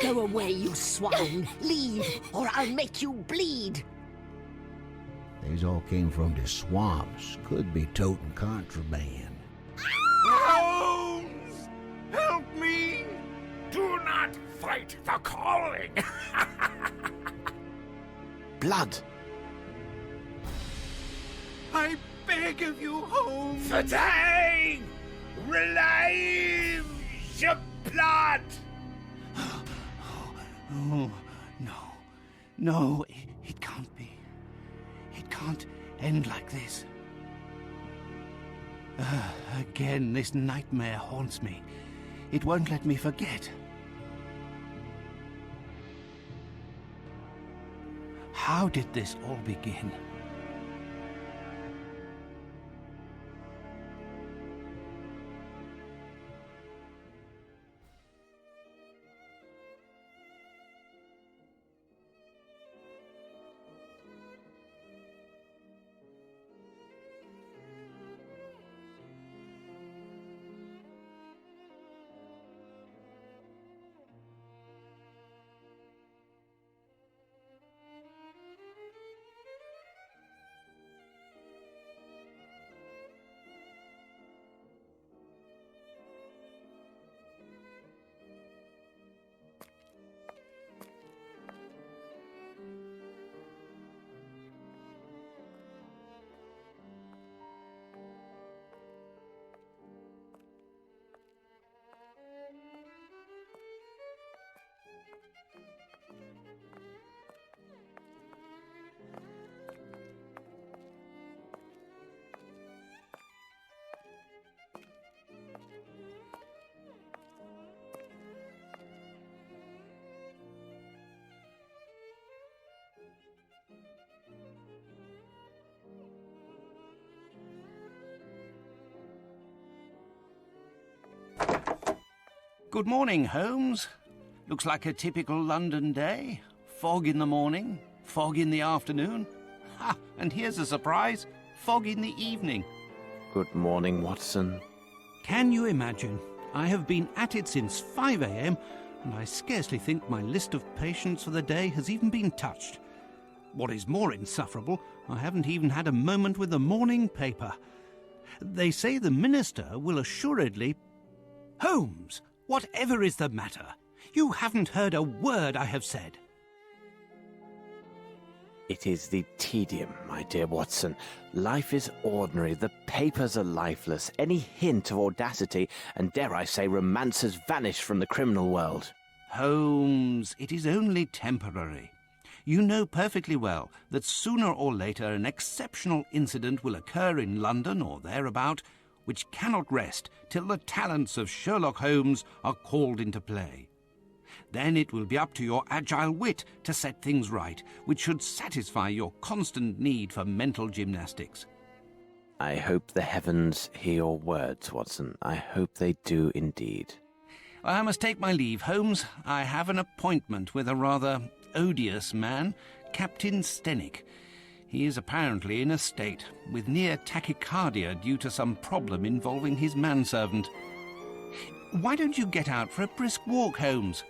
Go away, you swine! Leave, or I'll make you bleed! These all came from the swamps. Could be toting contraband. Holmes! Help me! Do not fight the calling! Blood! I beg of you, Holmes! The day relives your blood! Oh, no. No, it can't be. It can't end like this. Again, this nightmare haunts me. It won't let me forget. How did this all begin? Good morning, Holmes. Looks like a typical London day. Fog in the morning, fog in the afternoon. Ha! And here's a surprise. Fog in the evening. Good morning, Watson. Can you imagine? I have been at it since 5 a.m. and I scarcely think my list of patients for the day has even been touched. What is more insufferable, I haven't even had a moment with the morning paper. They say the minister will assuredly... Holmes! Whatever is the matter? You haven't heard a word I have said. It is the tedium, my dear Watson. Life is ordinary. The papers are lifeless. Any hint of audacity, and dare I say romance, has vanished from the criminal world. Holmes, it is only temporary. You know perfectly well that sooner or later an exceptional incident will occur in London or thereabout, which cannot rest till the talents of Sherlock Holmes are called into play. Then it will be up to your agile wit to set things right, which should satisfy your constant need for mental gymnastics. I hope the heavens hear your words, Watson. I hope they do indeed. I must take my leave, Holmes. I have an appointment with a rather odious man, Captain Stenick. He is apparently in a state, with near tachycardia due to some problem involving his manservant. Why don't you get out for a brisk walk, Holmes?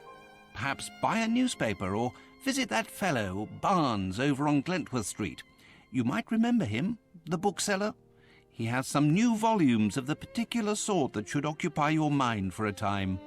Perhaps buy a newspaper or visit that fellow, Barnes, over on Glentworth Street. You might remember him, the bookseller. He has some new volumes of the particular sort that should occupy your mind for a time.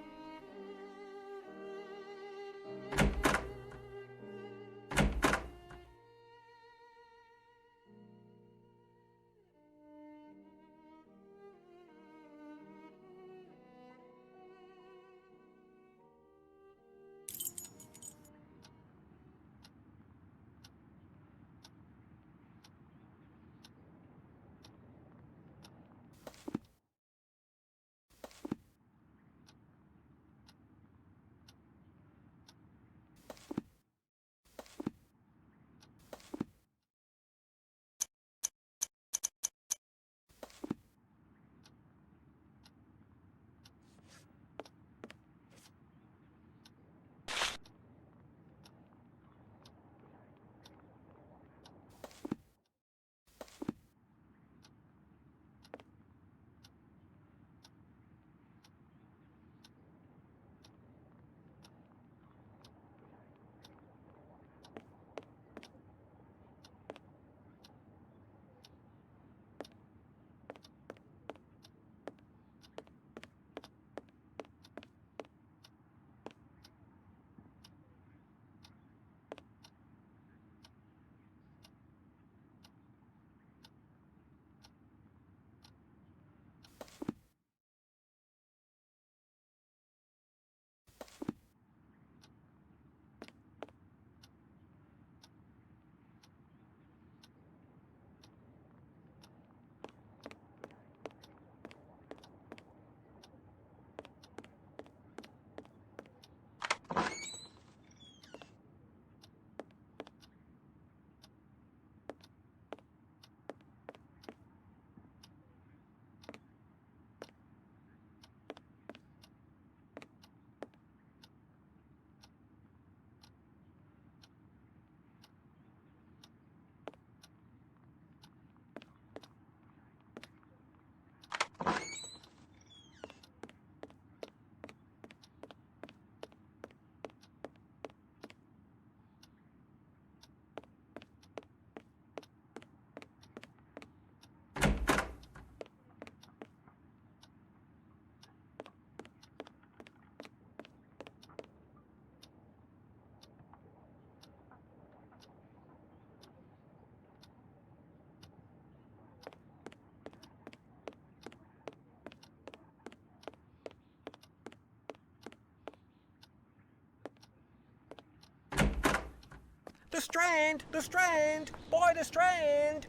The Strand! The Strand! By the Strand!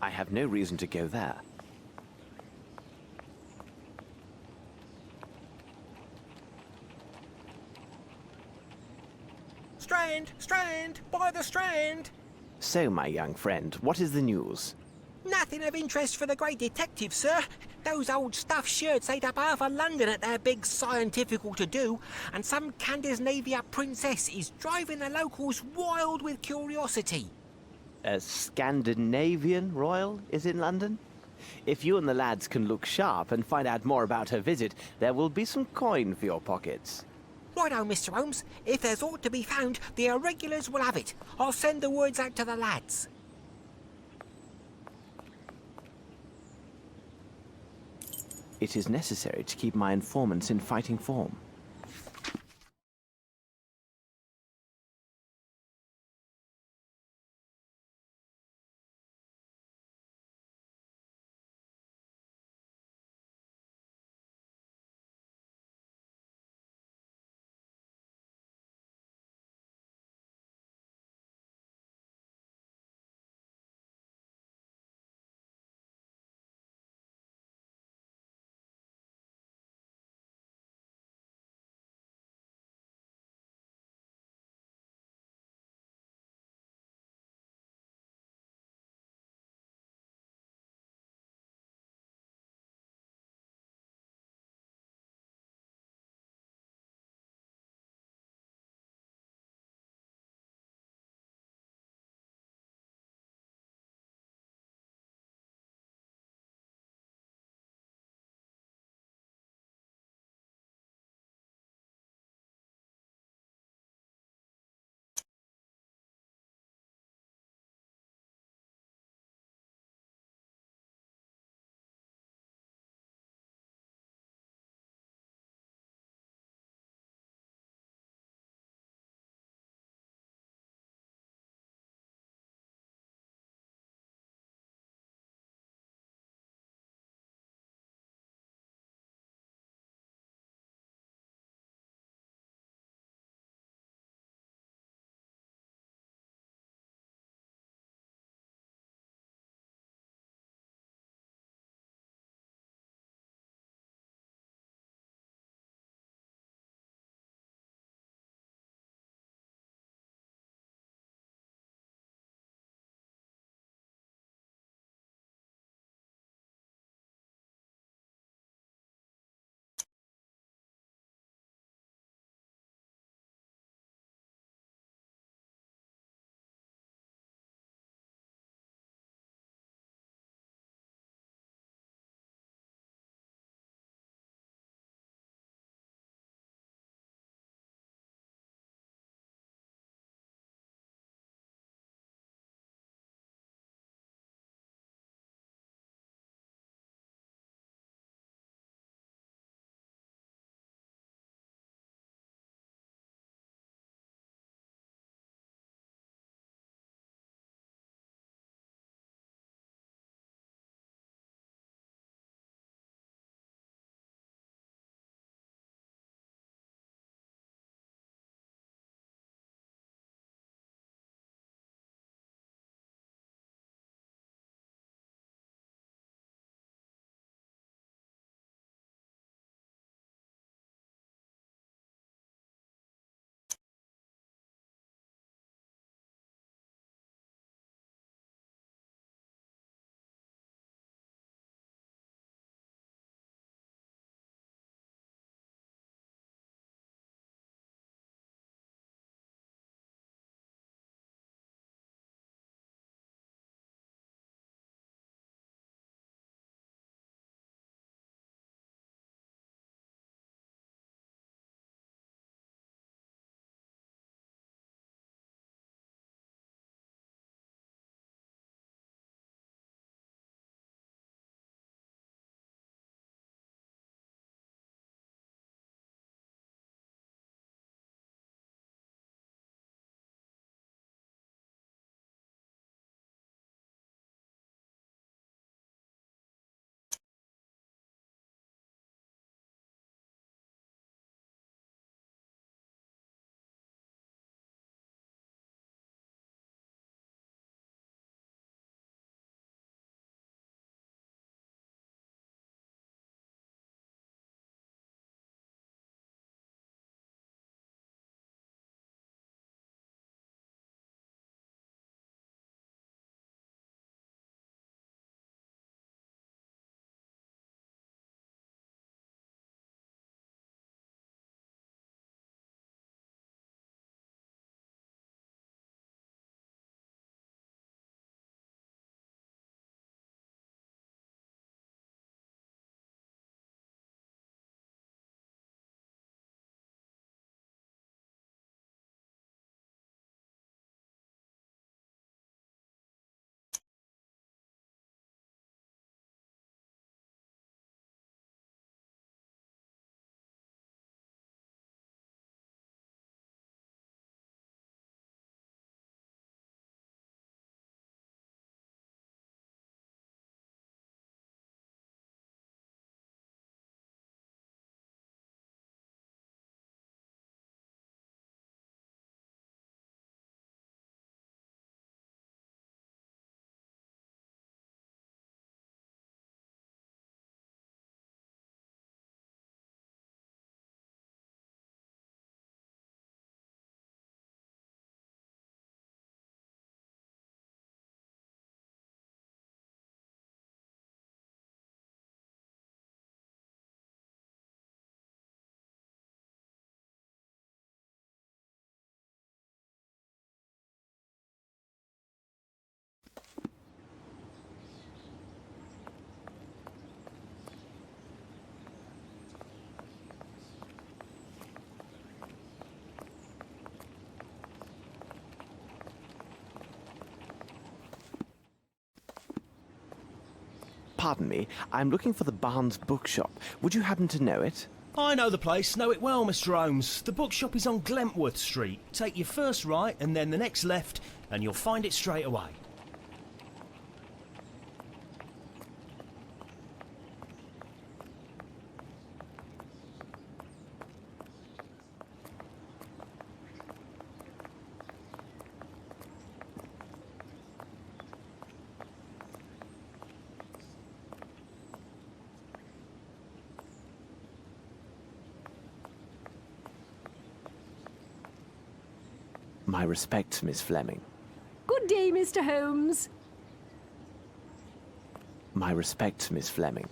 I have no reason to go there. Strand! Strand! By the Strand! So, my young friend, what is the news? Nothing of interest for the great detective, sir. Those old stuffed shirts ate up half of London at their big scientifical to-do, and some Scandinavia princess is driving the locals wild with curiosity. A Scandinavian royal is in London? If you and the lads can look sharp and find out more about her visit, there will be some coin for your pockets. Righto, Mr. Holmes. If there's aught to be found, the irregulars will have it. I'll send the words out to the lads. It is necessary to keep my informants in fighting form. Pardon me, I'm looking for the Barnes bookshop. Would you happen to know it? I know the place, know it well, Mr. Holmes. The bookshop is on Glentworth Street. Take your first right and then the next left, and you'll find it straight away. My respects, Miss Fleming. Good day, Mr. Holmes. My respects, Miss Fleming.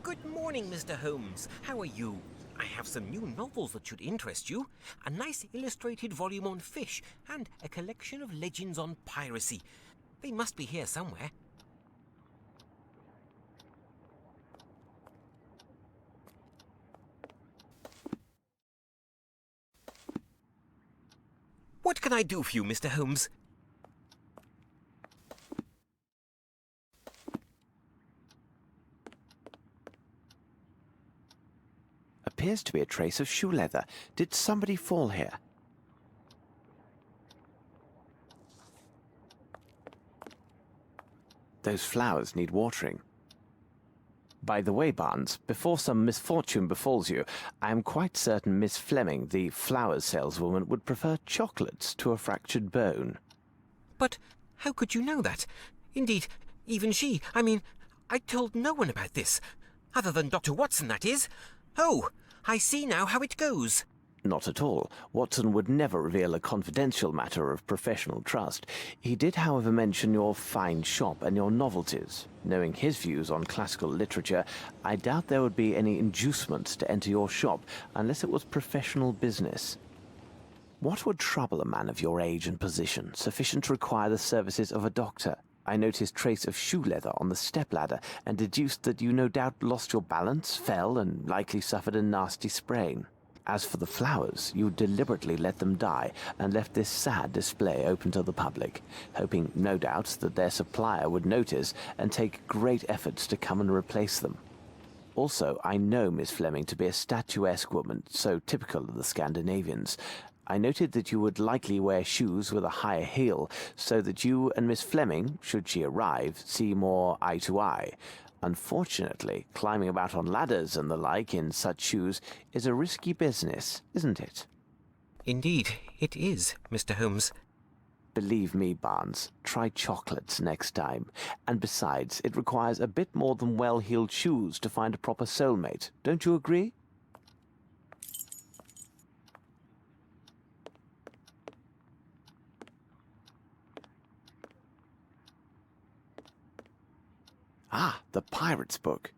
Good morning, Mr. Holmes. How are you? I have some new novels that should interest you. A nice illustrated volume on fish and a collection of legends on piracy. They must be here somewhere. What can I do for you, Mr. Holmes? Appears to be a trace of shoe leather. Did somebody fall here? Those flowers need watering. By the way, Barnes, before some misfortune befalls you, I am quite certain Miss Fleming, the flowers saleswoman, would prefer chocolates to a fractured bone. But how could you know that? Indeed, even she, I told no one about this. Other than Dr. Watson, that is. Oh, I see now how it goes. Not at all. Watson would never reveal a confidential matter of professional trust. He did, however, mention your fine shop and your novelties. Knowing his views on classical literature, I doubt there would be any inducement to enter your shop unless it was professional business. What would trouble a man of your age and position, sufficient to require the services of a doctor? I noticed trace of shoe leather on the stepladder and deduced that you no doubt lost your balance, fell, and likely suffered a nasty sprain. As for the flowers, you deliberately let them die and left this sad display open to the public, hoping, no doubt, that their supplier would notice and take great efforts to come and replace them. Also, I know Miss Fleming to be a statuesque woman, so typical of the Scandinavians. I noted that you would likely wear shoes with a higher heel, so that you and Miss Fleming, should she arrive, see more eye to eye. Unfortunately, climbing about on ladders and the like in such shoes is a risky business, isn't it? Indeed, it is, Mr. Holmes. Believe me, Barnes, try chocolates next time. And besides, it requires a bit more than well-heeled shoes to find a proper soulmate. Don't you agree? Ah, the pirate's book.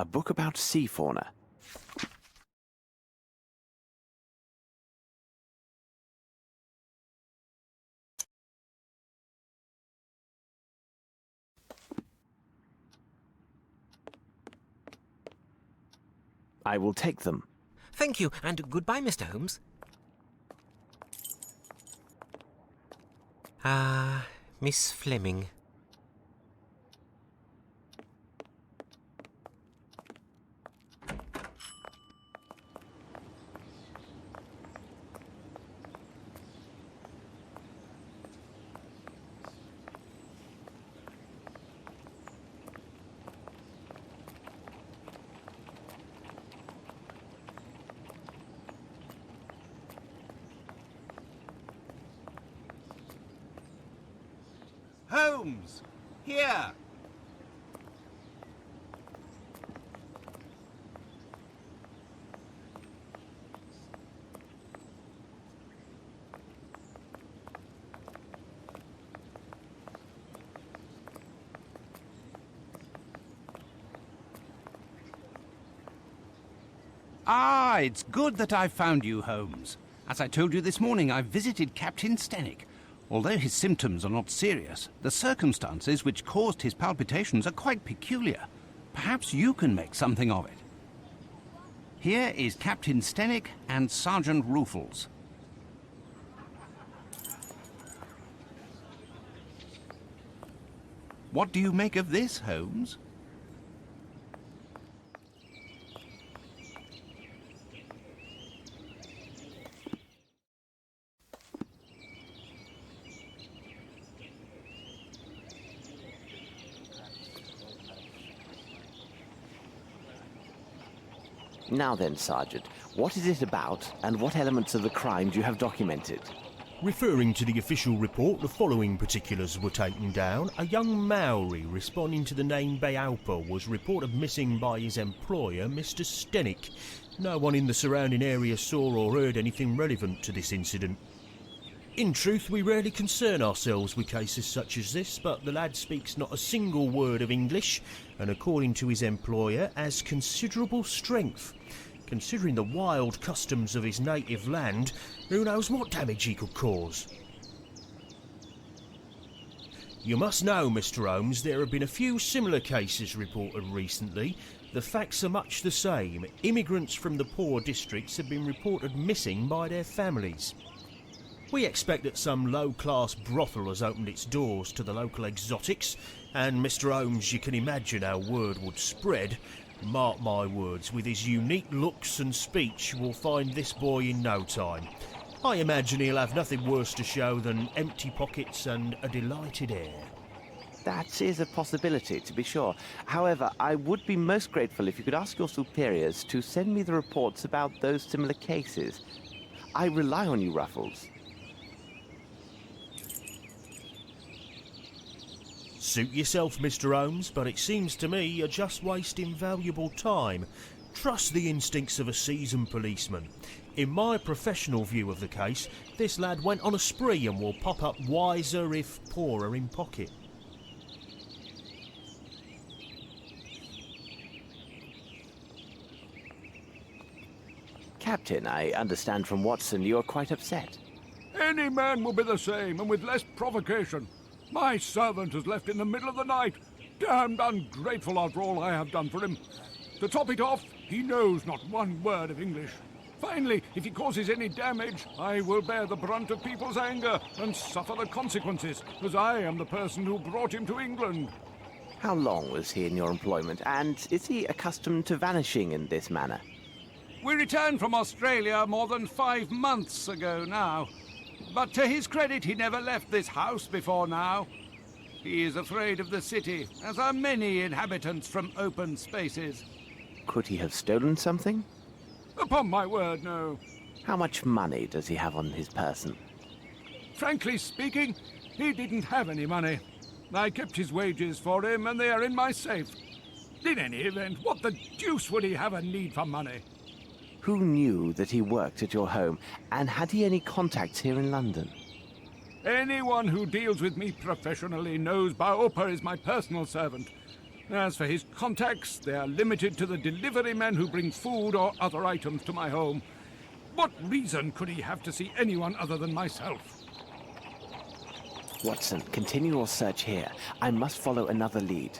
book about sea fauna. I will take them. Thank you, and goodbye, Mr. Holmes. Miss Fleming. Holmes! Here! Ah, it's good that I've found you, Holmes. As I told you this morning, I visited Captain Stenick. Although his symptoms are not serious, the circumstances which caused his palpitations are quite peculiar. Perhaps you can make something of it. Here is Captain Stenick and Sergeant Ruffles. What do you make of this, Holmes? Now then, Sergeant, what is it about, and what elements of the crime do you have documented? Referring to the official report, the following particulars were taken down. A young Maori responding to the name Beaupa was reported missing by his employer, Mr. Stenick. No one in the surrounding area saw or heard anything relevant to this incident. In truth, we rarely concern ourselves with cases such as this, but the lad speaks not a single word of English, and according to his employer, has considerable strength. Considering the wild customs of his native land, who knows what damage he could cause? You must know, Mr. Holmes, there have been a few similar cases reported recently. The facts are much the same. Immigrants from the poor districts have been reported missing by their families. We expect that some low-class brothel has opened its doors to the local exotics, and Mr. Holmes, you can imagine how word would spread. Mark my words, with his unique looks and speech, we'll find this boy in no time. I imagine he'll have nothing worse to show than empty pockets and a delighted air. That is a possibility, to be sure. However, I would be most grateful if you could ask your superiors to send me the reports about those similar cases. I rely on you, Ruffles. Suit yourself, Mr. Holmes, but it seems to me you're just wasting valuable time. Trust the instincts of a seasoned policeman. In my professional view of the case, this lad went on a spree and will pop up wiser if poorer in pocket. Captain, I understand from Watson you are quite upset. Any man will be the same, and with less provocation. My servant is left in the middle of the night. Damned ungrateful after all I have done for him. To top it off, he knows not one word of English. Finally, if he causes any damage, I will bear the brunt of people's anger and suffer the consequences, as I am the person who brought him to England. How long was he in your employment, and is he accustomed to vanishing in this manner? We returned from Australia more than 5 months ago now. But to his credit, he never left this house before now. He is afraid of the city, as are many inhabitants from open spaces. Could he have stolen something? Upon my word, no. How much money does he have on his person? Frankly speaking, he didn't have any money. I kept his wages for him, and they are in my safe. In any event, what the deuce would he have a need for money? Who knew that he worked at your home, and had he any contacts here in London? Anyone who deals with me professionally knows Beaupa is my personal servant. As for his contacts, they are limited to the delivery men who bring food or other items to my home. What reason could he have to see anyone other than myself? Watson, continue your search here. I must follow another lead.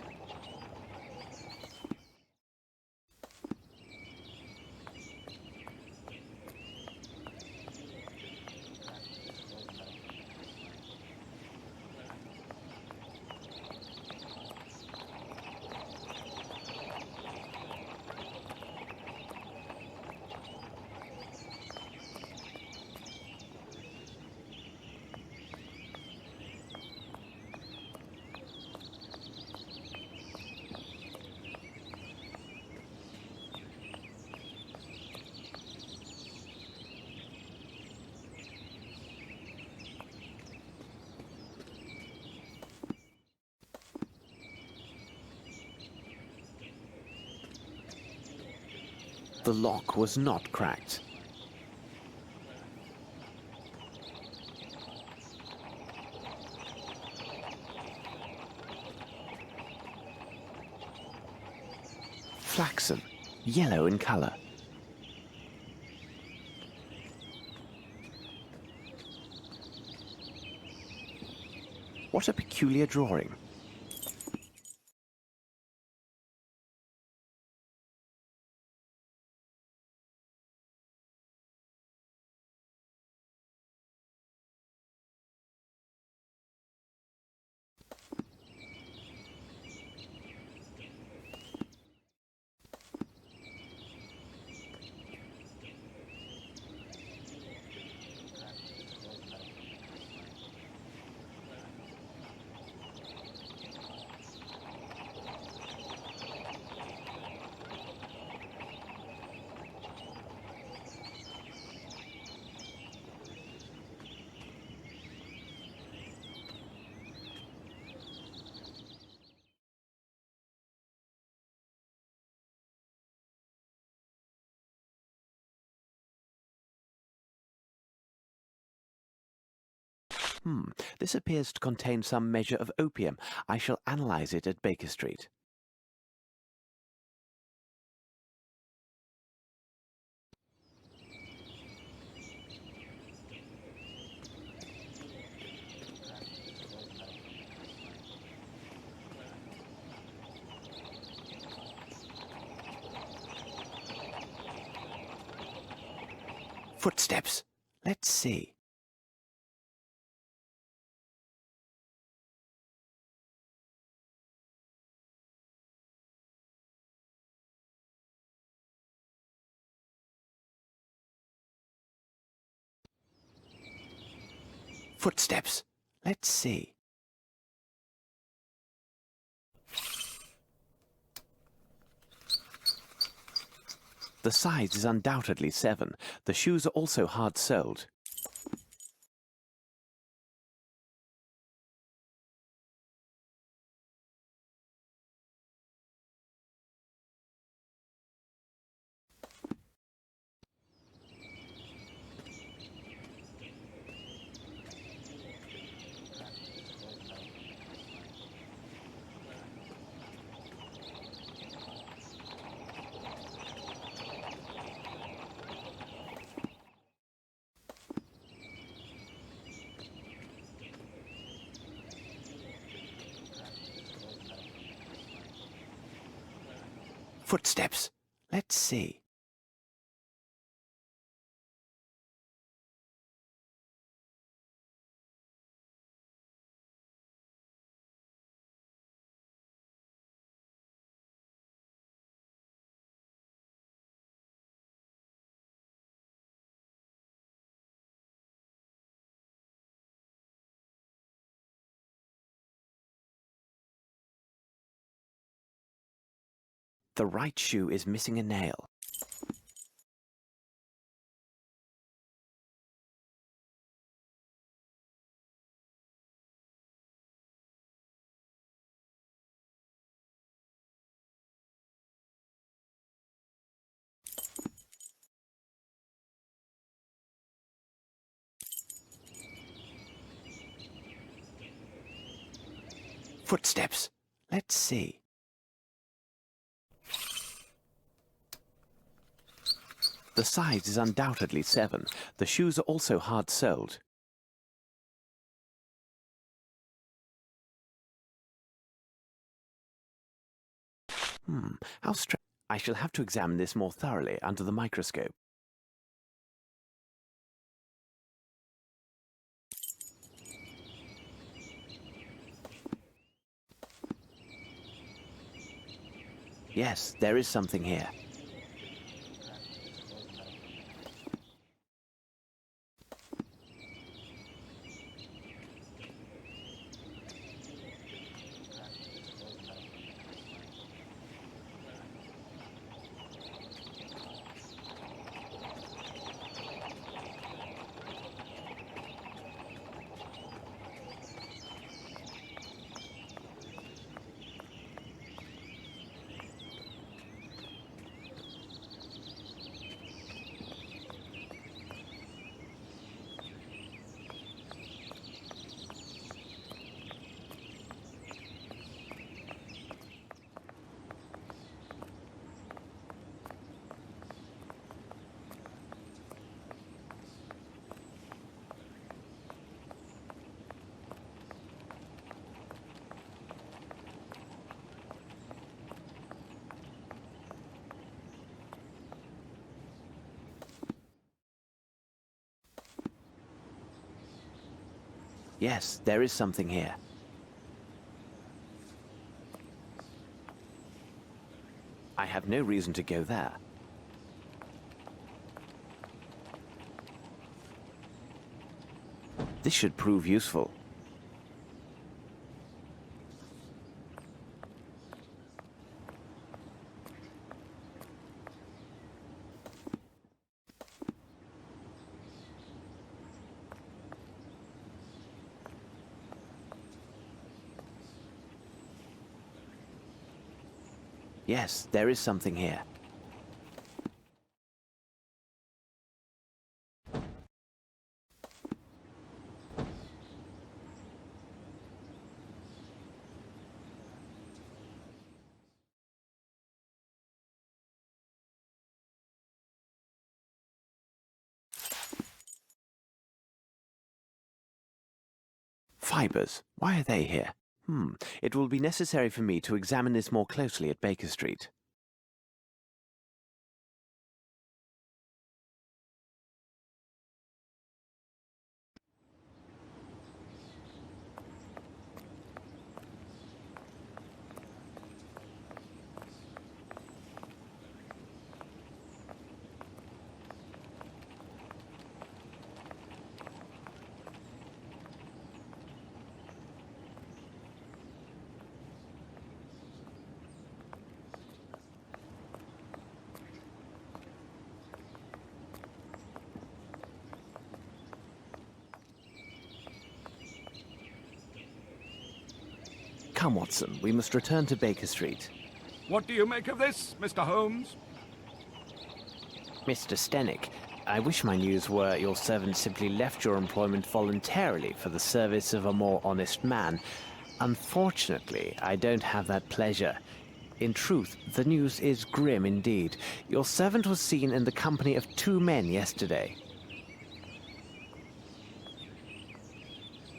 The lock was not cracked. Flaxen, yellow in color. What a peculiar drawing. This appears to contain some measure of opium. I shall analyze it at Baker Street. Footsteps. Let's see. Footsteps. Let's see. The size is undoubtedly 7. The shoes are also hard-soled. Footsteps. Let's see. The right shoe is missing a nail. Footsteps. Let's see. The size is undoubtedly 7. The shoes are also hard-soled. How strange. I shall have to examine this more thoroughly under the microscope. Yes, there is something here. Yes, there is something here. I have no reason to go there. This should prove useful. Yes, there is something here. Fibers. Why are they here? It will be necessary for me to examine this more closely at Baker Street. Come, Watson, we must return to Baker Street. What do you make of this, Mr. Holmes? Mr. Stenick, I wish my news were your servant simply left your employment voluntarily for the service of a more honest man. Unfortunately, I don't have that pleasure. In truth, the news is grim indeed. Your servant was seen in the company of 2 men yesterday.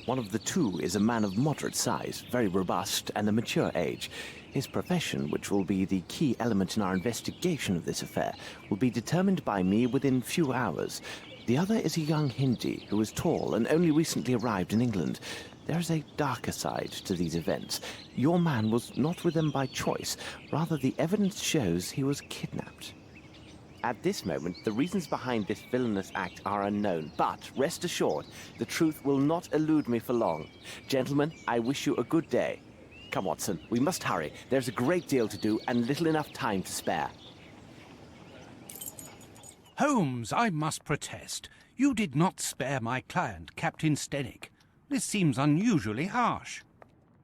One of the 2 is a man of moderate size, very robust, and a mature age. His profession, which will be the key element in our investigation of this affair, will be determined by me within few hours. The other is a young Hindi who is tall and only recently arrived in England. There is a darker side to these events. Your man was not with them by choice. Rather, the evidence shows he was kidnapped. At this moment, the reasons behind this villainous act are unknown, but rest assured, the truth will not elude me for long. Gentlemen, I wish you a good day. Come, Watson, we must hurry. There's a great deal to do and little enough time to spare. Holmes, I must protest. You did not spare my client, Captain Stenick. This seems unusually harsh.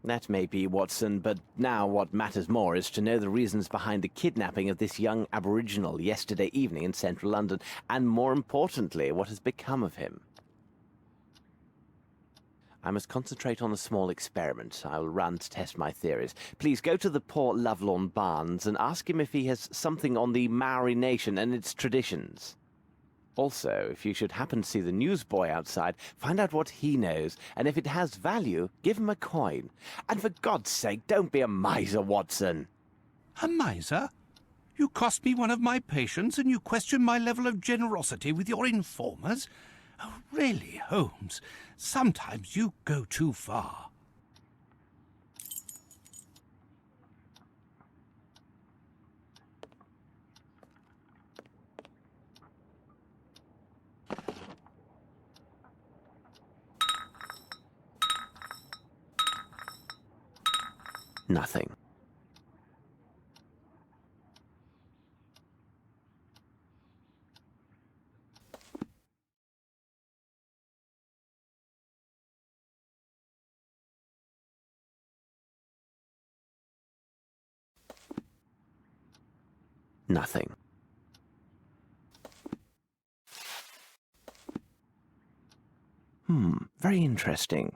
That may be, Watson, but now what matters more is to know the reasons behind the kidnapping of this young aboriginal yesterday evening in central London, and more importantly, what has become of him. I must concentrate on a small experiment I will run to test my theories. Please go to the poor Lovelorn Barnes and ask him if he has something on the Maori nation and its traditions. Also, if you should happen to see the newsboy outside, find out what he knows, and if it has value, give him a coin. And for God's sake, don't be a miser, Watson. A miser? You cost me one of my patients, and you question my level of generosity with your informers? Oh, really, Holmes, sometimes you go too far. Nothing. Nothing. Very interesting.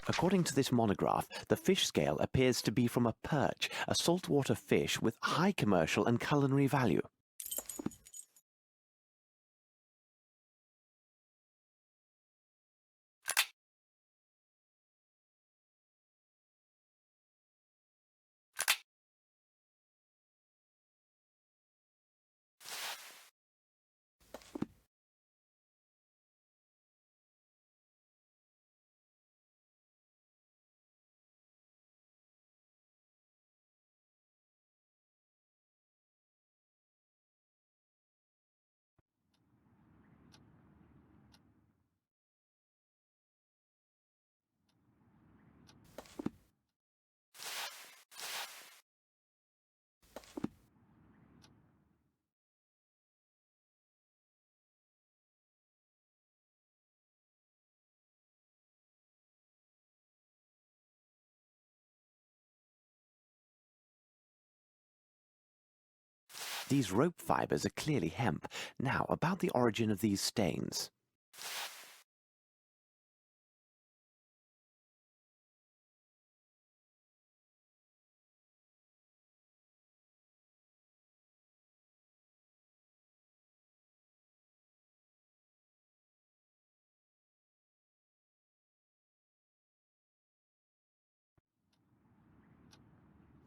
According to this monograph, the fish scale appears to be from a perch, a saltwater fish with high commercial and culinary value. These rope fibers are clearly hemp. Now, about the origin of these stains.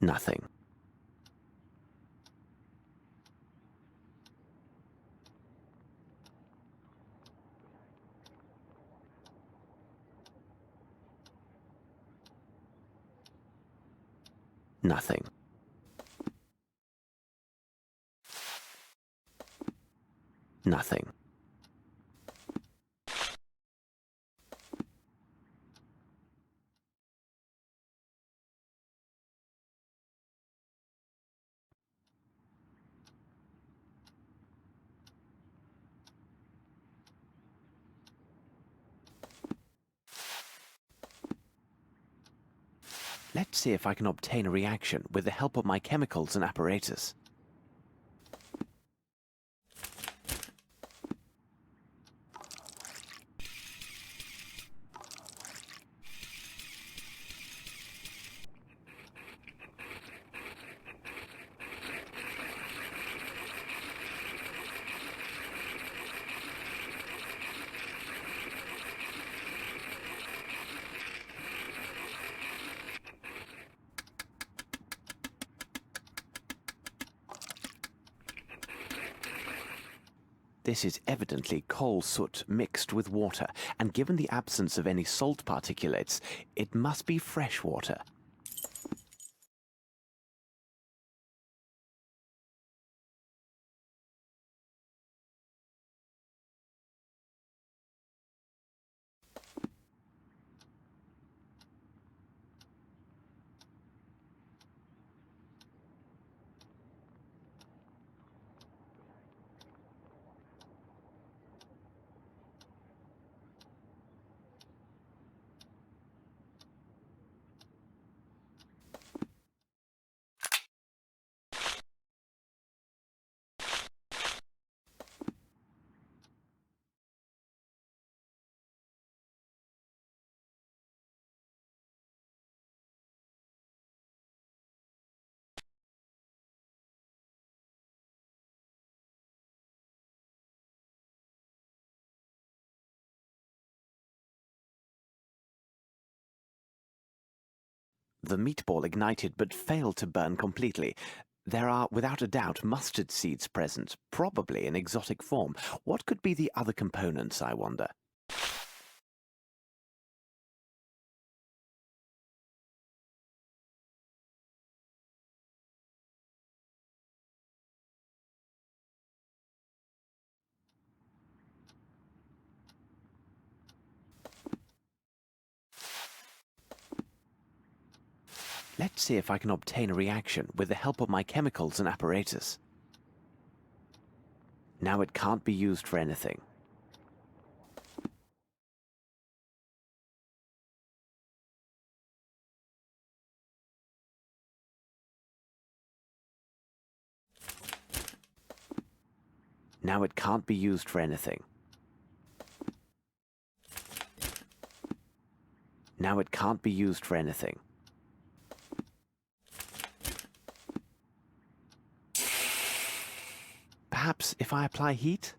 Nothing. Nothing. Nothing. Let's see if I can obtain a reaction with the help of my chemicals and apparatus. This is evidently coal soot mixed with water, and given the absence of any salt particulates, it must be fresh water. The meatball ignited but failed to burn completely. There are, without a doubt, mustard seeds present, probably in exotic form. What could be the other components, I wonder? Let's see if I can obtain a reaction with the help of my chemicals and apparatus. Now it can't be used for anything. Now it can't be used for anything. Now it can't be used for anything. Perhaps if I apply heat?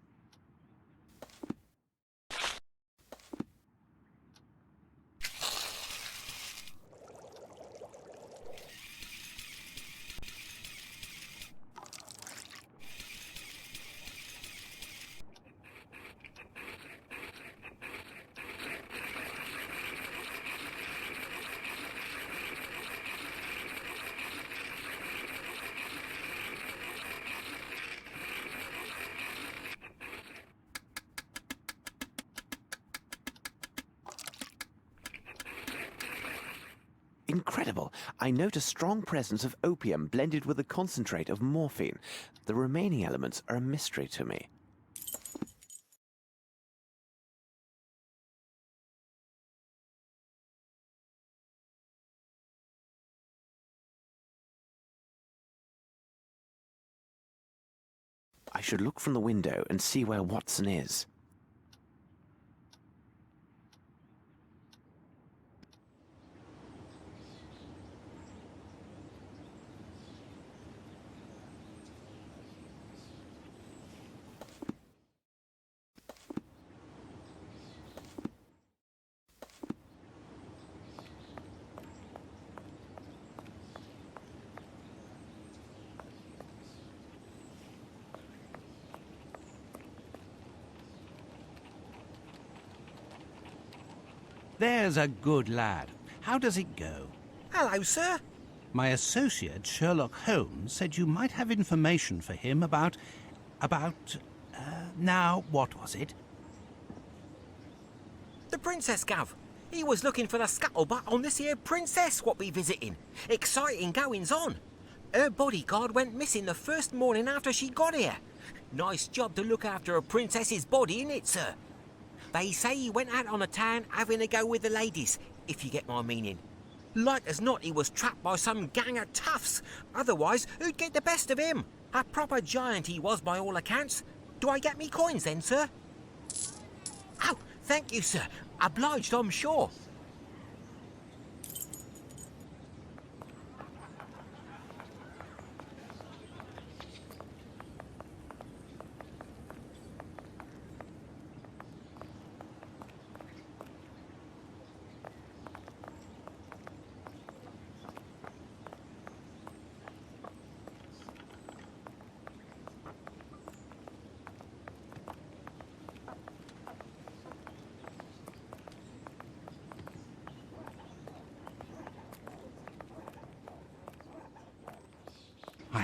Incredible! I note a strong presence of opium blended with a concentrate of morphine. The remaining elements are a mystery to me. I should look from the window and see where Watson is. There's a good lad. How does it go? Hello, sir. My associate, Sherlock Holmes, said you might have information for him about... now, what was it? The Princess, Gov. He was looking for the scuttlebutt on this here princess what we visiting. Exciting goings on. Her bodyguard went missing the first morning after she got here. Nice job to look after a princess's body, innit, sir? They say he went out on the town having a go with the ladies, if you get my meaning. Like as not, he was trapped by some gang of toughs. Otherwise, who'd get the best of him? A proper giant he was by all accounts. Do I get me coins then, sir? Oh, thank you, sir. Obliged, I'm sure.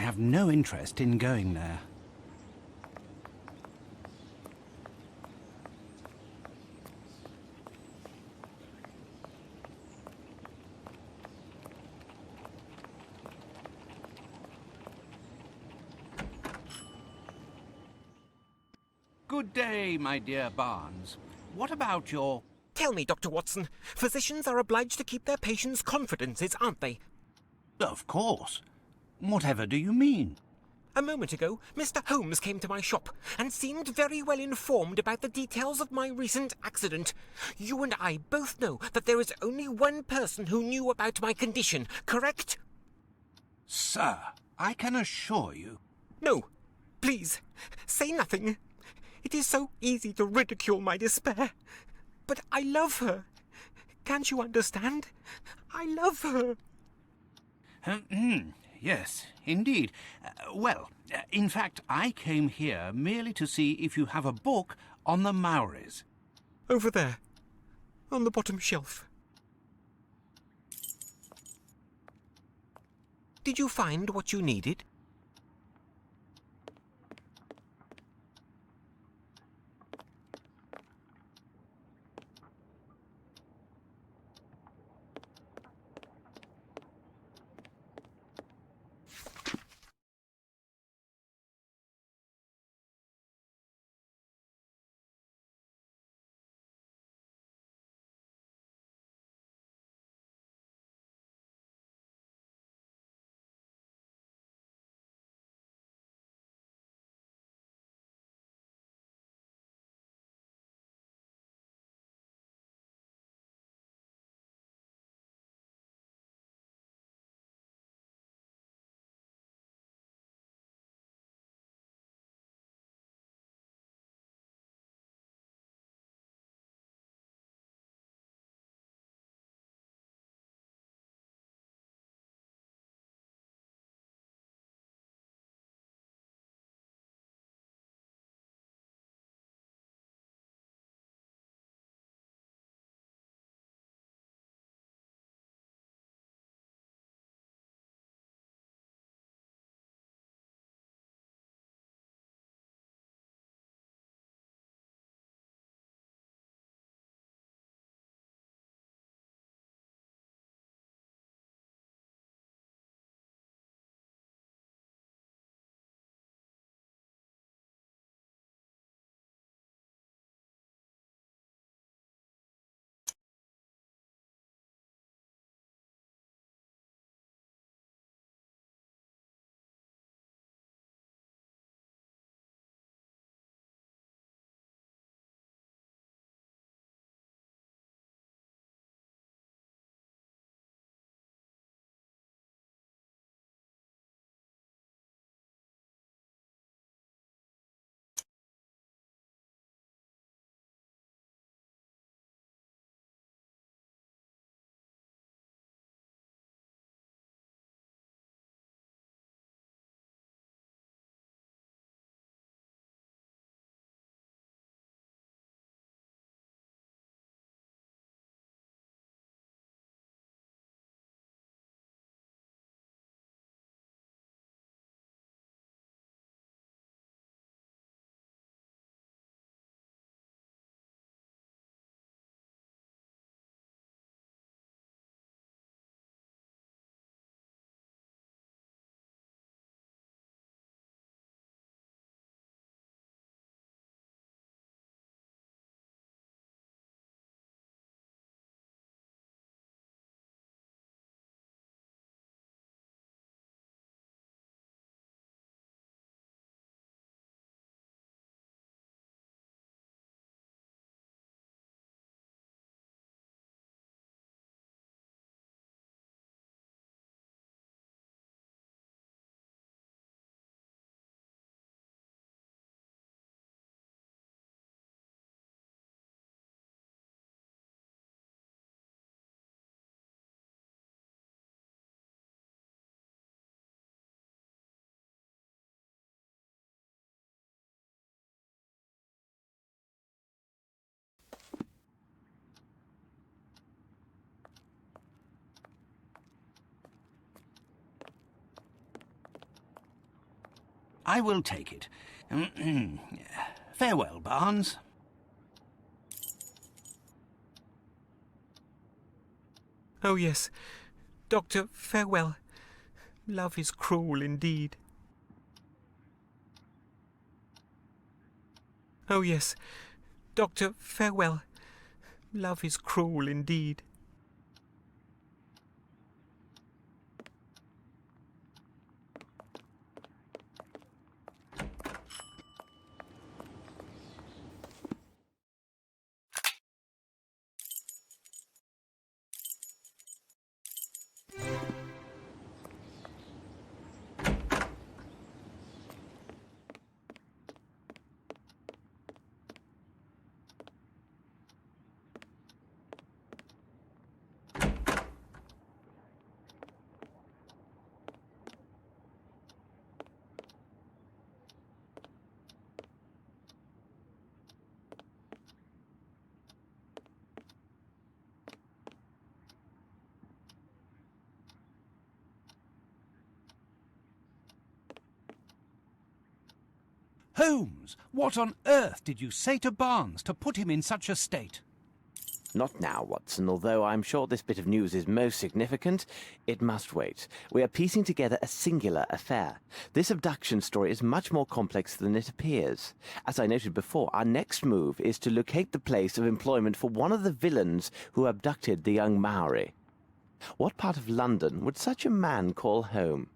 have no interest in going there. Good day, my dear Barnes. What about your... Tell me, Dr. Watson, physicians are obliged to keep their patients' confidences, aren't they? Of course. Whatever do you mean? A moment ago, Mr. Holmes came to my shop and seemed very well informed about the details of my recent accident. You and I both know that there is only one person who knew about my condition, correct? Sir, I can assure you... No, please, say nothing. It is so easy to ridicule my despair. But I love her. Can't you understand? I love her. Yes, indeed. In fact, I came here merely to see if you have a book on the Maoris. Over there, on the bottom shelf. Did you find what you needed? I will take it. Farewell, Barnes. Oh, yes. Doctor, farewell. Love is cruel indeed. Oh, yes. Doctor, farewell. Love is cruel indeed. Holmes, what on earth did you say to Barnes to put him in such a state? Not now, Watson. Although I'm sure this bit of news is most significant, it must wait. We are piecing together a singular affair. This abduction story is much more complex than it appears. As I noted before, our next move is to locate the place of employment for one of the villains who abducted the young Maori. What part of London would such a man call home?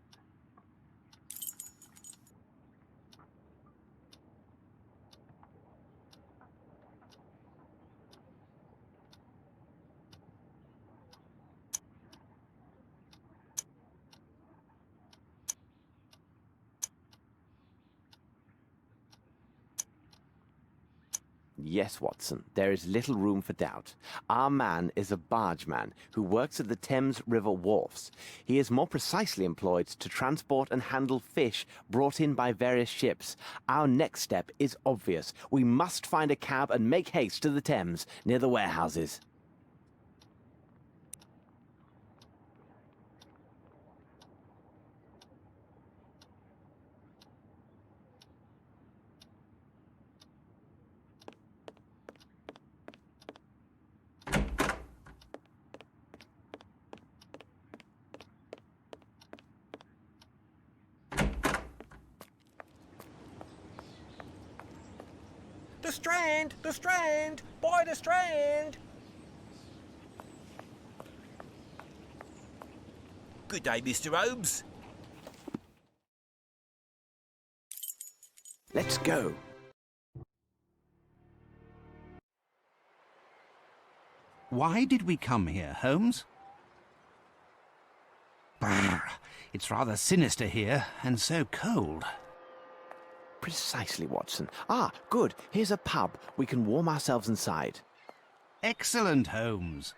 Yes, Watson, there is little room for doubt. Our man is a bargeman who works at the Thames River wharfs. He is more precisely employed to transport and handle fish brought in by various ships. Our next step is obvious. We must find a cab and make haste to the Thames, near the warehouses. The Strand! The Strand! By the Strand! Good day, Mr. Holmes. Let's go. Why did we come here, Holmes? Brrr, it's rather sinister here, and so cold. Precisely, Watson. Ah, good. Here's a pub. We can warm ourselves inside. Excellent, Holmes.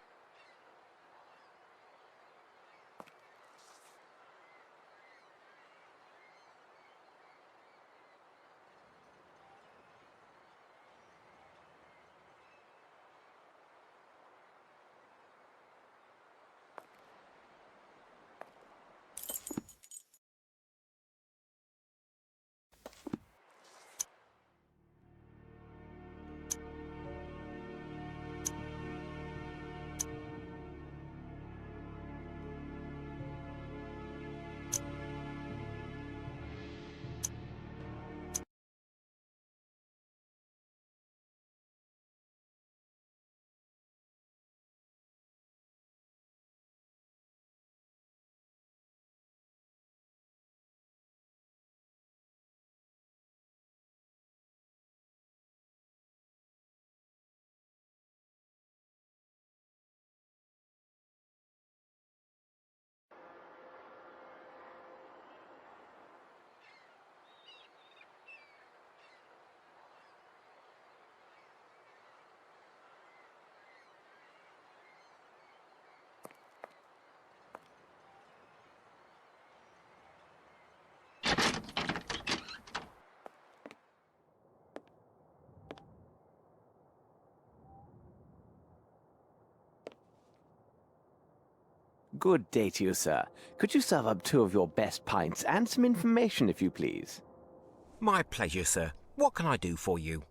Good day to you, sir. Could you serve up 2 of your best pints and some information, if you please? My pleasure, sir. What can I do for you?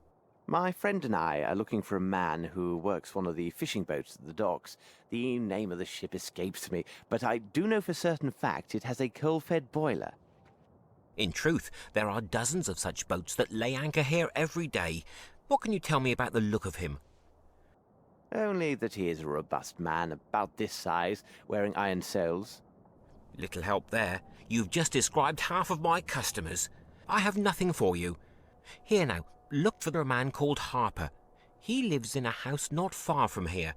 My friend and I are looking for a man who works one of the fishing boats at the docks. The name of the ship escapes me, but I do know for certain fact it has a coal-fed boiler. In truth, there are dozens of such boats that lay anchor here every day. What can you tell me about the look of him? Only that he is a robust man, about this size, wearing iron soles. Little help there. You've just described half of my customers. I have nothing for you. Here now, look for a man called Harper. He lives in a house not far from here,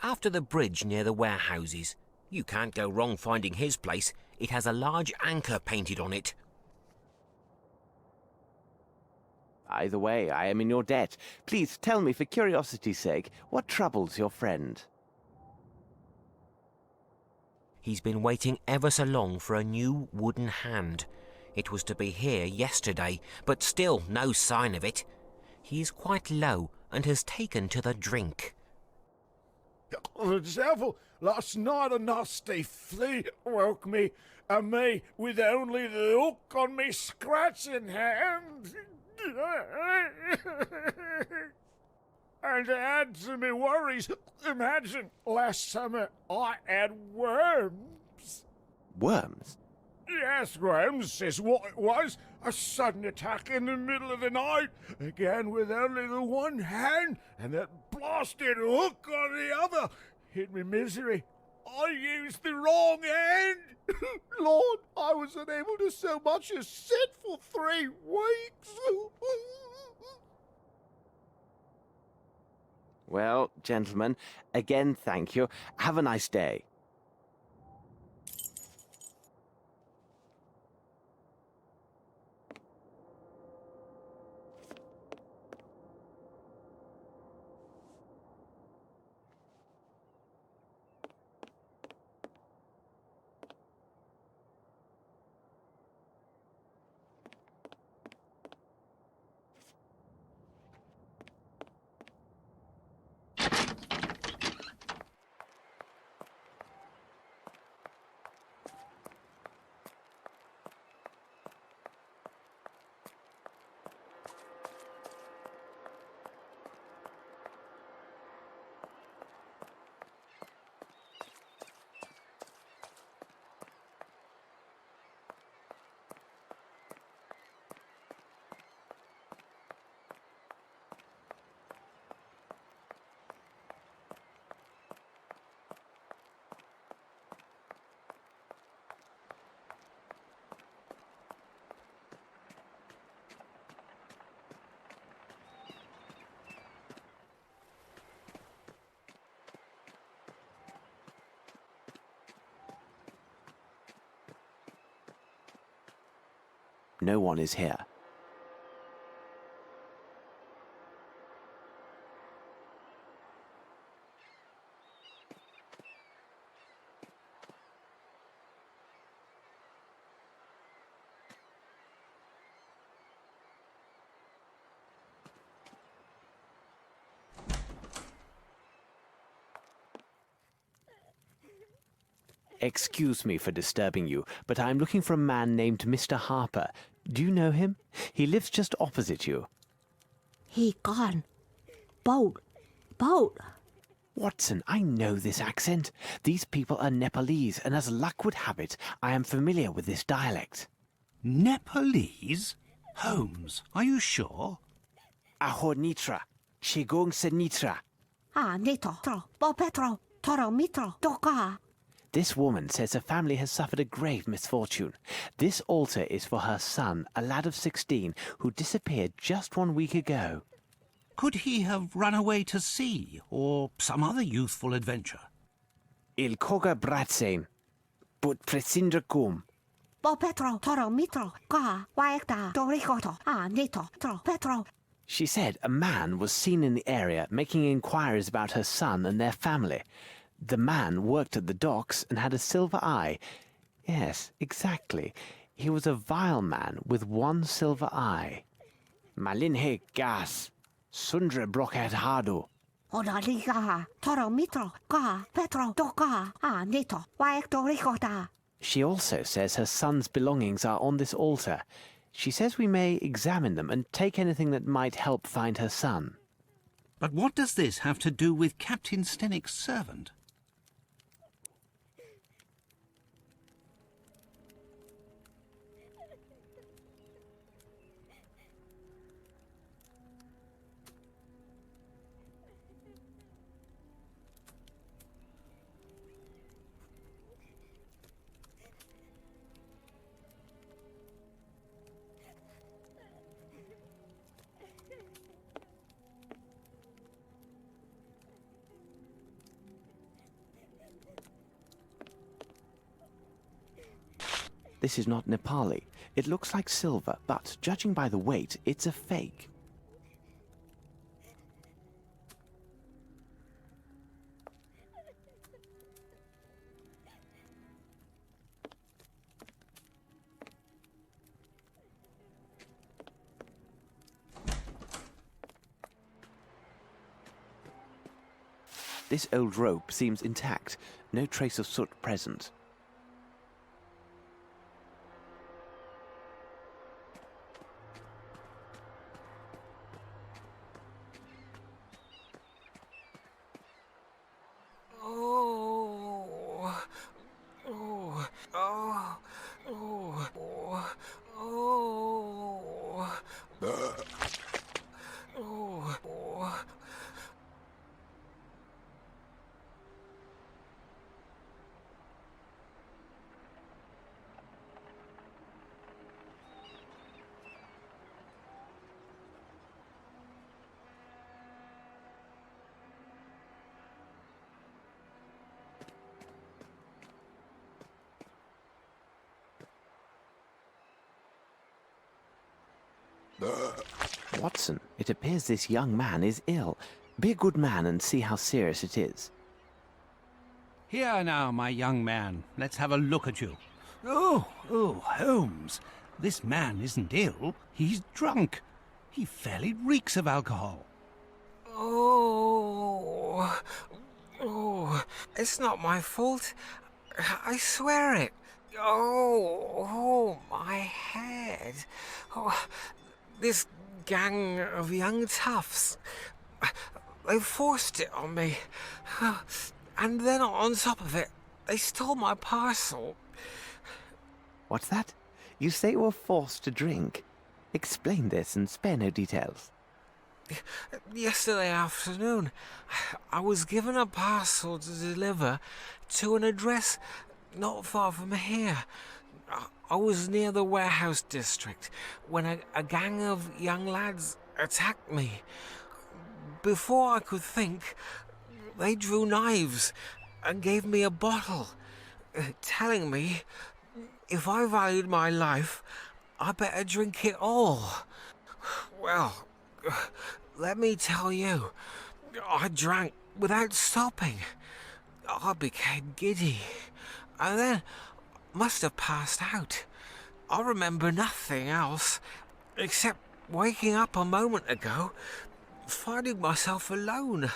after the bridge near the warehouses. You can't go wrong finding his place. It has a large anchor painted on it. Either way, I am in your debt. Please tell me, for curiosity's sake, what troubles your friend? He's been waiting ever so long for a new wooden hand. It was to be here yesterday, but still no sign of it. He is quite low and has taken to the drink. The devil! Last night a nasty flea woke me, and me with only the hook on me scratching hand. And to add to me worries, imagine last summer I had worms. Worms? Yes, Grams is what it was. A sudden attack in the middle of the night, again with only the one hand, and that blasted hook on the other. Hit me misery. I used the wrong hand. Lord, I was unable to so much as sit for 3 weeks. Well, gentlemen, again thank you. Have a nice day. No one is here. Excuse me for disturbing you, but I'm looking for a man named Mr. Harper. Do you know him? He lives just opposite you. He gone. Boat. Watson, I know this accent. These people are Nepalese, and as luck would have it, I am familiar with this dialect. Nepalese? Holmes, are you sure? Aho Nitra, Chigong se Nitra. Nito, tro, bo petro, toro mitro, doka. This woman says her family has suffered a grave misfortune. This altar is for her son, a lad of 16, who disappeared just 1 week ago. Could he have run away to sea, or some other youthful adventure? Il koga bratsen, but presindra kum. Bo petro, toro mitro, ka, waekta, dorikoto, nito, tro, petro. She said a man was seen in the area making inquiries about her son and their family. The man worked at the docks and had a silver eye. Yes, exactly. He was a vile man with 1 silver eye. Malinhe gas, sundre broket hado. Odaliga, toro mitro, ka, petro, doka, nito, waekto rikota. She also says her son's belongings are on this altar. She says we may examine them and take anything that might help find her son. But what does this have to do with Captain Stennick's servant? This is not Nepali. It looks like silver, but judging by the weight, it's a fake. This old rope seems intact. No trace of soot present. Watson, it appears this young man is ill. Be a good man and see how serious it is. Here now, my young man. Let's have a look at you. Oh, Holmes. This man isn't ill. He's drunk. He fairly reeks of alcohol. It's not my fault. I swear it. Oh, my head. Oh, this gang of young toughs. They forced it on me. And then on top of it, they stole my parcel. What's that? You say you were forced to drink. Explain this and spare no details. Yesterday afternoon, I was given a parcel to deliver to an address not far from here. I was near the warehouse district when a gang of young lads attacked me. Before I could think, they drew knives and gave me a bottle, telling me if I valued my life, I better drink it all. Well, let me tell you, I drank without stopping. I became giddy, and then must have passed out. I remember nothing else, except waking up a moment ago, finding myself alone.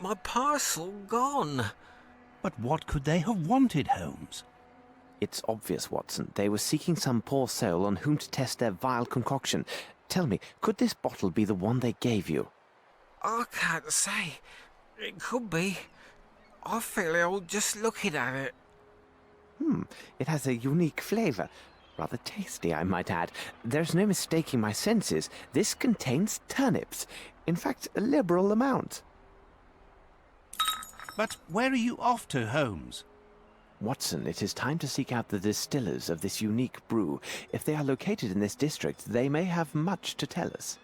My parcel gone. But what could they have wanted, Holmes? It's obvious, Watson. They were seeking some poor soul on whom to test their vile concoction. Tell me, could this bottle be the one they gave you? I can't say. It could be. I feel ill just looking at it. It has a unique flavor. Rather tasty, I might add. There's no mistaking my senses. This contains turnips. In fact, a liberal amount. But where are you off to, Holmes? Watson, it is time to seek out the distillers of this unique brew. If they are located in this district, they may have much to tell us.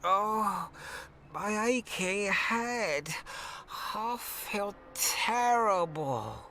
Oh, my aching head. I feel terrible.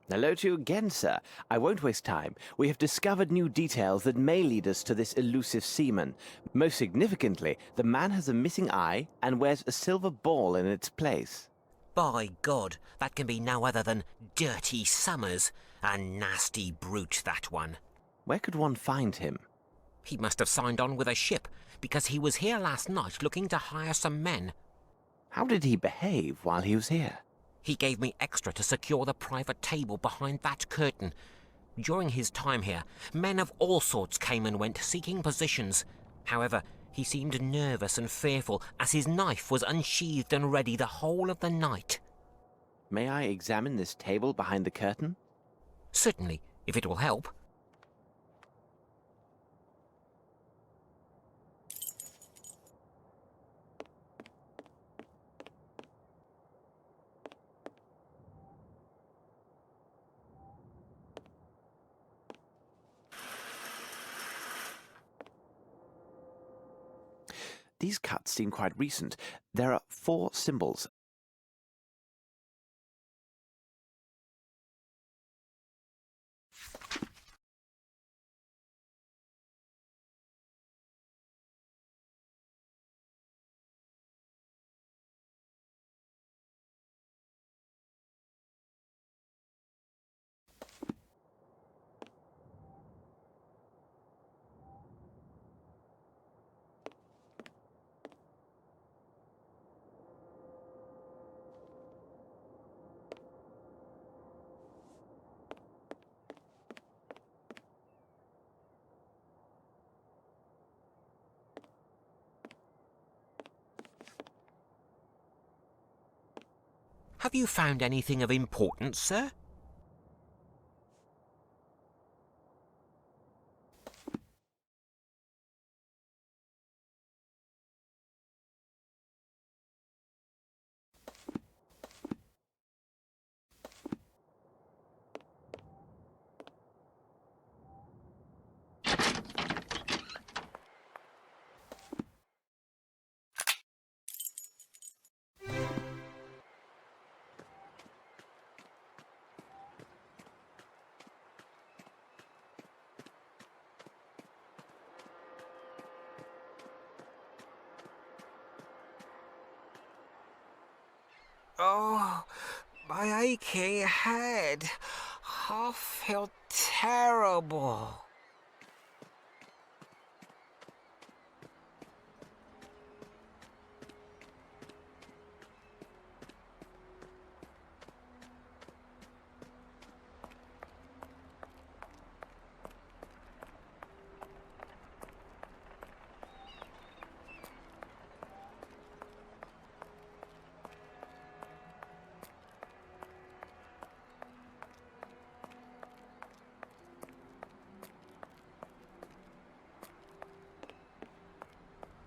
Hello to you again, sir. I won't waste time. We have discovered new details that may lead us to this elusive seaman. Most significantly, the man has a missing eye and wears a silver ball in its place. By God, that can be no other than Dirty Summers. A nasty brute, that one. Where could one find him? He must have signed on with a ship, because he was here last night looking to hire some men. How did he behave while he was here? He gave me extra to secure the private table behind that curtain. During his time here, men of all sorts came and went seeking positions. However, he seemed nervous and fearful as his knife was unsheathed and ready the whole of the night. May I examine this table behind the curtain? Certainly, if it will help. These cuts seem quite recent. There are 4 symbols. Have you found anything of importance, sir? Oh, my aching head. I feel terrible.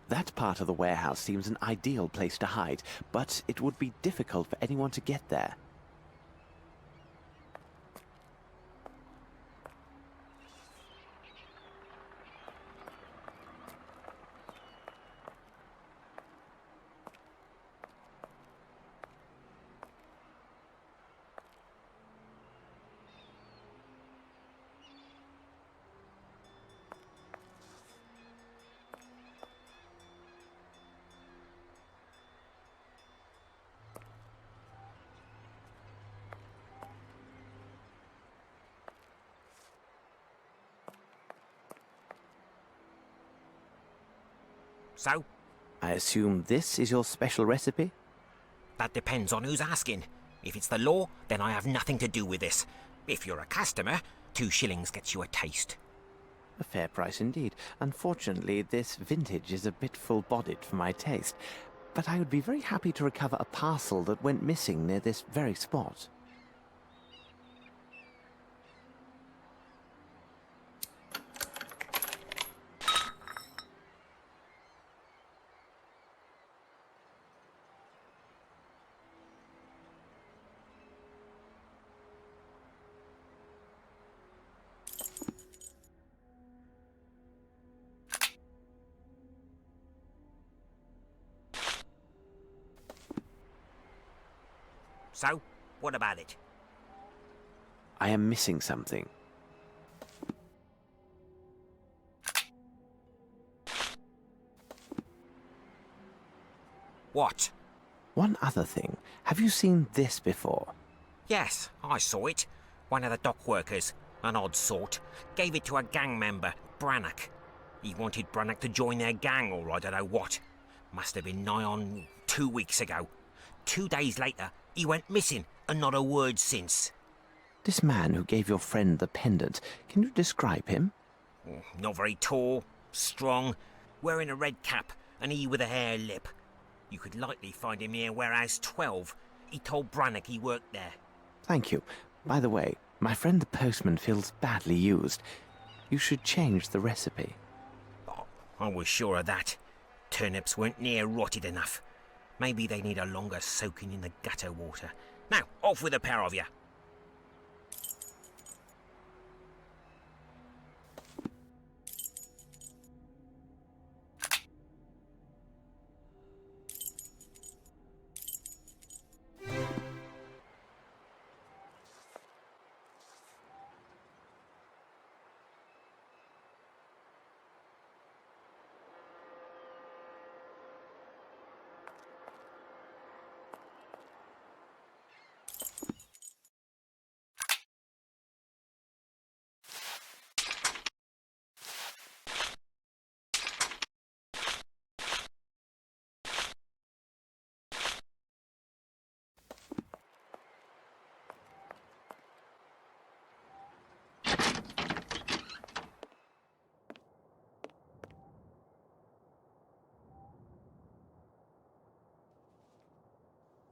That part of the warehouse seems an ideal place to hide, but it would be difficult for anyone to get there. So, I assume this is your special recipe? that depends on who's asking. If it's the law, then I have nothing to do with this. If you're a customer, 2 shillings gets you a taste. A fair price indeed. Unfortunately, this vintage is a bit full-bodied for my taste, but I would be very happy to recover a parcel that went missing near this very spot. So, what about it? I am missing something. What? One other thing. Have you seen this before? Yes, I saw it. One of the dock workers, an odd sort, gave it to a gang member, Brannock. He wanted Brannock to join their gang, or I don't know what. Must have been nigh on 2 weeks ago. 2 days later, he went missing, and not a word since. This man who gave your friend the pendant, can you describe him? Not very tall, strong, wearing a red cap, and he with a hare lip. You could likely find him near Warehouse 12. He told Brannock he worked there. Thank you. By the way, my friend the postman feels badly used. You should change the recipe. Oh, I was sure of that. Turnips weren't near rotted enough. Maybe they need a longer soaking in the gutter water. Now, off with a pair of you.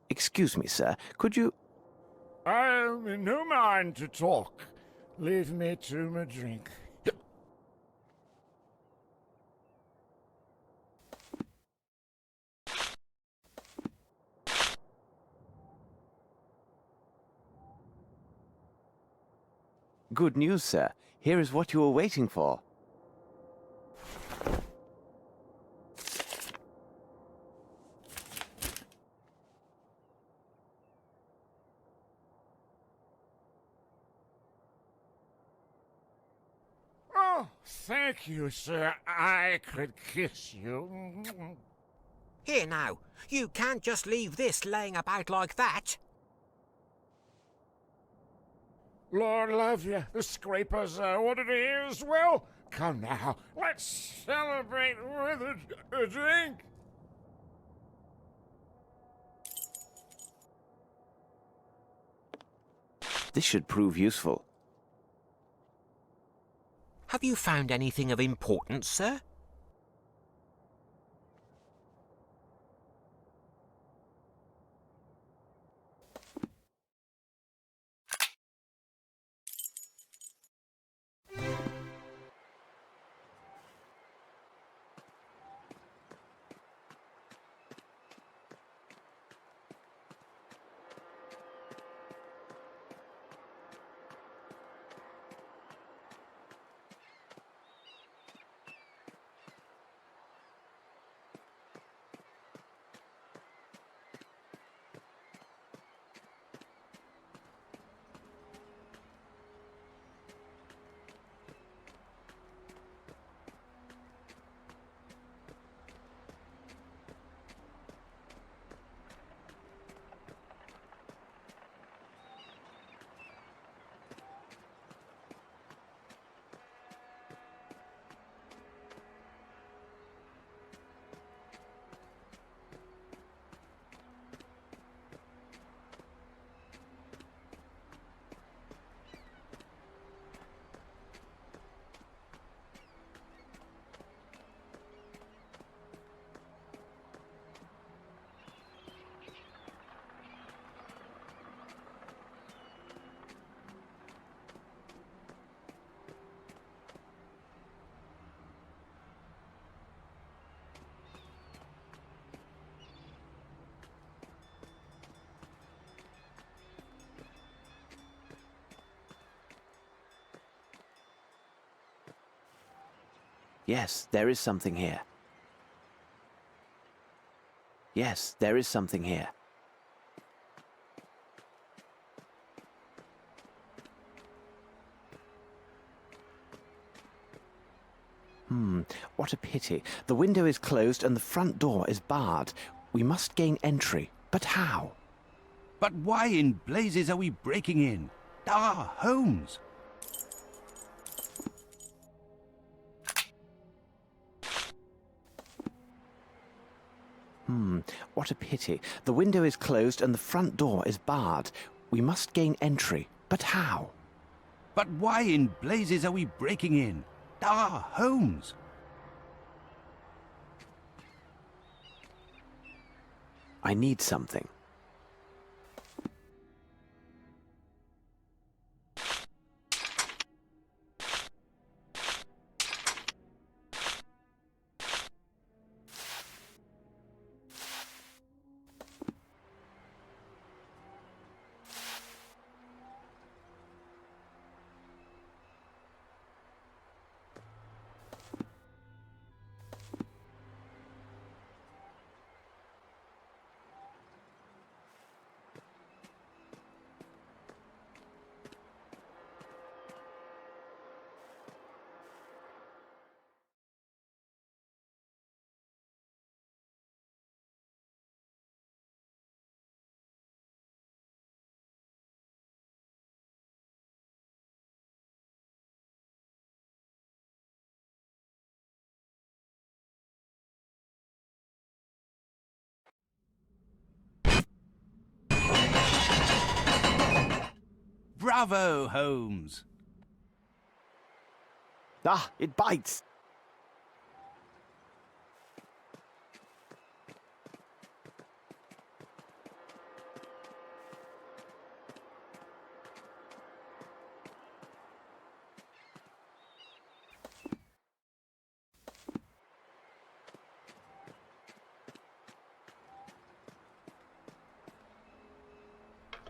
Excuse me, sir. Could you... I'm in no mind to talk. Leave me to my drink. Good news, sir. Here is what you were waiting for. Oh, thank you, sir. I could kiss you. Here now, you can't just leave this laying about like that. Lord love you, the scrapers ordered to hear as well. Come now, let's celebrate with a drink. This should prove useful. Have you found anything of importance, sir? Yes, there is something here. Yes, there is something here. What a pity. The window is closed and the front door is barred. We must gain entry. But how? But why in blazes are we breaking in? Ah, Holmes! What a pity. The window is closed and the front door is barred. We must gain entry. But how? But why in blazes are we breaking in? Ah, Holmes! I need something. Bravo, Holmes! Ah, it bites!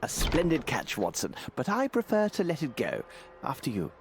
A splendid catch, Watson, but I prefer to let it go. After you.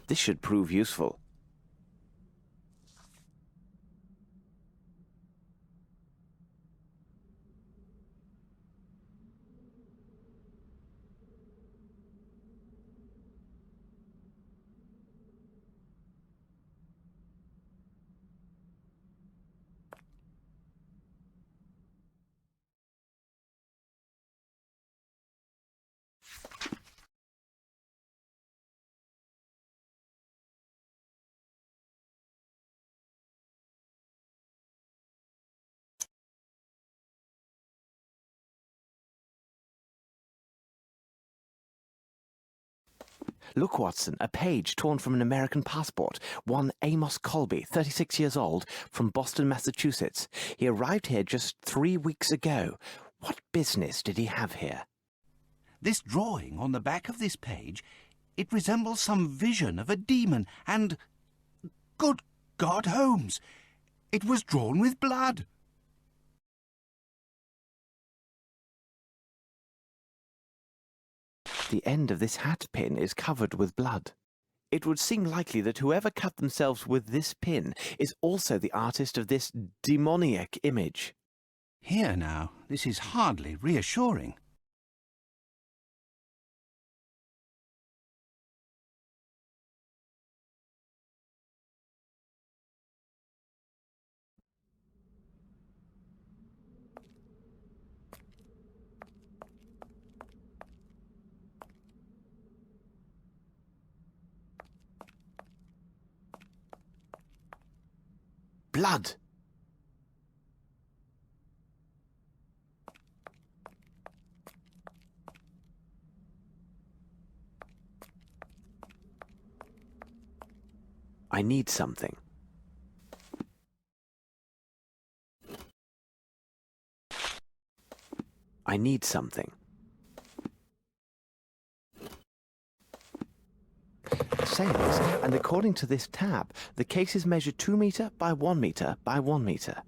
This should prove useful. Look, Watson, a page torn from an American passport. One Amos Colby, 36 years old, from Boston, Massachusetts. He arrived here just 3 weeks ago. What business did he have here? This drawing on the back of this page, it resembles some vision of a demon, and... Good God, Holmes! It was drawn with blood! The end of this hat pin is covered with blood. It would seem likely that whoever cut themselves with this pin is also the artist of this demoniac image. Here now, this is hardly reassuring. Blood! I need something. I need something. Sails, and according to this tab, the case is measured 2 meter by 1 meter by 1 meter.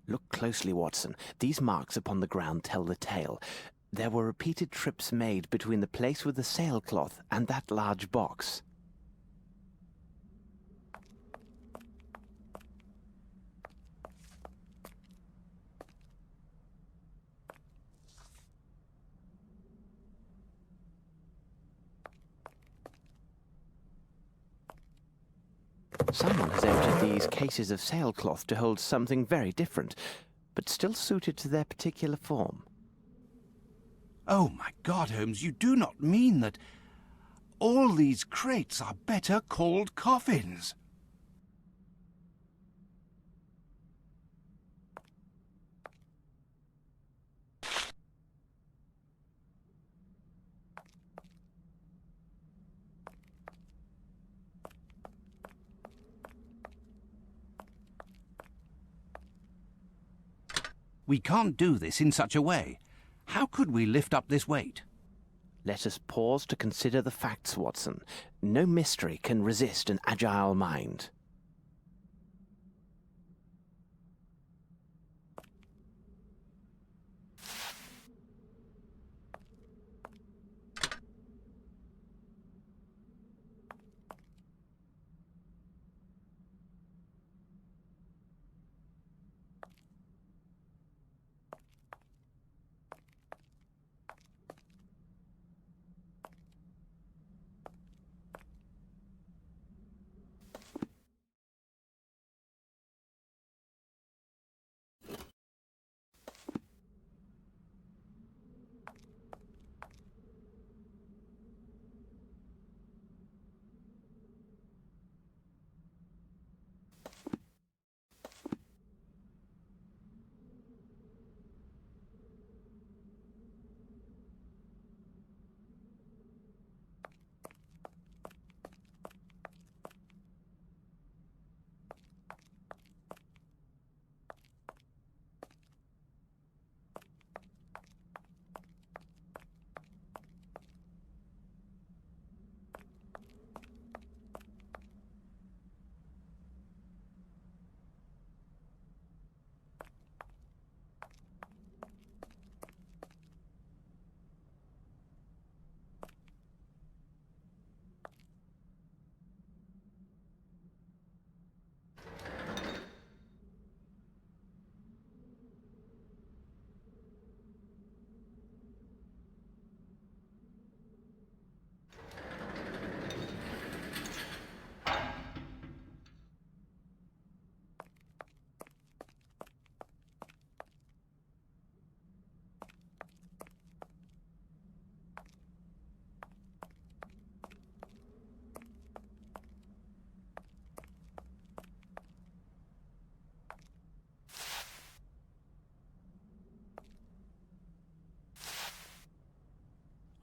Look closely, Watson. These marks upon the ground tell the tale. There were repeated trips made between the place with the sailcloth and that large box. Someone has emptied these cases of sailcloth to hold something very different, but still suited to their particular form. Oh, my God, Holmes, you do not mean that all these crates are better called coffins? We can't do this in such a way. How could we lift up this weight? Let us pause to consider the facts, Watson. No mystery can resist an agile mind.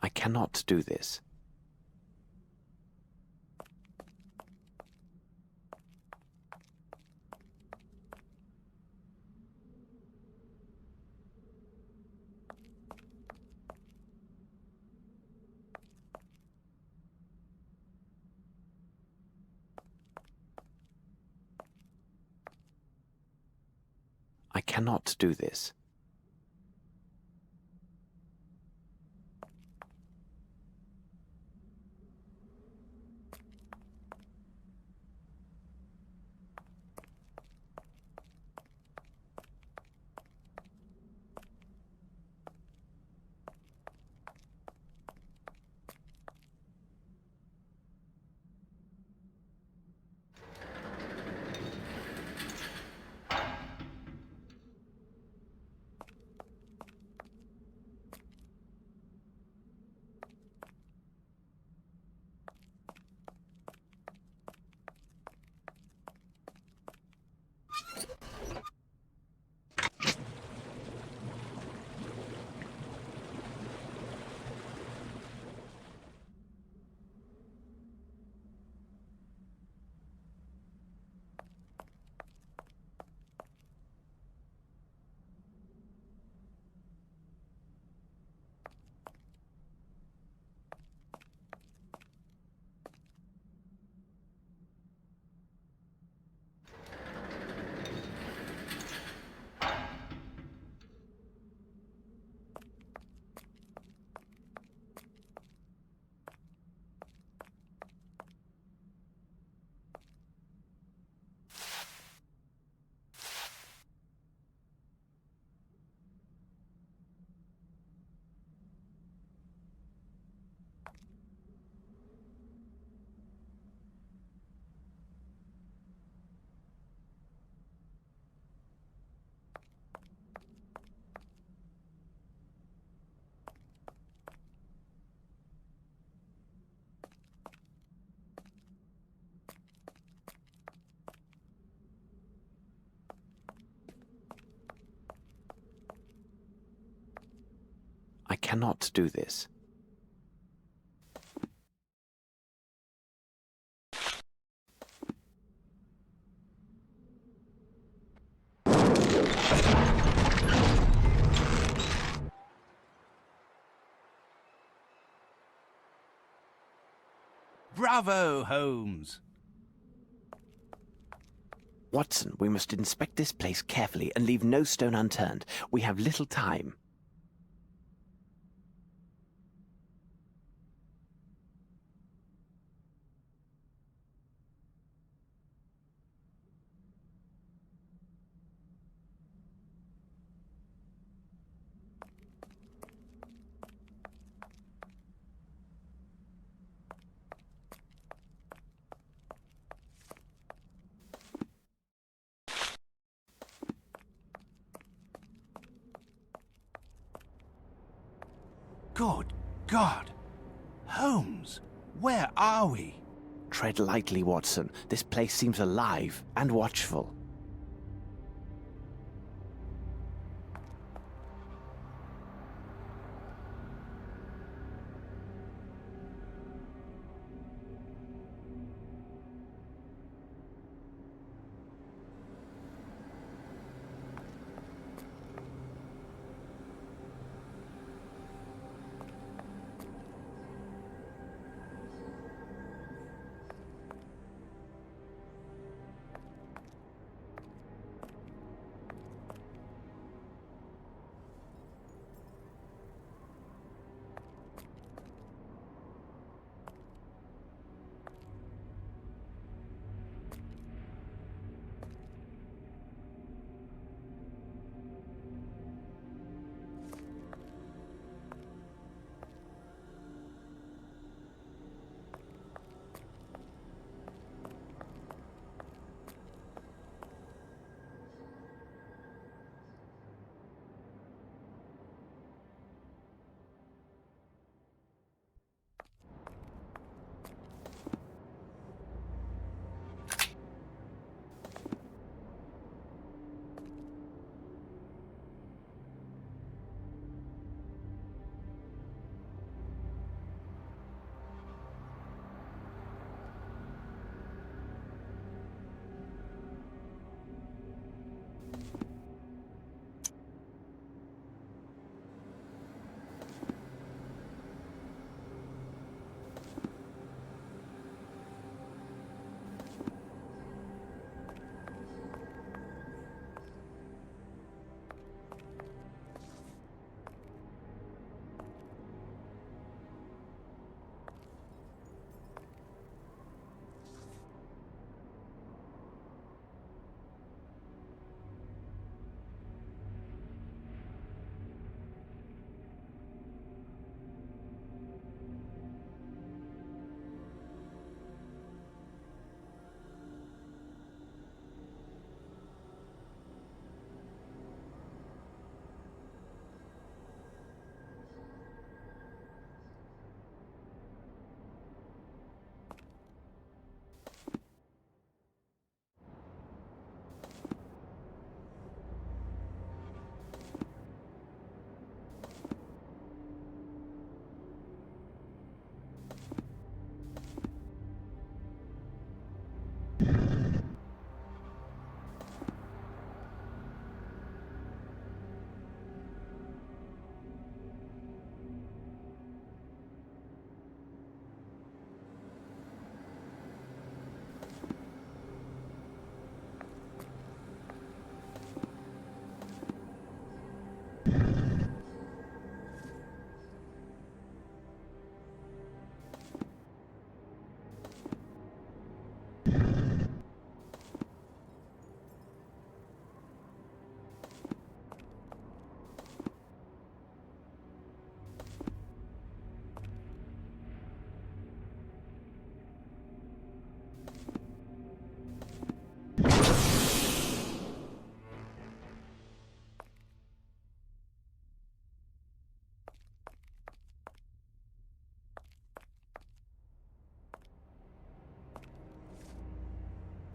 I cannot do this. I cannot do this. cannot do this. Bravo, Holmes! Watson, we must inspect this place carefully and leave no stone unturned. We have little time. Good God! Holmes, where are we? Tread lightly, Watson. This place seems alive and watchful.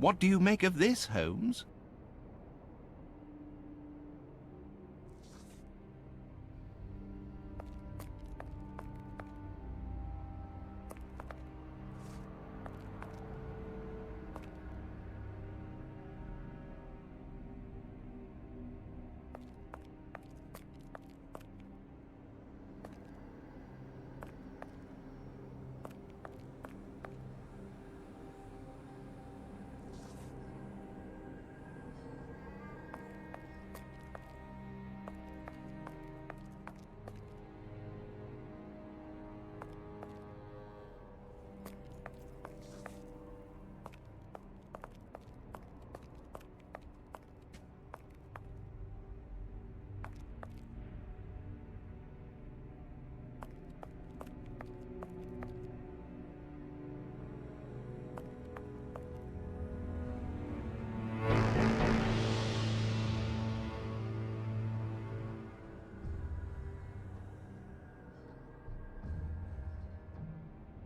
What do you make of this, Holmes?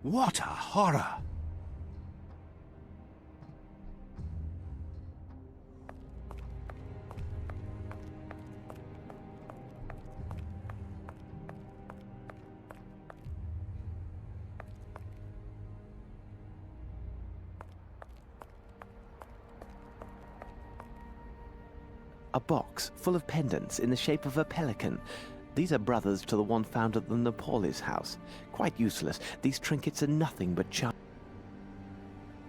What a horror! A box full of pendants in the shape of a pelican. These are brothers to the one found at the Nepalese house. Quite useless. These trinkets are nothing but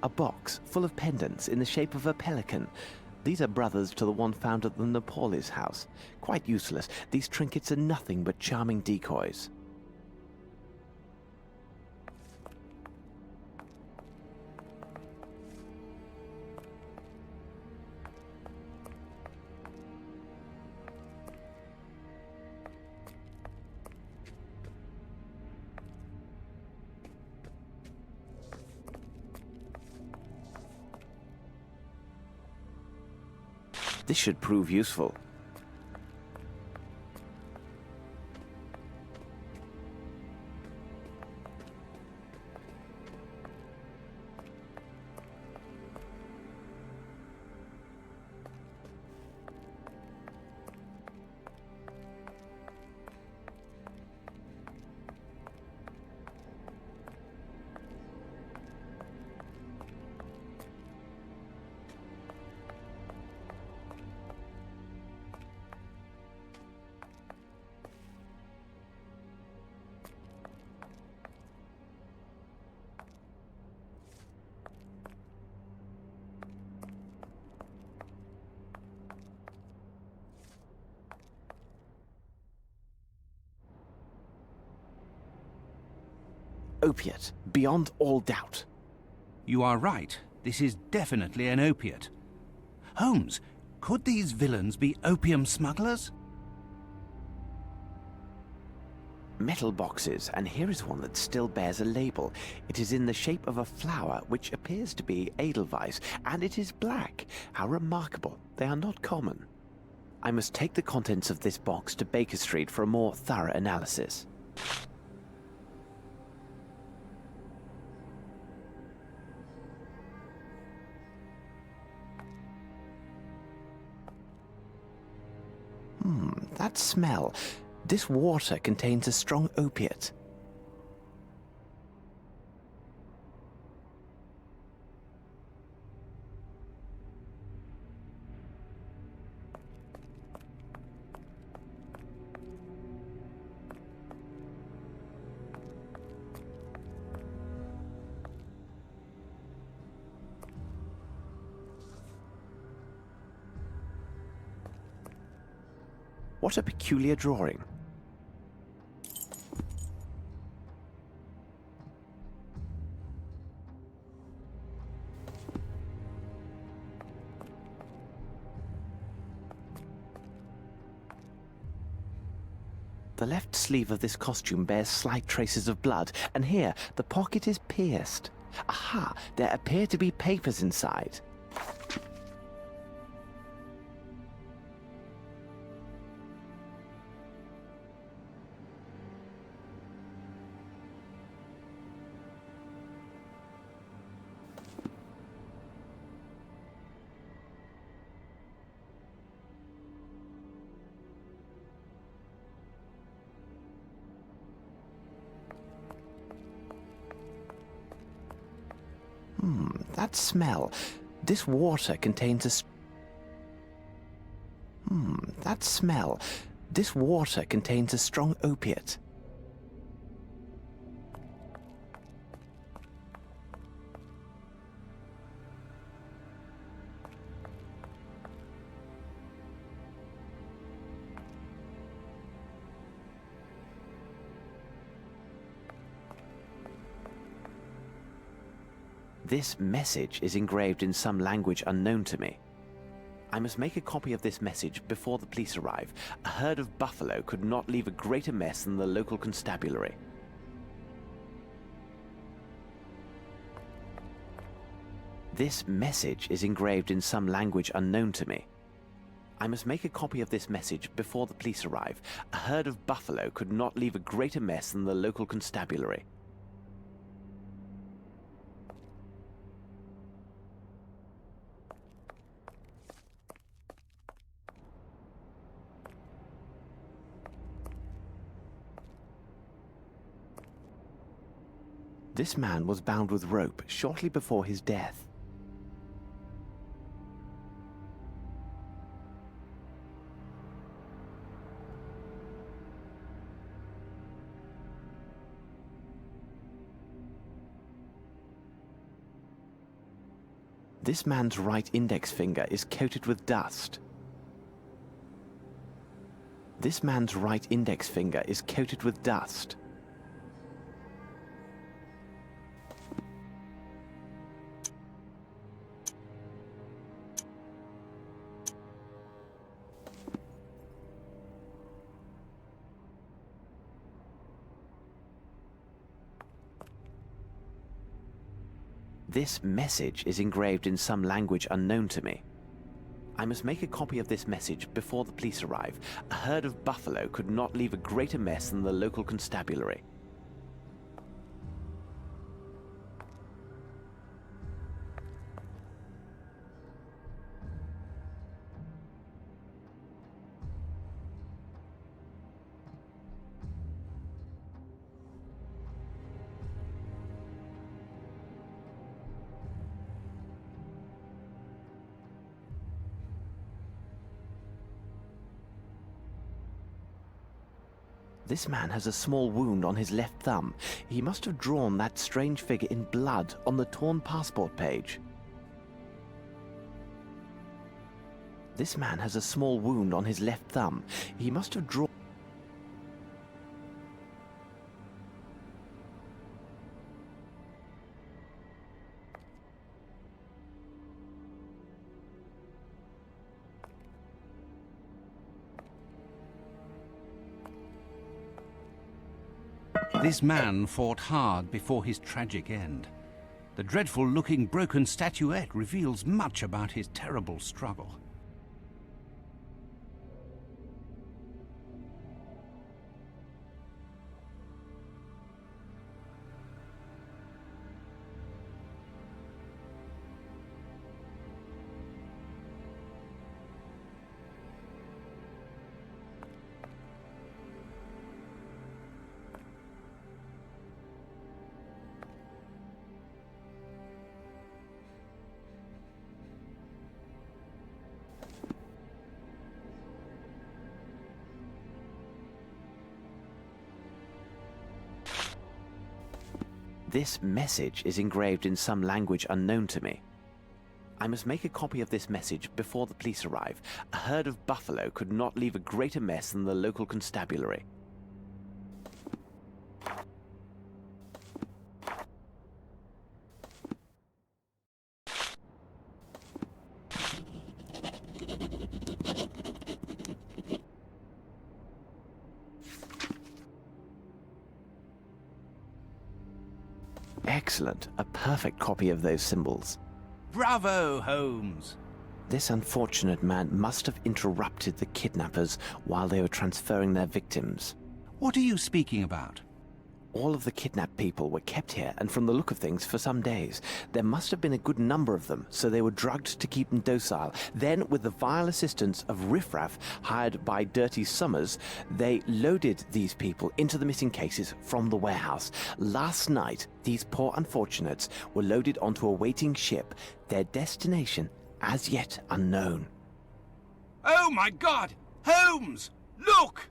A box full of pendants in the shape of a pelican. These are brothers to the one found at the Nepalese house. Quite useless. These trinkets are nothing but charming decoys. This should prove useful. Opiate, beyond all doubt. You are right. This is definitely an opiate. Holmes, could these villains be opium smugglers? Metal boxes, and here is one that still bears a label. It is in the shape of a flower, which appears to be Edelweiss, and it is black. How remarkable. They are not common. I must take the contents of this box to Baker Street for a more thorough analysis. That smell. This water contains a strong opiate. What a peculiar drawing. The left sleeve of this costume bears slight traces of blood, and here the pocket is pierced. Aha! There appear to be papers inside. That smell. This water contains a... That smell. This water contains a strong opiate. This message is engraved in some language unknown to me. I must make a copy of this message before the police arrive. A herd of buffalo could not leave a greater mess than the local constabulary. This message is engraved in some language unknown to me. I must make a copy of this message before the police arrive. A herd of buffalo could not leave a greater mess than the local constabulary. This man was bound with rope shortly before his death. This man's right index finger is coated with dust. This man's right index finger is coated with dust. This message is engraved in some language unknown to me. I must make a copy of this message before the police arrive. A herd of buffalo could not leave a greater mess than the local constabulary. This man has a small wound on his left thumb. He must have drawn that strange figure in blood on the torn passport page. This man has a small wound on his left thumb. He must have drawn... This man fought hard before his tragic end. The dreadful-looking broken statuette reveals much about his terrible struggle. This message is engraved in some language unknown to me. I must make a copy of this message before the police arrive. A herd of buffalo could not leave a greater mess than the local constabulary. Excellent. A perfect copy of those symbols. Bravo, Holmes! This unfortunate man must have interrupted the kidnappers while they were transferring their victims. What are you speaking about? All of the kidnapped people were kept here, and from the look of things, for some days. There must have been a good number of them, so they were drugged to keep them docile. Then, with the vile assistance of riffraff hired by Dirty Summers, they loaded these people into the missing cases from the warehouse. Last night, these poor unfortunates were loaded onto a waiting ship, their destination as yet unknown. Oh my God! Holmes! Look!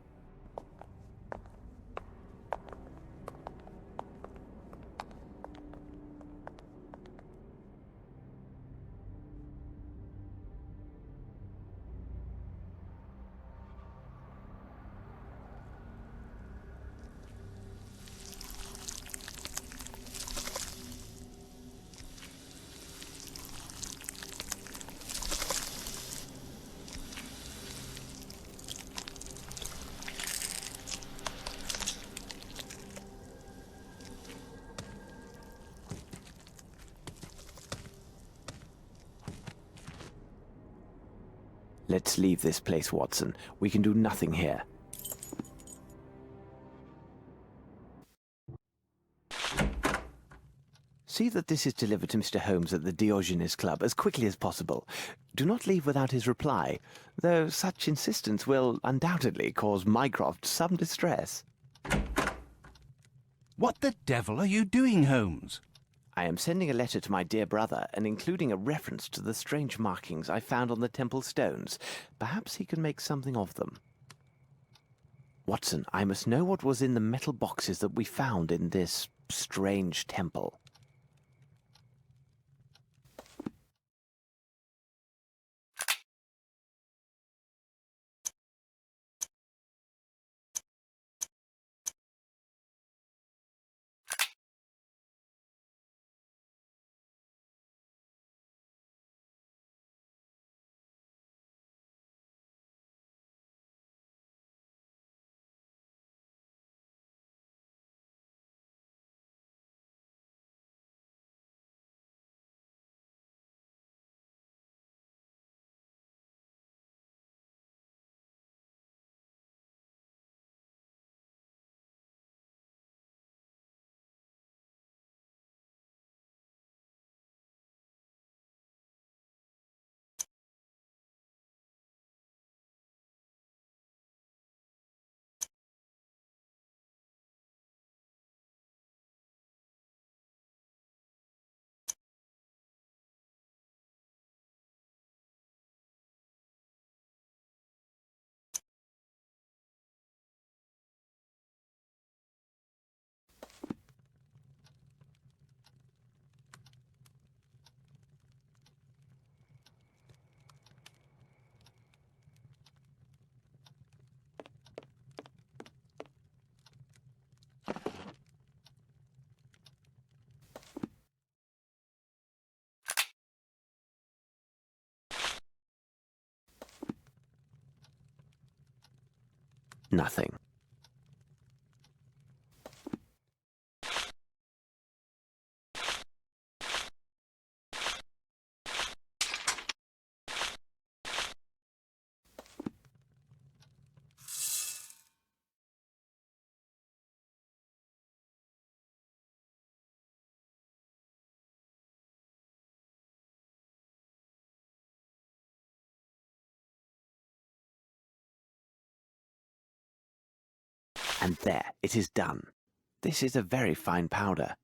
Let's leave this place, Watson. We can do nothing here. See that this is delivered to Mr. Holmes at the Diogenes Club as quickly as possible. Do not leave without his reply, though such insistence will undoubtedly cause Mycroft some distress. What the devil are you doing, Holmes? I am sending a letter to my dear brother and including a reference to the strange markings I found on the temple stones. Perhaps he can make something of them. Watson, I must know what was in the metal boxes that we found in this strange temple. Nothing. And there, it is done. This is a very fine powder.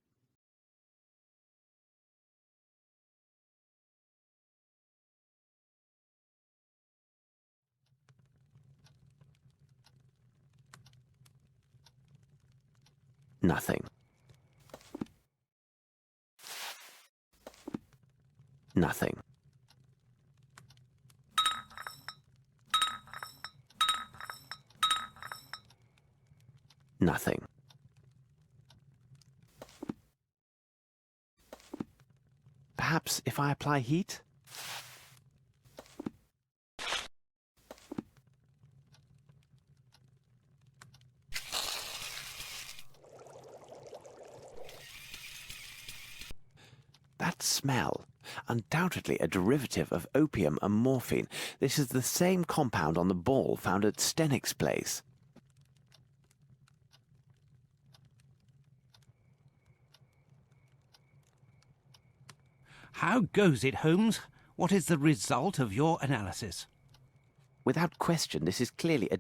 Nothing. Nothing. Nothing. Perhaps if I apply heat? That smell, undoubtedly a derivative of opium and morphine. This is the same compound on the ball found at Stennick's place. How goes it, Holmes? What is the result of your analysis? Without question, this is clearly a...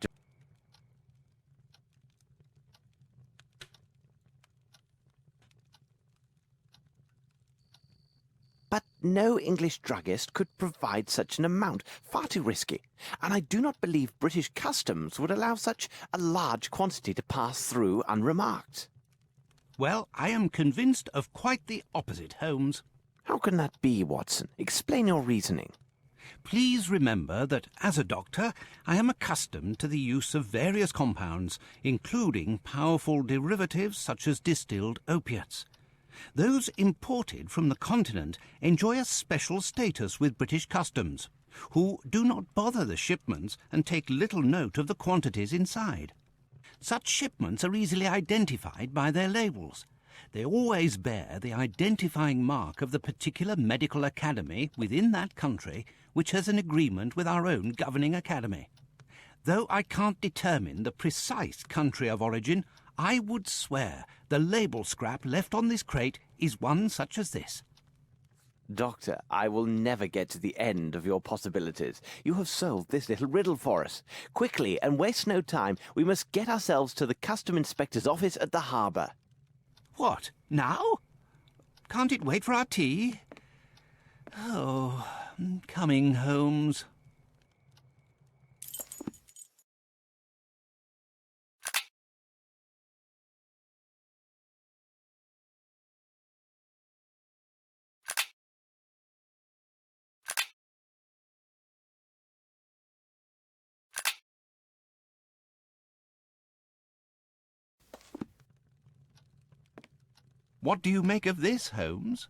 But no English druggist could provide such an amount. Far too risky. And I do not believe British customs would allow such a large quantity to pass through unremarked. Well, I am convinced of quite the opposite, Holmes. How can that be, Watson? Explain your reasoning. Please remember that as a doctor, I am accustomed to the use of various compounds, including powerful derivatives such as distilled opiates. Those imported from the continent enjoy a special status with British customs, who do not bother the shipments and take little note of the quantities inside. Such shipments are easily identified by their labels. They always bear the identifying mark of the particular medical academy within that country which has an agreement with our own governing academy. Though I can't determine the precise country of origin, I would swear the label scrap left on this crate is one such as this. Doctor, I will never get to the end of your possibilities. You have solved this little riddle for us. Quickly, and waste no time, we must get ourselves to the custom inspector's office at the harbour. What, now? Can't it wait for our tea? Oh, coming, Holmes. What do you make of this, Holmes?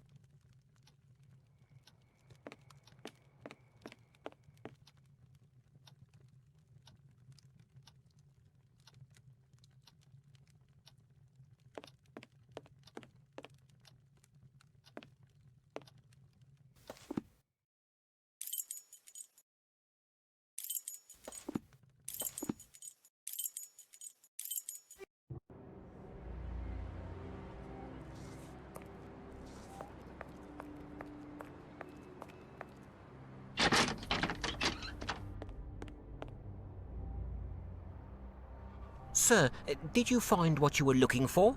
Sir, did you find what you were looking for?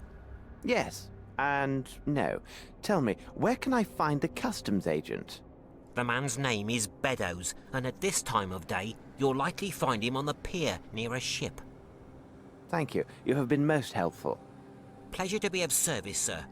Yes, and no. Tell me, where can I find the customs agent? The man's name is Beddoes, and at this time of day, you'll likely find him on the pier near a ship. Thank you. You have been most helpful. Pleasure to be of service, sir.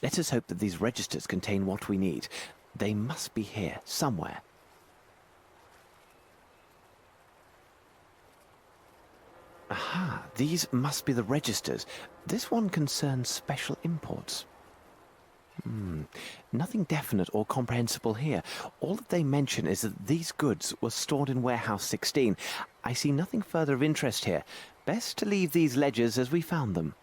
Let us hope that these registers contain what we need. They must be here, somewhere. Aha, these must be the registers. This one concerns special imports. Nothing definite or comprehensible here. All that they mention is that these goods were stored in warehouse 16. I see nothing further of interest here. Best to leave these ledgers as we found them.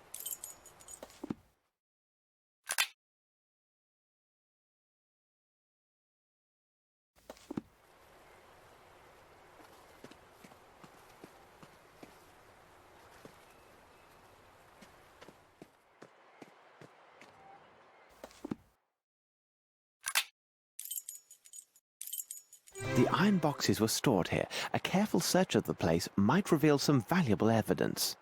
The iron boxes were stored here. A careful search of the place might reveal some valuable evidence.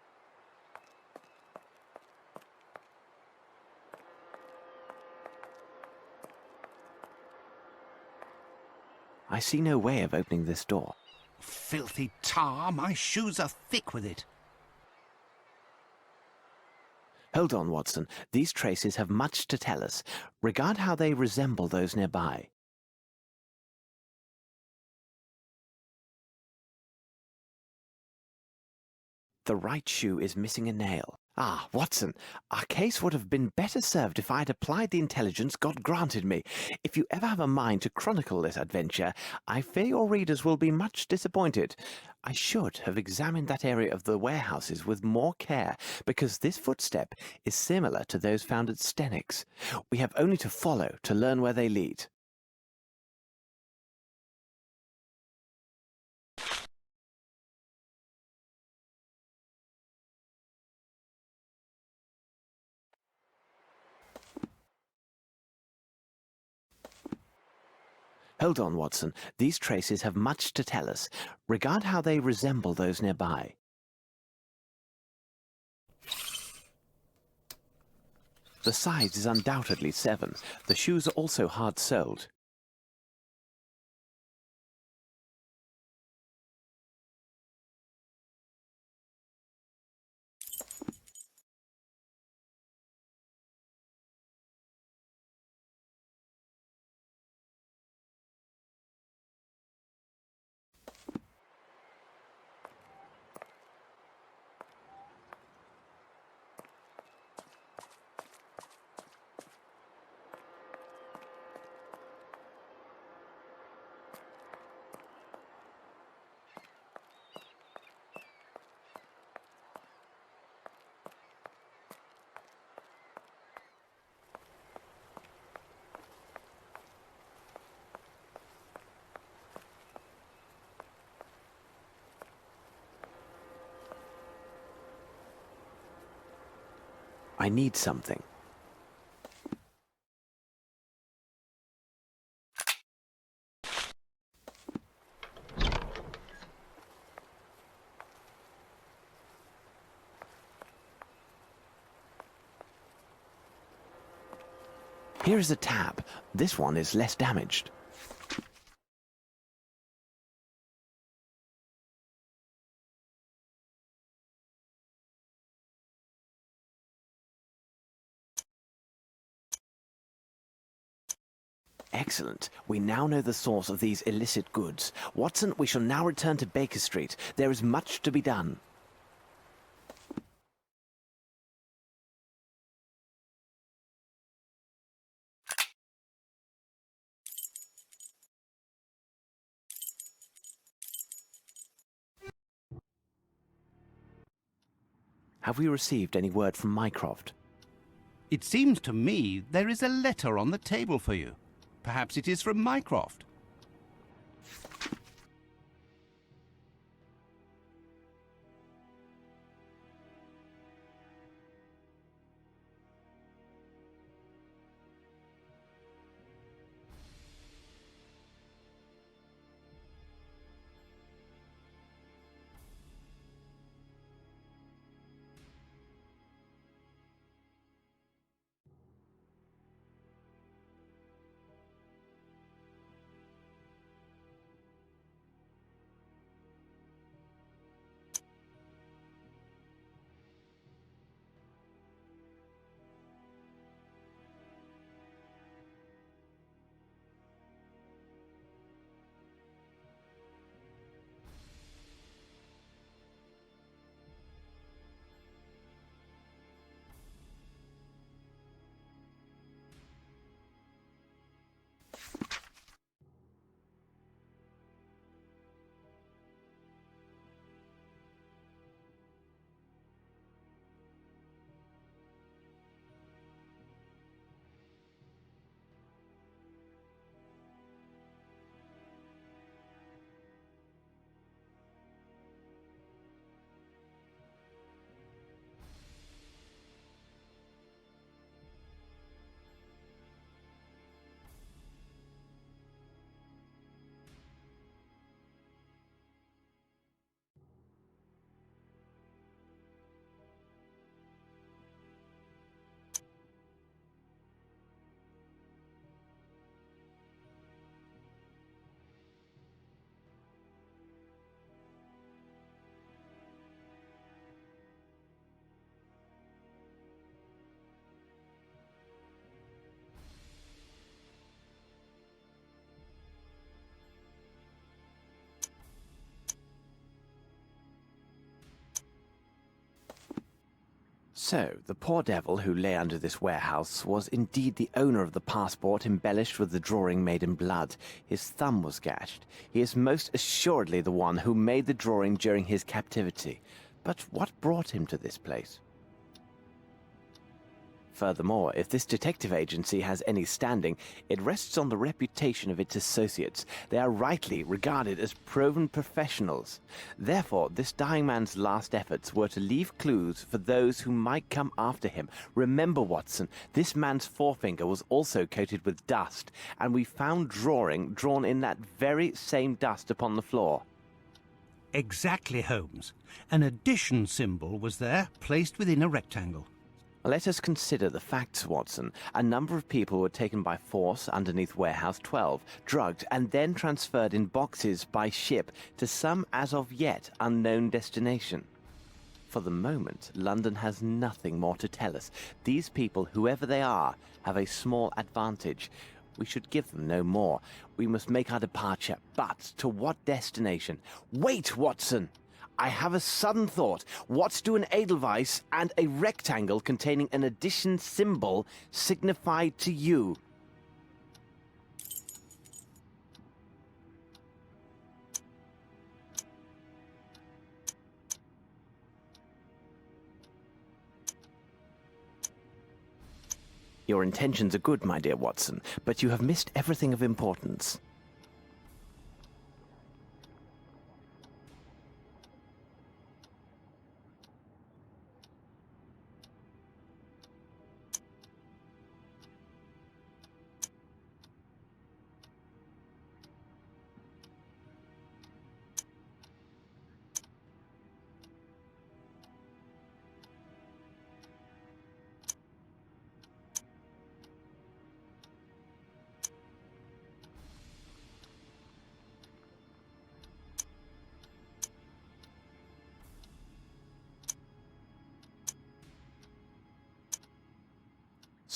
I see no way of opening this door. Filthy tar, my shoes are thick with it. Hold on, Watson. These traces have much to tell us. Regard how they resemble those nearby. The right shoe is missing a nail. Ah, Watson, our case would have been better served if I had applied the intelligence God granted me. If you ever have a mind to chronicle this adventure, I fear your readers will be much disappointed. I should have examined that area of the warehouses with more care, because this footstep is similar to those found at Stennick's. We have only to follow to learn where they lead. Hold on, Watson. These traces have much to tell us. Regard how they resemble those nearby. The size is undoubtedly 7. The shoes are also hard-soled. I need something. Here is a tab. This one is less damaged. Excellent. We now know the source of these illicit goods. Watson, we shall now return to Baker Street. There is much to be done. Have we received any word from Mycroft? It seems to me there is a letter on the table for you. Perhaps it is from Mycroft. So, the poor devil who lay under this warehouse was indeed the owner of the passport embellished with the drawing made in blood. His thumb was gashed. He is most assuredly the one who made the drawing during his captivity. But what brought him to this place? Furthermore, if this detective agency has any standing, it rests on the reputation of its associates. They are rightly regarded as proven professionals. Therefore, this dying man's last efforts were to leave clues for those who might come after him. Remember, Watson, this man's forefinger was also coated with dust, and we found drawing drawn in that very same dust upon the floor. Exactly, Holmes. An addition symbol was there, placed within a rectangle. Let us consider the facts, Watson. A number of people were taken by force underneath Warehouse 12, drugged, and then transferred in boxes by ship to some as of yet unknown destination. For the moment, London has nothing more to tell us. These people, whoever they are, have a small advantage. We should give them no more. We must make our departure, but to what destination? Wait, Watson! I have a sudden thought. What do an Edelweiss and a rectangle containing an addition symbol signify to you? Your intentions are good, my dear Watson, but you have missed everything of importance.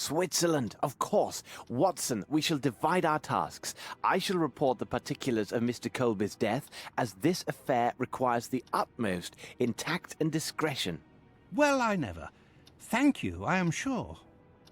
Switzerland, of course. Watson, we shall divide our tasks. I shall report the particulars of Mr. Colby's death, as this affair requires the utmost in tact and discretion. Well, I never. Thank you, I am sure.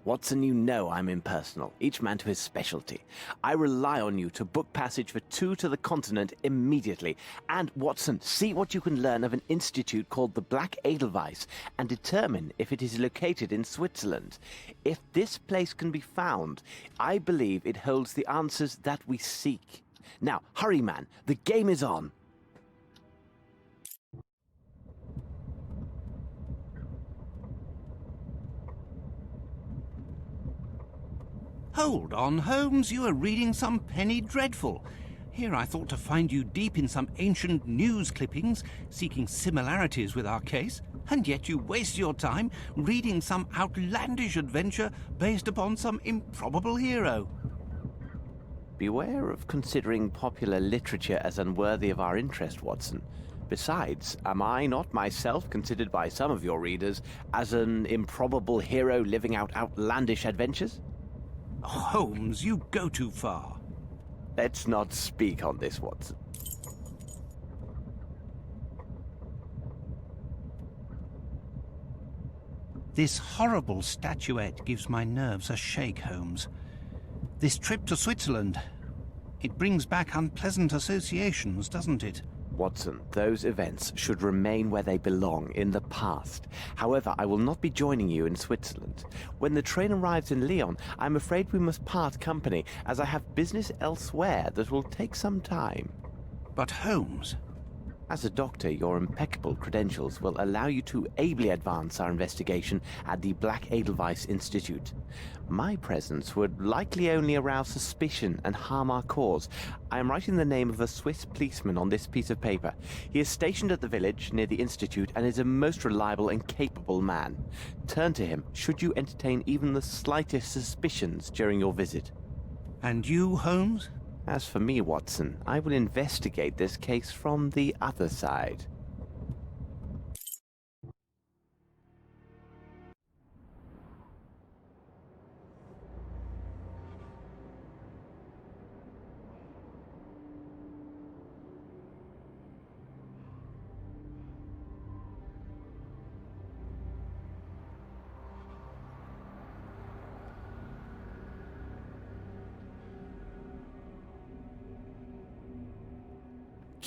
Watson, you know I'm impersonal, each man to his specialty. I rely on you to book passage for 2 to the continent immediately. And, Watson, see what you can learn of an institute called the Black Edelweiss and determine if it is located in Switzerland. If this place can be found, I believe it holds the answers that we seek. Now, hurry, man, the game is on. Hold on, Holmes, you are reading some penny dreadful. Here I thought to find you deep in some ancient news clippings, seeking similarities with our case, and yet you waste your time reading some outlandish adventure based upon some improbable hero. Beware of considering popular literature as unworthy of our interest, Watson. Besides, am I not myself considered by some of your readers as an improbable hero living out outlandish adventures? Holmes, you go too far. Let's not speak on this, Watson. This horrible statuette gives my nerves a shake, Holmes. This trip to Switzerland, it brings back unpleasant associations, doesn't it? Watson, those events should remain where they belong, in the past. However, I will not be joining you in Switzerland. When the train arrives in Lyon, I'm afraid we must part company, as I have business elsewhere that will take some time. But Holmes... As a doctor, your impeccable credentials will allow you to ably advance our investigation at the Black Edelweiss Institute. My presence would likely only arouse suspicion and harm our cause. I am writing the name of a Swiss policeman on this piece of paper. He is stationed at the village near the Institute and is a most reliable and capable man. Turn to him should you entertain even the slightest suspicions during your visit. And you, Holmes? As for me, Watson, I will investigate this case from the other side.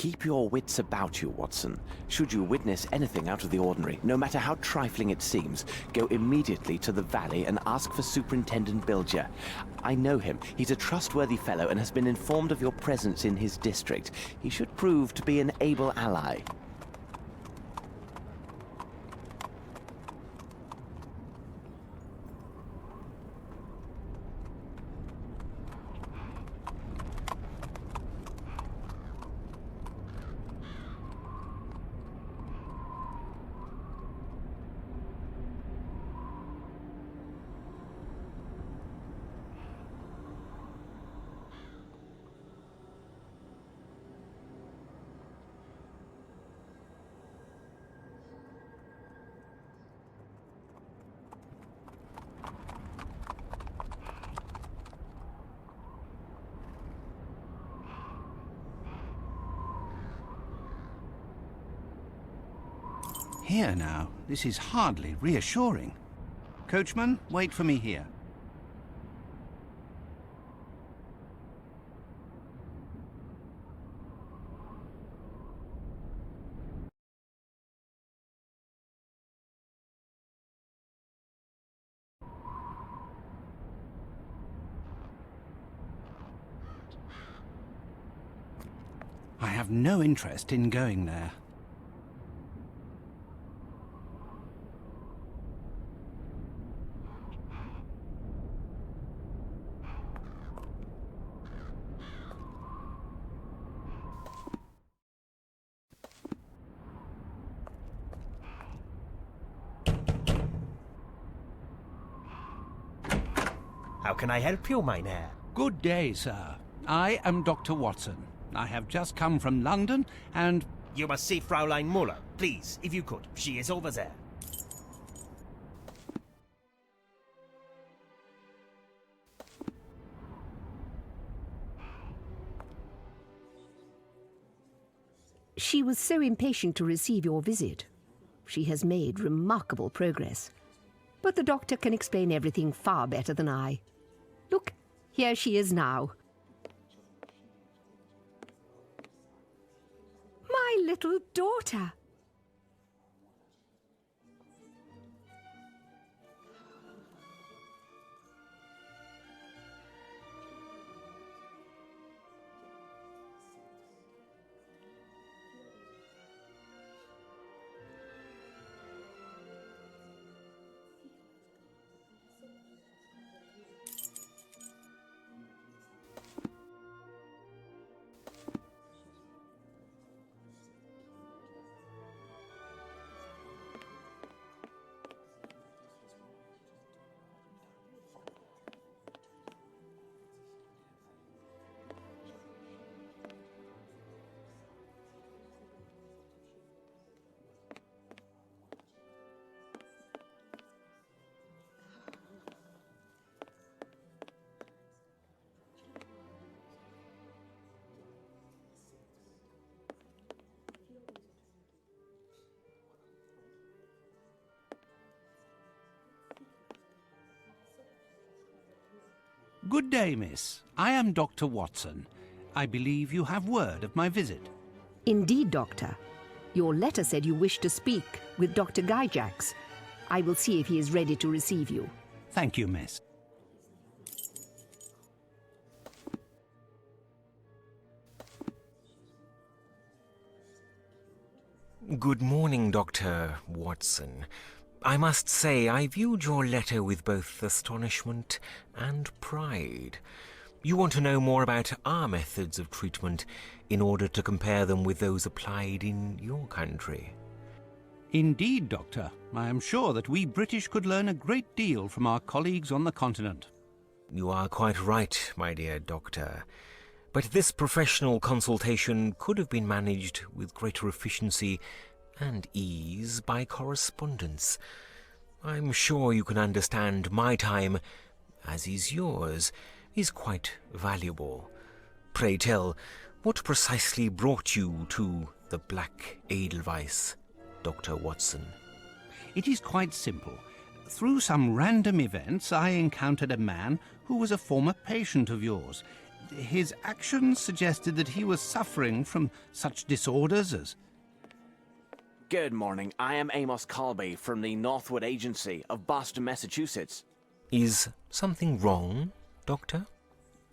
Keep your wits about you, Watson. Should you witness anything out of the ordinary, no matter how trifling it seems, go immediately to the valley and ask for Superintendent Bilger. I know him. He's a trustworthy fellow and has been informed of your presence in his district. He should prove to be an able ally. here now. This is hardly reassuring. Coachman, wait for me here. I have no interest in going there. How can I help you, mynheer? Good day, sir. I am Dr. Watson. I have just come from London, and... You must see Fraulein Muller. Please, if you could. She is over there. She was so impatient to receive your visit. She has made remarkable progress. But the doctor can explain everything far better than I. Look, here she is now. My little daughter. Good day, miss. I am Dr. Watson. I believe you have word of my visit. Indeed, Doctor. Your letter said you wished to speak with Dr. Gyjax. I will see if he is ready to receive you. Thank you, miss. Good morning, Dr. Watson. I must say I viewed your letter with both astonishment and pride. You want to know more about our methods of treatment in order to compare them with those applied in your country. Indeed, Doctor. I am sure that we British could learn a great deal from our colleagues on the continent. You are quite right, my dear Doctor. But this professional consultation could have been managed with greater efficiency and ease by correspondence. I'm sure you can understand my time, as is yours, is quite valuable. Pray tell, what precisely brought you to the Black Edelweiss, Dr. Watson? It is quite simple. Through some random events, I encountered a man who was a former patient of yours. His actions suggested that he was suffering from such disorders as... Good morning. I am Amos Colby from the Northwood Agency of Boston, Massachusetts. Is something wrong, Doctor?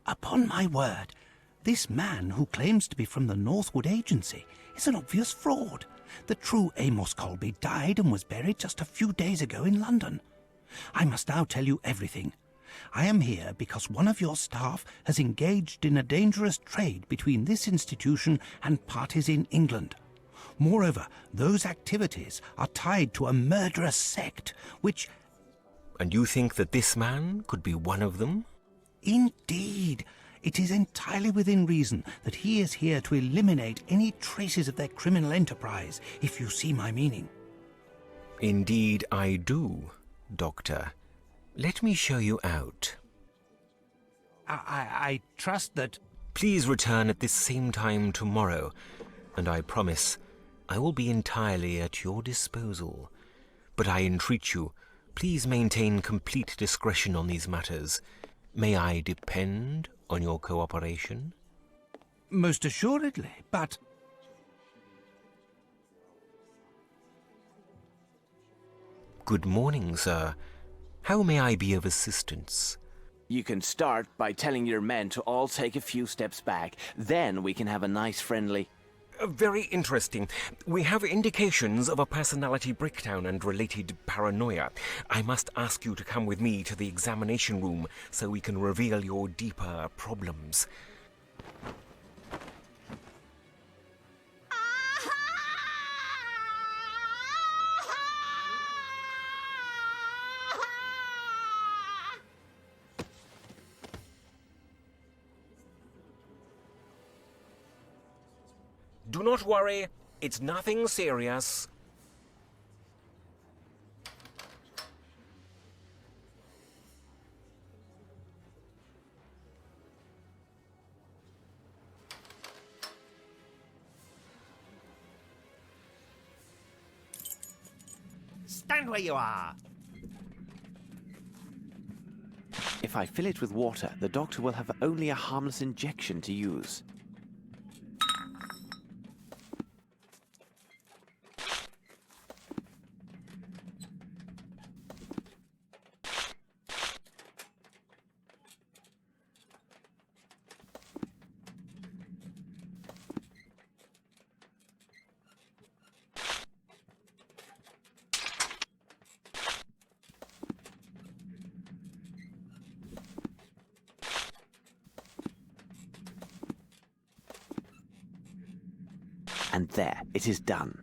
Upon my word, this man who claims to be from the Northwood Agency is an obvious fraud. The true Amos Colby died and was buried just a few days ago in London. I must now tell you everything. I am here because one of your staff has engaged in a dangerous trade between this institution and parties in England. Moreover, those activities are tied to a murderous sect, which... And you think that this man could be one of them? Indeed. It is entirely within reason that he is here to eliminate any traces of their criminal enterprise, if you see my meaning. Indeed I do, Doctor. Let me show you out. I trust that... Please return at this same time tomorrow, and I promise I will be entirely at your disposal. But I entreat you, please maintain complete discretion on these matters. May I depend on your cooperation? Most assuredly, but... Good morning, sir. How may I be of assistance? You can start by telling your men to all take a few steps back. Then we can have a nice friendly... Very interesting. We have indications of a personality breakdown and related paranoia. I must ask you to come with me to the examination room so we can reveal your deeper problems. Do not worry, it's nothing serious. Stand where you are. If I fill it with water, the doctor will have only a harmless injection to use. And there, it is done.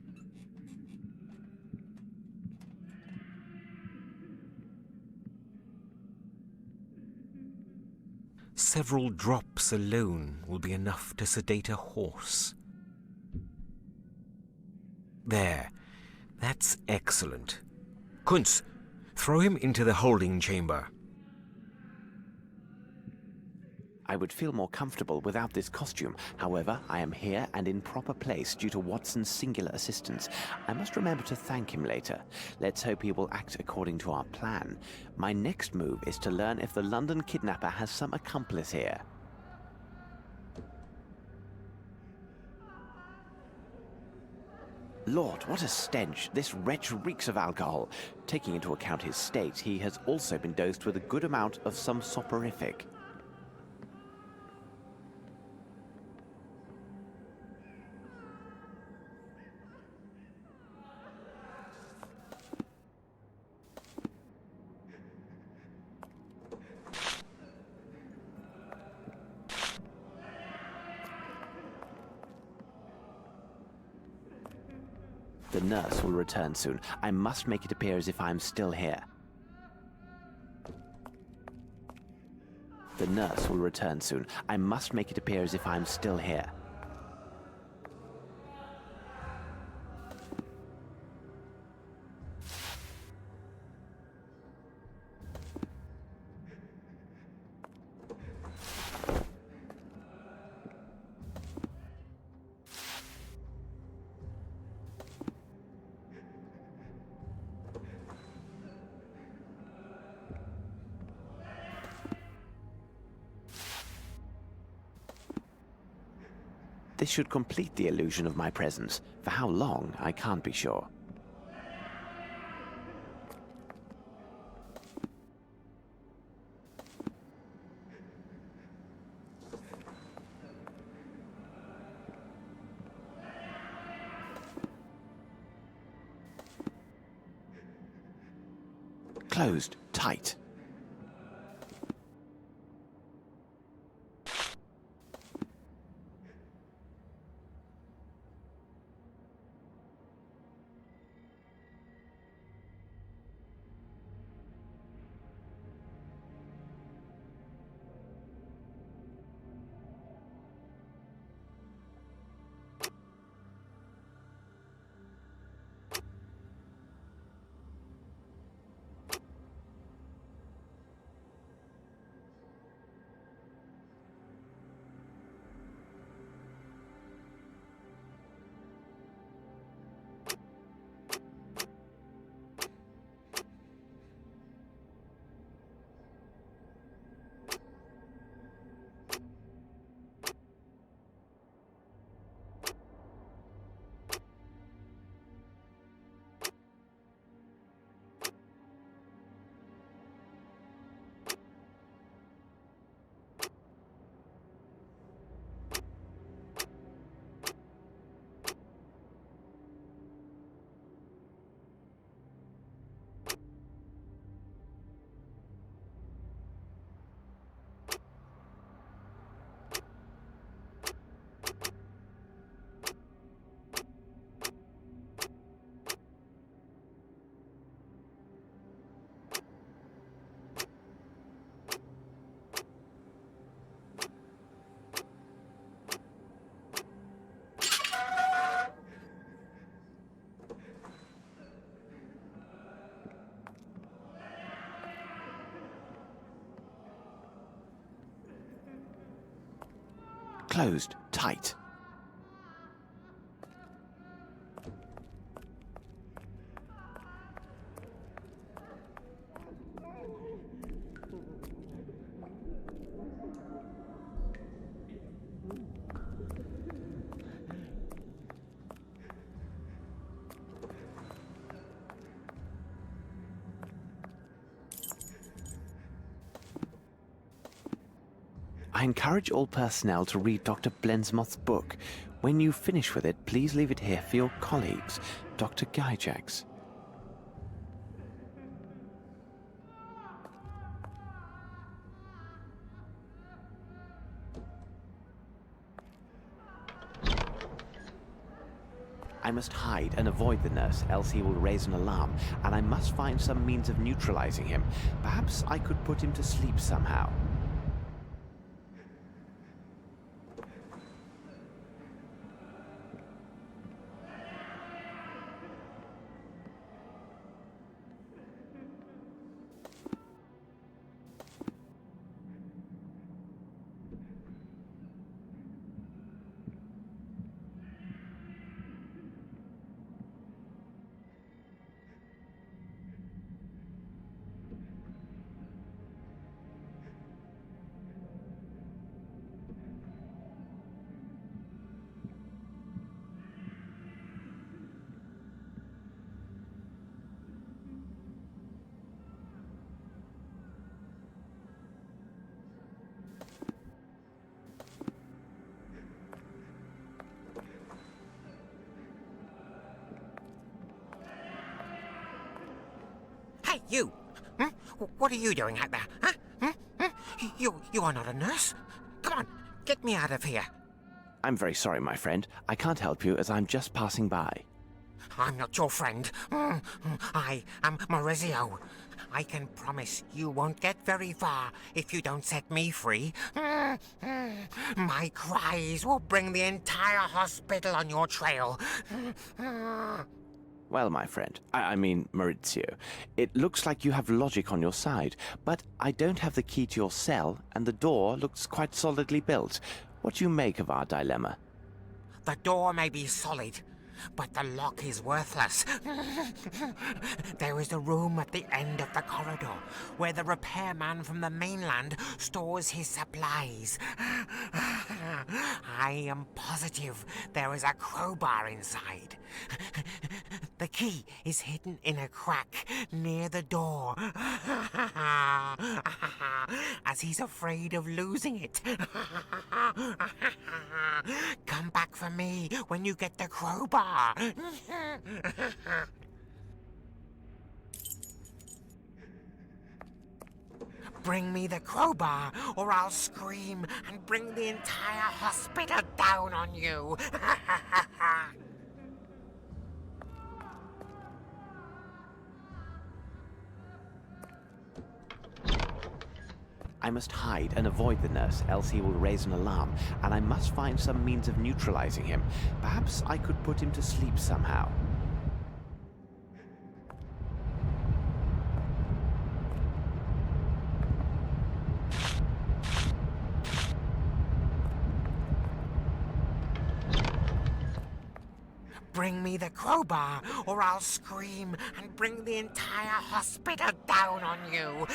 Several drops alone will be enough to sedate a horse. There. That's excellent. Kunz, throw him into the holding chamber. I would feel more comfortable without this costume. However, I am here and in proper place due to Watson's singular assistance. I must remember to thank him later. Let's hope he will act according to our plan. My next move is to learn if the London kidnapper has some accomplice here. Lord, what a stench! This wretch reeks of alcohol. Taking into account his state, he has also been dosed with a good amount of some soporific. The nurse will return soon. I must make it appear as if I am still here. The nurse will return soon. I must make it appear as if I am still here. This should complete the illusion of my presence. For how long, I can't be sure. Closed, tight. closed tight. I encourage all personnel to read Dr. Blensmoth's book. When you finish with it, please leave it here for your colleagues, Dr. Gyjax. I must hide and avoid the nurse, else he will raise an alarm, and I must find some means of neutralizing him. Perhaps I could put him to sleep somehow. Hey, you! What are you doing out there? Huh? You are not a nurse. Come on, get me out of here. I'm very sorry, my friend. I can't help you as I'm just passing by. I'm not your friend. I am Maurizio. I can promise you won't get very far if you don't set me free. My cries will bring the entire hospital on your trail. Well, my friend, I mean Maurizio, it looks like you have logic on your side, but I don't have the key to your cell, and the door looks quite solidly built. What do you make of our dilemma? The door may be solid, but the lock is worthless. There is a room at the end of the corridor where the repairman from the mainland stores his supplies. I am positive there is a crowbar inside. The key is hidden in a crack near the door, as he's afraid of losing it. Come back for me when you get the crowbar. Bring me the crowbar, or I'll scream and bring the entire hospital down on you. I must hide and avoid the nurse, else he will raise an alarm, and I must find some means of neutralizing him. Perhaps I could put him to sleep somehow. Bring me the crowbar, or I'll scream and bring the entire hospital down on you.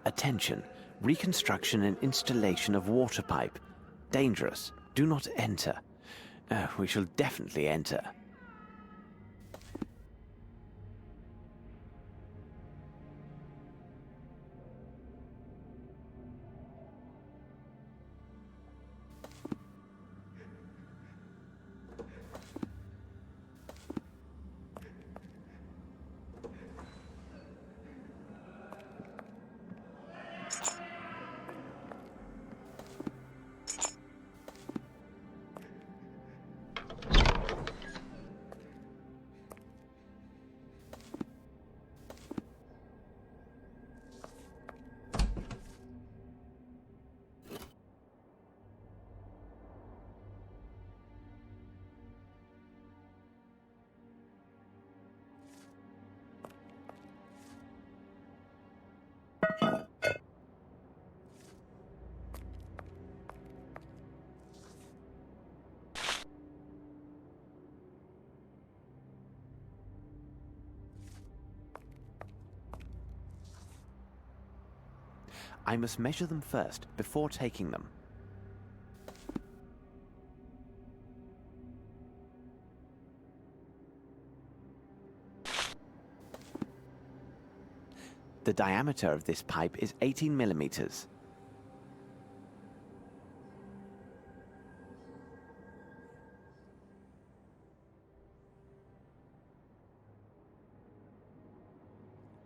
Attention. Reconstruction and installation of water pipe. Dangerous. Do not enter. We shall definitely enter. I must measure them first, before taking them. The diameter of this pipe is 18 millimeters.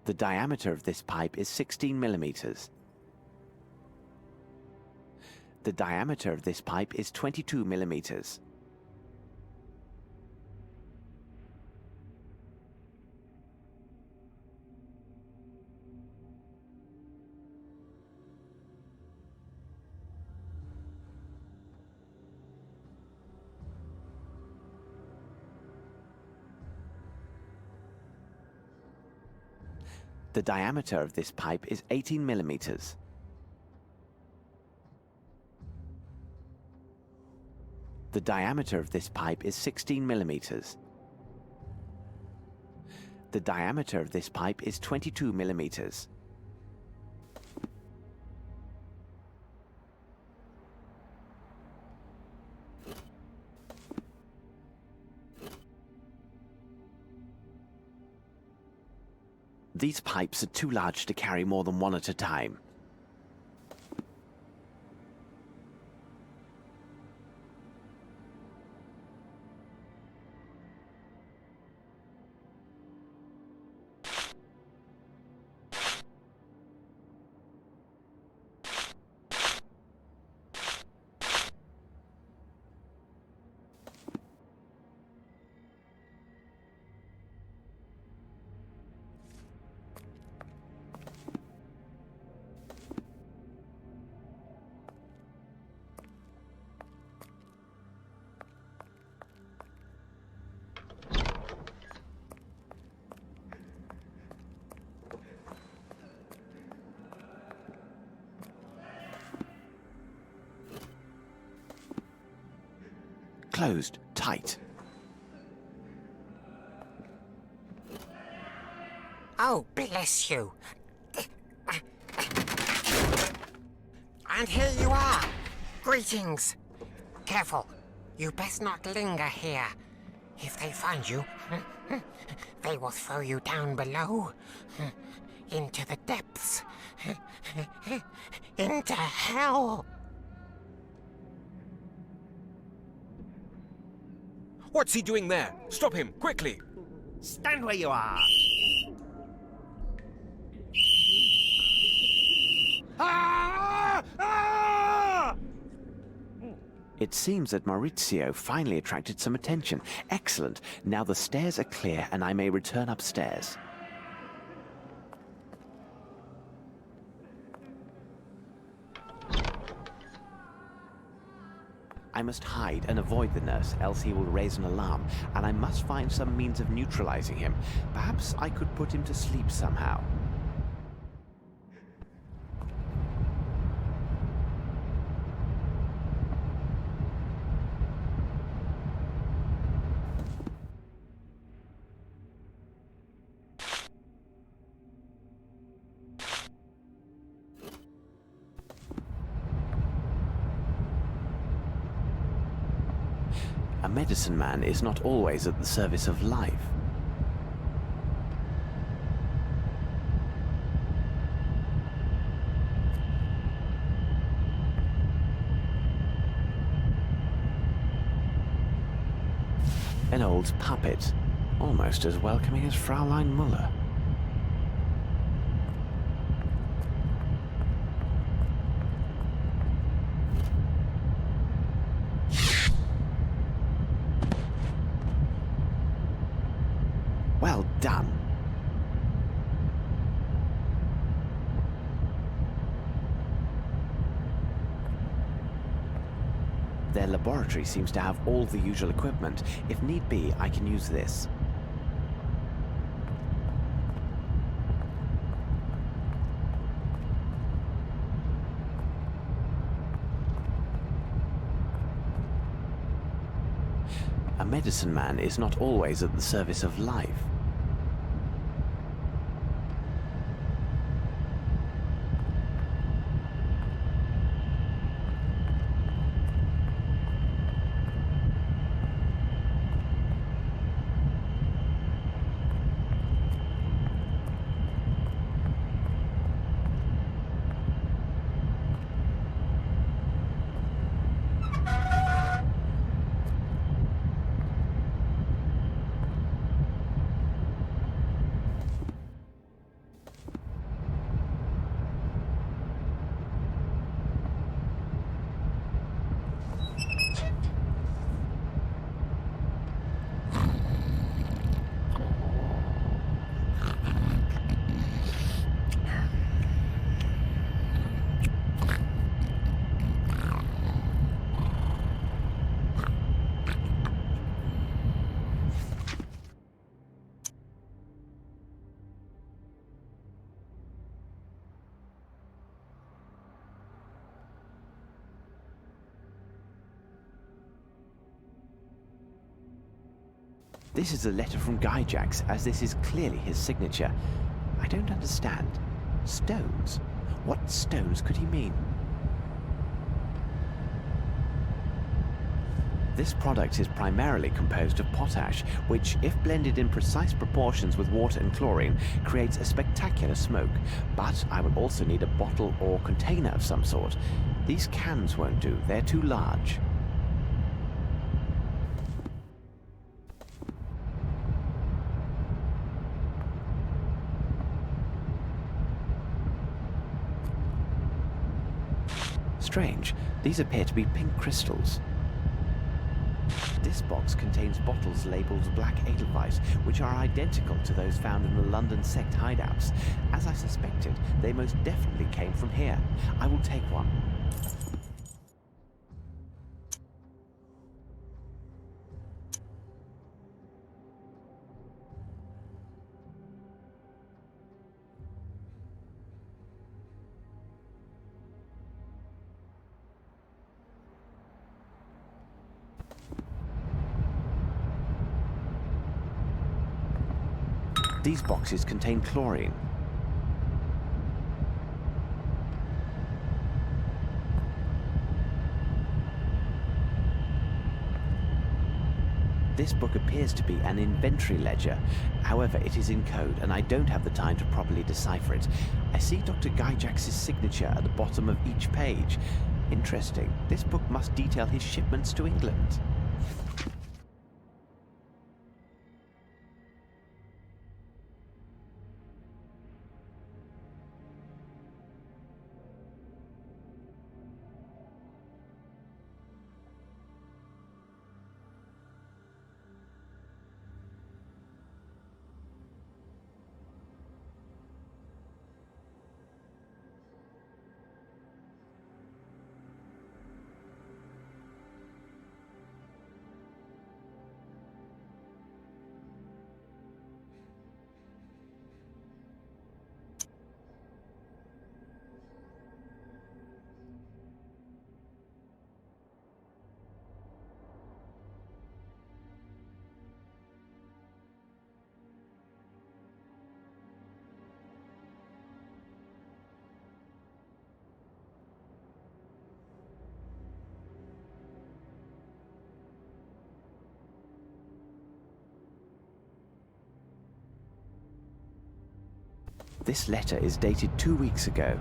The diameter of this pipe is 16 millimeters. The diameter of this pipe is 22 millimeters. The diameter of this pipe is 18 millimeters. The diameter of this pipe is 16 millimeters. The diameter of this pipe is 22 millimeters. These pipes are too large to carry more than one at a time. Closed tight. Oh, bless you. And here you are. Greetings. Careful. You best not linger here. If they find you, they will throw you down below. Into the depths. Into hell. What's he doing there? Stop him, quickly! Stand where you are. Ah! Ah! It seems that Maurizio finally attracted some attention. Excellent. Now the stairs are clear and I may return upstairs. I must hide and avoid the nurse, else he will raise an alarm, and I must find some means of neutralizing him. Perhaps I could put him to sleep somehow. A medicine man is not always at the service of life. An old puppet, almost as welcoming as Fraulein Muller. Well done. Their laboratory seems to have all the usual equipment. If need be, I can use this. A medicine man is not always at the service of life. This is a letter from Gyjax, as this is clearly his signature. I don't understand. Stones? What stones could he mean? This product is primarily composed of potash, which, if blended in precise proportions with water and chlorine, creates a spectacular smoke. But I will also need a bottle or container of some sort. These cans won't do, they're too large. Strange, these appear to be pink crystals. This box contains bottles labelled Black Edelweiss, which are identical to those found in the London sect hideouts. As I suspected, they most definitely came from here. I will take one. These boxes contain chlorine. This book appears to be an inventory ledger. However, it is in code, and I don't have the time to properly decipher it. I see Dr. Gyjax's signature at the bottom of each page. Interesting. This book must detail his shipments to England. This letter is dated 2 weeks ago.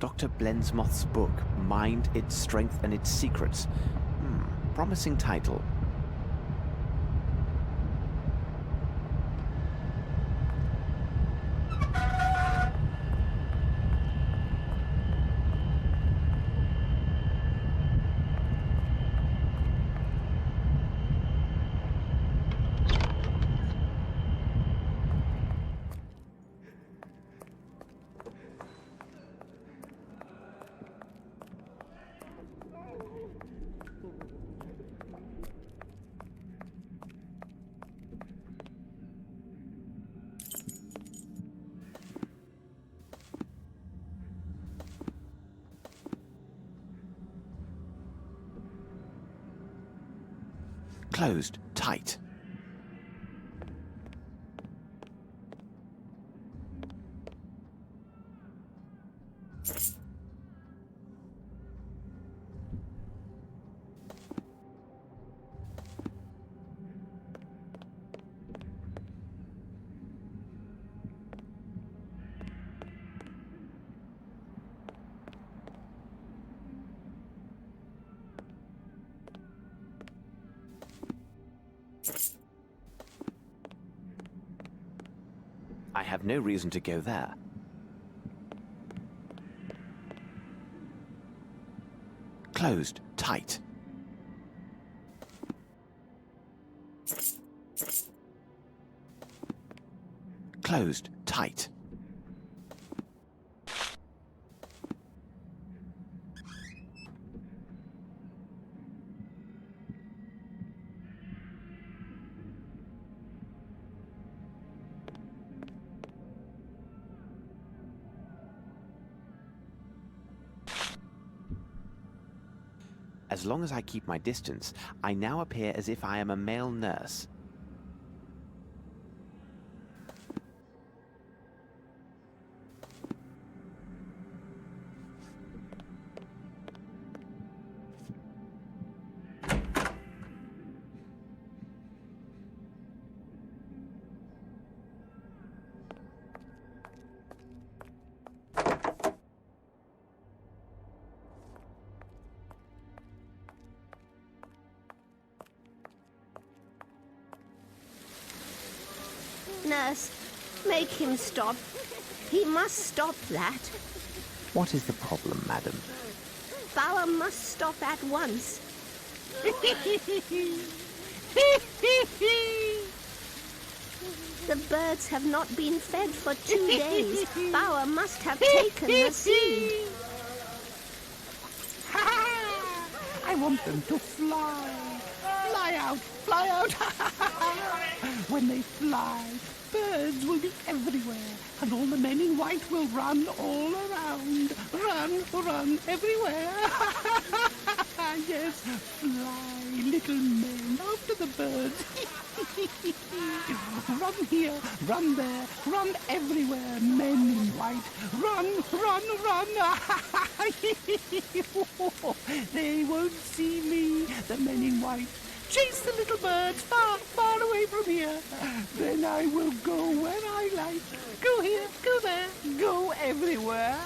Dr. Blensmoth's book, Mind, Its Strength and Its Secrets. Promising title. Closed tight. I have no reason to go there. Closed tight. Closed tight. As long as I keep my distance, I now appear as if I am a male nurse. Nurse, make him stop. He must stop that. What is the problem, madam? Bauer must stop at once. The birds have not been fed for 2 days. Bauer must have taken the seed. I want them to fly. Fly out, fly out. When they fly, birds will be everywhere, and all the men in white will run all around. Run everywhere. Yes, fly, little men, after the birds. Run here, run there, run everywhere, men in white. Run. They won't see me, the men in white. Chase the little birds far away from here. Then I will go where I like. Go here, go there, go everywhere.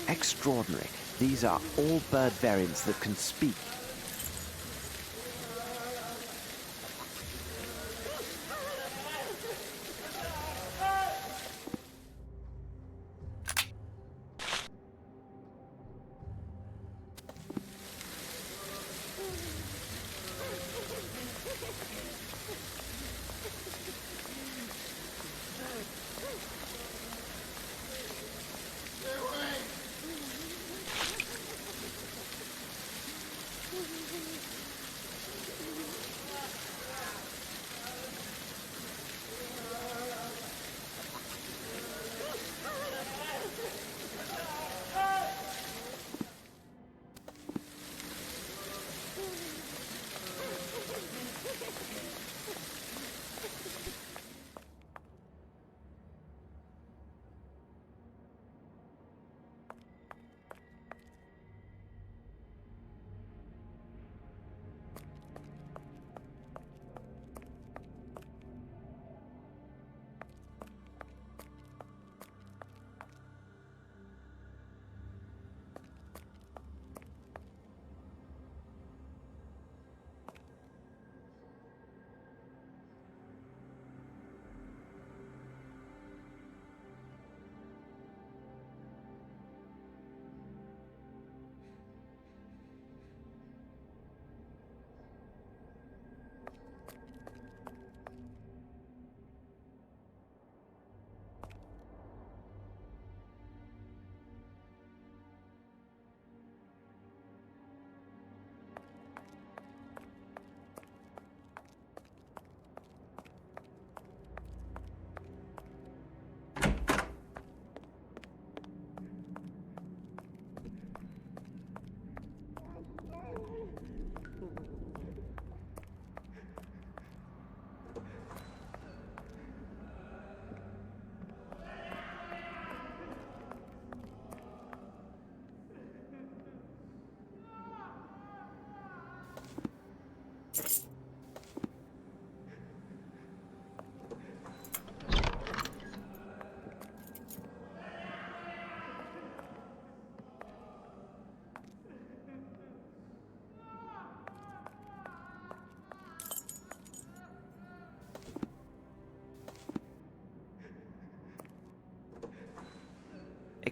Extraordinary. These are all bird variants that can speak.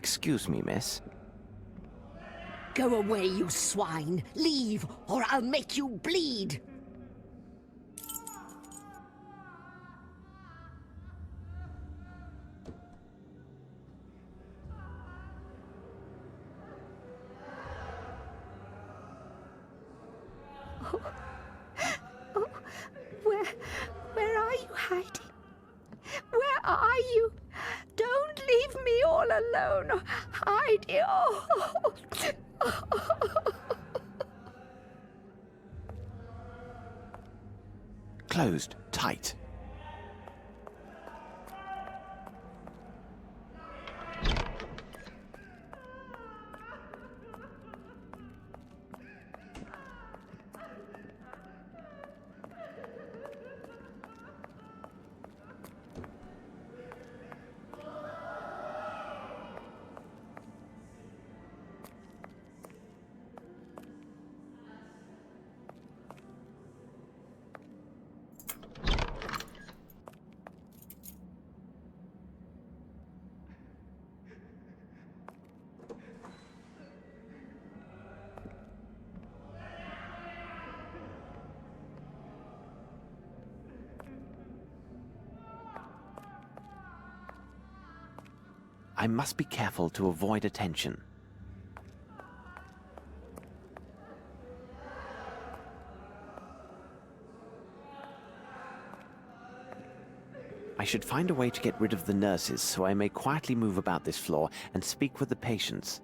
Excuse me, miss. Go away, you swine! Leave, or I'll make you bleed! Where are you hiding? Where are you? Don't leave me all alone. Heidi. Oh. Closed. Tight. I must be careful to avoid attention. I should find a way to get rid of the nurses so I may quietly move about this floor and speak with the patients.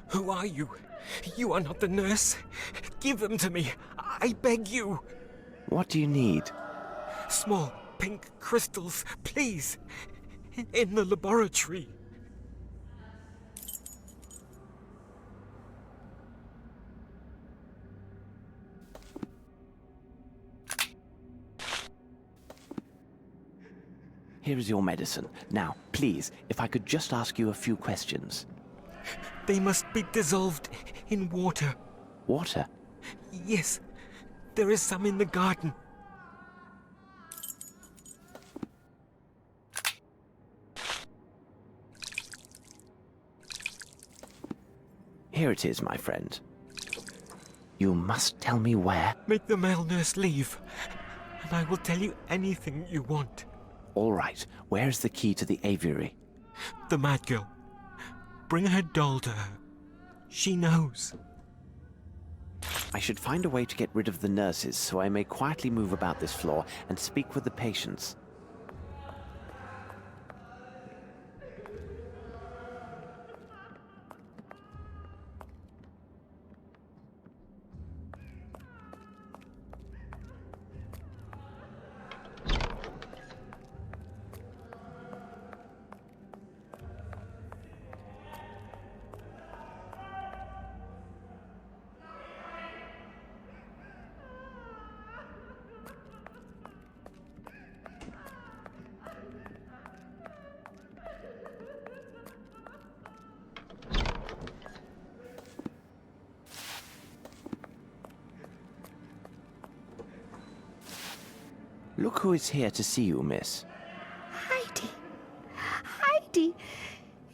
Who are you? You are not the nurse. Give them to me. I beg you. What do you need? Small pink crystals, please. In the laboratory. Here is your medicine. Now, please, if I could just ask you a few questions. They must be dissolved in water. Water? Yes, there is some in the garden. Here it is, my friend. You must tell me where. Make the male nurse leave, and I will tell you anything you want. All right. Where's the key to the aviary? The mad girl. Bring her doll to her. She knows. I should find a way to get rid of the nurses so I may quietly move about this floor and speak with the patients. Look who is here to see you, miss. Heidi. Heidi,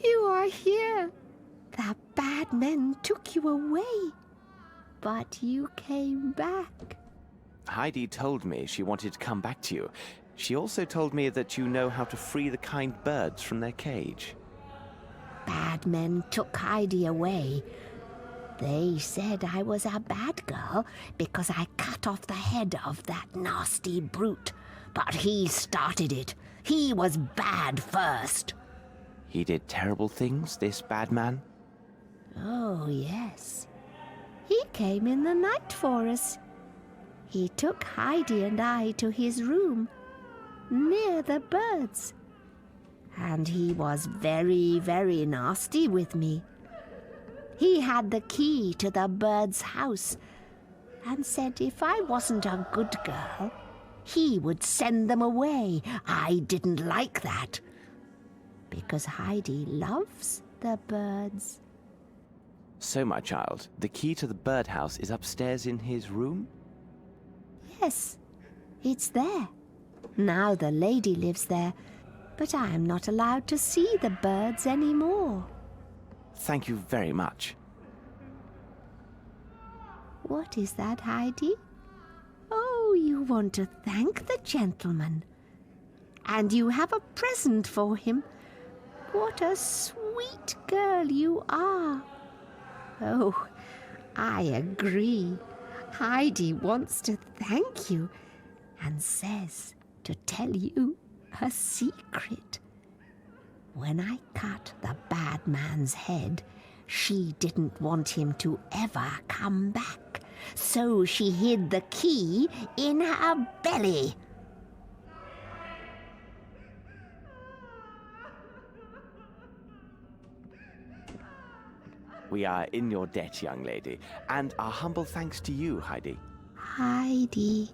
you are here. The bad men took you away, but you came back. Heidi told me she wanted to come back to you. She also told me that you know how to free the kind birds from their cage. Bad men took Heidi away. They said I was a bad girl because I cut off the head of that nasty brute. But he started it. He was bad first. He did terrible things, this bad man? Oh, yes. He came in the night for us. He took Heidi and I to his room, near the birds. And he was very, very nasty with me. He had the key to the bird's house, and said if I wasn't a good girl, he would send them away. I didn't like that, because Heidi loves the birds. So, my child, the key to the birdhouse is upstairs in his room? Yes, it's there. Now the lady lives there, but I am not allowed to see the birds anymore. Thank you very much. What is that, Heidi? Oh, you want to thank the gentleman. And you have a present for him. What a sweet girl you are. Oh, I agree. Heidi wants to thank you and says to tell you a secret. When I cut the bad man's head, she didn't want him to ever come back, so she hid the key in her belly. We are in your debt, young lady, and our humble thanks to you, Heidi. Heidi,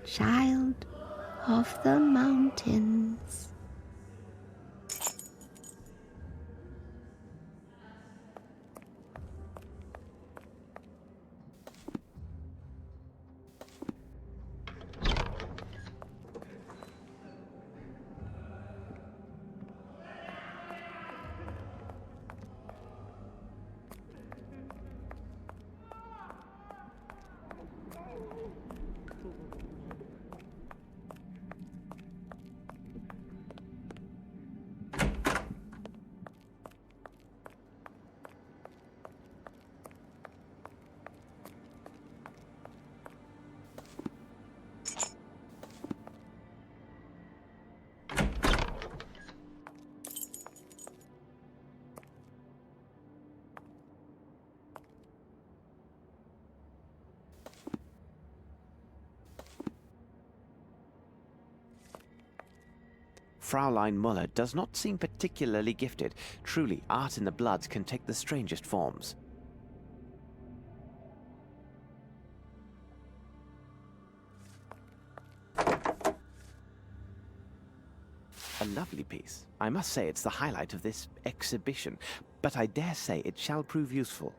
child of the mountains. Fraulein Muller does not seem particularly gifted. Truly, art in the bloods can take the strangest forms. A lovely piece. I must say it's the highlight of this exhibition, but I dare say it shall prove useful.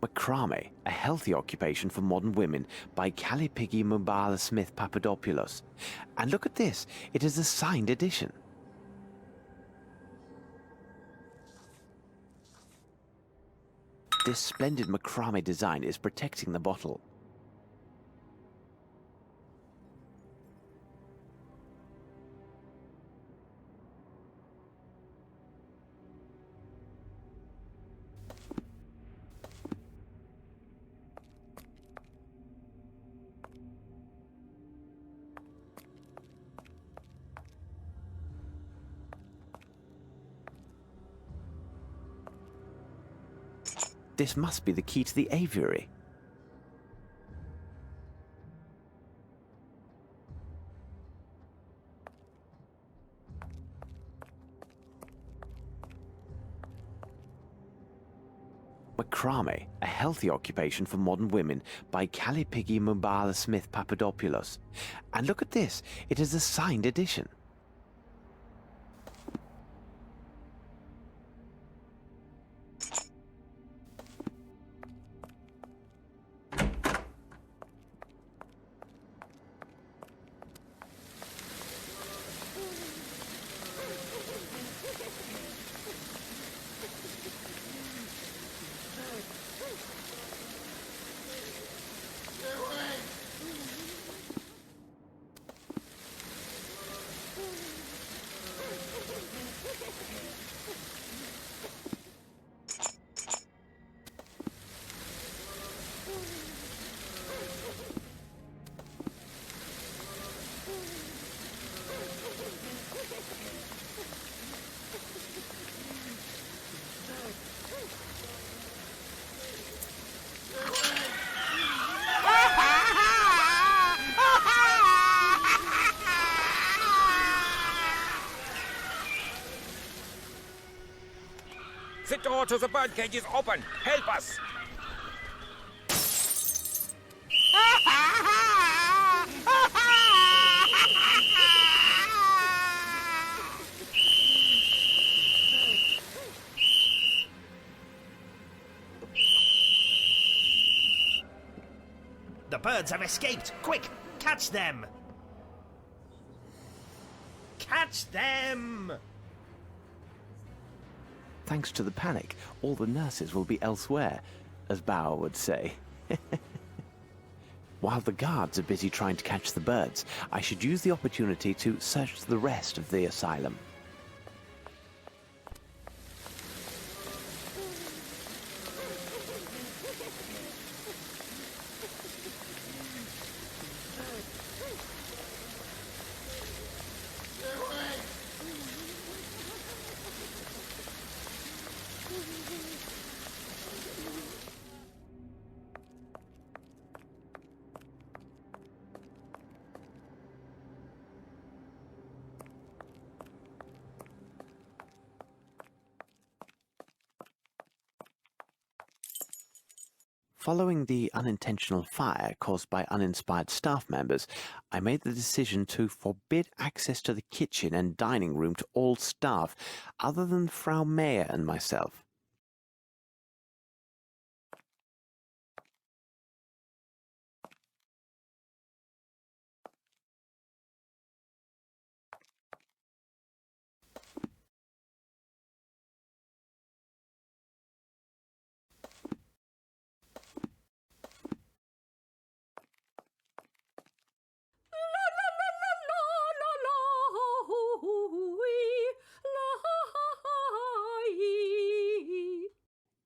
Macrame, a healthy occupation for modern women, by Calipigi Mubala Smith Papadopoulos. And look at this, it is a signed edition. This splendid macrame design is protecting the bottle. This must be the key to the aviary. Macrame, a healthy occupation for modern women, by Calipigi Mubala Smith Papadopoulos. And look at this, it is a signed edition. door to the birdcage is open. Help us. The birds have escaped! Quick! Catch them! Catch them! Thanks to the panic, all the nurses will be elsewhere, as Bauer would say. While the guards are busy trying to catch the birds, I should use the opportunity to search the rest of the asylum. Following the unintentional fire caused by uninspired staff members, I made the decision to forbid access to the kitchen and dining room to all staff, other than Frau Mayer and myself.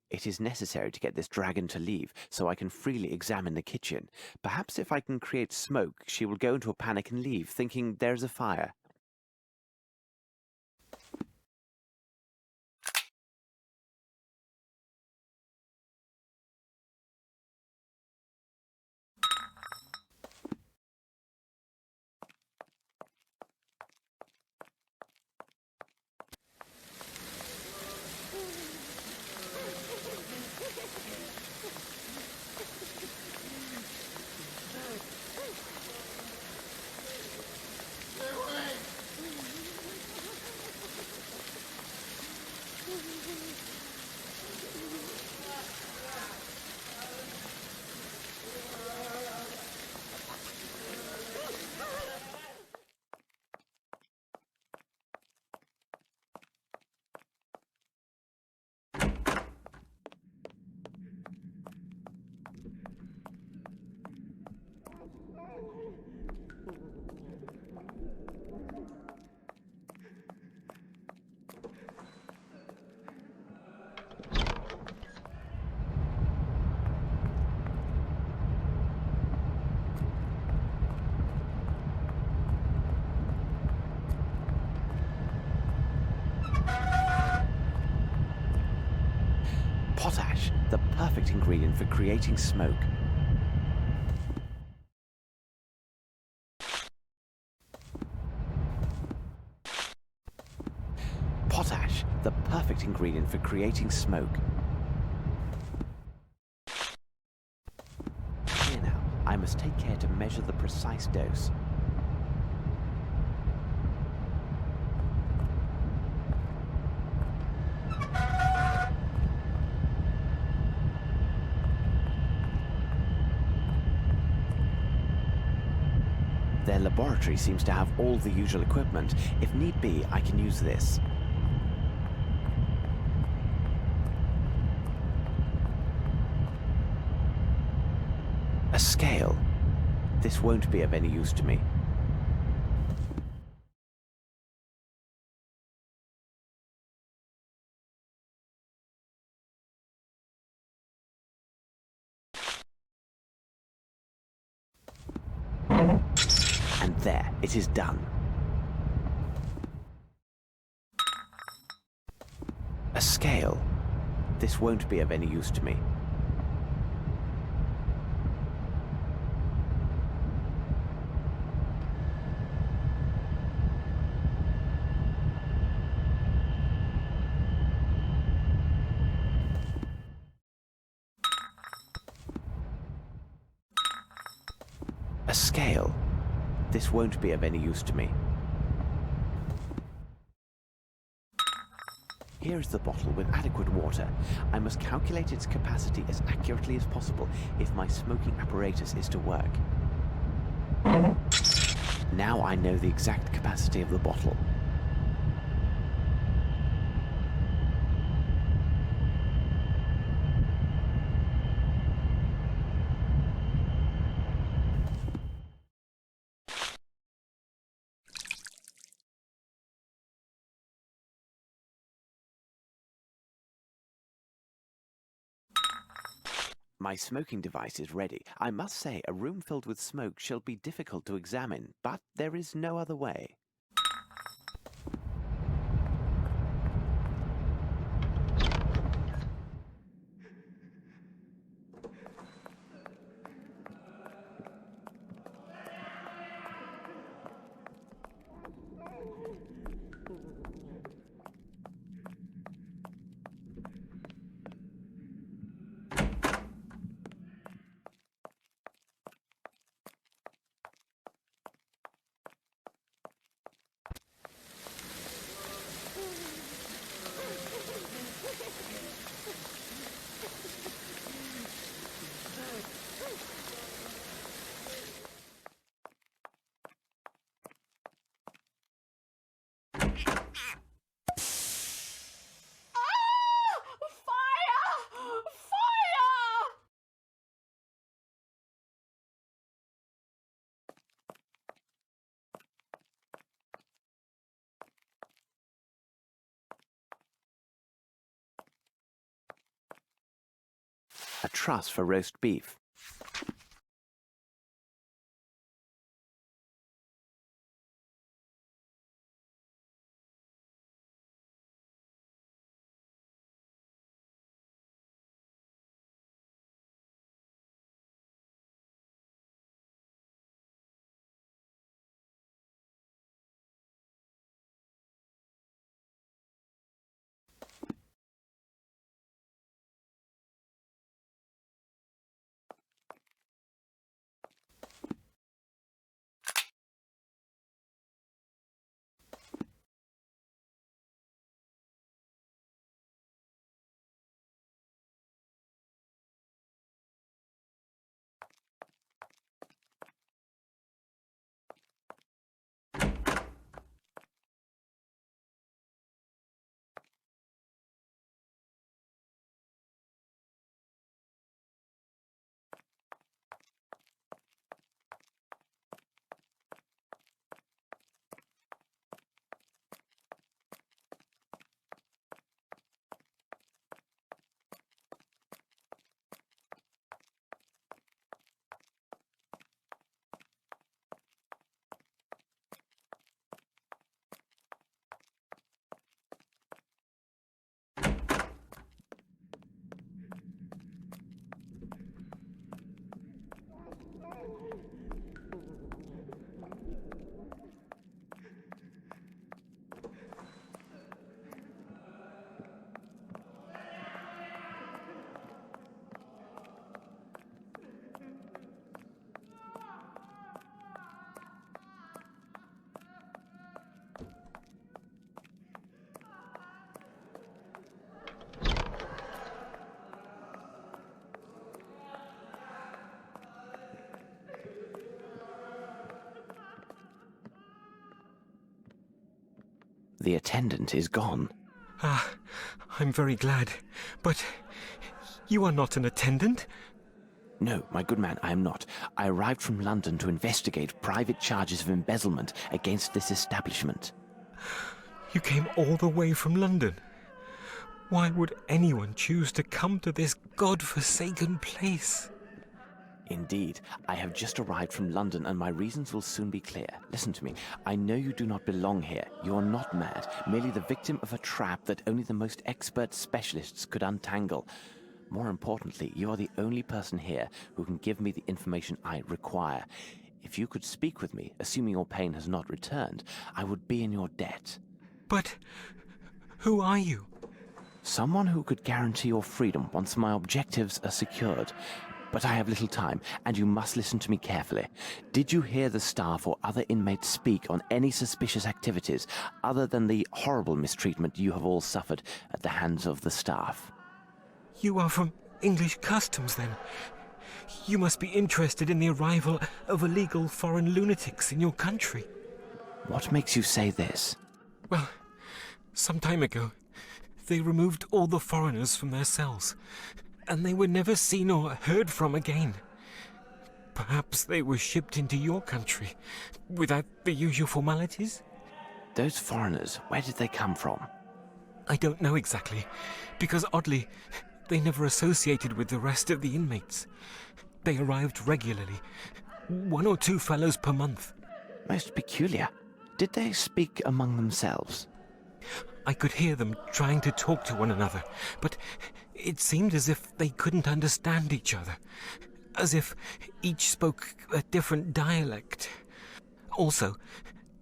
It is necessary to get this dragon to leave, so I can freely examine the kitchen. Perhaps if I can create smoke, she will go into a panic and leave, thinking there's a fire. Potash, the perfect ingredient for creating smoke. Potash, the perfect ingredient for creating smoke. Here now, I must take care to measure the precise dose. Their laboratory seems to have all the usual equipment. If need be, I can use this. A scale. This won't be of any use to me. And there, it is done. A scale. This won't be of any use to me. A scale. This won't be of any use to me. Here is the bottle with adequate water. I must calculate its capacity as accurately as possible if my smoking apparatus is to work. Now I know the exact capacity of the bottle. My smoking device is ready. I must say, a room filled with smoke shall be difficult to examine, but there is no other way. A truss for roast beef. The attendant is gone. Ah, I'm very glad. But you are not an attendant? No, my good man, I am not. I arrived from London to investigate private charges of embezzlement against this establishment. You came all the way from London? Why would anyone choose to come to this God-forsaken place? Indeed, I have just arrived from London and my reasons will soon be clear. Listen to me. I know you do not belong here. You are not mad, merely the victim of a trap that only the most expert specialists could untangle. More importantly, you are the only person here who can give me the information I require. If you could speak with me, assuming your pain has not returned, I would be in your debt. But who are you? Someone who could guarantee your freedom once my objectives are secured. But I have little time, and you must listen to me carefully. Did you hear the staff or other inmates speak on any suspicious activities other than the horrible mistreatment you have all suffered at the hands of the staff? You are from English customs, then? You must be interested in the arrival of illegal foreign lunatics in your country. What makes you say this? Well, some time ago, they removed all the foreigners from their cells, and they were never seen or heard from again. Perhaps they were shipped into your country without the usual formalities? Those foreigners, where did they come from? I don't know exactly, because oddly, they never associated with the rest of the inmates. They arrived regularly, 1 or 2 fellows per month. Most peculiar. Did they speak among themselves? I could hear them trying to talk to one another, but it seemed as if they couldn't understand each other, as if each spoke a different dialect. Also,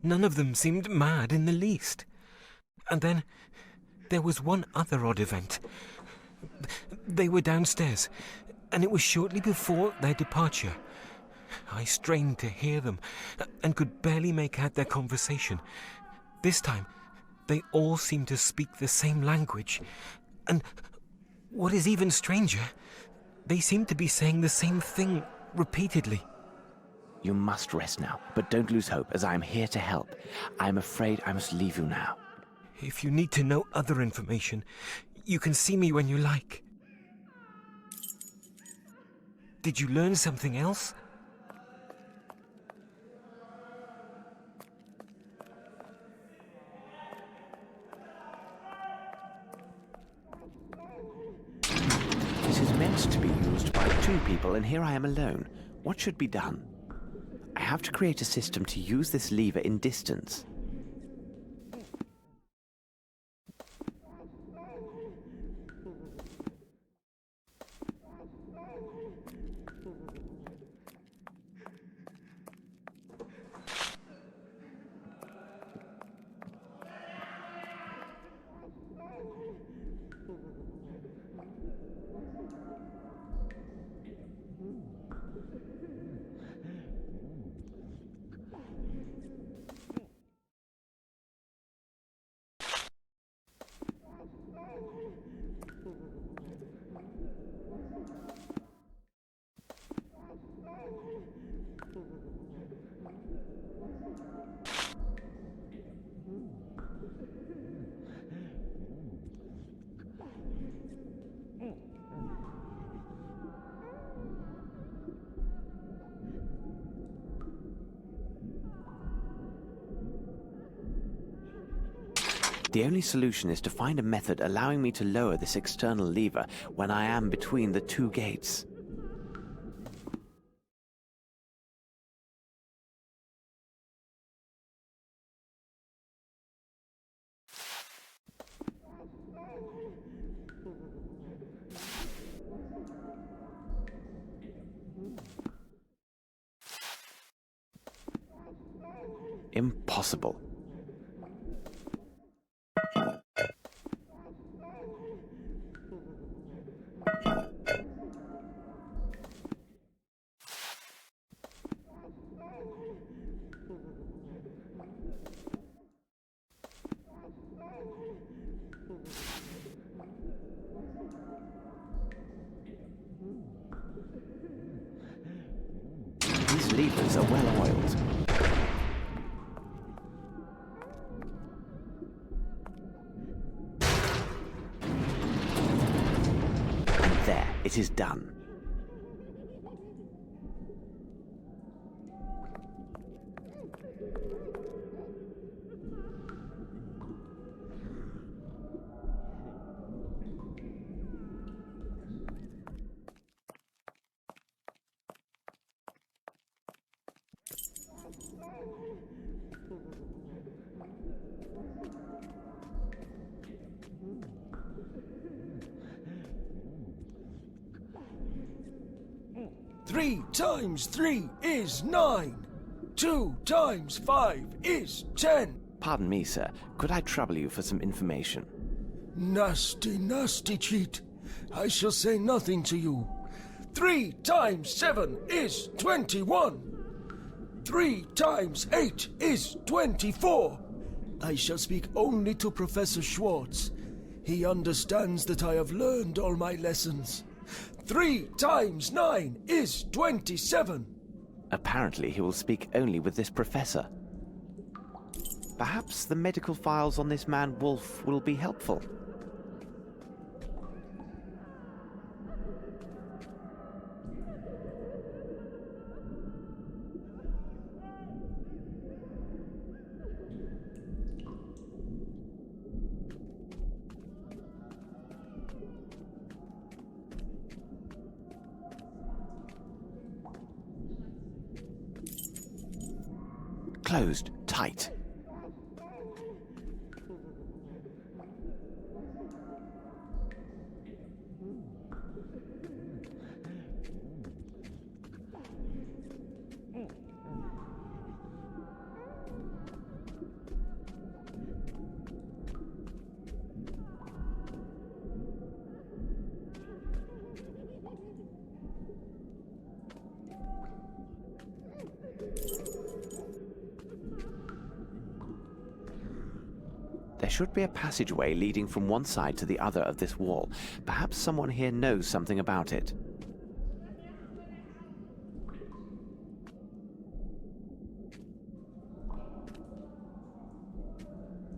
none of them seemed mad in the least. And then there was one other odd event. They were downstairs, and it was shortly before their departure. I strained to hear them, and could barely make out their conversation. This time, they all seemed to speak the same language, and what is even stranger, they seemed to be saying the same thing repeatedly. You must rest now, but don't lose hope, as I am here to help. I am afraid I must leave you now. If you need to know other information, you can see me when you like. Did you learn something else? This is meant to be used by 2 people, and here I am alone. What should be done? I have to create a system to use this lever in distance. The only solution is to find a method allowing me to lower this external lever when I am between the 2 gates. Impossible. These levers are well oiled. And there, it is done. Three times 3 is 9. 2 times 5 is 10. Pardon me, sir. Could I trouble you for some information? Nasty, nasty cheat. I shall say nothing to you. 3 times 7 is 21. 3 times 8 is 24. I shall speak only to Professor Schwartz. He understands that I have learned all my lessons. 3 times 9 is 27. Apparently he will speak only with this professor. Perhaps the medical files on this man Wolf will be helpful. Closed tight. There should be a passageway leading from one side to the other of this wall. Perhaps someone here knows something about it.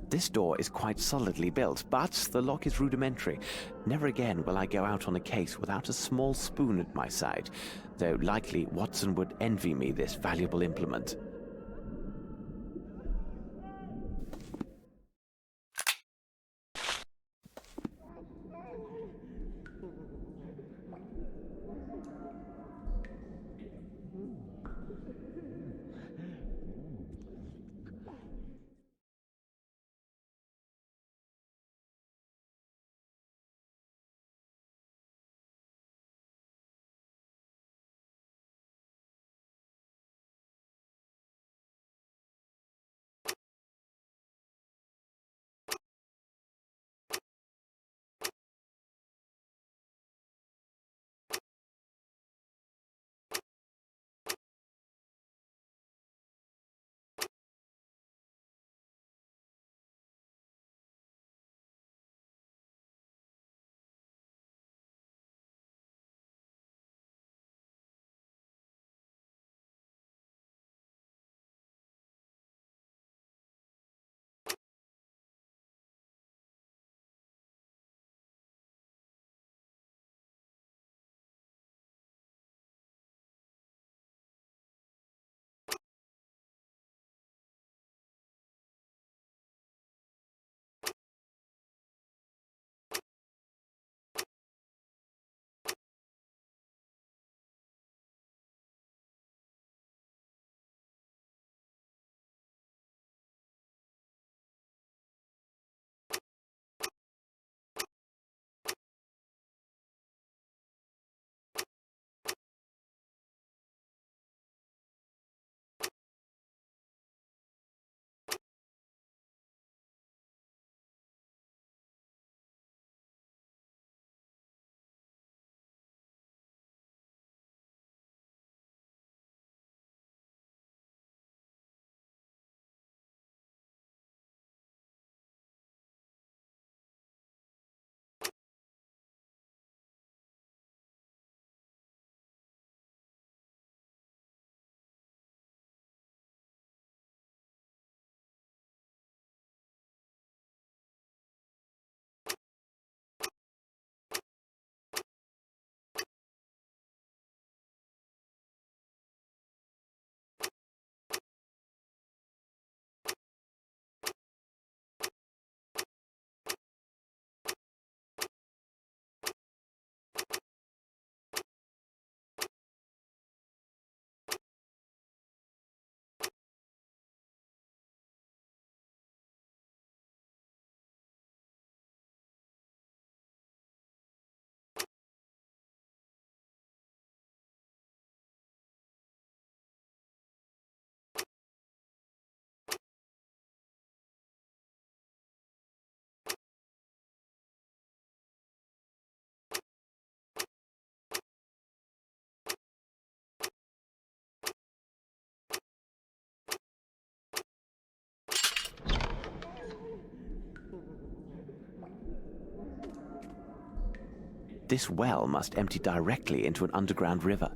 This door is quite solidly built, but the lock is rudimentary. Never again will I go out on a case without a small spoon at my side, though likely Watson would envy me this valuable implement. This well must empty directly into an underground river.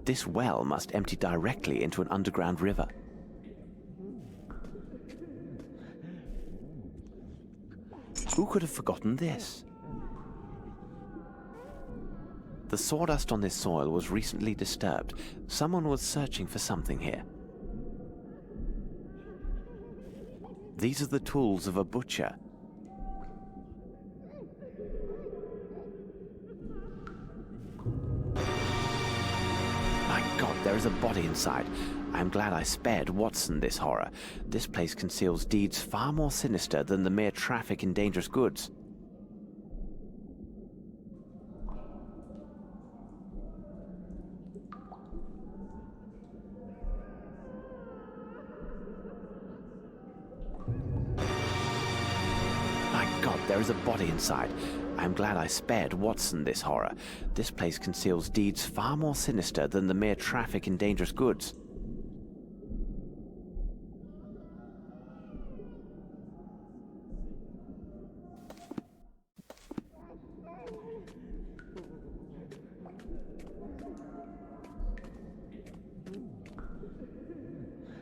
This well must empty directly into an underground river. Who could have forgotten this? The sawdust on this soil was recently disturbed. Someone was searching for something here. These are the tools of a butcher. My God, there is a body inside. I am glad I spared Watson this horror. This place conceals deeds far more sinister than the mere traffic in dangerous goods. There is a body inside. I am glad I spared Watson this horror. This place conceals deeds far more sinister than the mere traffic in dangerous goods.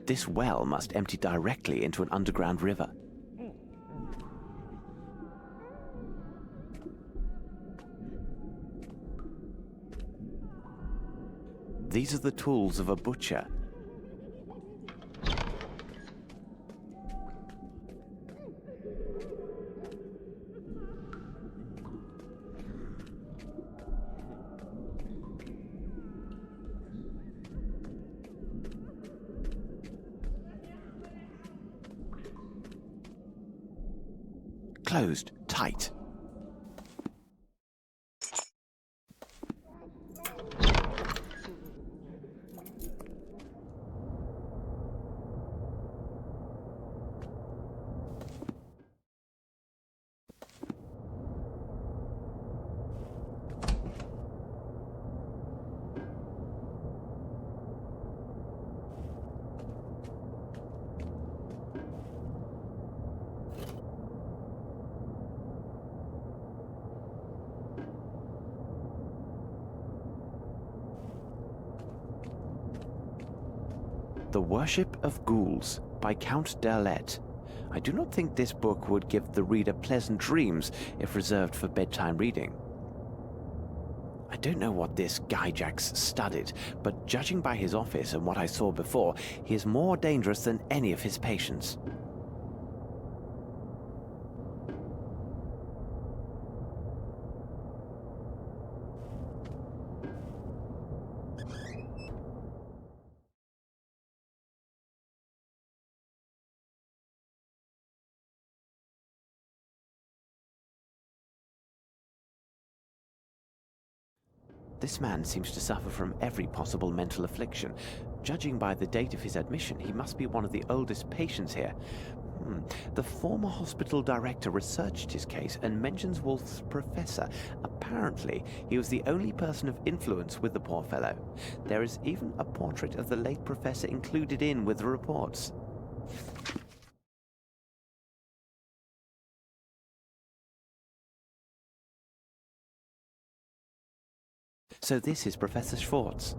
This well must empty directly into an underground river. These are the tools of a butcher. Closed tight. The Worship of Ghouls by Count d'Erlette. I do not think this book would give the reader pleasant dreams if reserved for bedtime reading. I don't know what this Gyjax studied, but judging by his office and what I saw before, he is more dangerous than any of his patients. This man seems to suffer from every possible mental affliction. Judging by the date of his admission, he must be one of the oldest patients here. The former hospital director researched his case and mentions Wolf's professor. Apparently, he was the only person of influence with the poor fellow. There is even a portrait of the late professor included in with the reports. So this is Professor Schwartz.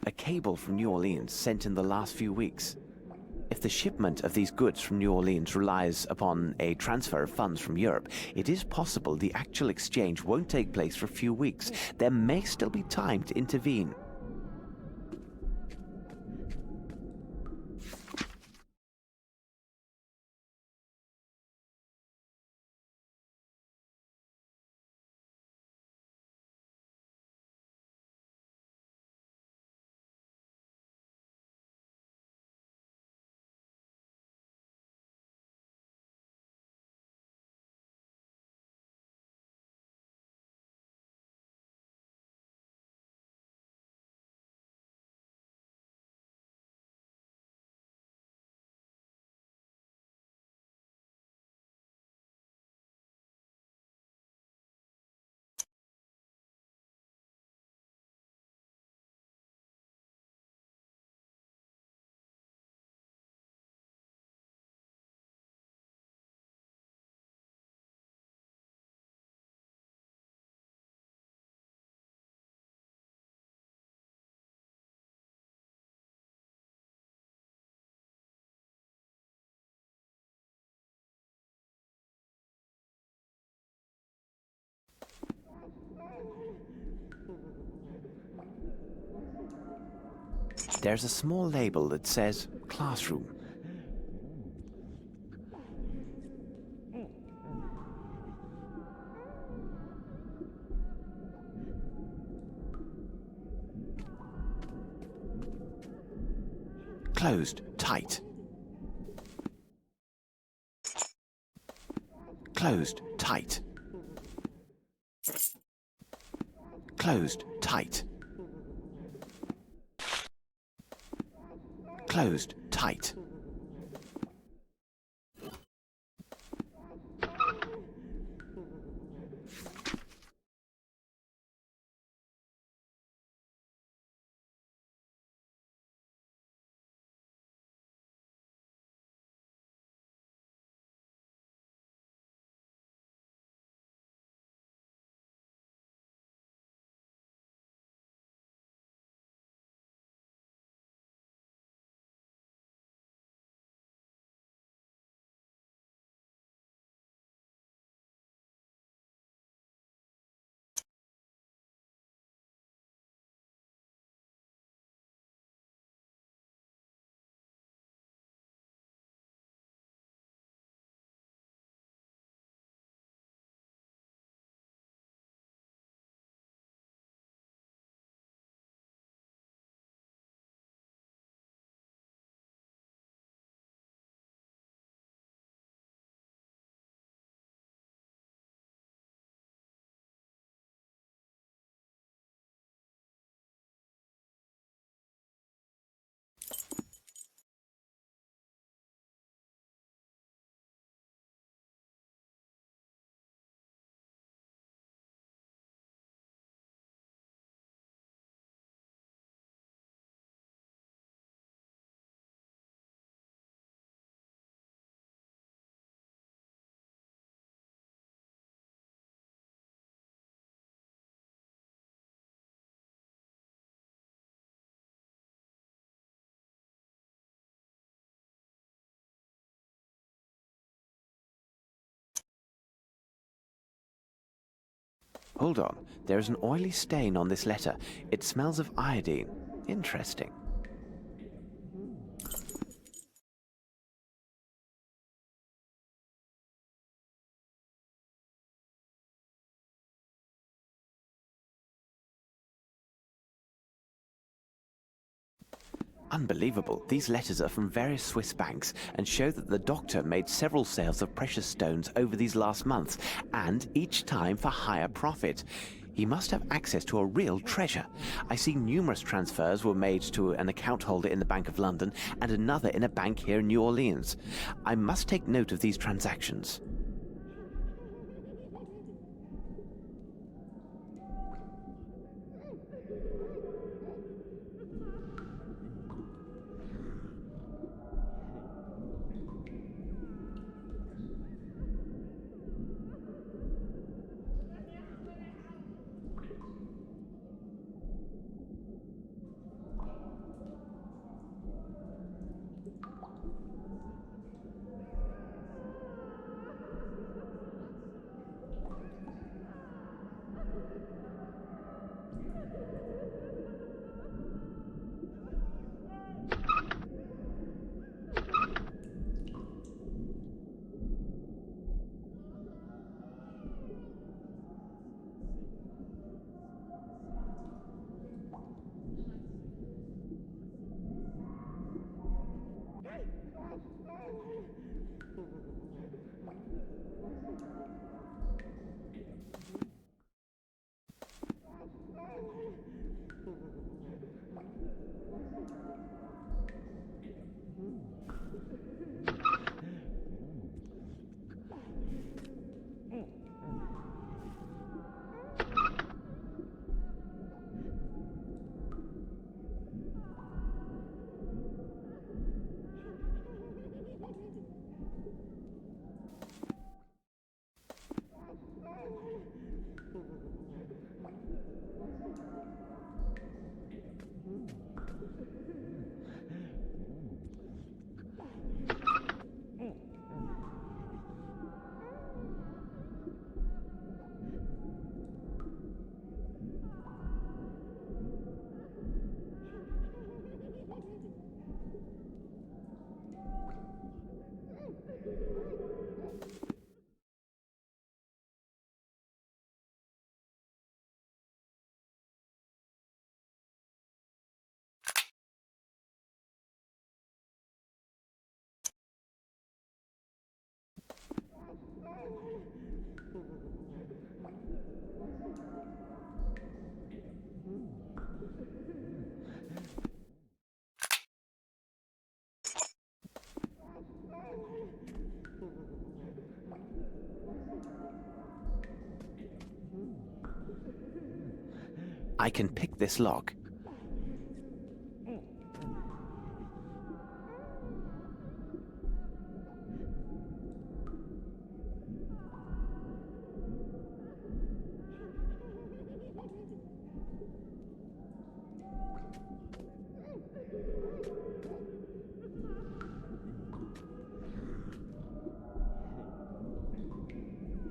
A cable from New Orleans sent in the last few weeks. If the shipment of these goods from New Orleans relies upon a transfer of funds from Europe, it is possible the actual exchange won't take place for a few weeks. There may still be time to intervene. There's a small label that says classroom. Closed tight. Closed tight. Closed tight. Closed tight. Hold on, there's an oily stain on this letter. It smells of iodine. Interesting. Unbelievable. These letters are from various Swiss banks and show that the doctor made several sales of precious stones over these last months, and each time for higher profit. He must have access to a real treasure. I see numerous transfers were made to an account holder in the Bank of London and another in a bank here in New Orleans. I must take note of these transactions. I can pick this lock.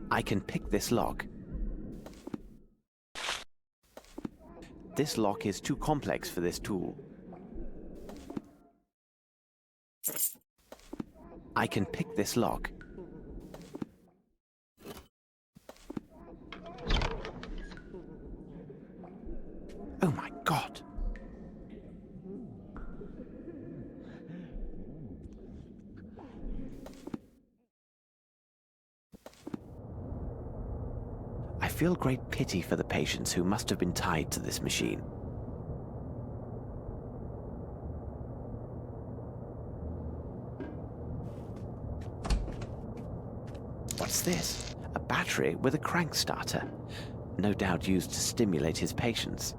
I can pick this lock. This lock is too complex for this tool. I can pick this lock. Oh my God! I feel great pity for the patients who must have been tied to this machine. What's this? A battery with a crank starter. No doubt used to stimulate his patients.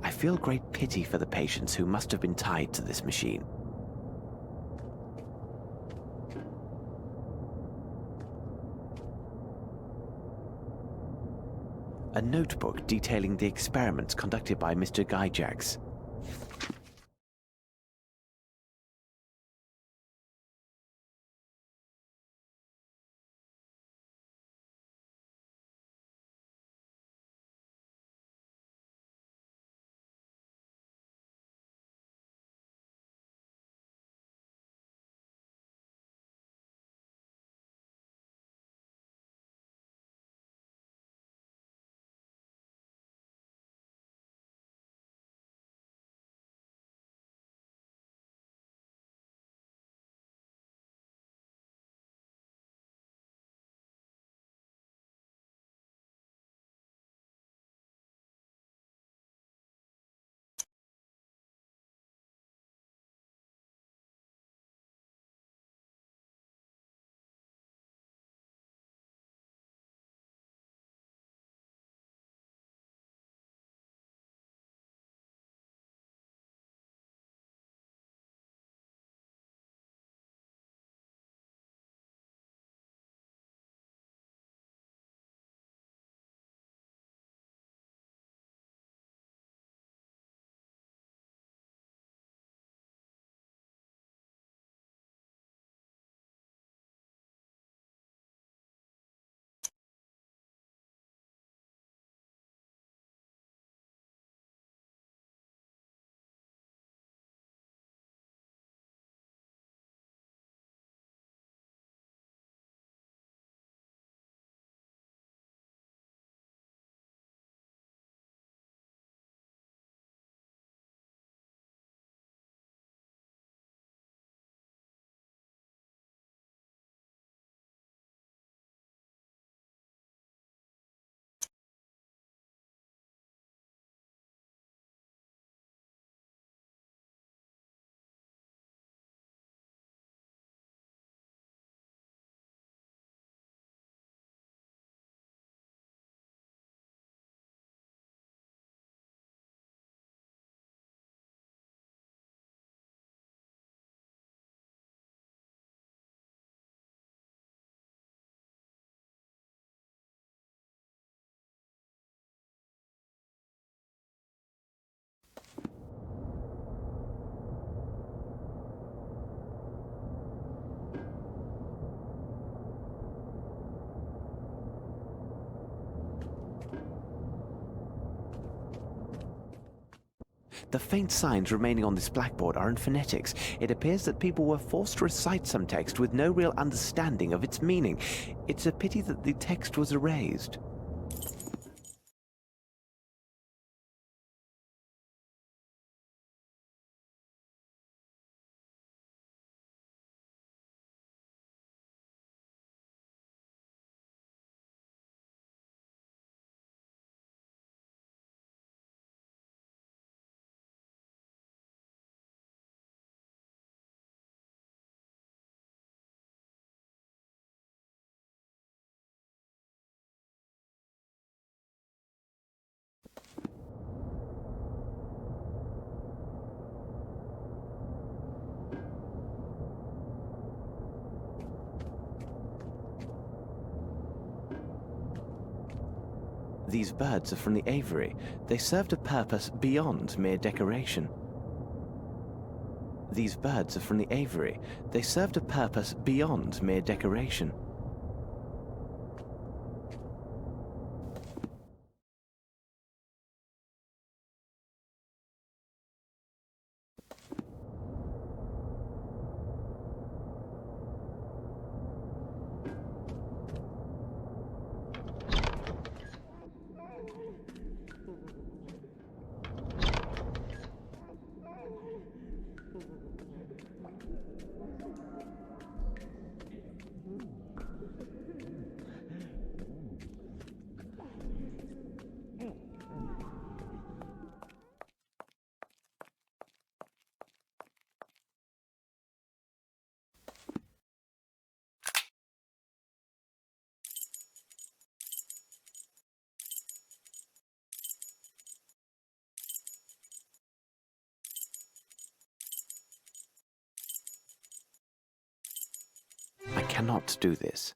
I feel great pity for the patients who must have been tied to this machine. A notebook detailing the experiments conducted by Mr. Gyjax. The faint signs remaining on this blackboard are in phonetics. It appears that people were forced to recite some text with no real understanding of its meaning. It's a pity that the text was erased. These birds are from the aviary. They served a purpose beyond mere decoration. These birds are from the aviary. They served a purpose beyond mere decoration. I cannot do this.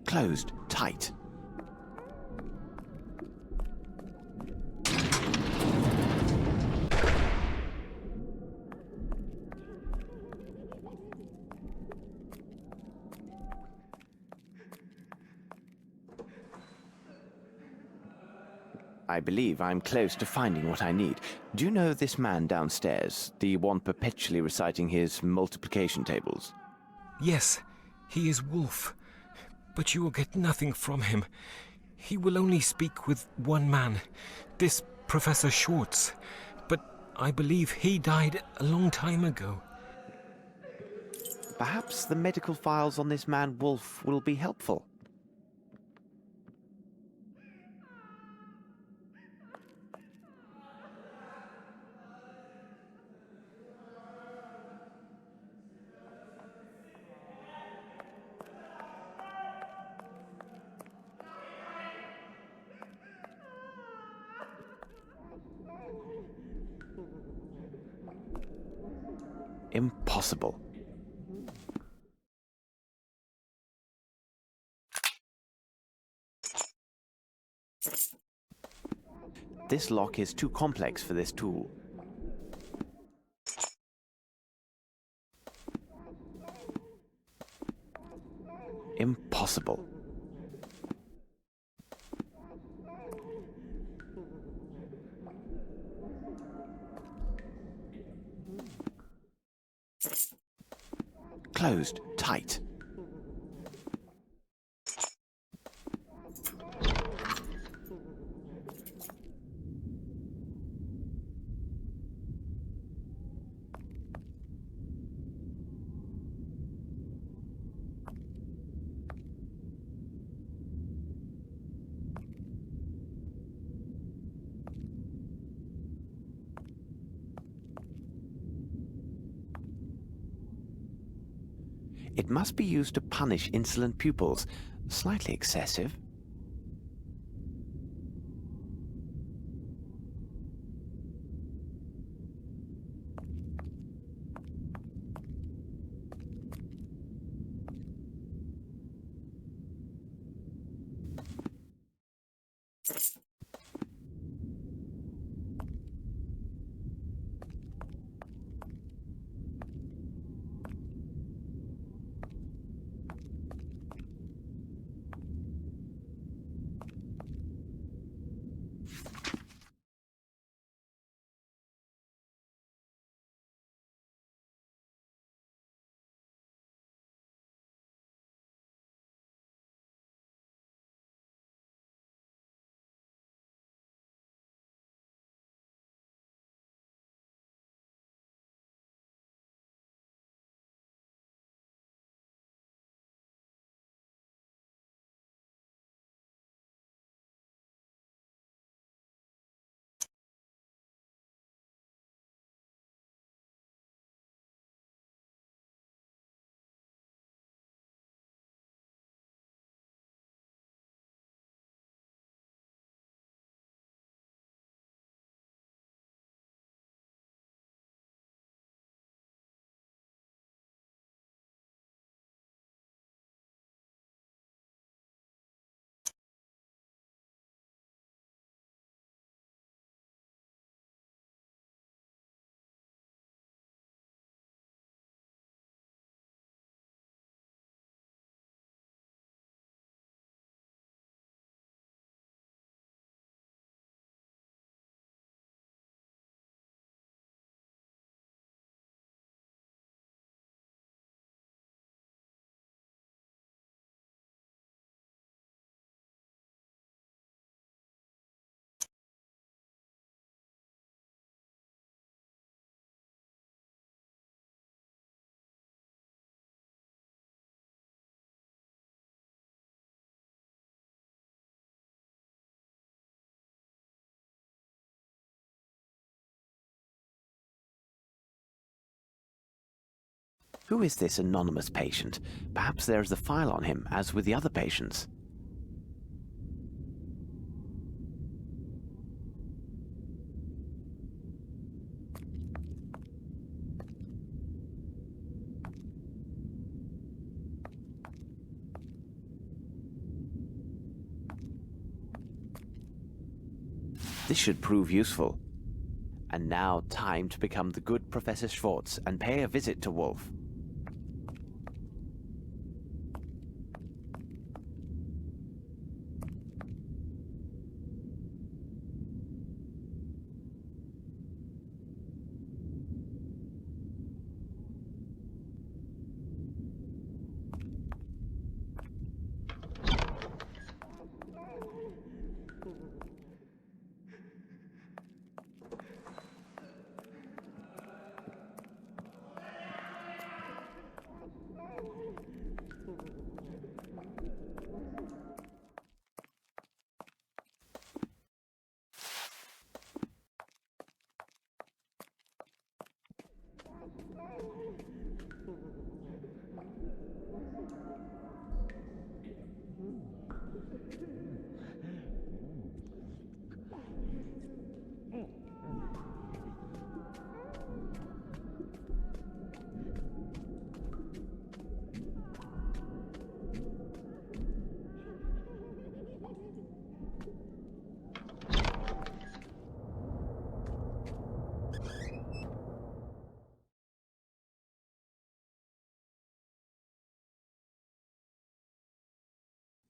Closed tight. I believe I'm close to finding what I need. Do you know this man downstairs, the one perpetually reciting his multiplication tables? Yes, he is Wolf. But you will get nothing from him. He will only speak with one man, this Professor Schwartz. But I believe he died a long time ago. Perhaps the medical files on this man Wolf will be helpful. Impossible. This lock is too complex for this tool. Impossible. Closed tight. It must be used to punish insolent pupils. Slightly excessive. Who is this anonymous patient? Perhaps there is a file on him, as with the other patients. This should prove useful. And now, time to become the good Professor Schwartz and pay a visit to Wolf.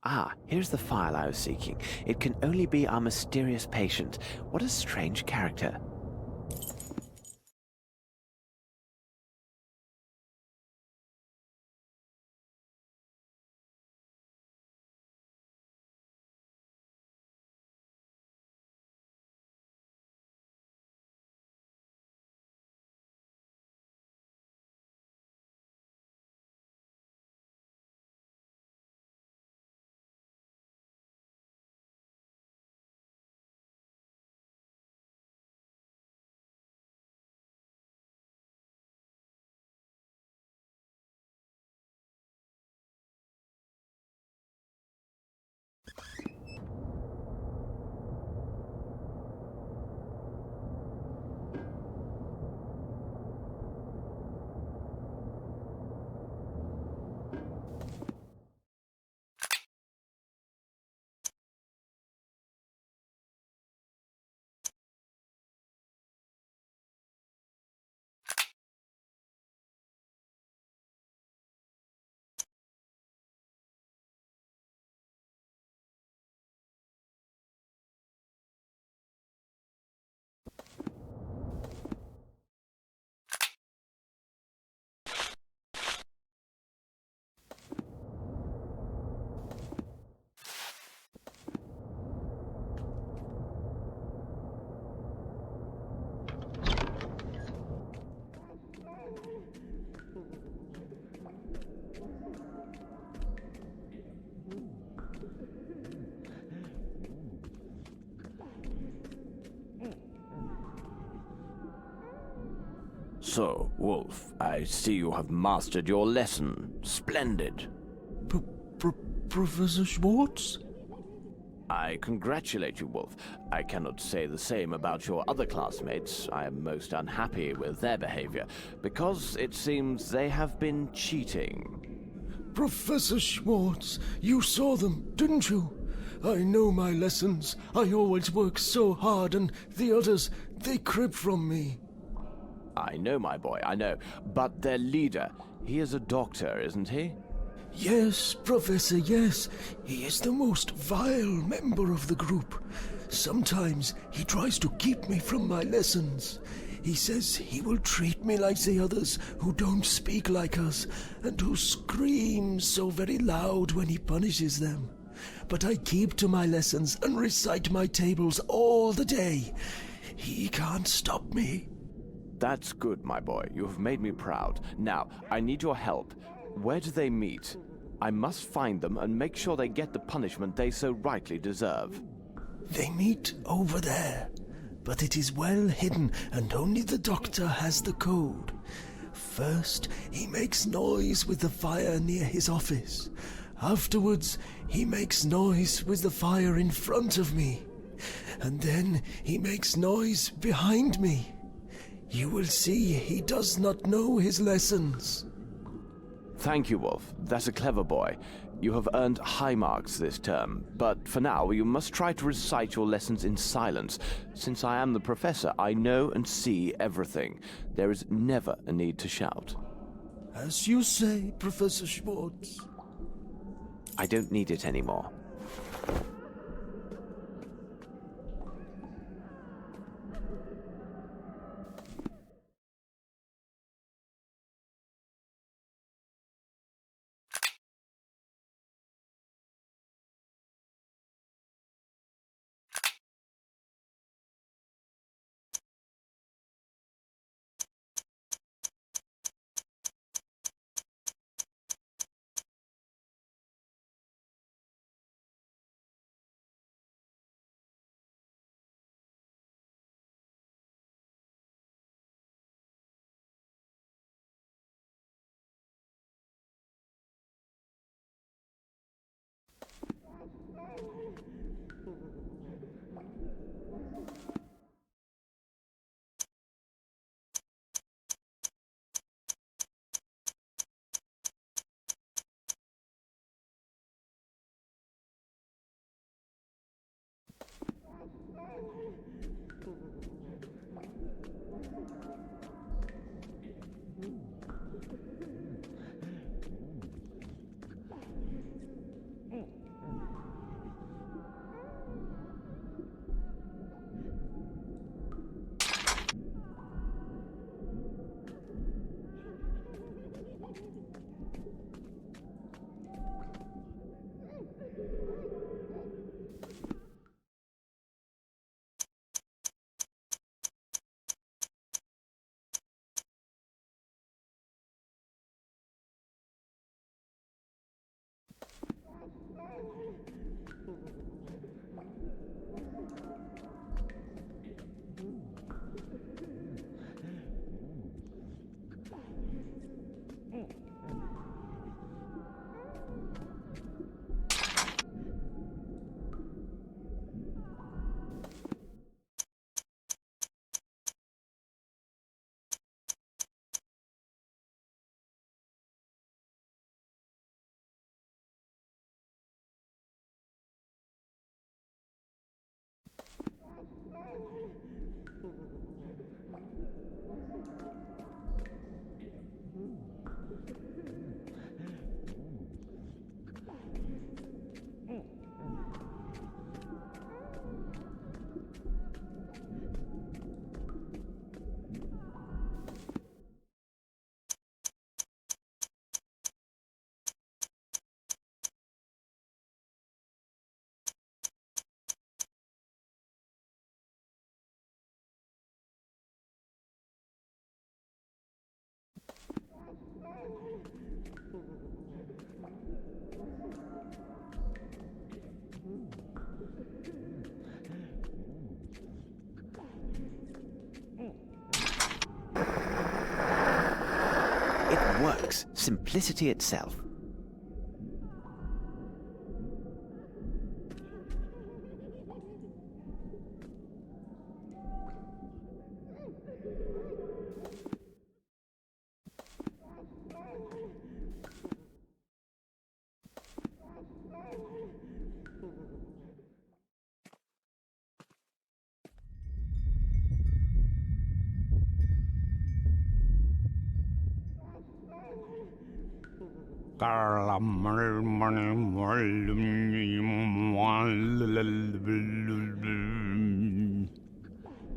Ah, here's the file I was seeking. It can only be our mysterious patient. What a strange character. So, Wolf, I see you have mastered your lesson. Splendid. Professor Schwartz? I congratulate you, Wolf. I cannot say the same about your other classmates. I am most unhappy with their behavior, because it seems they have been cheating. Professor Schwartz, you saw them, didn't you? I know my lessons. I always work so hard, and the others, they crib from me. I know, my boy, I know. But their leader, he is a doctor, isn't he? Yes, Professor, yes. He is the most vile member of the group. Sometimes he tries to keep me from my lessons. He says he will treat me like the others who don't speak like us and who scream so very loud when he punishes them. But I keep to my lessons and recite my tables all the day. He can't stop me. That's good, my boy. You have made me proud. Now, I need your help. Where do they meet? I must find them and make sure they get the punishment they so rightly deserve. They meet over there, but it is well hidden and only the doctor has the code. First, he makes noise with the fire near his office. Afterwards, he makes noise with the fire in front of me. And then he makes noise behind me. You will see he does not know his lessons. Thank you, Wolf. That's a clever boy. You have earned high marks this term, but for now you must try to recite your lessons in silence. Since I am the professor, I know and see everything. There is never a need to shout. As you say, Professor Schwartz. I don't need it anymore. It works. Simplicity itself.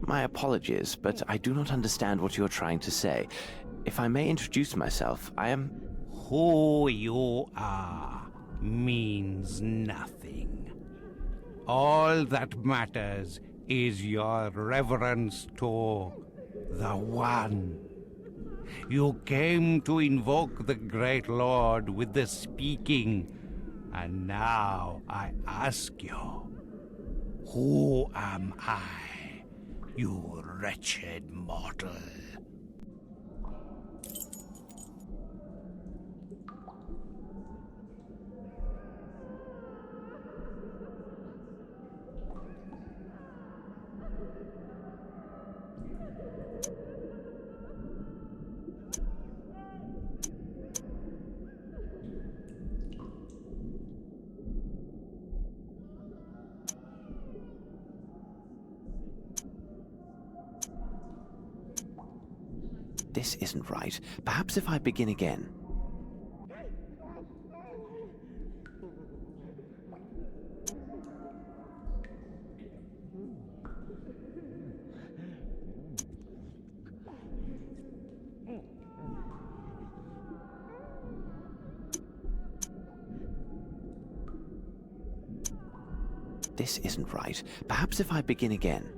My apologies, but I do not understand what you're trying to say. If I may introduce myself, I am... Who you are means nothing. All that matters is your reverence to the One. You came to invoke the great Lord with the speaking, and now I ask you, who am I, you wretched mortal? This isn't right. Perhaps if I begin again. This isn't right. Perhaps if I begin again.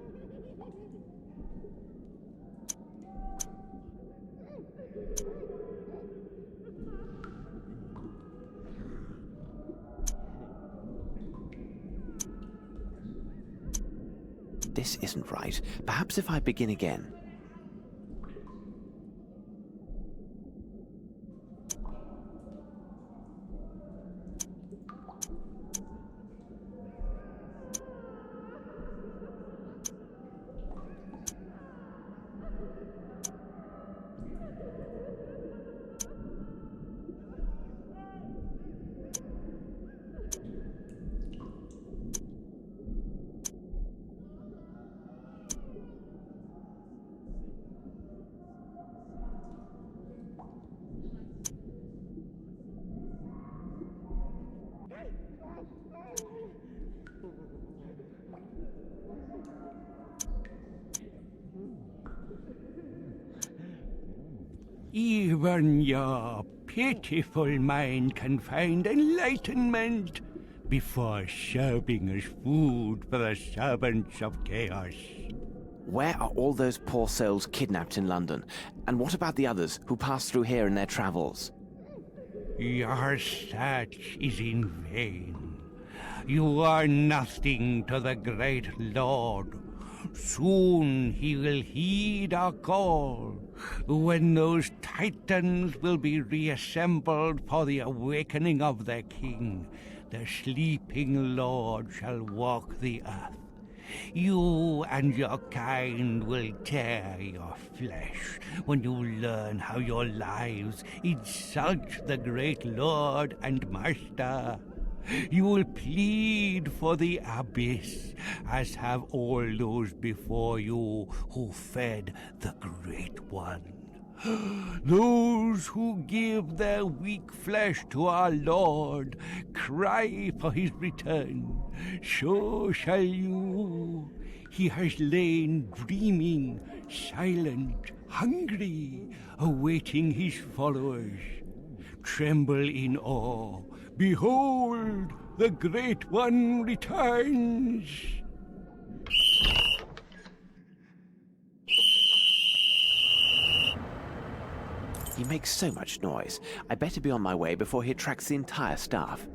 This isn't right. Perhaps if I begin again. Even your pitiful mind can find enlightenment before serving as food for the servants of chaos. Where are all those poor souls kidnapped in London? And what about the others who passed through here in their travels? Your search is in vain. You are nothing to the great Lord. Soon he will heed our call, when those titans will be reassembled for the awakening of their king. The sleeping Lord shall walk the earth. You and your kind will tear your flesh when you learn how your lives insult the great Lord and Master. You will plead for the abyss, as have all those before you who fed the Great One. Those who give their weak flesh to our Lord cry for his return. So shall you. He has lain dreaming, silent, hungry, awaiting his followers. Tremble in awe. Behold, the Great One returns. He makes so much noise. I better be on my way before he attracts the entire staff.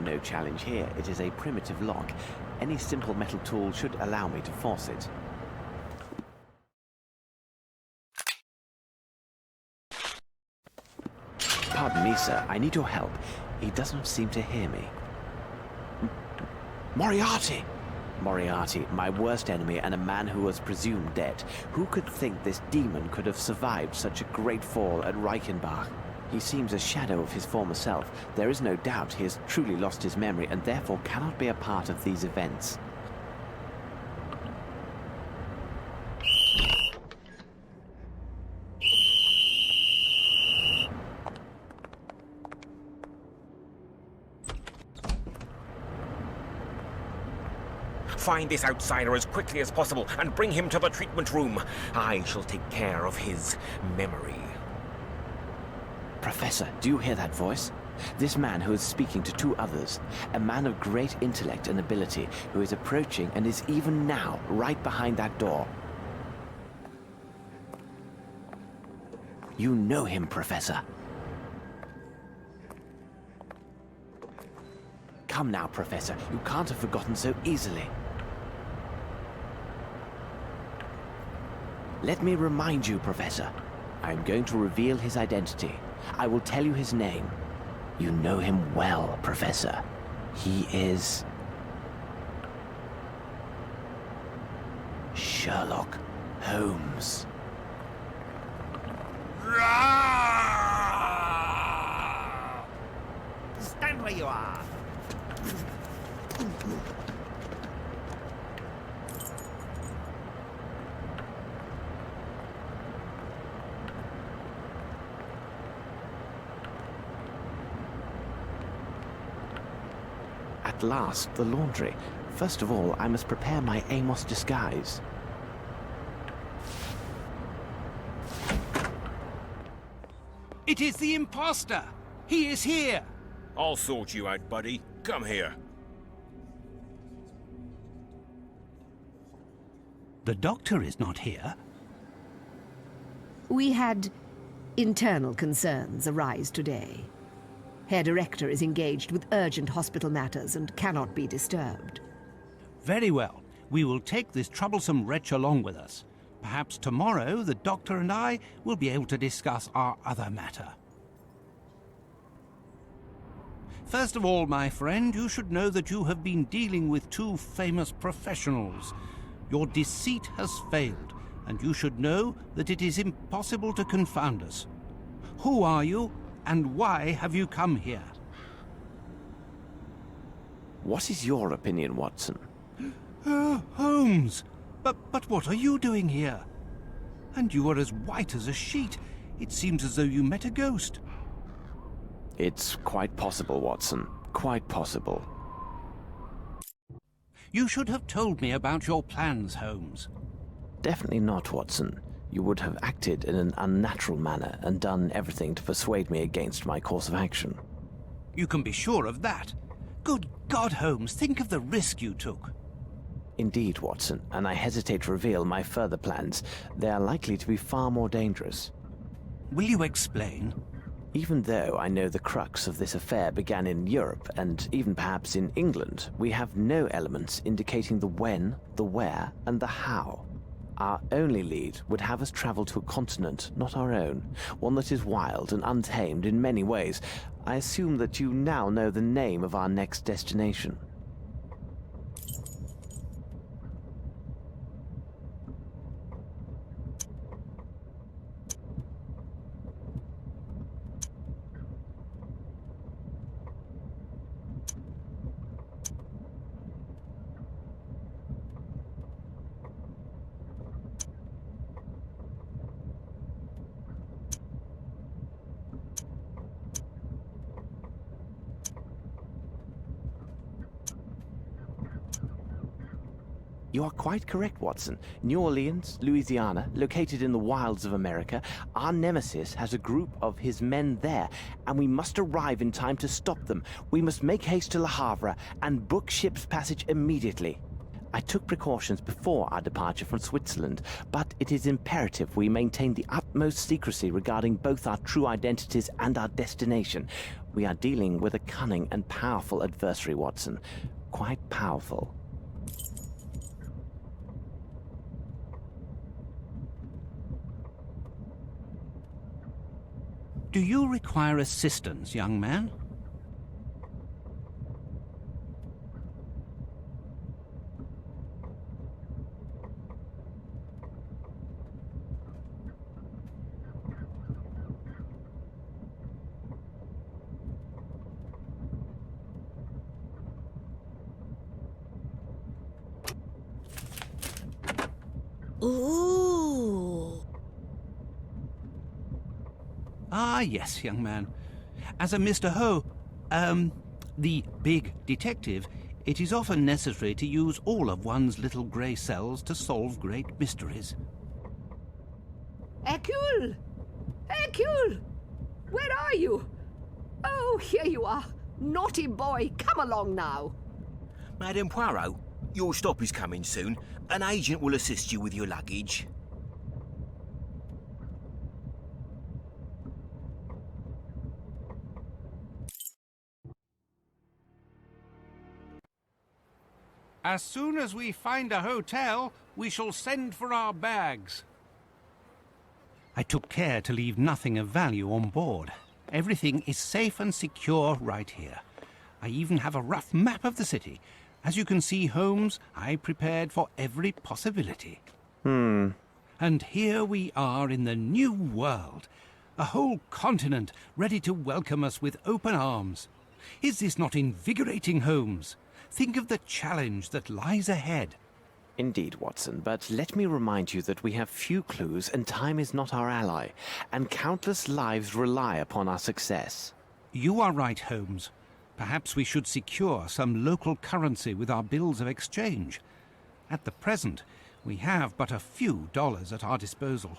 no challenge here. It is a primitive lock. Any simple metal tool should allow me to force it. Pardon me, sir. I need your help. He doesn't seem to hear me. Moriarty! Moriarty, my worst enemy and a man who was presumed dead. Who could think this demon could have survived such a great fall at Reichenbach? He seems a shadow of his former self. There is no doubt he has truly lost his memory and therefore cannot be a part of these events. Find this outsider as quickly as possible and bring him to the treatment room. I shall take care of his memory. Professor, do you hear that voice? This man who is speaking to two others, a man of great intellect and ability, who is approaching and is even now right behind that door. You know him, Professor. Come now, Professor. You can't have forgotten so easily. Let me remind you, Professor. I am going to reveal his identity. I will tell you his name. You know him well, Professor. He is... Sherlock Holmes. Stand where you are. At last, the laundry. First of all, I must prepare my Amos disguise. It is the imposter! He is here! I'll sort you out, buddy. Come here. The doctor is not here. We had internal concerns arise today. Herr Director is engaged with urgent hospital matters and cannot be disturbed. Very well. We will take this troublesome wretch along with us. Perhaps tomorrow the doctor and I will be able to discuss our other matter. First of all, my friend, you should know that you have been dealing with two famous professionals. Your deceit has failed, and you should know that it is impossible to confound us. Who are you, and why have you come here? What is your opinion, Watson? Holmes! But what are you doing here? And you are as white as a sheet. It seems as though you met a ghost. It's quite possible, Watson. Quite possible. You should have told me about your plans, Holmes. Definitely not, Watson. You would have acted in an unnatural manner and done everything to persuade me against my course of action. You can be sure of that. Good God, Holmes, think of the risk you took. Indeed, Watson, and I hesitate to reveal my further plans. They are likely to be far more dangerous. Will you explain? Even though I know the crux of this affair began in Europe, and even perhaps in England, we have no elements indicating the when, the where, and the how. Our only lead would have us travel to a continent not our own, one that is wild and untamed in many ways. I assume that you now know the name of our next destination. You are quite correct, Watson. New Orleans, Louisiana, located in the wilds of America, our nemesis has a group of his men there, and we must arrive in time to stop them. We must make haste to Le Havre and book ship's passage immediately. I took precautions before our departure from Switzerland, but it is imperative we maintain the utmost secrecy regarding both our true identities and our destination. We are dealing with a cunning and powerful adversary, Watson. Quite powerful. Do you require assistance, young man? Ooh. Ah, yes, young man. As a Mr. Ho, the big detective, it is often necessary to use all of one's little grey cells to solve great mysteries. Hercule! Hercule! Where are you? Oh, here you are. Naughty boy, come along now. Madame Poirot, your stop is coming soon. An agent will assist you with your luggage. As soon as we find a hotel, we shall send for our bags. I took care to leave nothing of value on board. Everything is safe and secure right here. I even have a rough map of the city. As you can see, Holmes, I prepared for every possibility. And here we are in the New World. A whole continent ready to welcome us with open arms. Is this not invigorating, Holmes? Think of the challenge that lies ahead. Indeed, Watson, but let me remind you that we have few clues and time is not our ally, and countless lives rely upon our success. You are right, Holmes. Perhaps we should secure some local currency with our bills of exchange. At the present, we have but a few dollars at our disposal.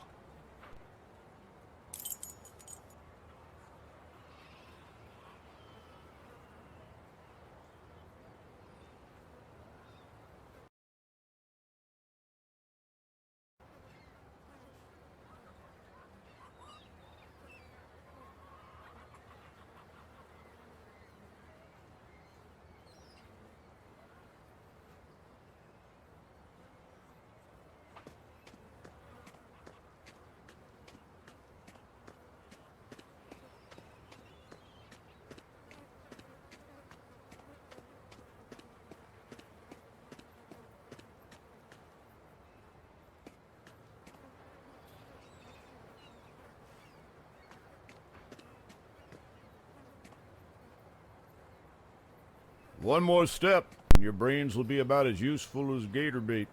One more step, and your brains will be about as useful as gator bait.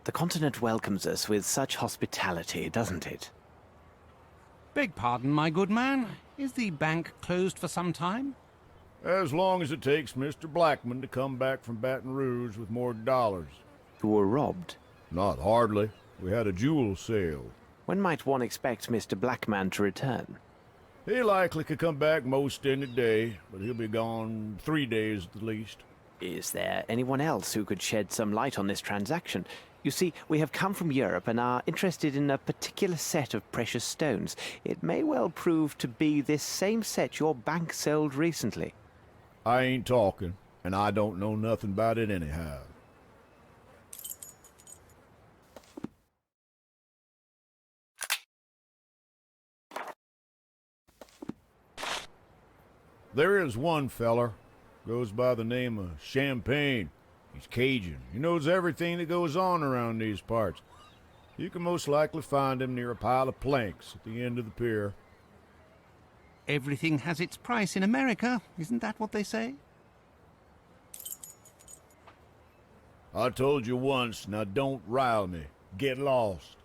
The continent welcomes us with such hospitality, doesn't it? Beg pardon, my good man. Is the bank closed for some time? As long as it takes Mr. Blackman to come back from Baton Rouge with more dollars. You were robbed. Not hardly. We had a jewel sale. When might one expect Mr. Blackman to return? He likely could come back most any day, but he'll be gone 3 days at the least. Is there anyone else who could shed some light on this transaction? You see, we have come from Europe and are interested in a particular set of precious stones. It may well prove to be this same set your bank sold recently. I ain't talking, and I don't know nothing about it anyhow. There is one feller, goes by the name of Champagne. He's Cajun. He knows everything that goes on around these parts. You can most likely find him near a pile of planks at the end of the pier. Everything has its price in America. Isn't that what they say? I told you once, now don't rile me. Get lost.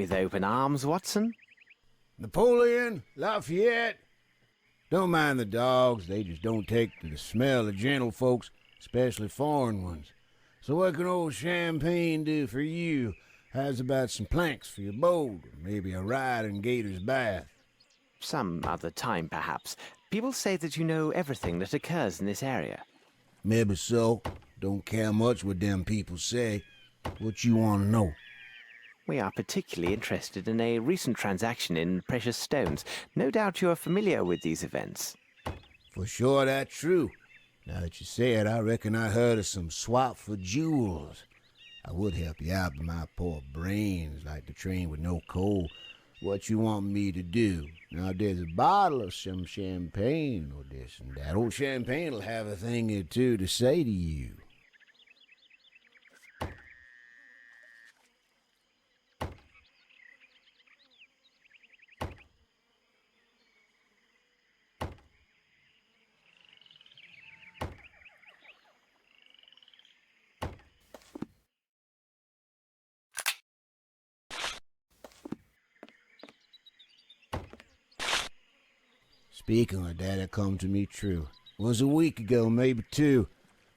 with open arms, Watson. Napoleon, Lafayette. Don't mind the dogs, they just don't take to the smell of gentle folks, especially foreign ones. So what can old Champagne do for you? How's about some planks for your boat, or maybe a ride in Gator's Bath? Some other time, perhaps. People say that you know everything that occurs in this area. Maybe so. Don't care much what them people say. What you want to know? We are particularly interested in a recent transaction in precious stones. No doubt you are familiar with these events. For sure that's true. Now that you say it, I reckon I heard of some swap for jewels. I would help you out, but my poor brain's like the train with no coal. What you want me to do? Now, there's a bottle of some champagne or this and that. Old Champagne will have a thing or two to say to you. Speaking of that, it come to me true. It was a week ago, maybe two.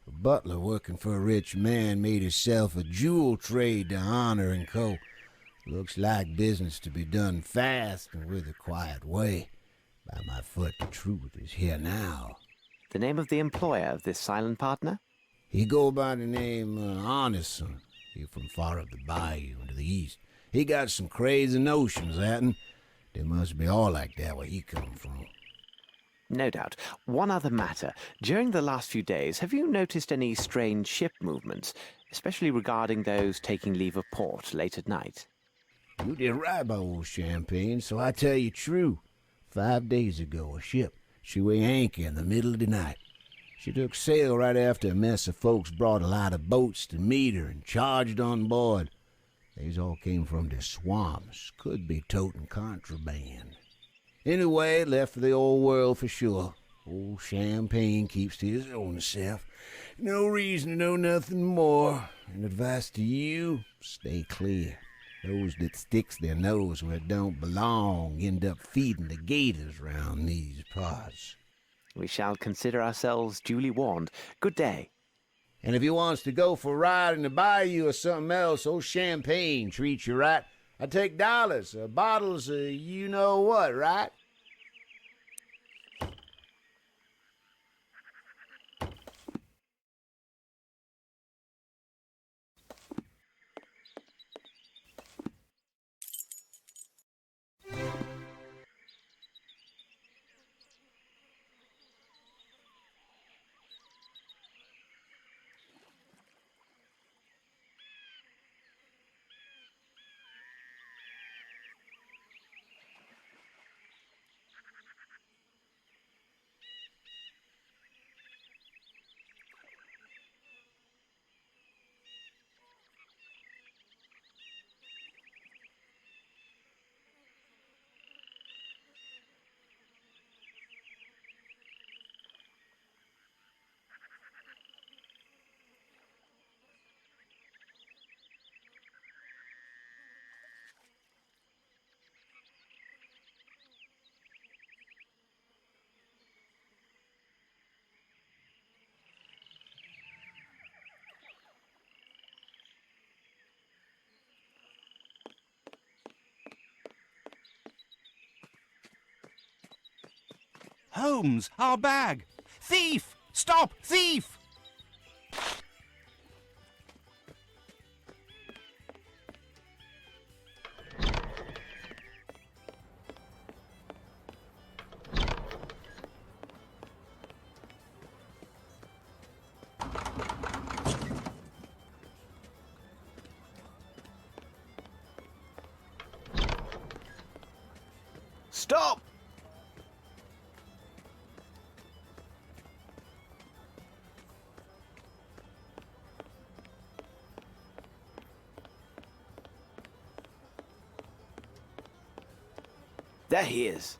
A butler working for a rich man made himself a jewel trade to honor and co. Looks like business to be done fast and with a quiet way. By my foot, the truth is here now. The name of the employer of this silent partner? He go by the name Honestson. He from far up the bayou into the east. He got some crazy notions, that'n. They must be all like that where he come from. No doubt. One other matter. During the last few days, have you noticed any strange ship movements, especially regarding those taking leave of port late at night? You did right by old Champagne, so I tell you true. 5 days ago, a ship, she weigh anchor in the middle of the night. She took sail right after a mess of folks brought a lot of boats to meet her and charged on board. These all came from the swamps. Could be toting contraband. Anyway, left for the old world for sure. Old Champagne keeps to his own self. No reason to know nothing more. And advice to you, stay clear. Those that sticks their nose where it don't belong end up feeding the gators round these parts. We shall consider ourselves duly warned. Good day. And if you wants to go for a ride in the bayou or something else, old Champagne treats you right. I take dollars, bottles, you know what, right? Holmes, our bag! Thief! Stop! Thief! Stop! There he is.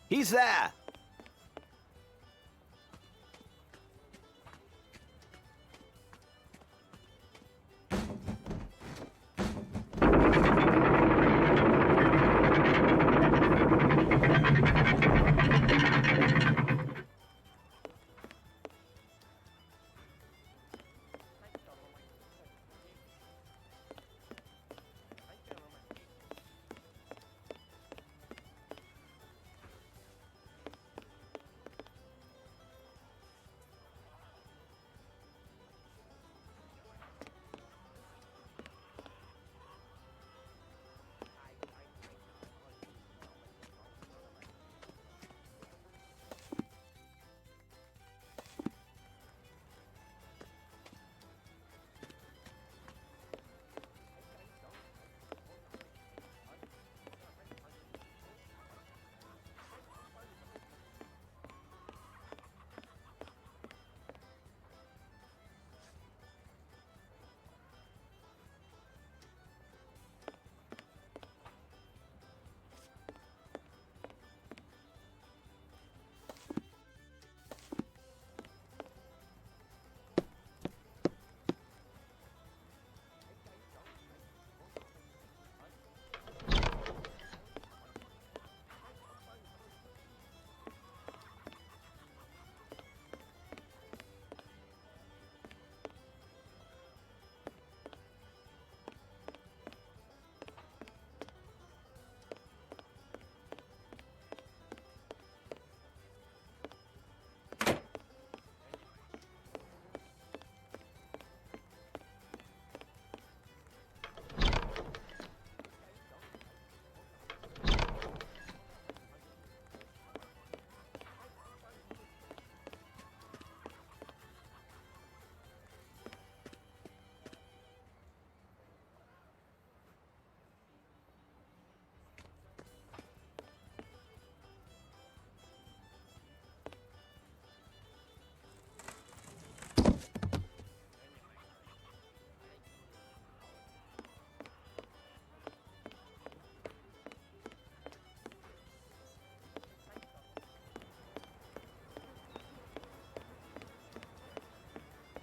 He's there!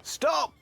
Stop!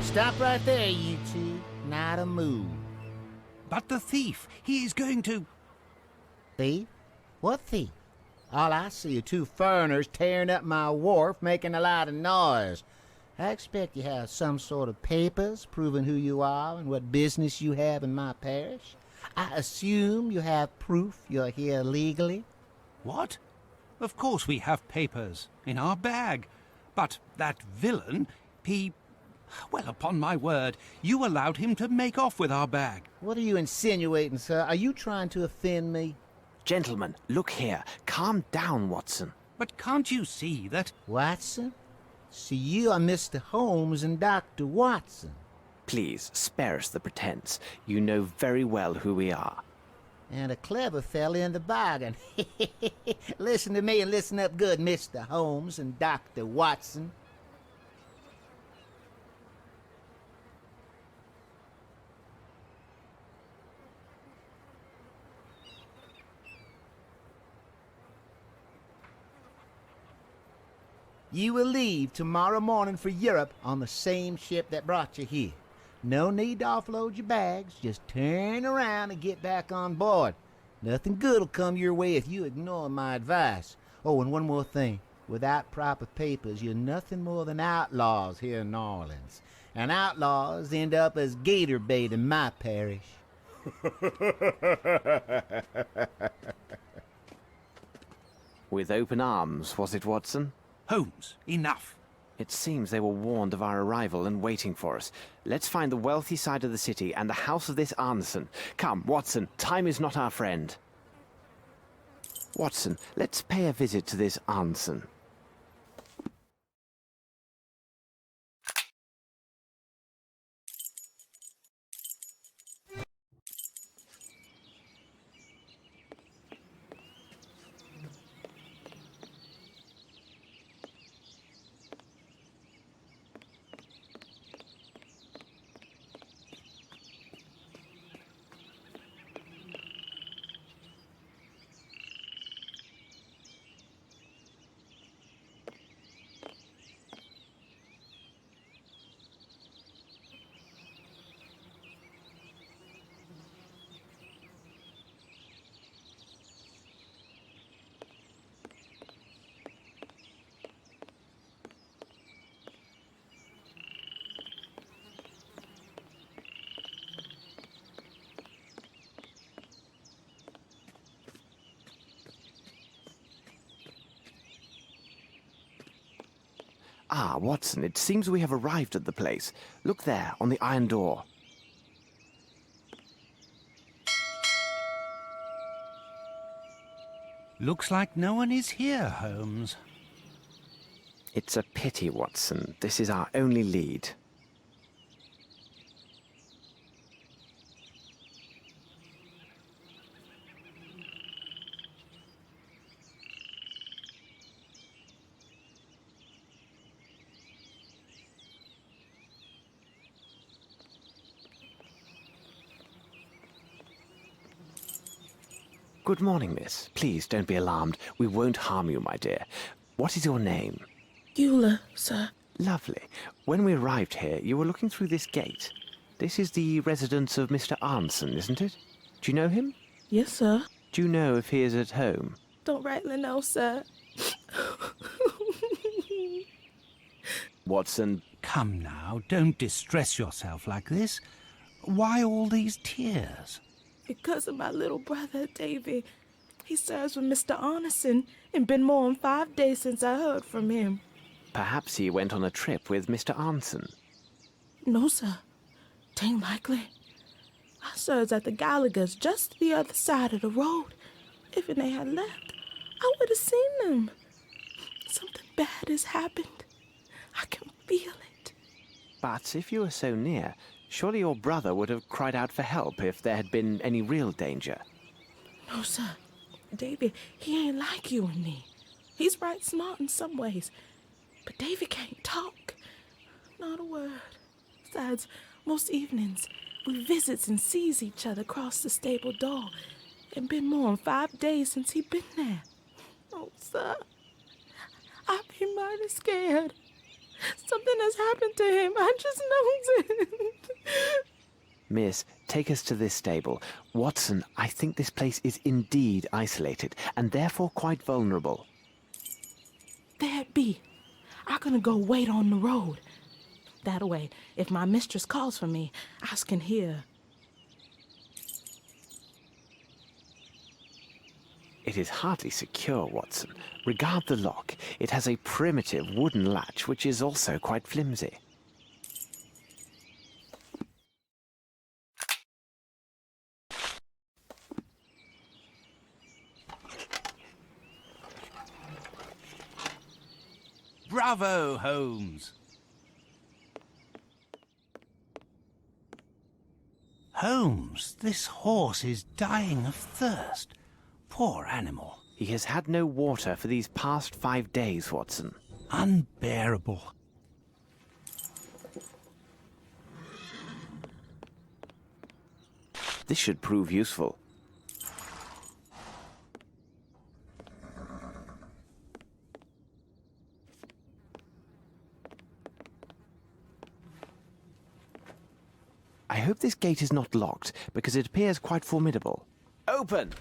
Stop right there, you two. Not a move. But the thief, he is going to... Thief? What thief? All I see are two foreigners tearing up my wharf, making a lot of noise. I expect you have some sort of papers proving who you are and what business you have in my parish. I assume you have proof you're here legally. What? Of course we have papers in our bag. But that villain, he... Well, upon my word, you allowed him to make off with our bag. What are you insinuating, sir? Are you trying to offend me? Gentlemen, look here. Calm down, Watson. But can't you see that... Watson? So you are Mr. Holmes and Dr. Watson. Please, spare us the pretense. You know very well who we are. And a clever fella in the bargain. Listen to me and listen up good, Mr. Holmes and Dr. Watson. You will leave tomorrow morning for Europe on the same ship that brought you here. No need to offload your bags. Just turn around and get back on board. Nothing good will come your way if you ignore my advice. Oh, and one more thing. Without proper papers, you're nothing more than outlaws here in New Orleans. And outlaws end up as gator bait in my parish. With open arms, was it, Watson? Holmes, enough. It seems they were warned of our arrival and waiting for us. Let's find the wealthy side of the city and the house of this Arneson. Come, Watson, time is not our friend. Watson, let's pay a visit to this Arneson. Ah, Watson, it seems we have arrived at the place. Look there, on the iron door. Looks like no one is here, Holmes. It's a pity, Watson. This is our only lead. Good morning, miss. Please don't be alarmed. We won't harm you, my dear. What is your name? Eula, sir. Lovely. When we arrived here, you were looking through this gate. This is the residence of Mr. Arneson, isn't it? Do you know him? Yes, sir. Do you know if he is at home? Don't rightly know, sir. Watson. Come now, don't distress yourself like this. Why all these tears? Because of my little brother, Davy. He serves with Mr. Arneson, and been more than 5 days since I heard from him. Perhaps he went on a trip with Mr. Arneson. No, sir. Tain't likely. I serves at the Gallagher's just the other side of the road. If they had left, I would have seen them. Something bad has happened. I can feel it. But if you were so near, surely your brother would have cried out for help if there had been any real danger. No, sir. Davy, he ain't like you and me. He's right smart in some ways, but Davy can't talk. Not a word. Besides, most evenings, we visits and sees each other across the stable door. It been more than 5 days since he been there. Oh, sir, I be mighty scared. Something has happened to him. I just knows it. Miss, take us to this stable. Watson, I think this place is indeed isolated, and therefore quite vulnerable. There it be. I'm gonna go wait on the road. That way, if my mistress calls for me, I can hear. It is hardly secure, Watson. Regard the lock. It has a primitive wooden latch, which is also quite flimsy. Bravo, Holmes! Holmes, this horse is dying of thirst. Poor animal. He has had no water for these past 5 days, Watson. Unbearable. This should prove useful. I hope this gate is not locked, because it appears quite formidable. Open!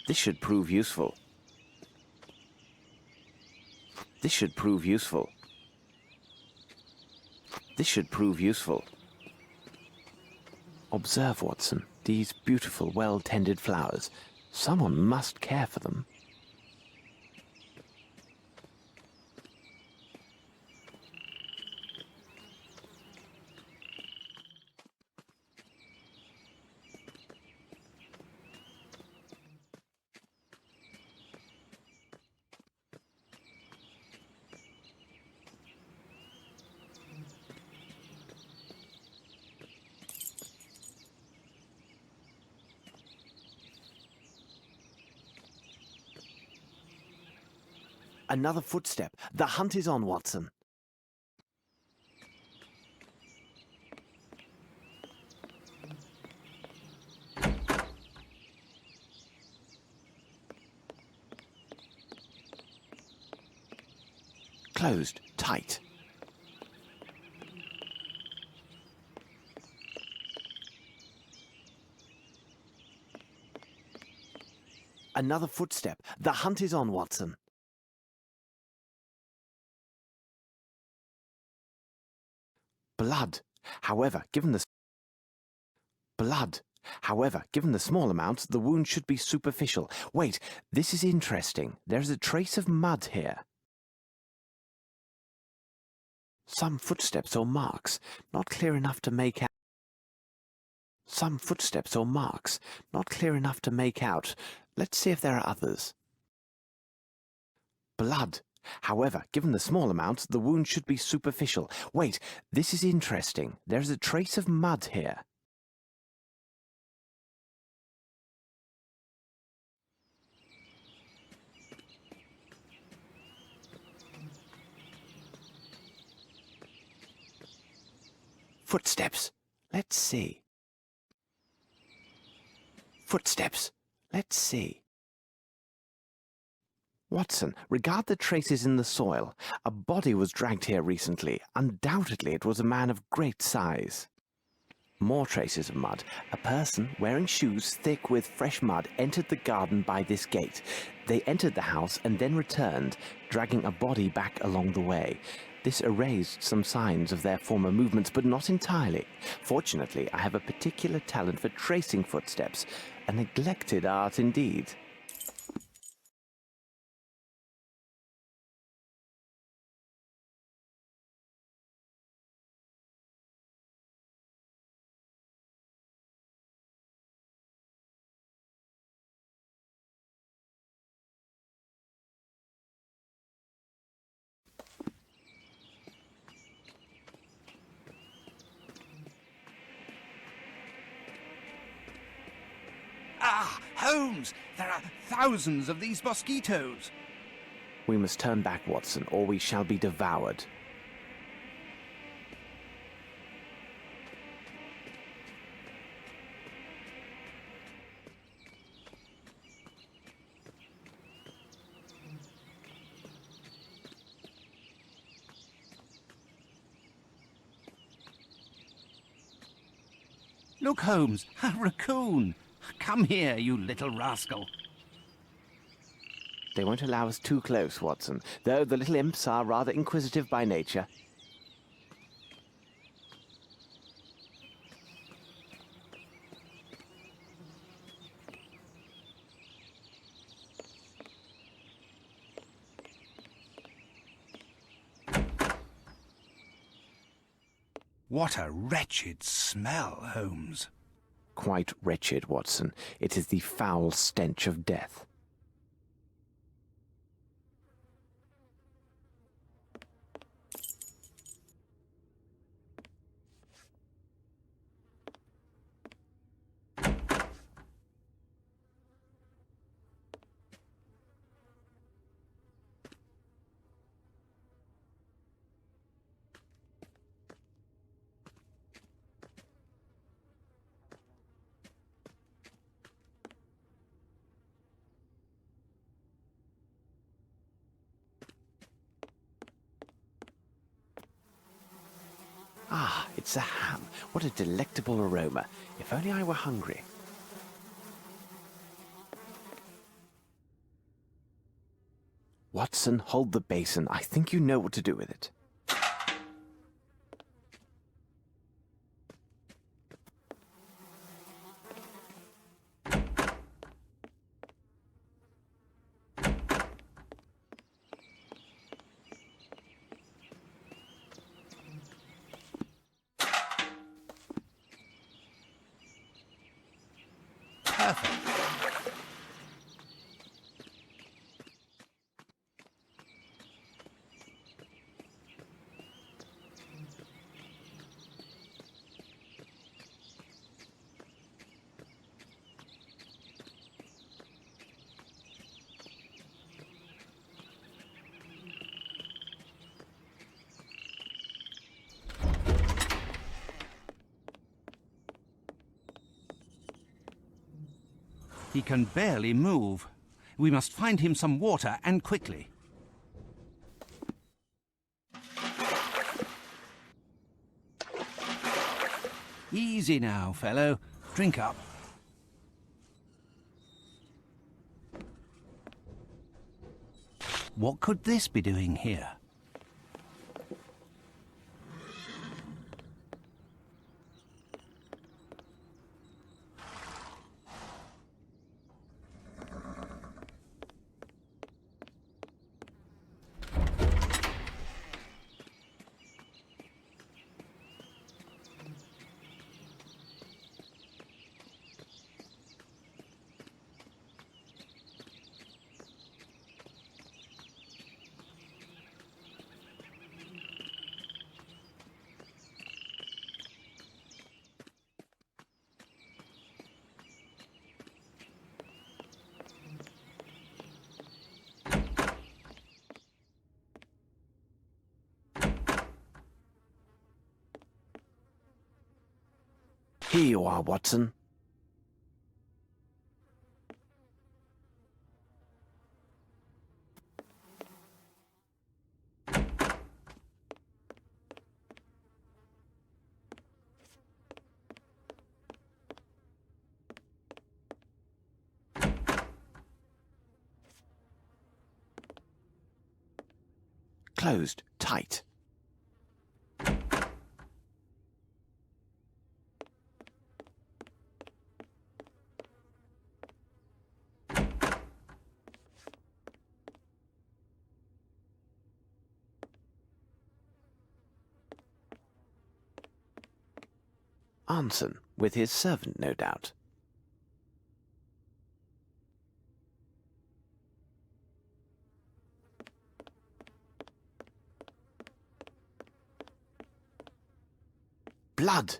This should prove useful. This should prove useful. This should prove useful. Observe, Watson, these beautiful, well-tended flowers. Someone must care for them. Another footstep. The hunt is on, Watson. Closed, tight. Another footstep. The hunt is on, Watson. Blood. However, given the small amount, the wound should be superficial. Wait, this is interesting. There is a trace of mud here. Some footsteps or marks, not clear enough to make out. Some footsteps or marks, not clear enough to make out. Let's see if there are others. Blood. However, given the small amount, the wound should be superficial. Wait, this is interesting. There is a trace of mud here. Footsteps. Let's see. Footsteps. Let's see. Watson, regard the traces in the soil. A body was dragged here recently. Undoubtedly it was a man of great size. More traces of mud. A person wearing shoes thick with fresh mud entered the garden by this gate. They entered the house and then returned, dragging a body back along the way. This erased some signs of their former movements, but not entirely. Fortunately, I have a particular talent for tracing footsteps. A neglected art indeed. Ah, Holmes! There are thousands of these mosquitoes. We must turn back, Watson, or we shall be devoured. Look, Holmes, a raccoon. Come here, you little rascal. They won't allow us too close, Watson, though the little imps are rather inquisitive by nature. What a wretched smell, Holmes. Quite wretched, Watson. It is the foul stench of death. Ah, it's a ham. What a delectable aroma. If only I were hungry. Watson, hold the basin. I think you know what to do with it. He can barely move. We must find him some water, and quickly. Easy now, fellow. Drink up. What could this be doing here? Here you are, Watson. Closed tight. Anson, with his servant, no doubt. Blood!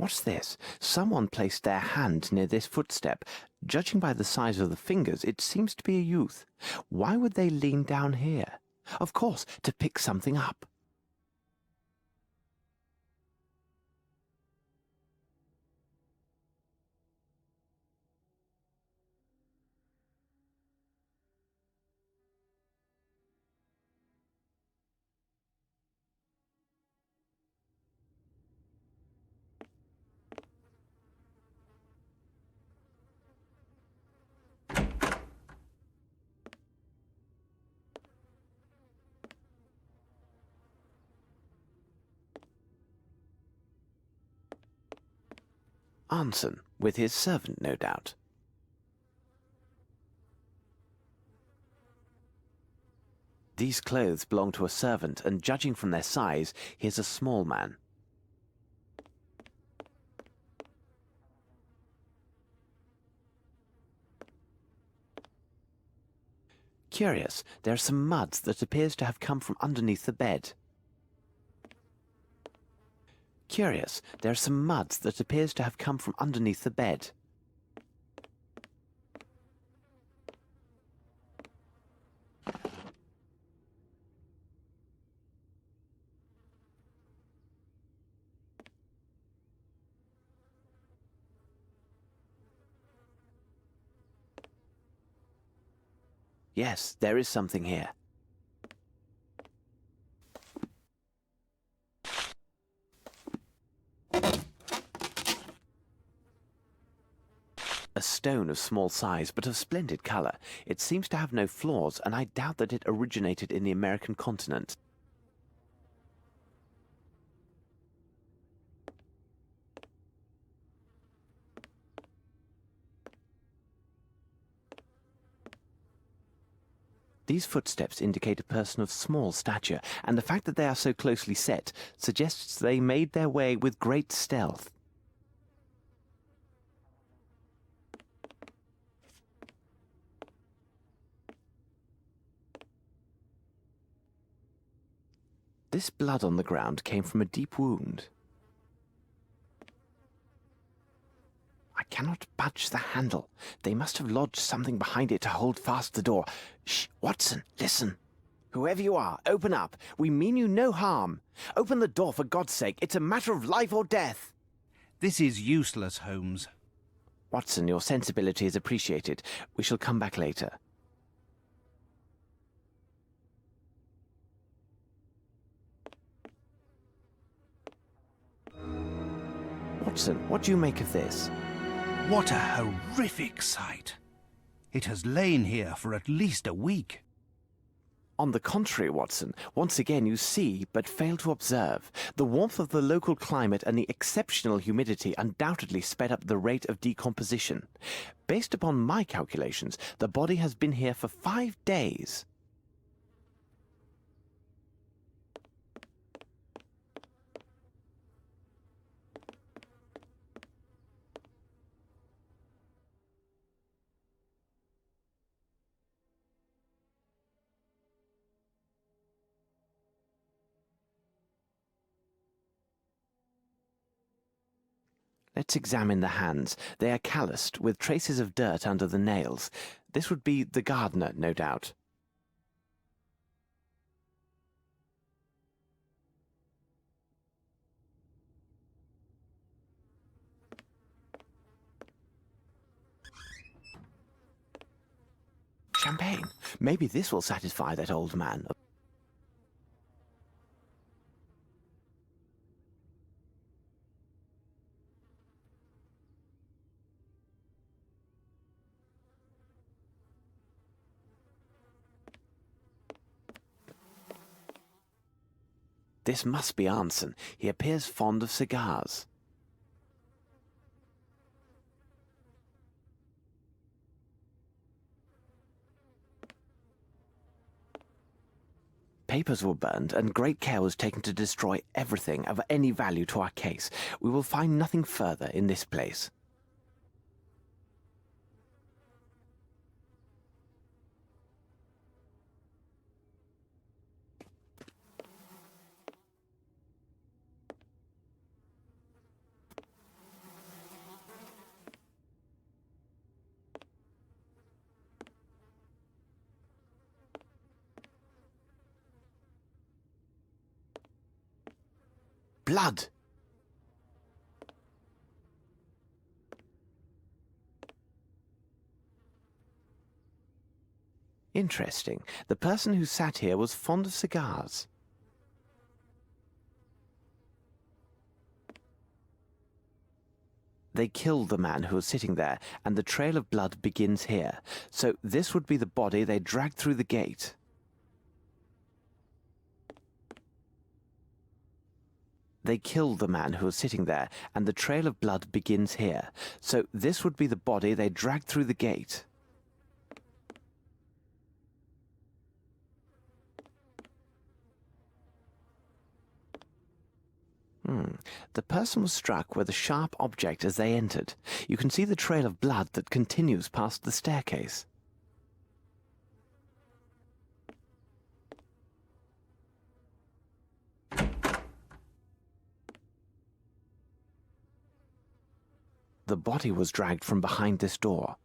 What's this? Someone placed their hand near this footstep. Judging by the size of the fingers, it seems to be a youth. Why would they lean down here? Of course, to pick something up. Arnson, with his servant, no doubt. These clothes belong to a servant, and judging from their size, he is a small man. Curious, there are some muds that appears to have come from underneath the bed. Curious, there are some muds that appears to have come from underneath the bed. Yes, there is something here. A stone of small size, but of splendid colour. It seems to have no flaws, and I doubt that it originated in the American continent. These footsteps indicate a person of small stature, and the fact that they are so closely set suggests they made their way with great stealth. This blood on the ground came from a deep wound. I cannot budge the handle. They must have lodged something behind it to hold fast the door. Shh, Watson, listen. Whoever you are, open up. We mean you no harm. Open the door, for God's sake. It's a matter of life or death. This is useless, Holmes. Watson, your sensibility is appreciated. We shall come back later. Watson, what do you make of this? What a horrific sight. It has lain here for at least a week. On the contrary, Watson, once again you see, but fail to observe. The warmth of the local climate and the exceptional humidity undoubtedly sped up the rate of decomposition. Based upon my calculations, the body has been here for 5 days. Let's examine the hands. They are calloused, with traces of dirt under the nails. This would be the gardener, no doubt. Champagne. Maybe this will satisfy that old man. This must be Arnson. He appears fond of cigars. Papers were burned, and great care was taken to destroy everything of any value to our case. We will find nothing further in this place. blood. Interesting. The person who sat here was fond of cigars. They killed the man who was sitting there, and the trail of blood begins here. So this would be the body they dragged through the gate. They killed the man who was sitting there, and the trail of blood begins here. So this would be the body they dragged through the gate. The person was struck with a sharp object as they entered. You can see the trail of blood that continues past the staircase. The body was dragged from behind this door.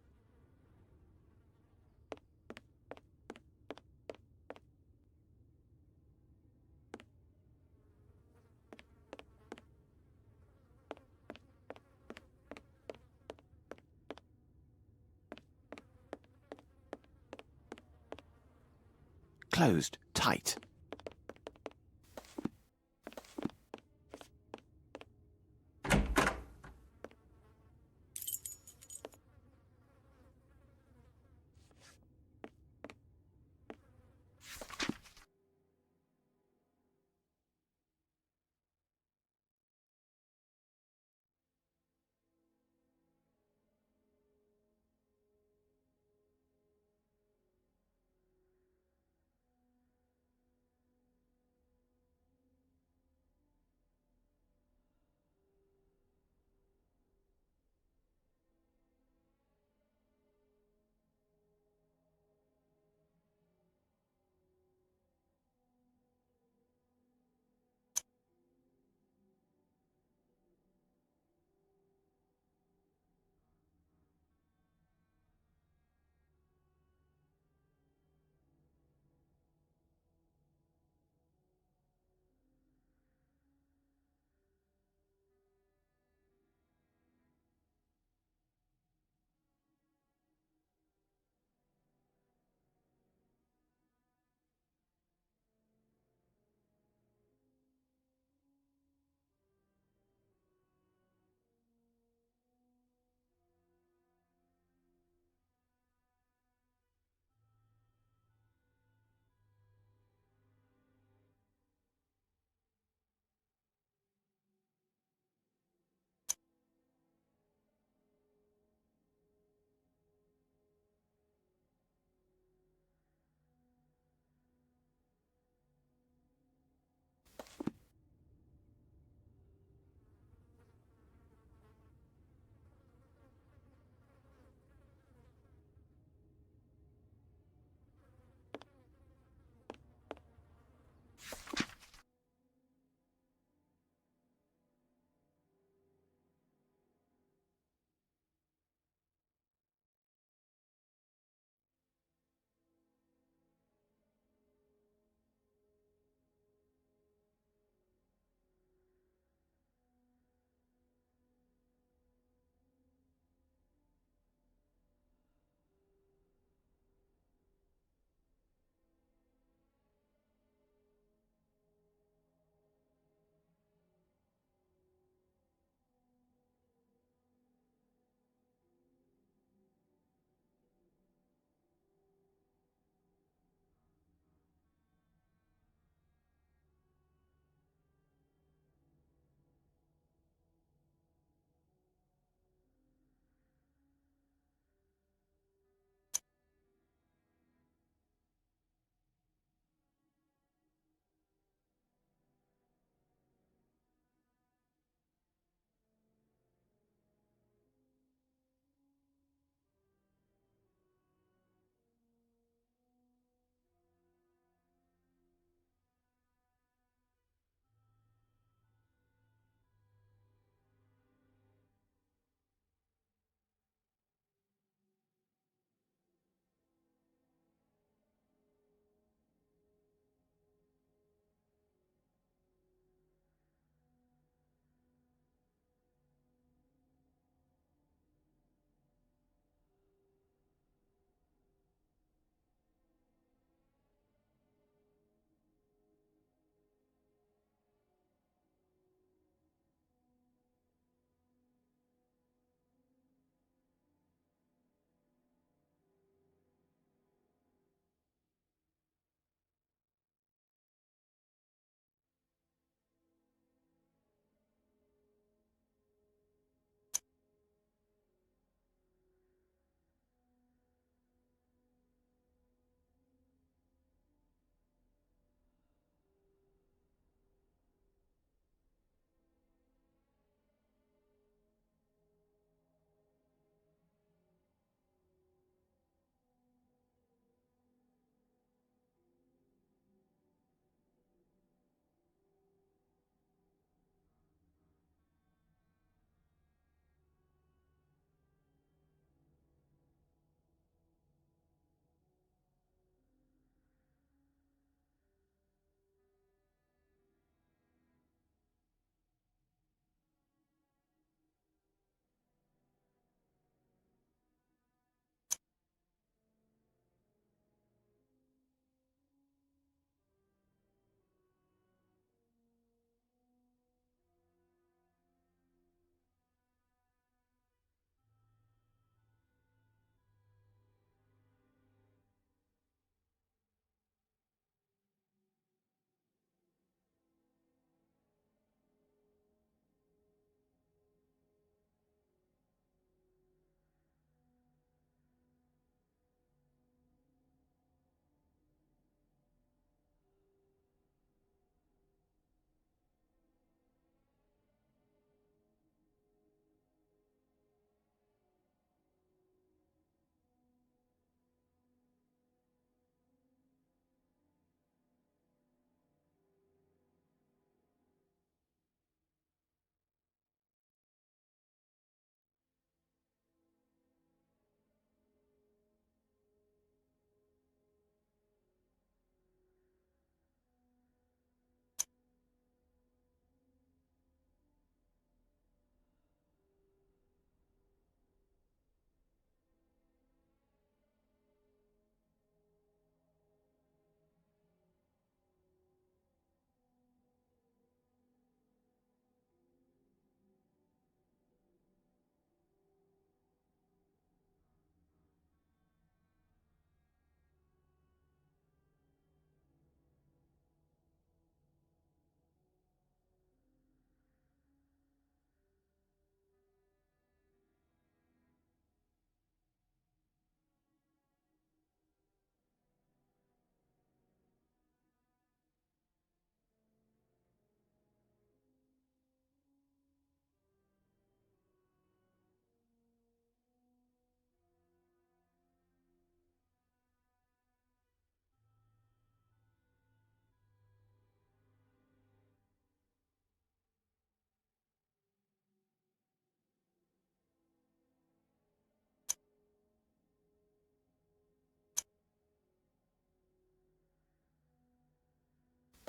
Closed tight.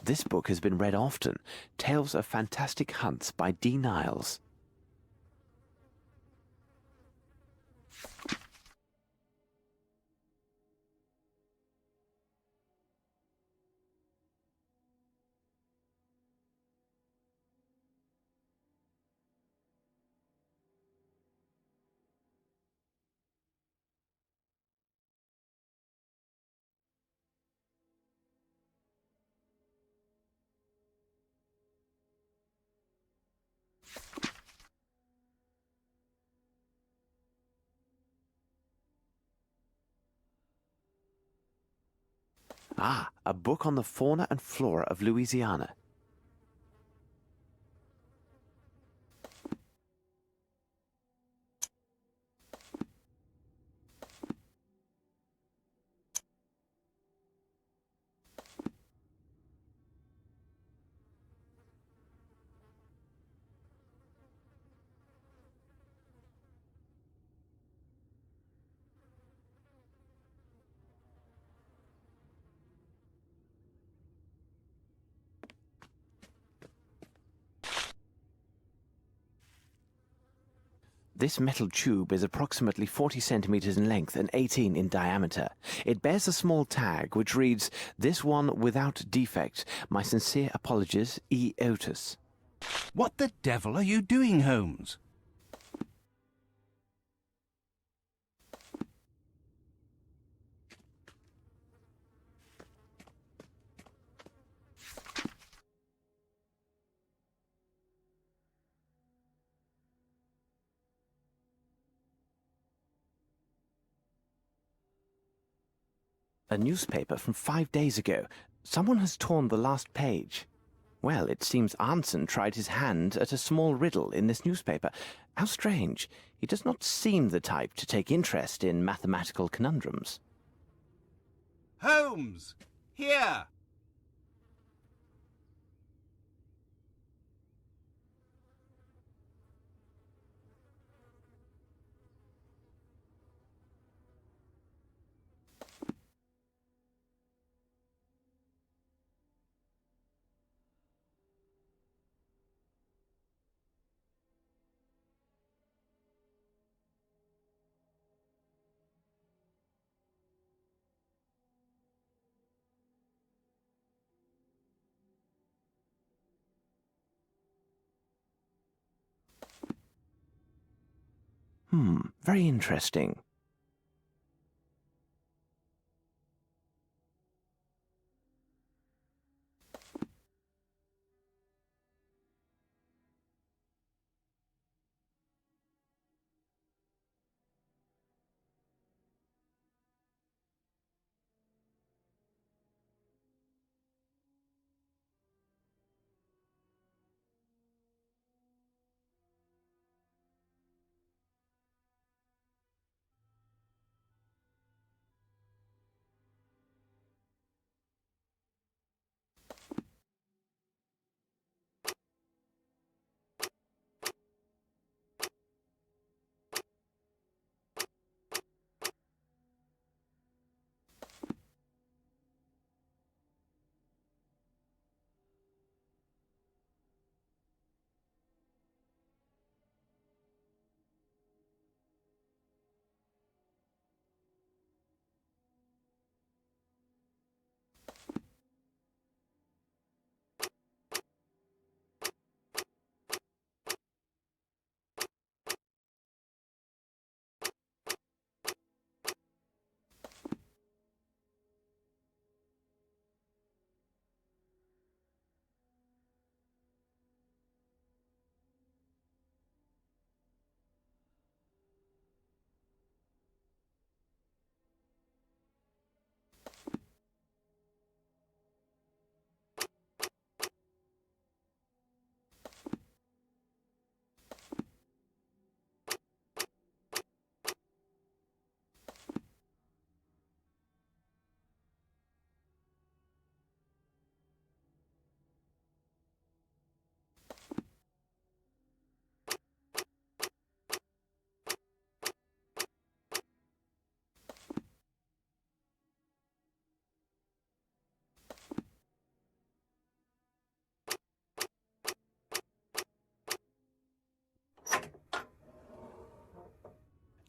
This book has been read often. Tales of Fantastic Hunts by D. Niles. Ah, a book on the fauna and flora of Louisiana. This metal tube is approximately 40 centimeters in length and 18 in diameter. It bears a small tag which reads, "This one without defect. My sincere apologies, E. Otis." What the devil are you doing, Holmes? A newspaper from 5 days ago. Someone has torn the last page. Well, it seems Arnson tried his hand at a small riddle in this newspaper. How strange. He does not seem the type to take interest in mathematical conundrums. Holmes! Here! Very interesting.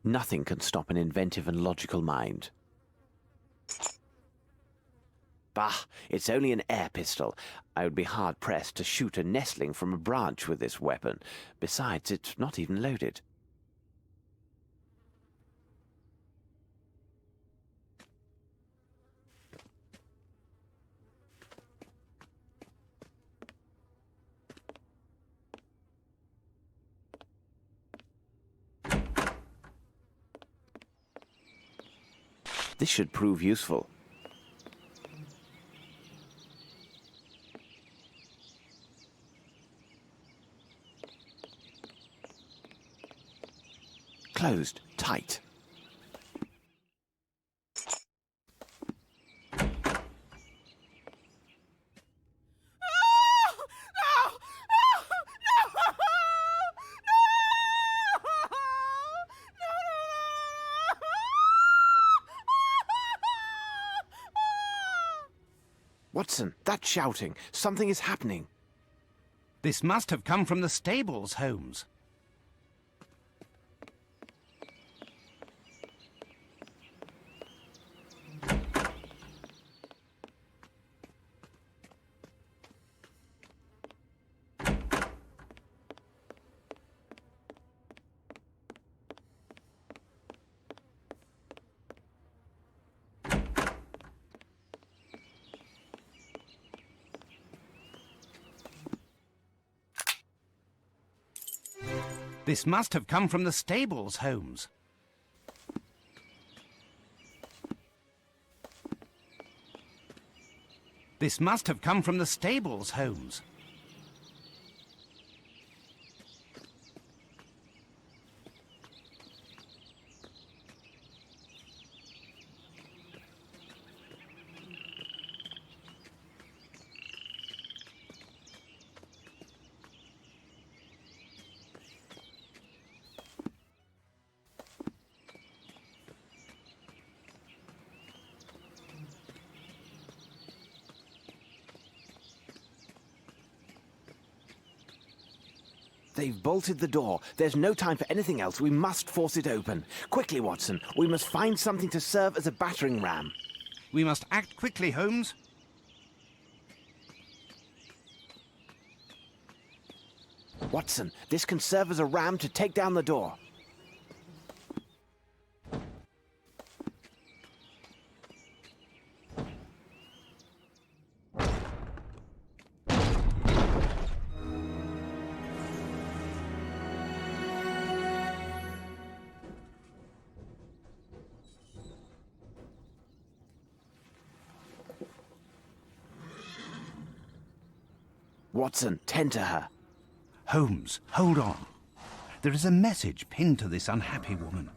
Nothing can stop an inventive and logical mind. Bah, it's only an air pistol. I would be hard-pressed to shoot a nestling from a branch with this weapon. Besides, it's not even loaded. This should prove useful. Closed tight. Watson, that's shouting. Something is happening. This must have come from the stables, Holmes. This must have come from the stables, Holmes. This must have come from the stables, Holmes. They've bolted the door. There's no time for anything else. We must force it open. Quickly, Watson. We must find something to serve as a battering ram. We must act quickly, Holmes. Watson, this can serve as a ram to take down the door. Watson, tend to her. Holmes, hold on. There is a message pinned to this unhappy woman.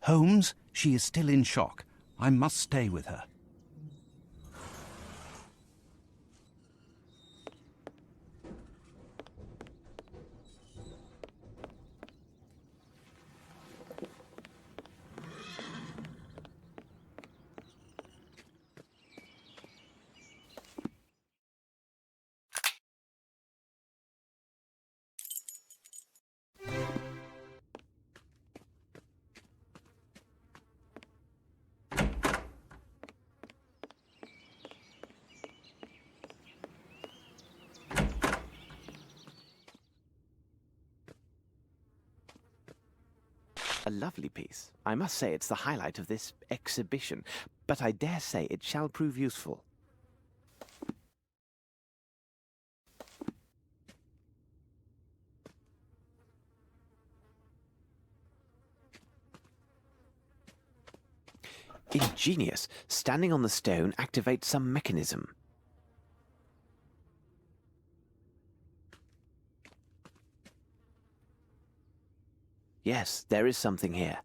Holmes, she is still in shock. I must stay with her. A lovely piece. I must say it's the highlight of this exhibition, but I dare say it shall prove useful. Ingenious. Standing on the stone activates some mechanism. Yes, there is something here.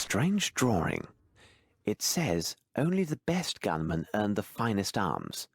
strange drawing. It says only the best gunmen earn the finest arms.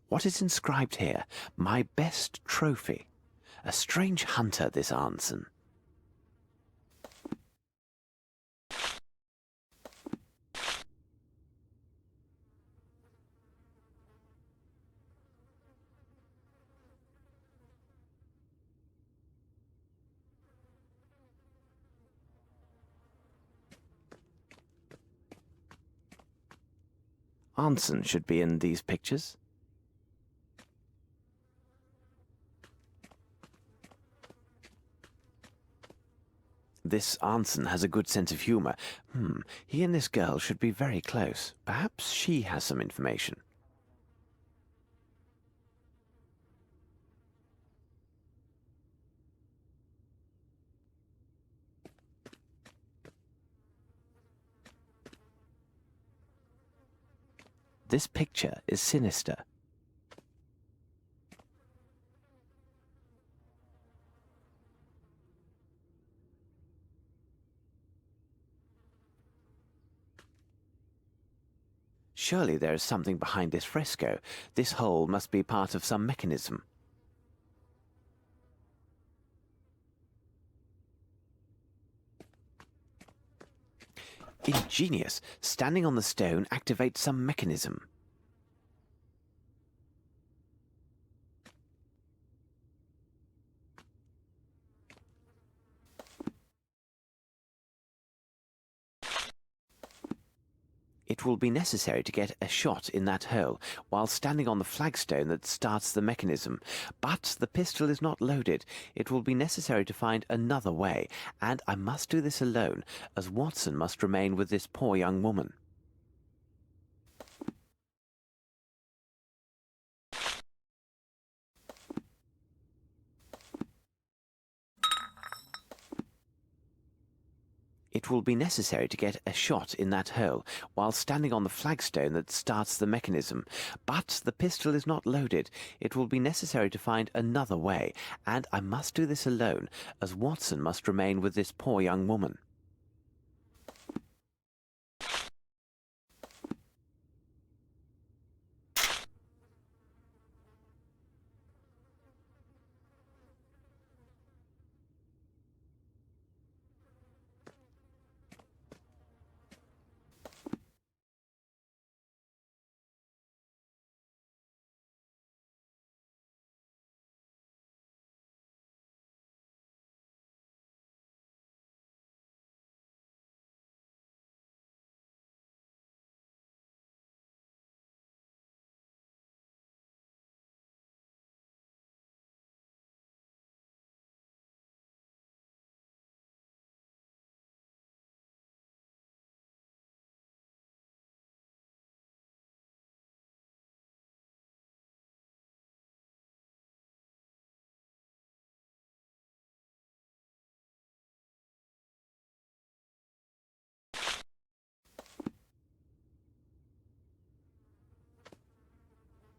What is inscribed here? My best trophy. A strange hunter, this Arnson. Arnson should be in these pictures. This Arnson has a good sense of humour. He and this girl should be very close. Perhaps she has some information. This picture is sinister. Surely there is something behind this fresco. This hole must be part of some mechanism. Ingenious. Standing on the stone activates some mechanism. It will be necessary to get a shot in that hole while standing on the flagstone that starts the mechanism. But the pistol is not loaded. It will be necessary to find another way, and I must do this alone, as Watson must remain with this poor young woman. It will be necessary to get a shot in that hole while standing on the flagstone that starts the mechanism. But the pistol is not loaded. It will be necessary to find another way, and I must do this alone, as Watson must remain with this poor young woman.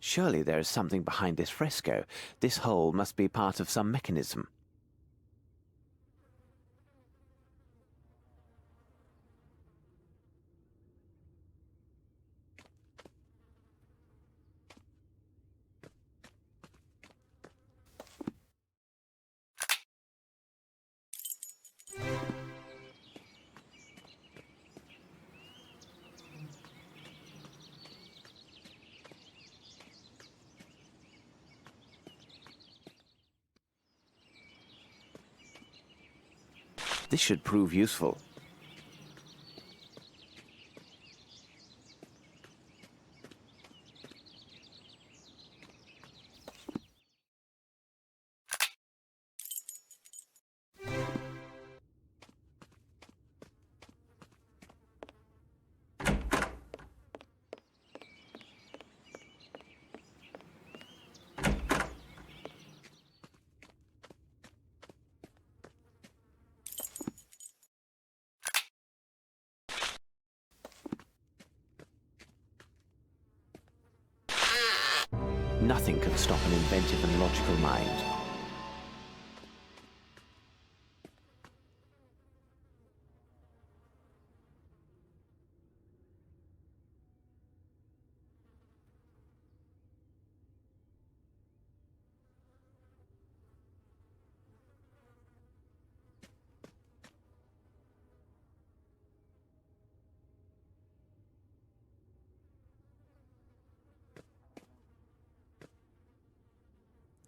Surely there is something behind this fresco. This hole must be part of some mechanism. This should prove useful. nothing can stop an inventive and logical mind.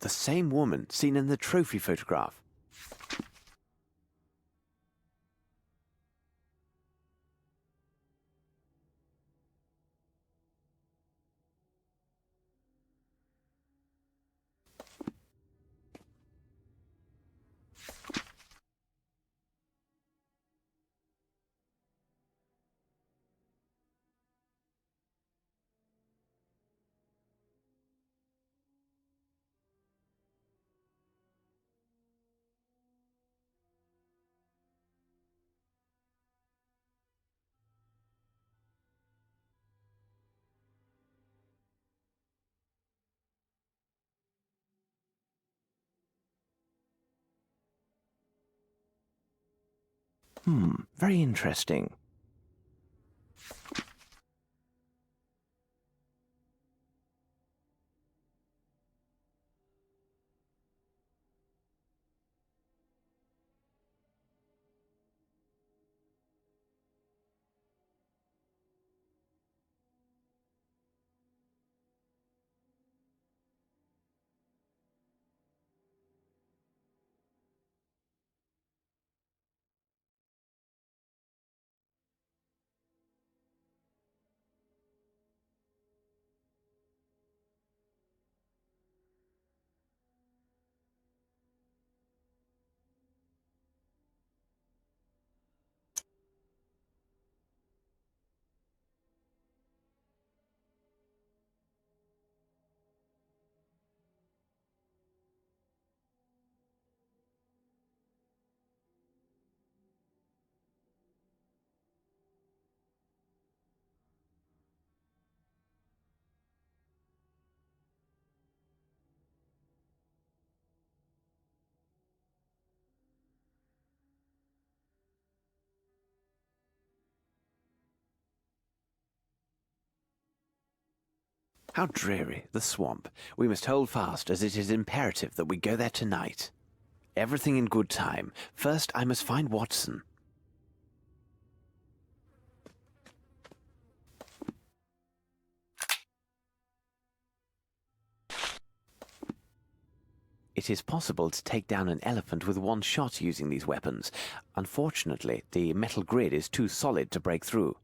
The same woman seen in the trophy photograph. Very interesting. How dreary, the swamp. We must hold fast, as it is imperative that we go there tonight. Everything in good time. First, I must find Watson. It is possible to take down an elephant with one shot using these weapons. Unfortunately, the metal grid is too solid to break through.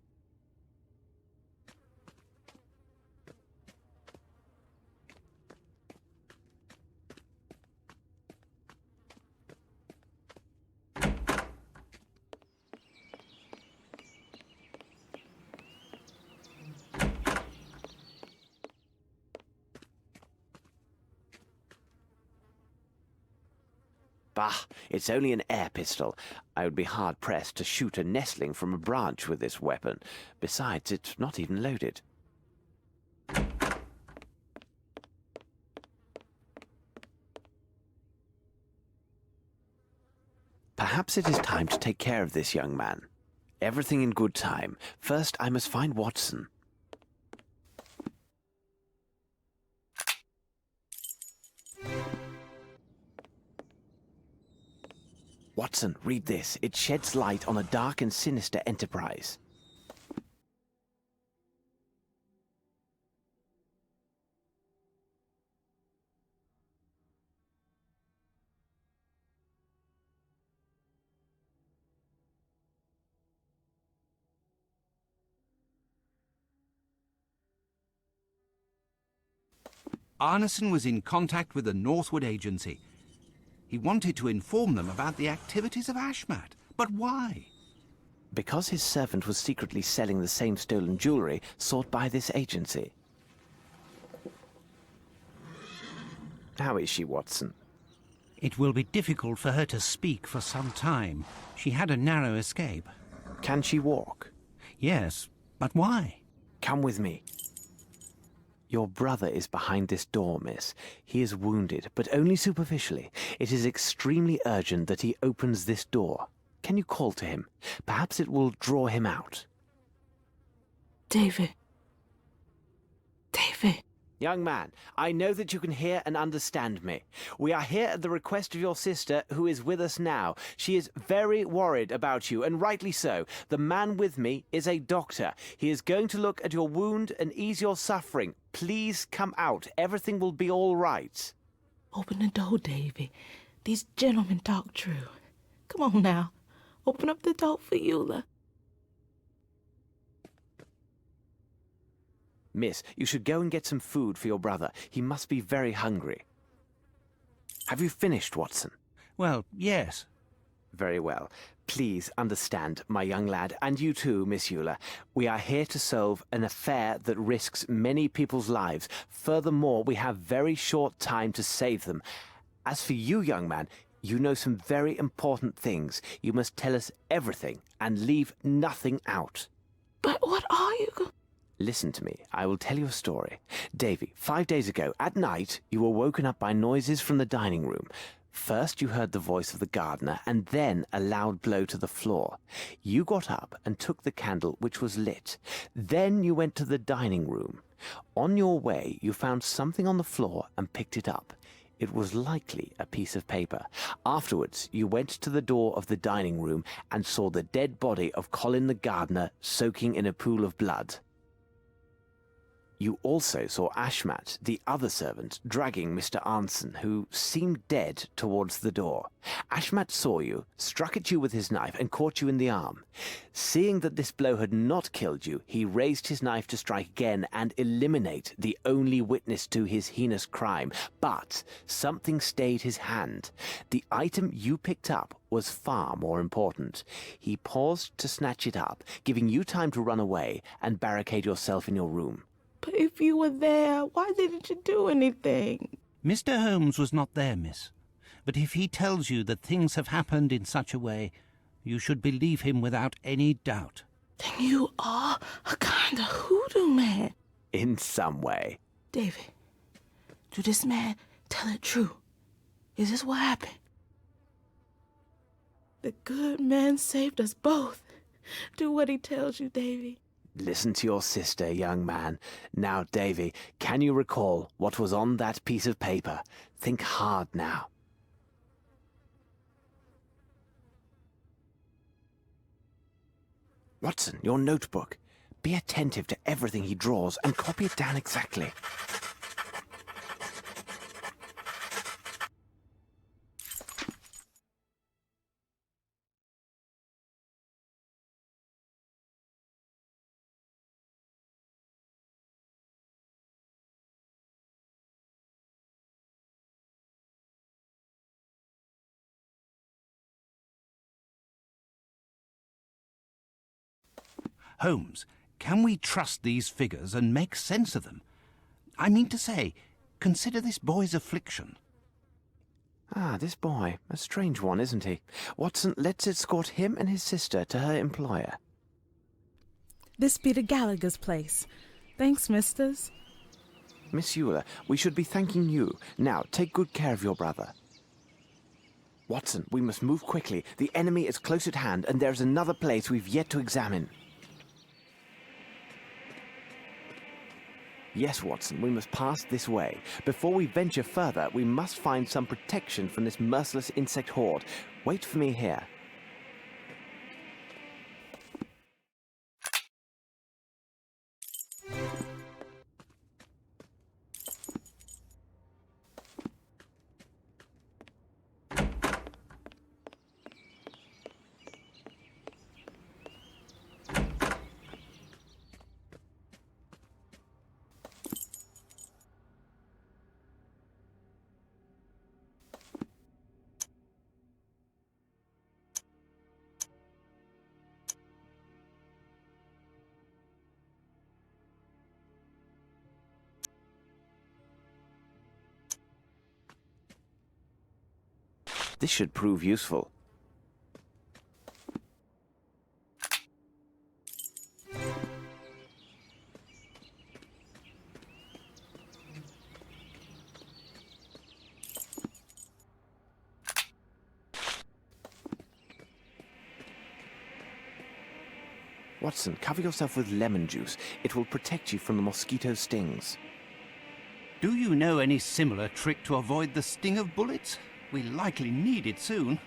Bah, it's only an air pistol. I would be hard-pressed to shoot a nestling from a branch with this weapon. Besides, it's not even loaded. Perhaps it is time to take care of this young man. Everything in good time. First, I must find Watson. Watson, read this. It sheds light on a dark and sinister enterprise. Arneson was in contact with the Northwood Agency. He wanted to inform them about the activities of Ashmat. But why? Because his servant was secretly selling the same stolen jewellery sought by this agency. How is she, Watson? It will be difficult for her to speak for some time. She had a narrow escape. Can she walk? Yes, but why? Come with me. Your brother is behind this door, miss. He is wounded, but only superficially. It is extremely urgent that he opens this door. Can you call to him? Perhaps it will draw him out. David. David. Young man, I know that you can hear and understand me. We are here at the request of your sister, who is with us now. She is very worried about you, and rightly so. The man with me is a doctor. He is going to look at your wound and ease your suffering. Please come out. Everything will be all right. Open the door, Davy. These gentlemen talk true. Come on now. Open up the door for Eula. Miss, you should go and get some food for your brother. He must be very hungry. Have you finished, Watson? Well, yes. Very well. Please understand, my young lad, and you too, Miss Eula. We are here to solve an affair that risks many people's lives. Furthermore, we have very short time to save them. As for you, young man, you know some very important things. You must tell us everything and leave nothing out. But what are you going... Listen to me. I will tell you a story. Davy, 5 days ago, at night, you were woken up by noises from the dining room. First, you heard the voice of the gardener, and then a loud blow to the floor. You got up and took the candle, which was lit. Then you went to the dining room. On your way, you found something on the floor and picked it up. It was likely a piece of paper. Afterwards, you went to the door of the dining room and saw the dead body of Colin the gardener soaking in a pool of blood. You also saw Ashmat, the other servant, dragging Mr. Arnson, who seemed dead, towards the door. Ashmat saw you, struck at you with his knife, and caught you in the arm. Seeing that this blow had not killed you, he raised his knife to strike again and eliminate the only witness to his heinous crime. But something stayed his hand. The item you picked up was far more important. He paused to snatch it up, giving you time to run away and barricade yourself in your room. But if you were there, why didn't you do anything? Mr. Holmes was not there, miss. But if he tells you that things have happened in such a way, you should believe him without any doubt. Then you are a kind of hoodoo man. In some way. David, do this man tell it true? Is this what happened? The good man saved us both. Do what he tells you, Davy. Listen to your sister, young man. Now, Davy, can you recall what was on that piece of paper? Think hard now. Watson, your notebook. Be attentive to everything he draws and copy it down exactly. Holmes, can we trust these figures and make sense of them? I mean to say, consider this boy's affliction. Ah, this boy. A strange one, isn't he? Watson, let's escort him and his sister to her employer. This be the Gallagher's place. Thanks, misters. Miss Eula, we should be thanking you. Now, take good care of your brother. Watson, we must move quickly. The enemy is close at hand, and there's another place we've yet to examine. Yes, Watson, we must pass this way. Before we venture further, we must find some protection from this merciless insect horde. Wait for me here. This should prove useful. Watson, cover yourself with lemon juice. It will protect you from the mosquito stings. Do you know any similar trick to avoid the sting of bullets? We likely need it soon.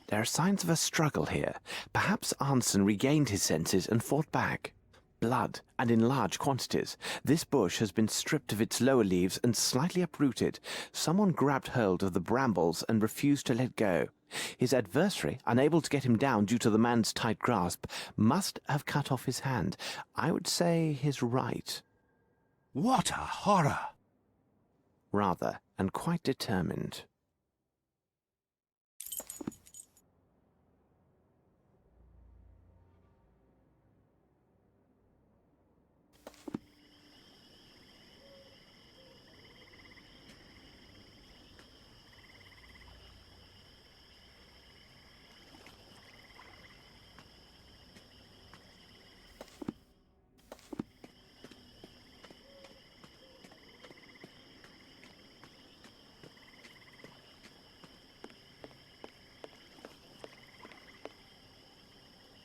There are signs of a struggle here. Perhaps Arnson regained his senses and fought back. Blood, and in large quantities. This bush has been stripped of its lower leaves and slightly uprooted. Someone grabbed hold of the brambles and refused to let go. His adversary, unable to get him down due to the man's tight grasp, must have cut off his hand. I would say his right. What a horror! Rather, and quite determined.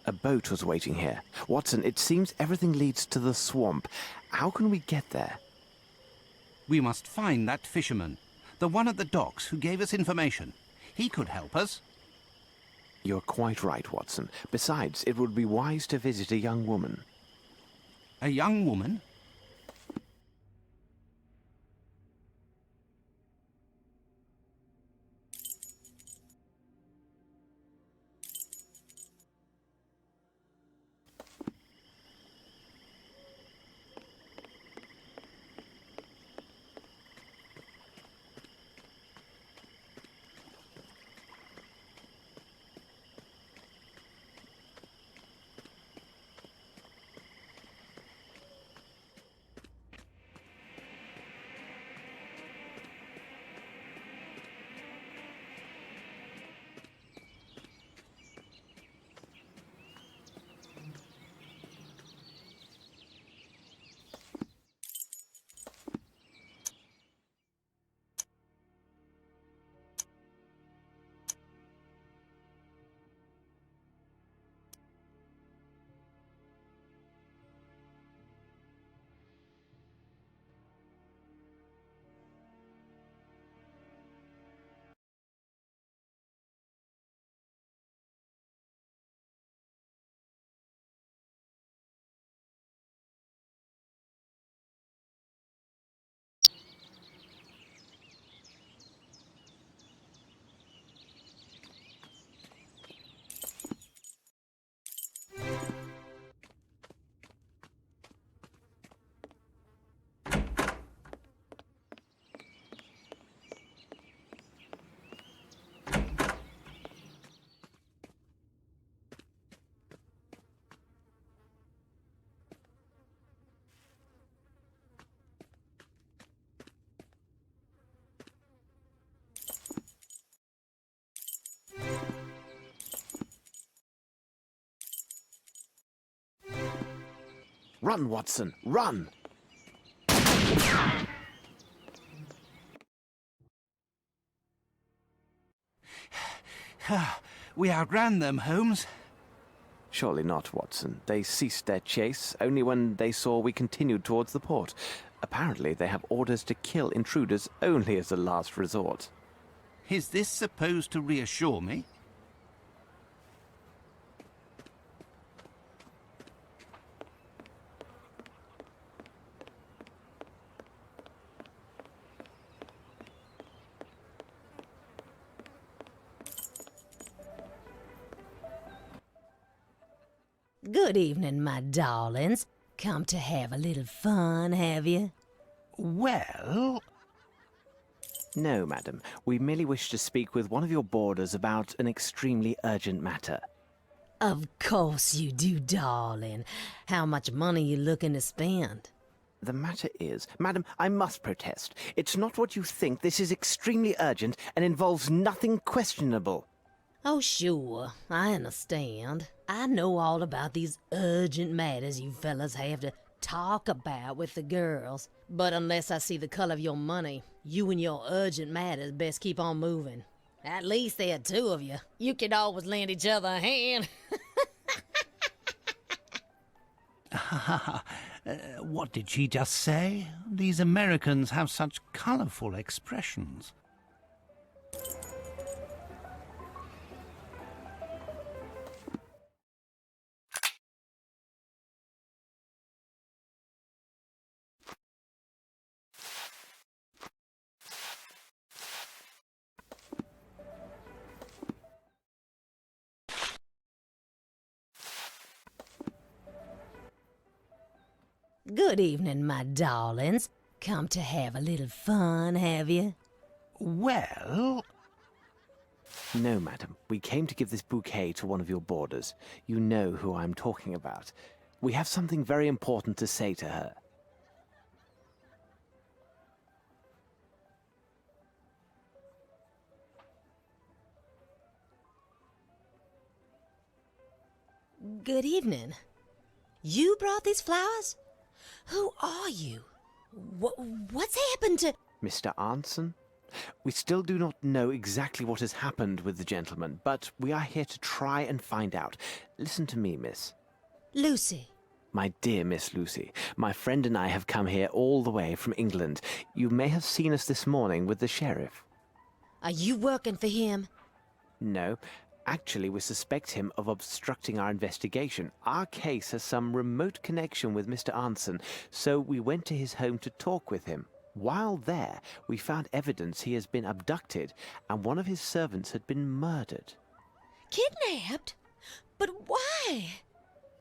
A boat was waiting here. Watson, it seems everything leads to the swamp. How can we get there? We must find that fisherman, the one at the docks who gave us information. He could help us. You're quite right, Watson. Besides, it would be wise to visit a young woman. A young woman? Run, Watson, run! We outran them, Holmes. Surely not, Watson. They ceased their chase only when they saw we continued towards the port. Apparently, they have orders to kill intruders only as a last resort. Is this supposed to reassure me? Good evening, my darlings. Come to have a little fun, have you? Well... No, madam. We merely wish to speak with one of your boarders about an extremely urgent matter. Of course you do, darling. How much money you looking to spend? The matter is... Madam, I must protest. It's not what you think. This is extremely urgent and involves nothing questionable. Oh, sure, I understand. I know all about these urgent matters you fellas have to talk about with the girls. But unless I see the color of your money, you and your urgent matters best keep on moving. At least there are two of you. You can always lend each other a hand. What did she just say? These Americans have such colorful expressions. Good evening, my darlings. Come to have a little fun, have you? Well... No, madam. We came to give this bouquet to one of your boarders. You know who I'm talking about. We have something very important to say to her. Good evening. You brought these flowers? Who are you? What's happened to... Mr. Arnson? We still do not know exactly what has happened with the gentleman, but we are here to try and find out. Listen to me, miss. Lucy. My dear Miss Lucy, my friend and I have come here all the way from England. You may have seen us this morning with the sheriff. Are you working for him? No. Actually, we suspect him of obstructing our investigation. Our case has some remote connection with Mr. Arnson, so we went to his home to talk with him. While there, we found evidence he has been abducted, and one of his servants had been murdered. Kidnapped? But why?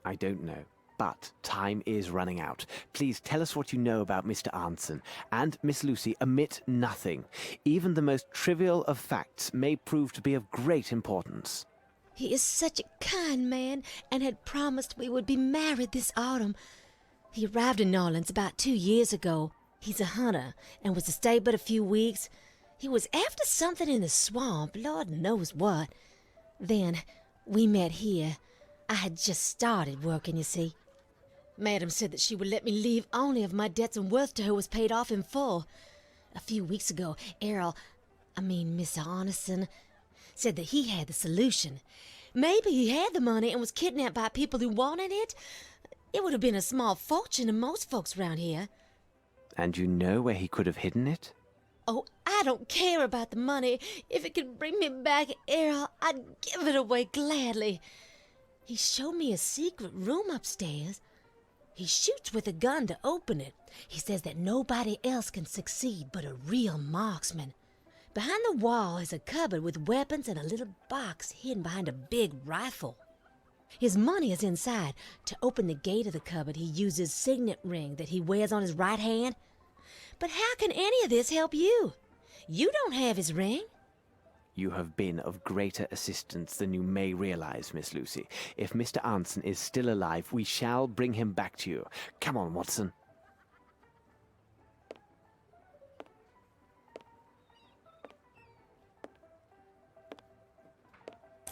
I don't know, but time is running out. Please tell us what you know about Mr. Arnson, and, Miss Lucy, omit nothing. Even the most trivial of facts may prove to be of great importance. He is such a kind man, and had promised we would be married this autumn. He arrived in New Orleans about 2 years ago. He's a hunter, and was to stay but a few weeks. He was after something in the swamp, Lord knows what. Then, we met here. I had just started working, you see. Madam said that she would let me leave only if my debts and worth to her was paid off in full. A few weeks ago, Mr. Arneson, said that he had the solution. Maybe he had the money and was kidnapped by people who wanted it. It would have been a small fortune to most folks around here. And you know where he could have hidden it? Oh, I don't care about the money. If it could bring me back Errol, I'd give it away gladly. He showed me a secret room upstairs. He shoots with a gun to open it. He says that nobody else can succeed but a real marksman. Behind the wall is a cupboard with weapons and a little box hidden behind a big rifle. His money is inside. To open the gate of the cupboard, he uses his signet ring that he wears on his right hand. But how can any of this help you? You don't have his ring. You have been of greater assistance than you may realize, Miss Lucy. If Mr. Arnson is still alive, we shall bring him back to you. Come on, Watson.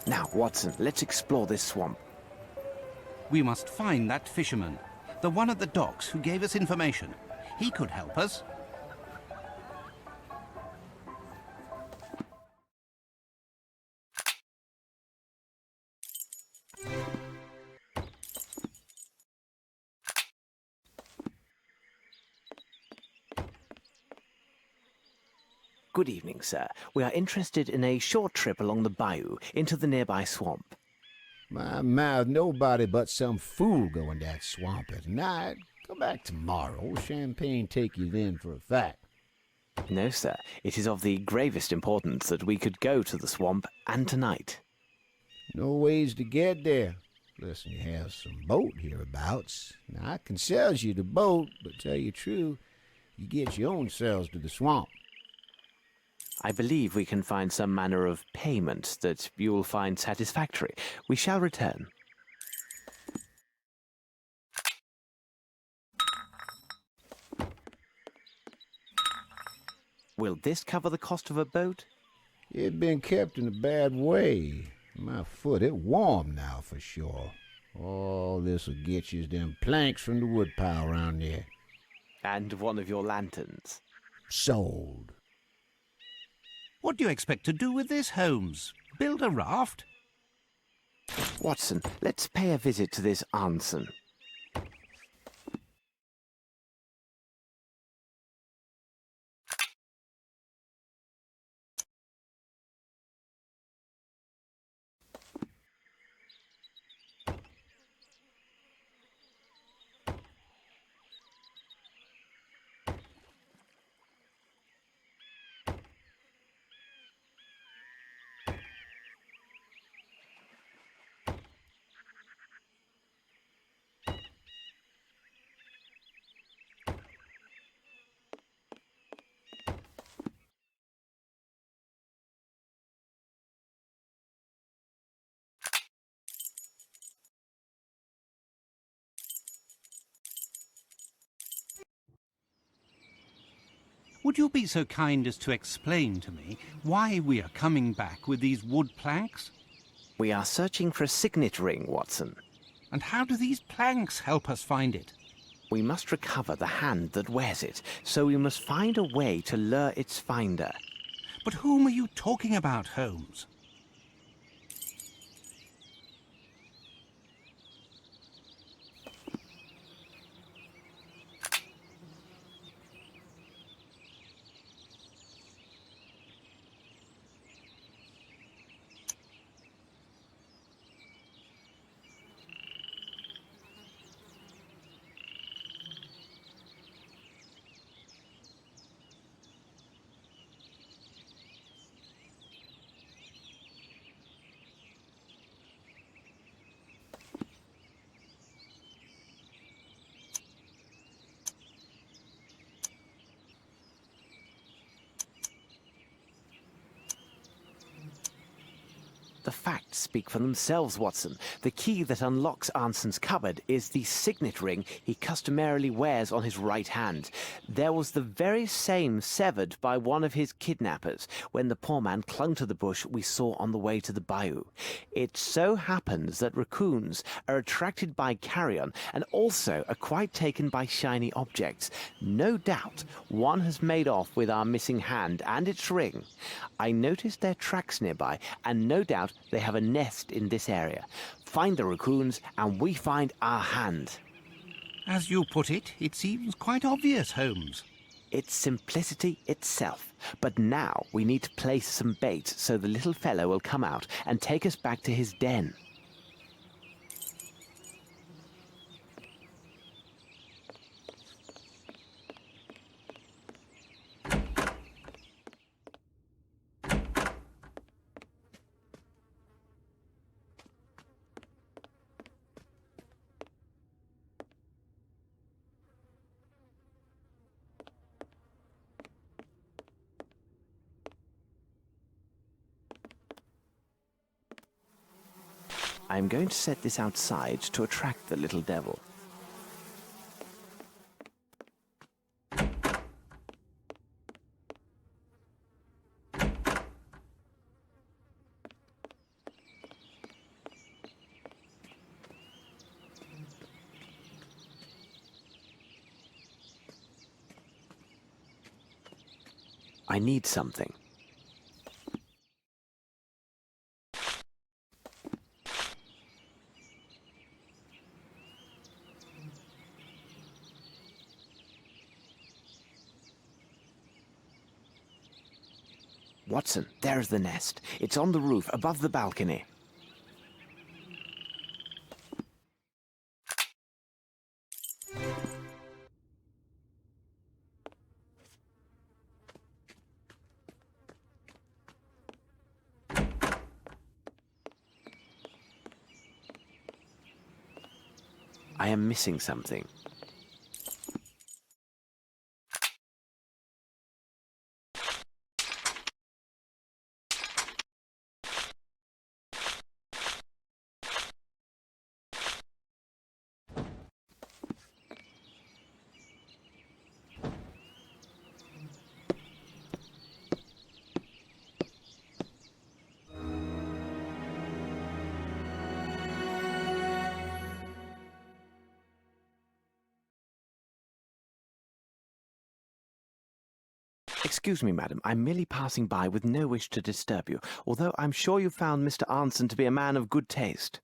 Now, Watson, let's explore this swamp. We must find that fisherman, the one at the docks who gave us information. He could help us. Good evening, sir. We are interested in a short trip along the bayou into the nearby swamp. My mouth, nobody but some fool go in that swamp at night. Come back tomorrow. Champagne take you then for a fact. No, sir. It is of the gravest importance that we could go to the swamp, and tonight. No ways to get there. Listen, you have some boat hereabouts. Now, I can sell you the boat, but tell you true, you get your own selves to the swamp. I believe we can find some manner of payment that you will find satisfactory. We shall return. Will this cover the cost of a boat? It been kept in a bad way. My foot, it warm now for sure. All this'll get you is them planks from the woodpile around there. And one of your lanterns. Sold. What do you expect to do with this, Holmes? Build a raft? Watson, let's pay a visit to this Anson. Would you be so kind as to explain to me why we are coming back with these wood planks? We are searching for a signet ring, Watson. And how do these planks help us find it? We must recover the hand that wears it, so we must find a way to lure its finder. But whom are you talking about, Holmes? The facts speak for themselves, Watson. The key that unlocks Anson's cupboard is the signet ring he customarily wears on his right hand. There was the very same severed by one of his kidnappers when the poor man clung to the bush we saw on the way to the bayou. It so happens that raccoons are attracted by carrion and also are quite taken by shiny objects. No doubt one has made off with our missing hand and its ring. I noticed their tracks nearby, and no doubt they have a nest in this area. Find the raccoons, and we find our hand. As you put it, it seems quite obvious, Holmes. It's simplicity itself. But now we need to place some bait so the little fellow will come out and take us back to his den. I'm going to set this outside to attract the little devil. I need something. Watson, there's the nest. It's on the roof above the balcony. I am missing something. Excuse me, madam. I'm merely passing by with no wish to disturb you, although I'm sure you found Mr. Arnson to be a man of good taste.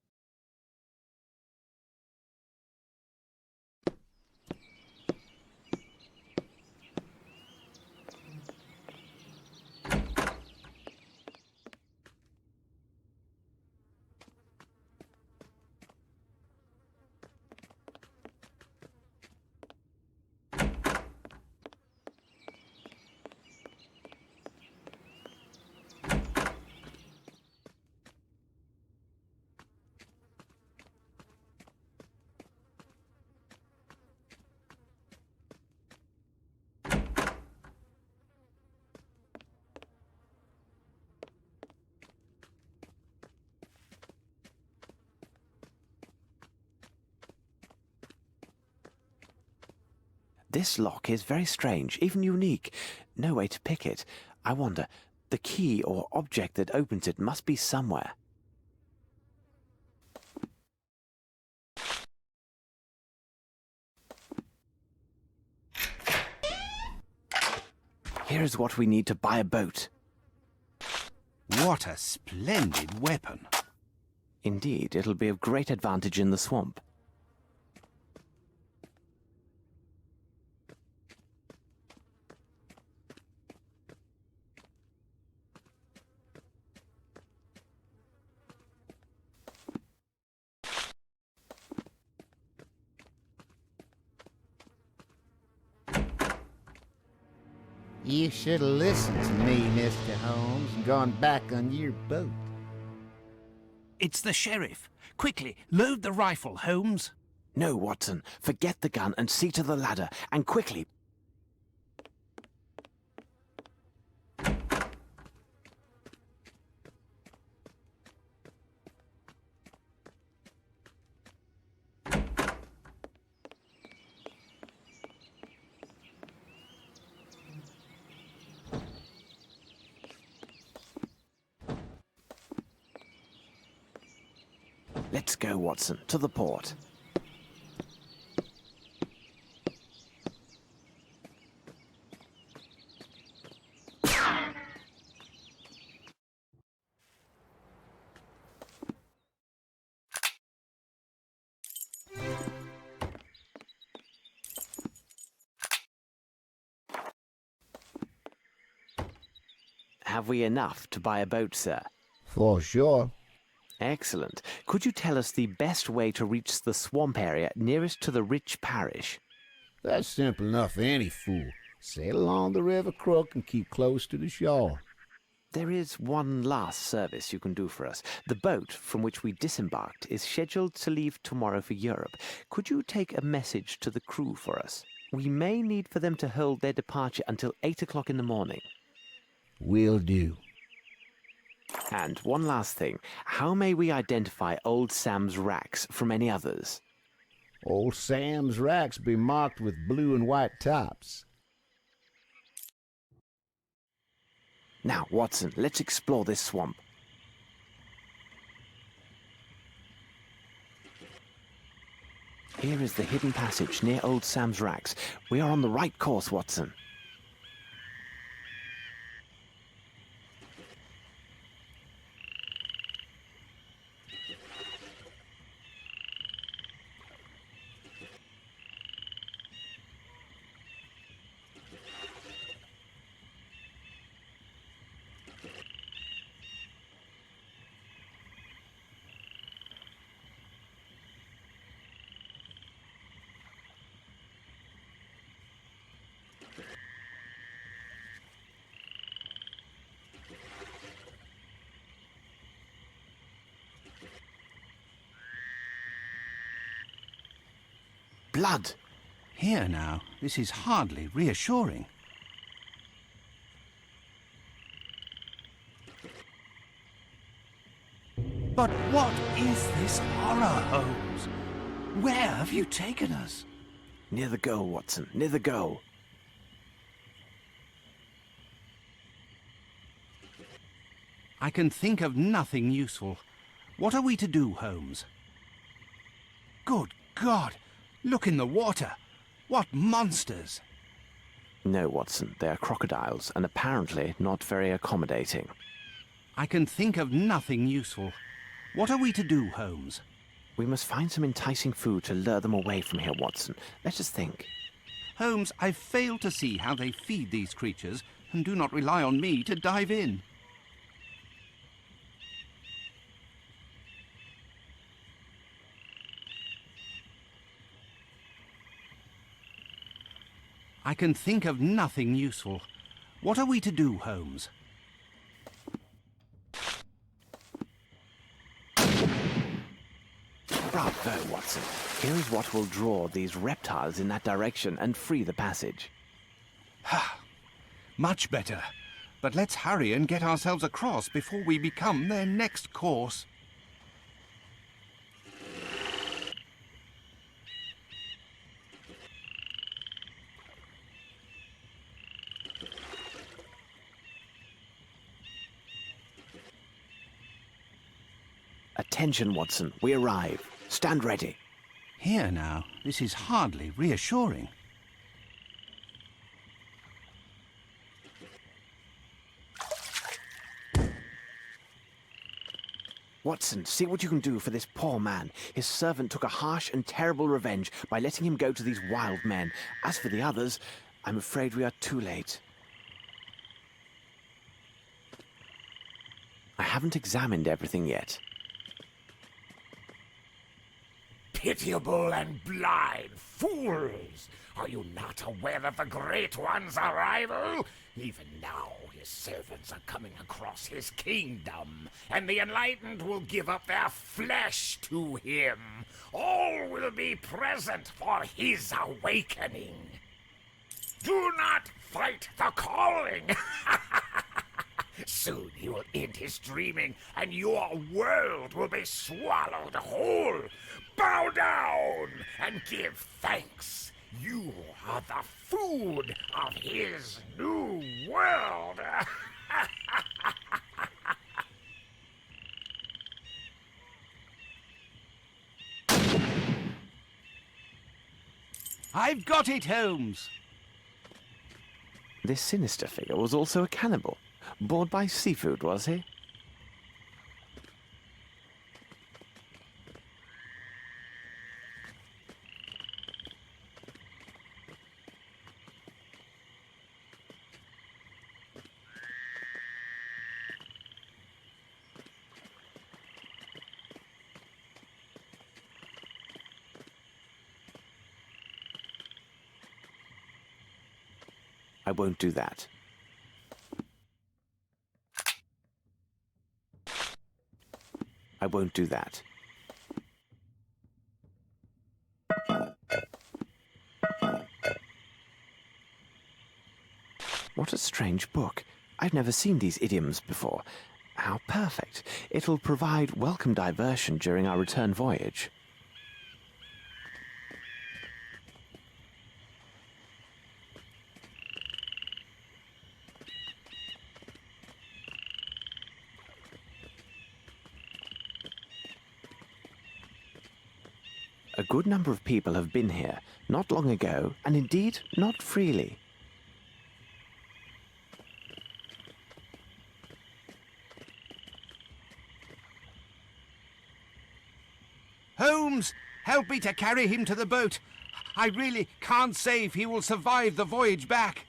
This lock is very strange, even unique. No way to pick it. I wonder, the key or object that opens it must be somewhere. Here is what we need to buy a boat. What a splendid weapon. Indeed, it'll be of great advantage in the swamp. You should have listened to me, Mr. Holmes, and gone back on your boat. It's the sheriff. Quickly, load the rifle, Holmes. No, Watson. Forget the gun and see to the ladder, and quickly. Let's go, Watson, to the port. Have we enough to buy a boat, sir? For sure. Excellent. Could you tell us the best way to reach the swamp area nearest to the rich parish? That's simple enough for any fool. Sail along the river crook and keep close to the shore. There is one last service you can do for us. The boat from which we disembarked is scheduled to leave tomorrow for Europe. Could you take a message to the crew for us? We may need for them to hold their departure until 8 o'clock in the morning. Will do. And one last thing. How may we identify Old Sam's racks from any others? Old Sam's racks be marked with blue and white tops. Now, Watson, let's explore this swamp. Here is the hidden passage near Old Sam's racks. We are on the right course, Watson. Blood! Here now, this is hardly reassuring. But what is this horror, Holmes? Where have you taken us? Near the goal, Watson, near the goal. I can think of nothing useful. What are we to do, Holmes? Good God! Look in the water! What monsters! No, Watson, they are crocodiles, and apparently not very accommodating. I can think of nothing useful. What are we to do, Holmes? We must find some enticing food to lure them away from here, Watson. Let us think. Holmes, I fail to see how they feed these creatures, and do not rely on me to dive in. I can think of nothing useful. What are we to do, Holmes? Bravo, Watson. Here is what will draw these reptiles in that direction and free the passage. Much better. But let's hurry and get ourselves across before we become their next course. Attention, Watson. We arrive. Stand ready. Here now, this is hardly reassuring. Watson, see what you can do for this poor man. His servant took a harsh and terrible revenge by letting him go to these wild men. As for the others, I'm afraid we are too late. I haven't examined everything yet. Pitiable and blind fools! Are you not aware of the Great One's arrival? Even now, his servants are coming across his kingdom, and the enlightened will give up their flesh to him. All will be present for his awakening. Do not fight the calling! Soon he will end his dreaming, and your world will be swallowed whole. Bow down and give thanks. You are the food of his new world. I've got it, Holmes! This sinister figure was also a cannibal. Bored by seafood, was he? I won't do that. I won't do that. What a strange book. I've never seen these idioms before. How perfect. It'll provide welcome diversion during our return voyage. A good number of people have been here, not long ago, and indeed not freely. Holmes, help me to carry him to the boat. I really can't say if he will survive the voyage back.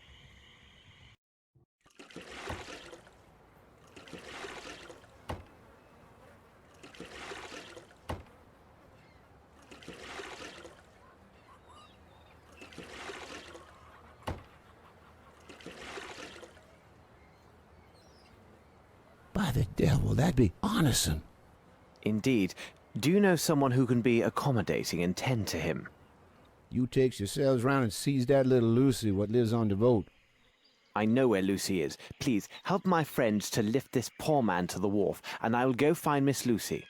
By the devil, that'd be Arneson. Indeed. Do you know someone who can be accommodating and tend to him? You takes yourselves round and seize that little Lucy what lives on the boat. I know where Lucy is. Please, help my friends to lift this poor man to the wharf, and I will go find Miss Lucy.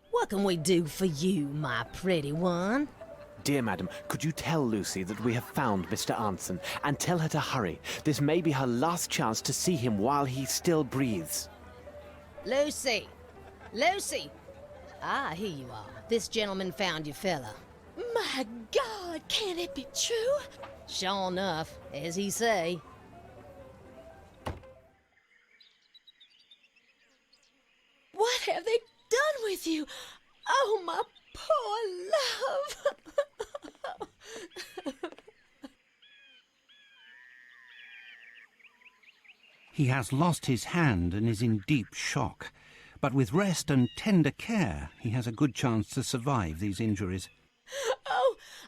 What can we do for you, my pretty one? Dear madam, could you tell Lucy that we have found Mr. Arneson, and tell her to hurry? This may be her last chance to see him while he still breathes. Lucy! Lucy! Ah, here you are. This gentleman found you, fella. My God, can it be true? Sure enough, as he say. What have they done with you? Oh, my poor love. He has lost his hand and is in deep shock. But with rest and tender care, he has a good chance to survive these injuries.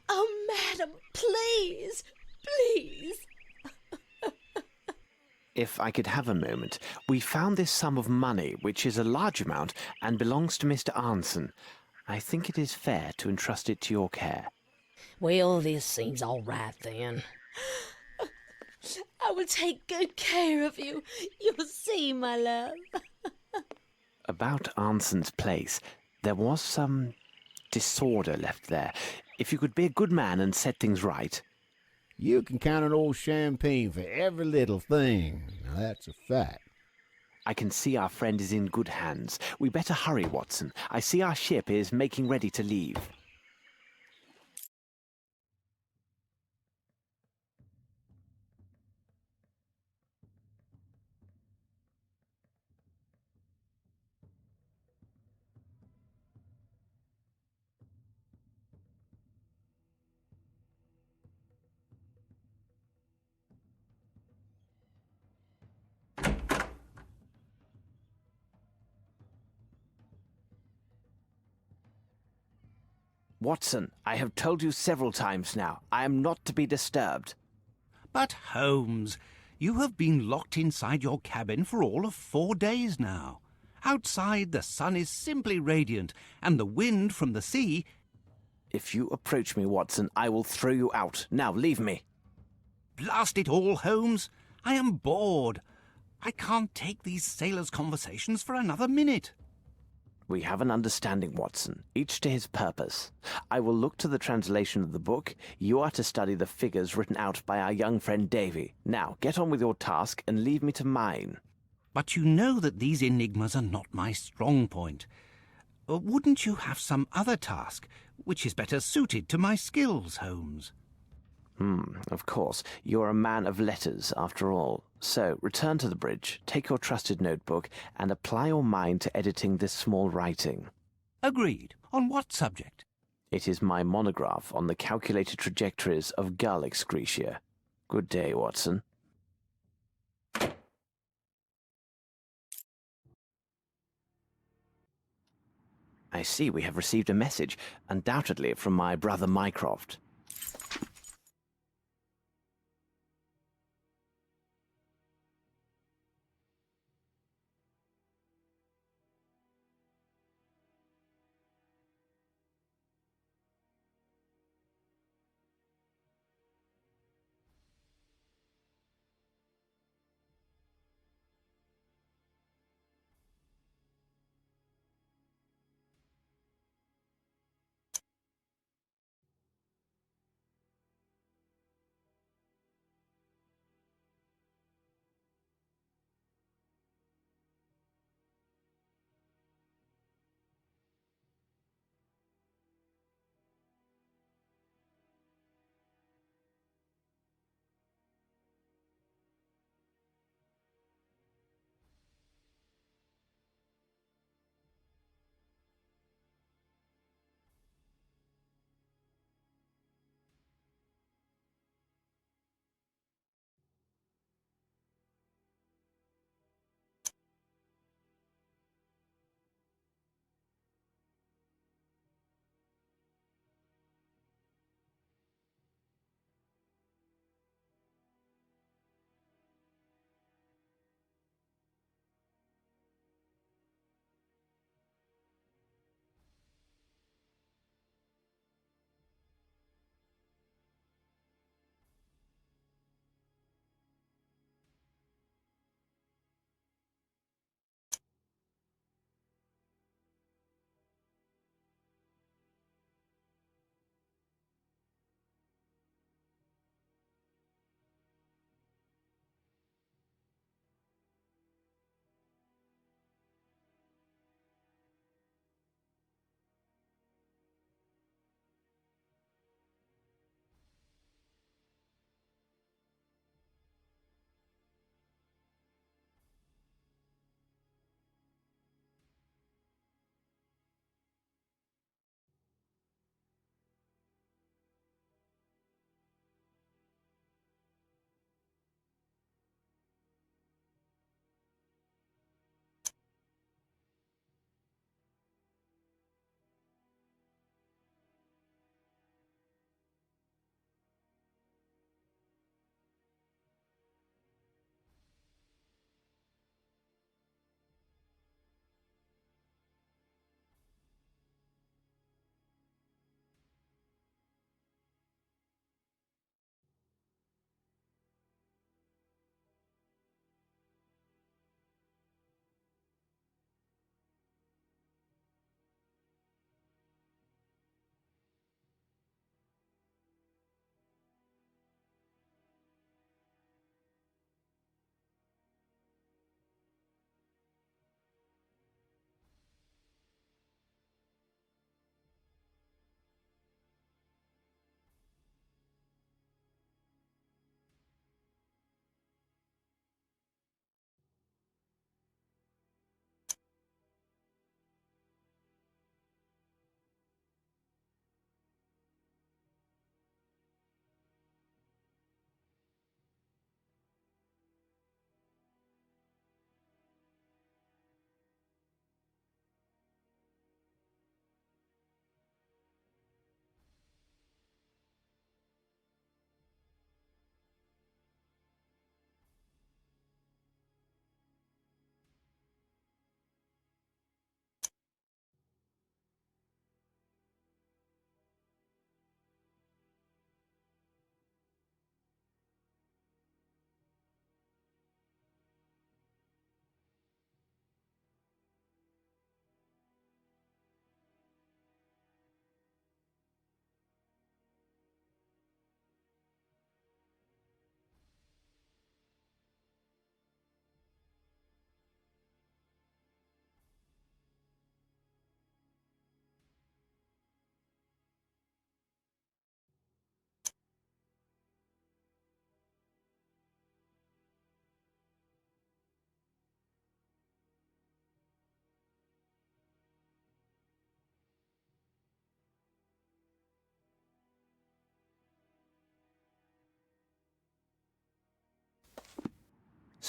Oh, madam, please, please. If I could have a moment, we found this sum of money, which is a large amount and belongs to Mr. Arnson. I think it is fair to entrust it to your care. Well, this seems all right then. I will take good care of you. You'll see, my love. About Arnson's place, there was some disorder left there. If you could be a good man and set things right. You can count on old Champagne for every little thing. Now, that's a fact. I can see our friend is in good hands. We better hurry, Watson. I see our ship is making ready to leave. Watson, I have told you several times now, I am not to be disturbed. But Holmes, you have been locked inside your cabin for all of 4 days now. Outside the sun is simply radiant, and the wind from the sea... If you approach me, Watson, I will throw you out. Now, leave me. Blast it all, Holmes! I am bored. I can't take these sailors' conversations for another minute. We have an understanding, Watson, each to his purpose. I will look to the translation of the book. You are to study the figures written out by our young friend Davy. Now, get on with your task and leave me to mine. But you know that these enigmas are not my strong point. Wouldn't you have some other task, which is better suited to my skills, Holmes? Of course. You're a man of letters, after all. So, return to the bridge, take your trusted notebook, and apply your mind to editing this small writing. Agreed. On what subject? It is my monograph on the calculated trajectories of gull excretia. Good day, Watson. I see we have received a message, undoubtedly from my brother Mycroft.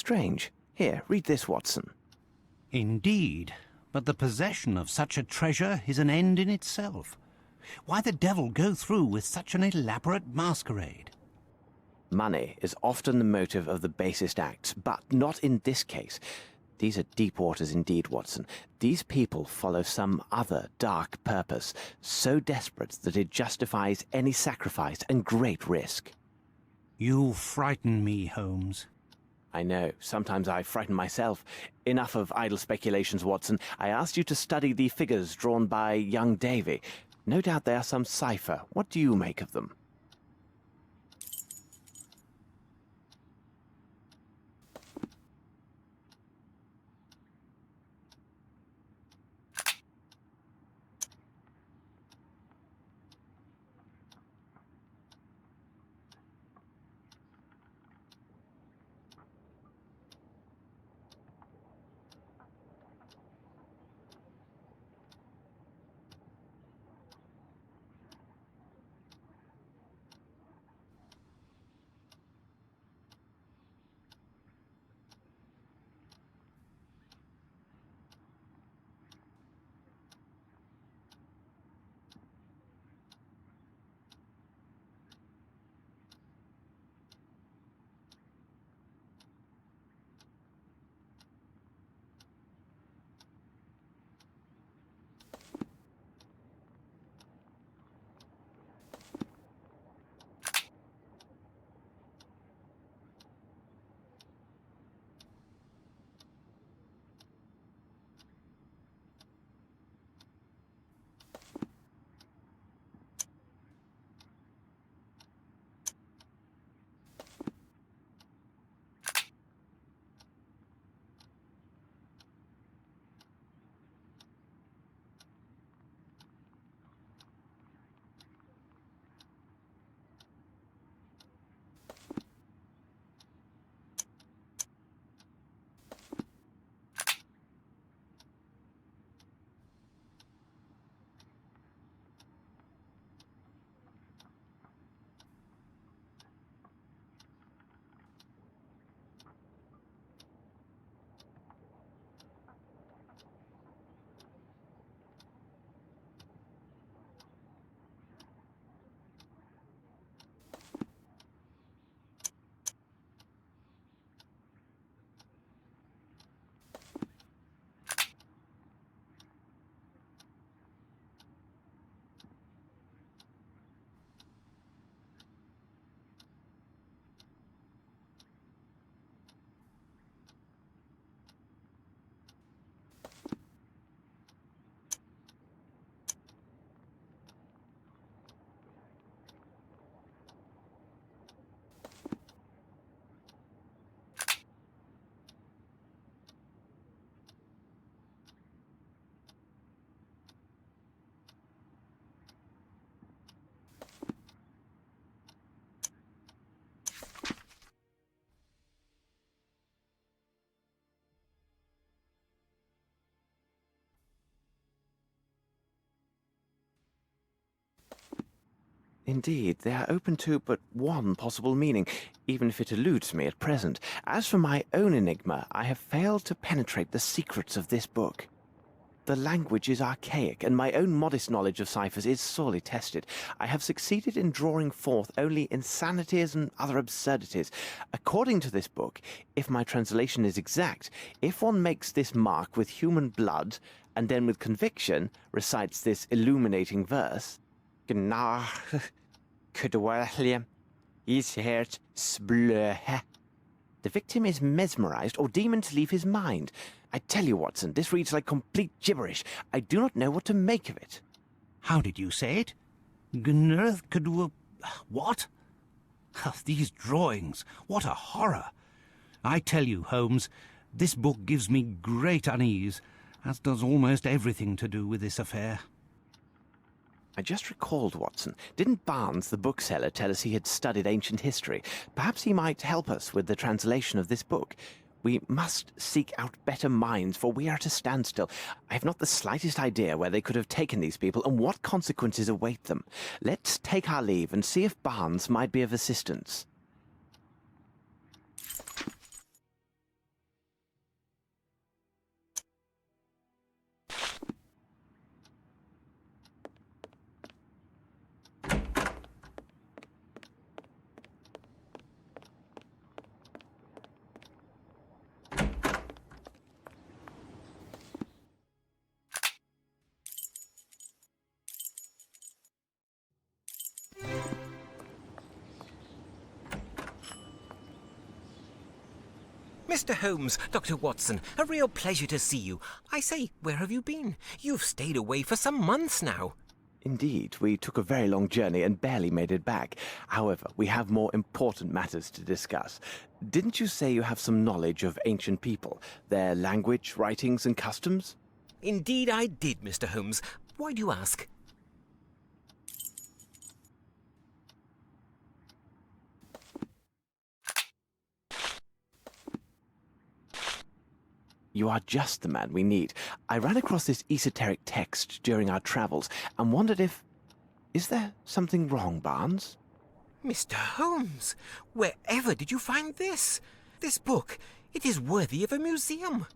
Strange. Here, read this, Watson. Indeed, but the possession of such a treasure is an end in itself. Why the devil go through with such an elaborate masquerade? Money is often the motive of the basest acts, but not in this case. These are deep waters indeed, Watson. These people follow some other dark purpose, so desperate that it justifies any sacrifice and great risk. You frighten me, Holmes. I know. Sometimes I frighten myself. Enough of idle speculations, Watson. I asked you to study the figures drawn by young Davy. No doubt they are some cipher. What do you make of them? Indeed, they are open to but one possible meaning, even if it eludes me at present. As for my own enigma, I have failed to penetrate the secrets of this book. The language is archaic, and my own modest knowledge of ciphers is sorely tested. I have succeeded in drawing forth only insanities and other absurdities. According to this book, if my translation is exact, if one makes this mark with human blood, and then with conviction recites this illuminating verse, the victim is mesmerized or deemed to leave his mind. I tell you, Watson, this reads like complete gibberish. I do not know what to make of it. How did you say it? What? These drawings, what a horror! I tell you, Holmes, this book gives me great unease, as does almost everything to do with this affair. I just recalled, Watson. Didn't Barnes, the bookseller, tell us he had studied ancient history? Perhaps he might help us with the translation of this book. We must seek out better minds, for we are at a standstill. I have not the slightest idea where they could have taken these people and what consequences await them. Let's take our leave and see if Barnes might be of assistance. Mr. Holmes, Dr. Watson, a real pleasure to see you. I say, where have you been? You've stayed away for some months now. Indeed, we took a very long journey and barely made it back. However, we have more important matters to discuss. Didn't you say you have some knowledge of ancient people, their language, writings, and customs? Indeed I did, Mr. Holmes. Why do you ask? You are just the man we need. I ran across this esoteric text during our travels and wondered if... Is there something wrong, Barnes? Mr. Holmes, wherever did you find this? This book, it is worthy of a museum.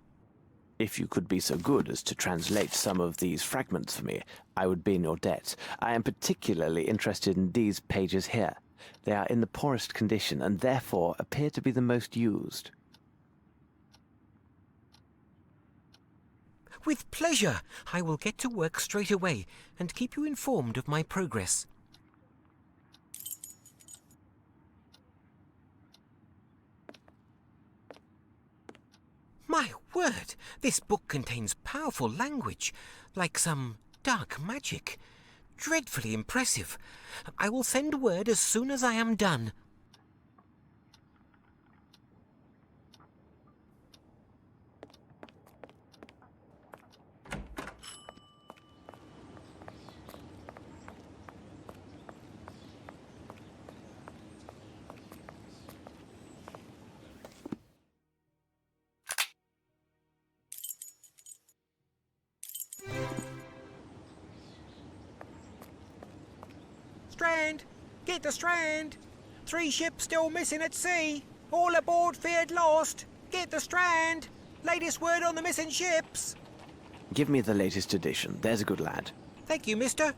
If you could be so good as to translate some of these fragments for me, I would be in your debt. I am particularly interested in these pages here. They are in the poorest condition and therefore appear to be the most used. With pleasure. I will get to work straight away and keep you informed of my progress. My word, this book contains powerful language, like some dark magic. Dreadfully impressive. I will send word as soon as I am done. Strand! Get the Strand! 3 ships still missing at sea! All aboard feared lost! Get the Strand! Latest word on the missing ships! Give me the latest edition. There's a good lad. Thank you, mister.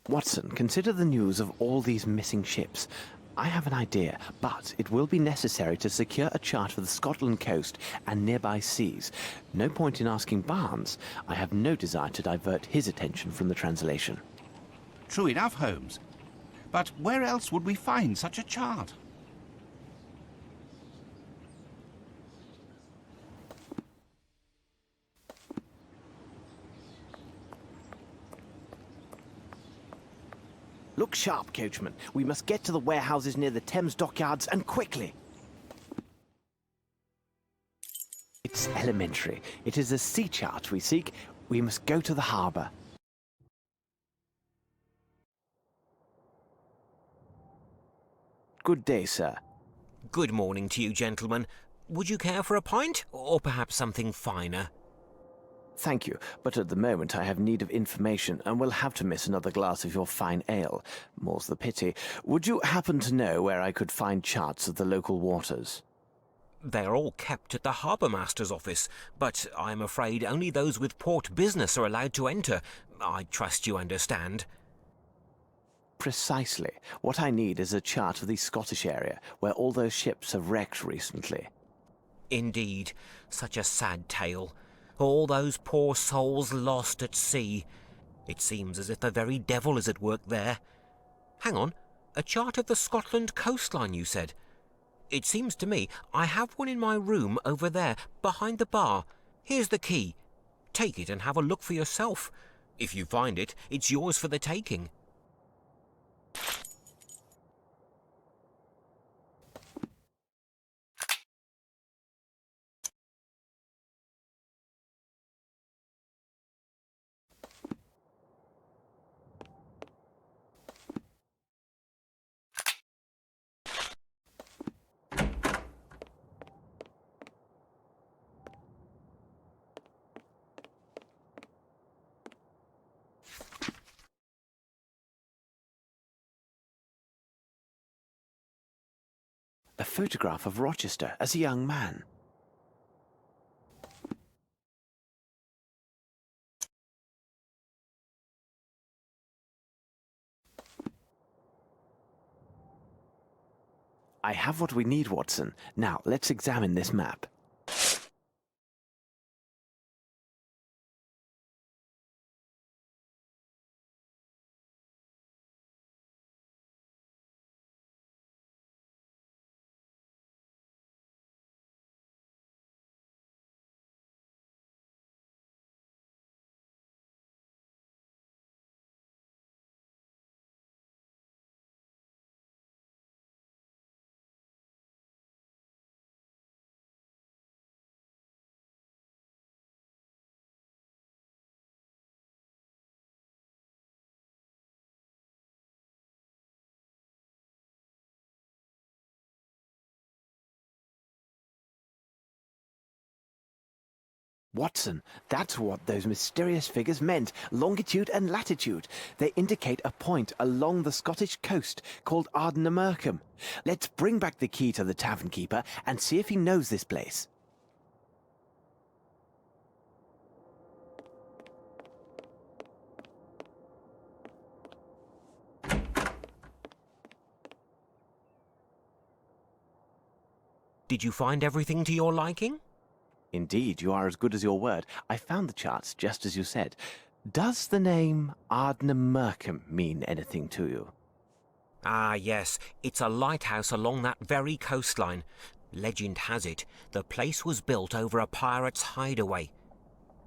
Watson, consider the news of all these missing ships. I have an idea, but it will be necessary to secure a chart for the Scotland coast and nearby seas. No point in asking Barnes. I have no desire to divert his attention from the translation. True enough, Holmes. But where else would we find such a chart? Look sharp, coachman. We must get to the warehouses near the Thames dockyards, and quickly. It's elementary. It is a sea chart we seek. We must go to the harbour. Good day, sir. Good morning to you, gentlemen. Would you care for a pint, or perhaps something finer? Thank you, but at the moment I have need of information and will have to miss another glass of your fine ale. More's the pity. Would you happen to know where I could find charts of the local waters? They are all kept at the harbour master's office, but I'm afraid only those with port business are allowed to enter. I trust you understand. Precisely. What I need is a chart of the Scottish area, where all those ships have wrecked recently. Indeed, such a sad tale. All those poor souls lost at sea. It seems as if the very devil is at work there. Hang on, a chart of the Scotland coastline, you said? It seems to me I have one in my room over there, behind the bar. Here's the key. Take it and have a look for yourself. If you find it, it's yours for the taking. A photograph of Rochester as a young man. I have what we need, Watson. Now, let's examine this map. Watson, that's what those mysterious figures meant, longitude and latitude. They indicate a point along the Scottish coast called Ardnamurcombe. Let's bring back the key to the tavern keeper and see if he knows this place. Did you find everything to your liking? Indeed, you are as good as your word. I found the charts just as you said. Does the name Ardnamurcombe mean anything to you? Ah, yes. It's a lighthouse along that very coastline. Legend has it, the place was built over a pirate's hideaway.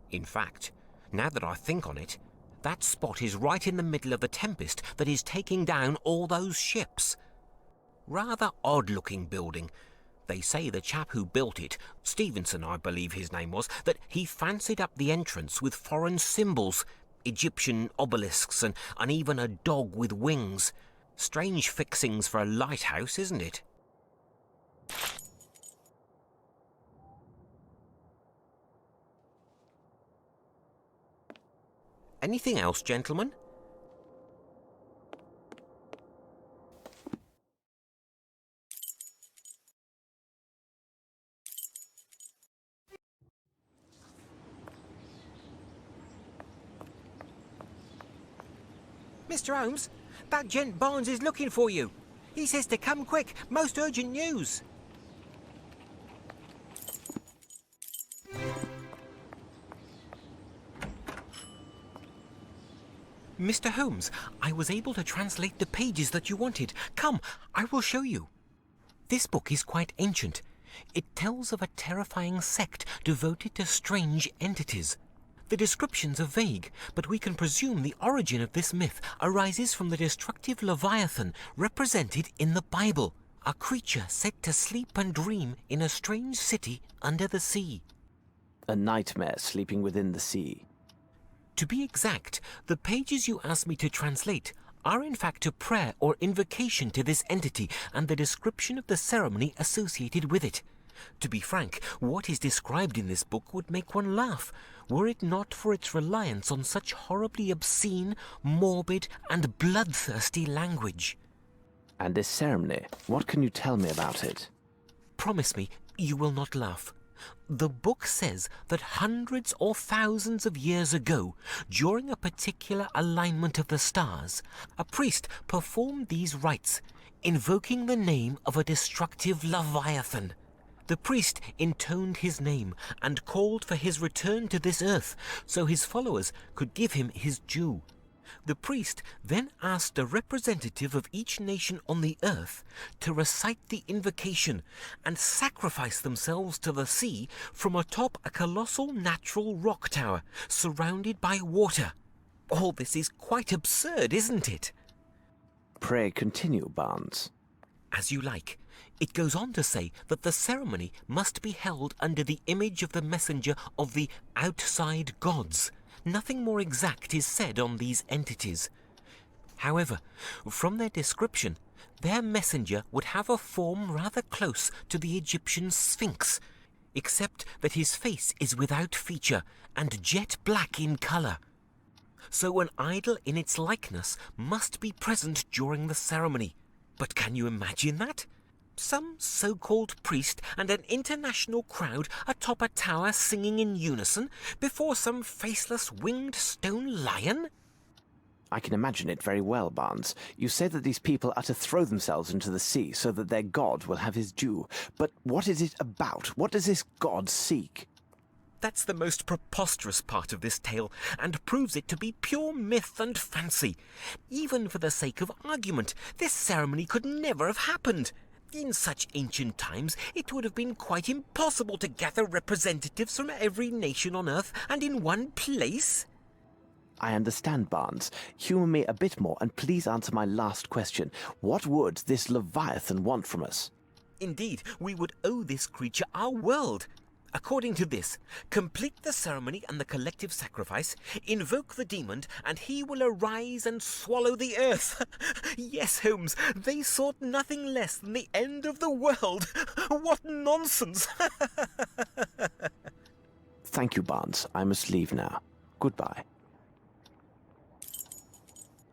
In fact, now that I think on it, that spot is right in the middle of the tempest that is taking down all those ships. Rather odd-looking building. They say the chap who built it, Stevenson I believe his name was, that he fancied up the entrance with foreign symbols, Egyptian obelisks and even a dog with wings. Strange fixings for a lighthouse, isn't it? Anything else, gentlemen? Mr. Holmes, that gent Barnes is looking for you. He says to come quick, most urgent news. Mr. Holmes, I was able to translate the pages that you wanted. Come, I will show you. This book is quite ancient. It tells of a terrifying sect devoted to strange entities. The descriptions are vague, but we can presume the origin of this myth arises from the destructive Leviathan represented in the Bible, a creature said to sleep and dream in a strange city under the sea. A nightmare sleeping within the sea. To be exact, the pages you asked me to translate are in fact a prayer or invocation to this entity and the description of the ceremony associated with it. To be frank, what is described in this book would make one laugh, were it not for its reliance on such horribly obscene, morbid, and bloodthirsty language. And this ceremony, what can you tell me about it? Promise me you will not laugh. The book says that hundreds or thousands of years ago, during a particular alignment of the stars, a priest performed these rites, invoking the name of a destructive Leviathan. The priest intoned his name and called for his return to this earth so his followers could give him his due. The priest then asked a representative of each nation on the earth to recite the invocation and sacrifice themselves to the sea from atop a colossal natural rock tower surrounded by water. All this is quite absurd, isn't it? Pray continue, Barnes. As you like. It goes on to say that the ceremony must be held under the image of the messenger of the outside gods. Nothing more exact is said on these entities. However, from their description, their messenger would have a form rather close to the Egyptian Sphinx, except that his face is without feature and jet black in colour. So an idol in its likeness must be present during the ceremony. But can you imagine that? Some so-called priest and an international crowd atop a tower singing in unison before some faceless winged stone lion? I can imagine it very well, Barnes. You say that these people are to throw themselves into the sea so that their god will have his due. But what is it about? What does this god seek? That's the most preposterous part of this tale, and proves it to be pure myth and fancy. Even for the sake of argument, this ceremony could never have happened. In such ancient times, it would have been quite impossible to gather representatives from every nation on Earth and in one place. I understand, Barnes. Humour me a bit more, and please answer my last question. What would this Leviathan want from us? Indeed, we would owe this creature our world. According to this, complete the ceremony and the collective sacrifice, invoke the demon, and he will arise and swallow the earth. Yes, Holmes, they sought nothing less than the end of the world. What nonsense! Thank you, Barnes. I must leave now. Goodbye.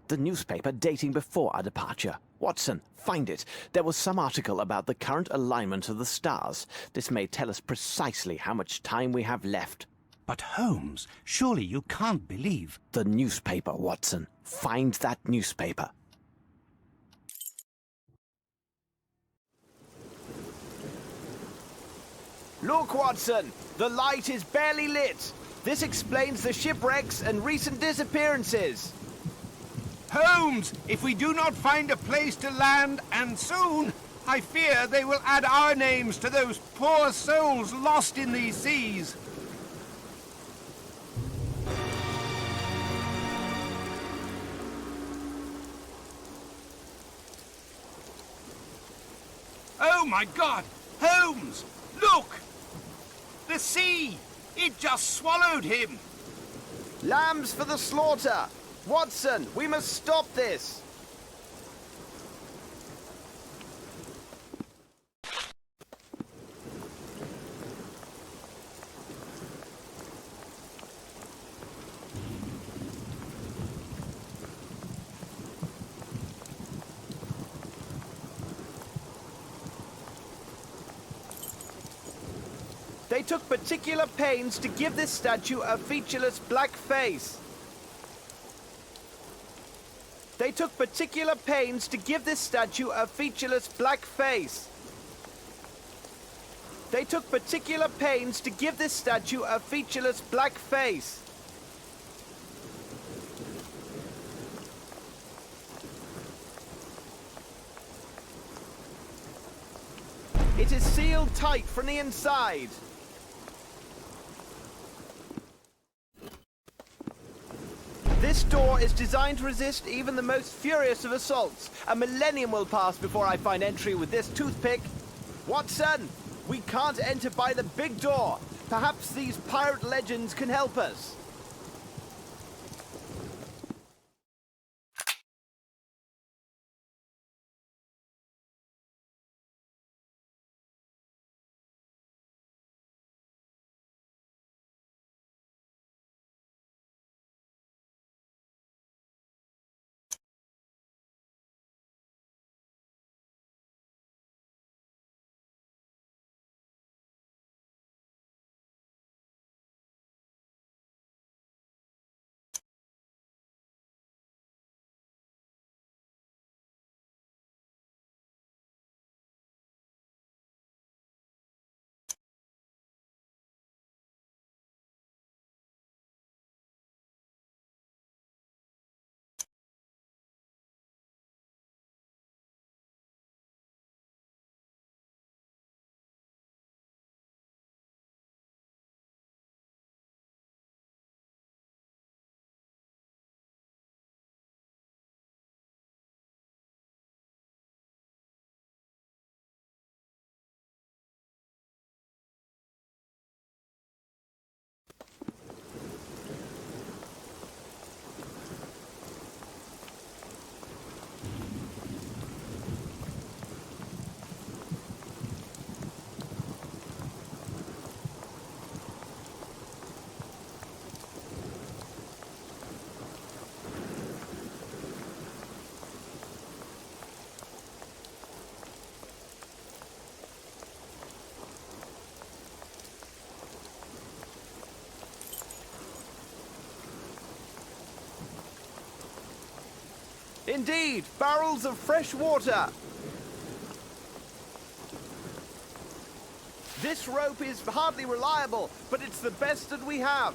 The newspaper dating before our departure. Watson, find it. There was some article about the current alignment of the stars. This may tell us precisely how much time we have left. But Holmes, surely you can't believe... The newspaper, Watson. Find that newspaper. Look, Watson! The light is barely lit. This explains the shipwrecks and recent disappearances. Holmes, if we do not find a place to land, and soon, I fear they will add our names to those poor souls lost in these seas. Oh my God! Holmes! Look! The sea! It just swallowed him! Lambs for the slaughter! Watson, we must stop this! They took particular pains to give this statue a featureless black face. They took particular pains to give this statue a featureless black face. They took particular pains to give this statue a featureless black face. It is sealed tight from the inside. This door is designed to resist even the most furious of assaults. A millennium will pass before I find entry with this toothpick. Watson, we can't enter by the big door. Perhaps these pirate legends can help us. Indeed, barrels of fresh water. This rope is hardly reliable, but it's the best that we have.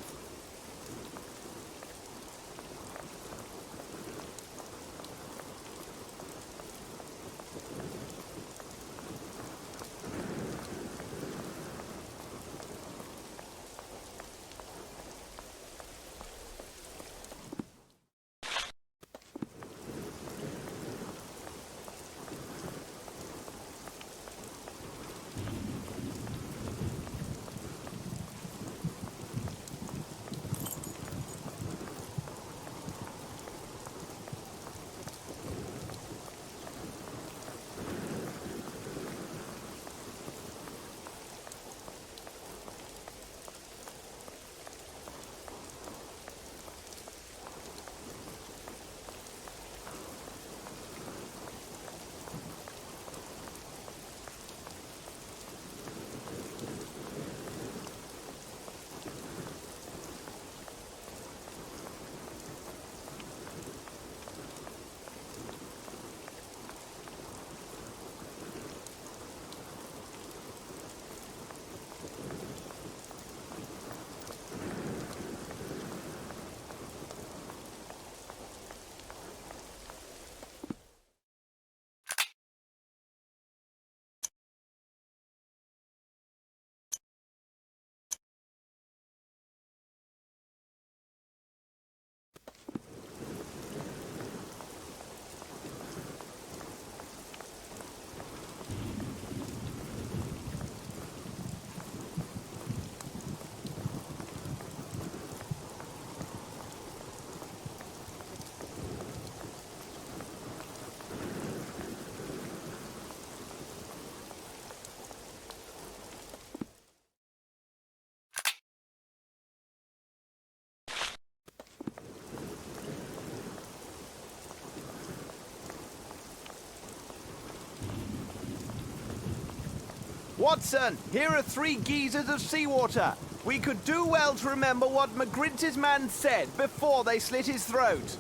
Watson, here are 3 geysers of seawater. We could do well to remember what McGrinty's man said before they slit his throat.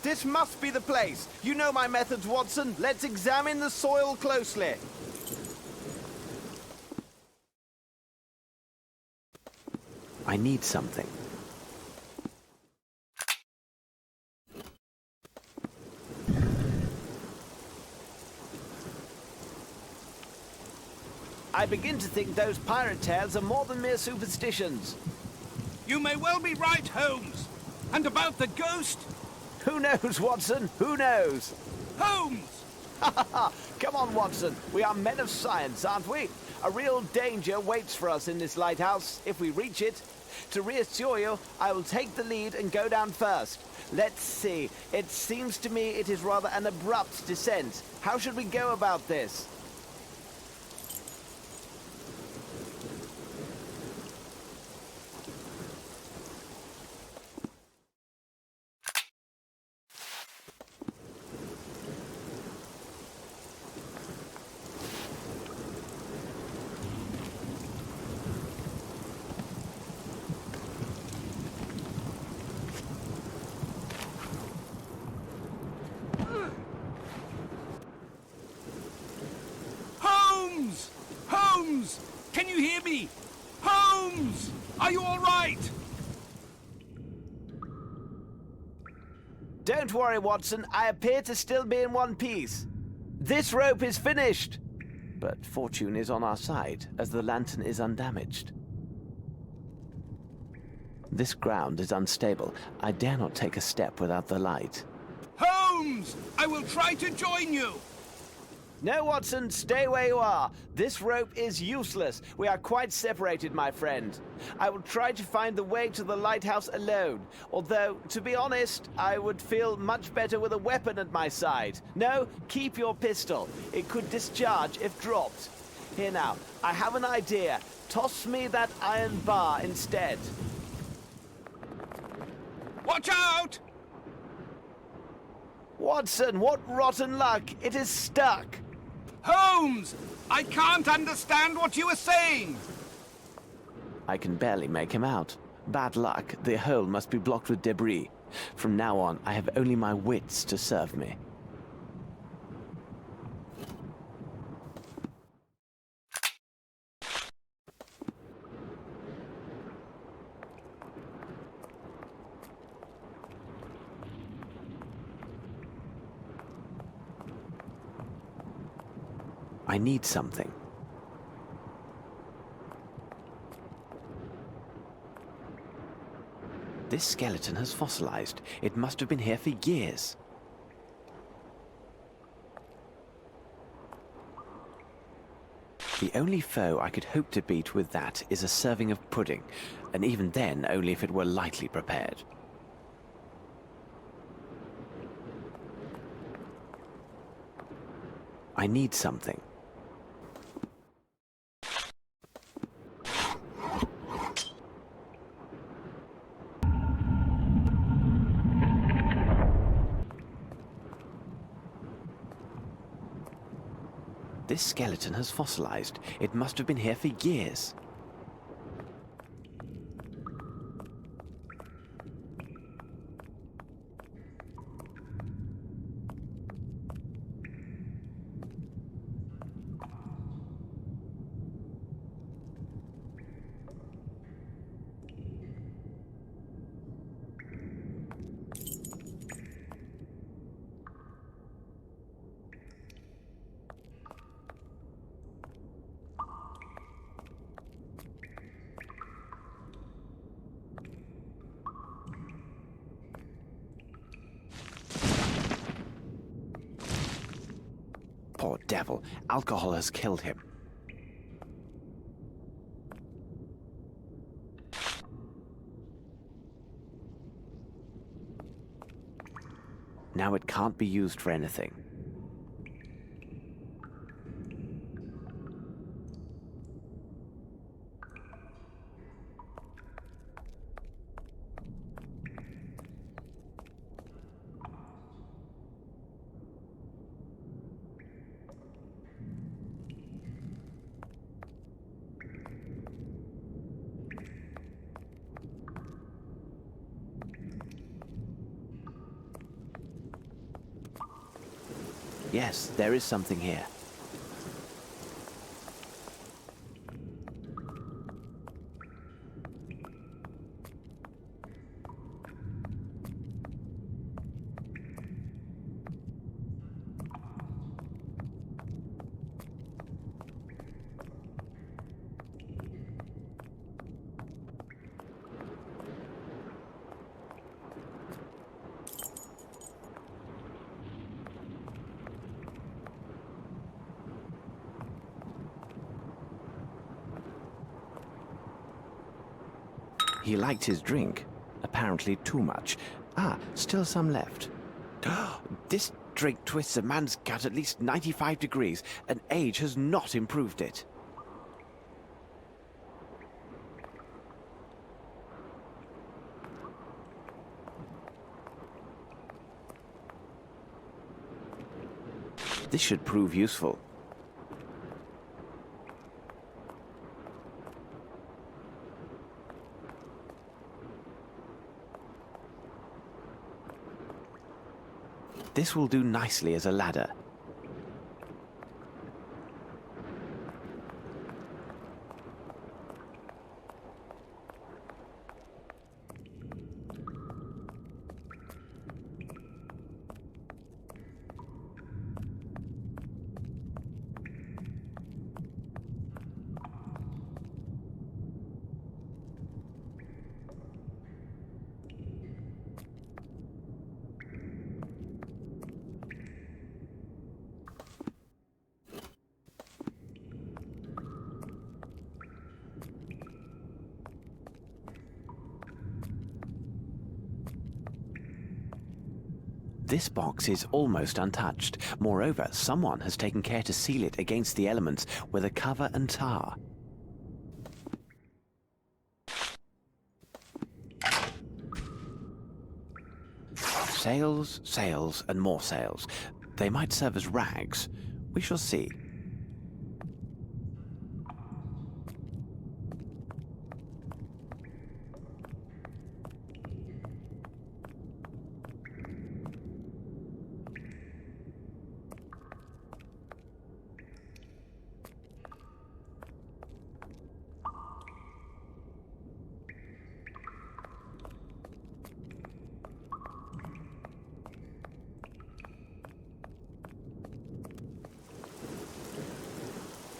This must be the place. You know my methods, Watson. Let's examine the soil closely. I need something. I begin to think those pirate tales are more than mere superstitions. You may well be right, Holmes. And about the ghost? Who knows, Watson? Who knows? Holmes! Come on, Watson. We are men of science, aren't we? A real danger waits for us in this lighthouse if we reach it. To reassure you, I will take the lead and go down first. Let's see. It seems to me it is rather an abrupt descent. How should we go about this? Holmes! Holmes! Can you hear me? Holmes! Are you all right? Don't worry, Watson. I appear to still be in one piece. This rope is finished. But fortune is on our side, as the lantern is undamaged. This ground is unstable. I dare not take a step without the light. Holmes! I will try to join you! No, Watson, stay where you are. This rope is useless. We are quite separated, my friend. I will try to find the way to the lighthouse alone. Although, to be honest, I would feel much better with a weapon at my side. No, keep your pistol. It could discharge if dropped. Here now, I have an idea. Toss me that iron bar instead. Watch out! Watson, what rotten luck. It is stuck. Holmes! I can't understand what you are saying! I can barely make him out. Bad luck. The hole must be blocked with debris. From now on, I have only my wits to serve me. I need something. This skeleton has fossilized. It must have been here for years. The only foe I could hope to beat with that is a serving of pudding, and even then only if it were lightly prepared. I need something. This skeleton has fossilized. It must have been here for years. Poor devil. Alcohol has killed him. Now it can't be used for anything. Yes, there is something here. He liked his drink. Apparently too much. Ah, still some left. This drink twists a man's gut at least 95 degrees, and age has not improved it. This should prove useful. This will do nicely as a ladder. This box is almost untouched. Moreover, someone has taken care to seal it against the elements with a cover and tar. Sails, sails, and more sails. They might serve as rags. We shall see.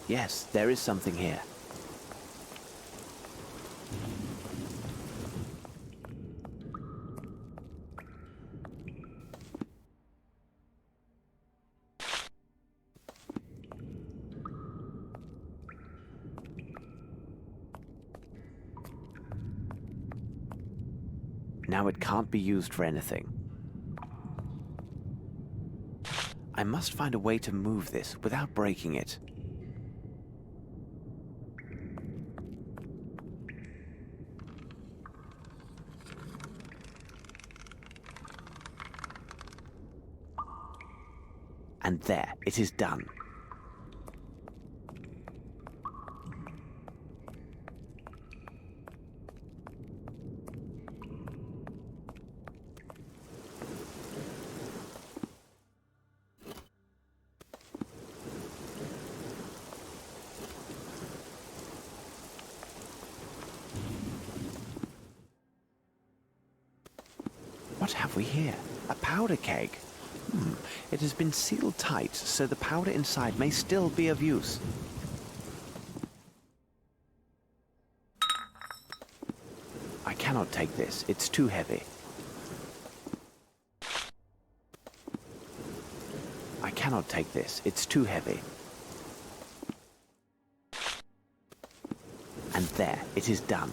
Yes, there is something here. Now it can't be used for anything. I must find a way to move this without breaking it. And there, it is done. What have we here? A powder keg. It has been sealed tight, so the powder inside may still be of use. I cannot take this. It's too heavy. I cannot take this. It's too heavy. And there, it is done.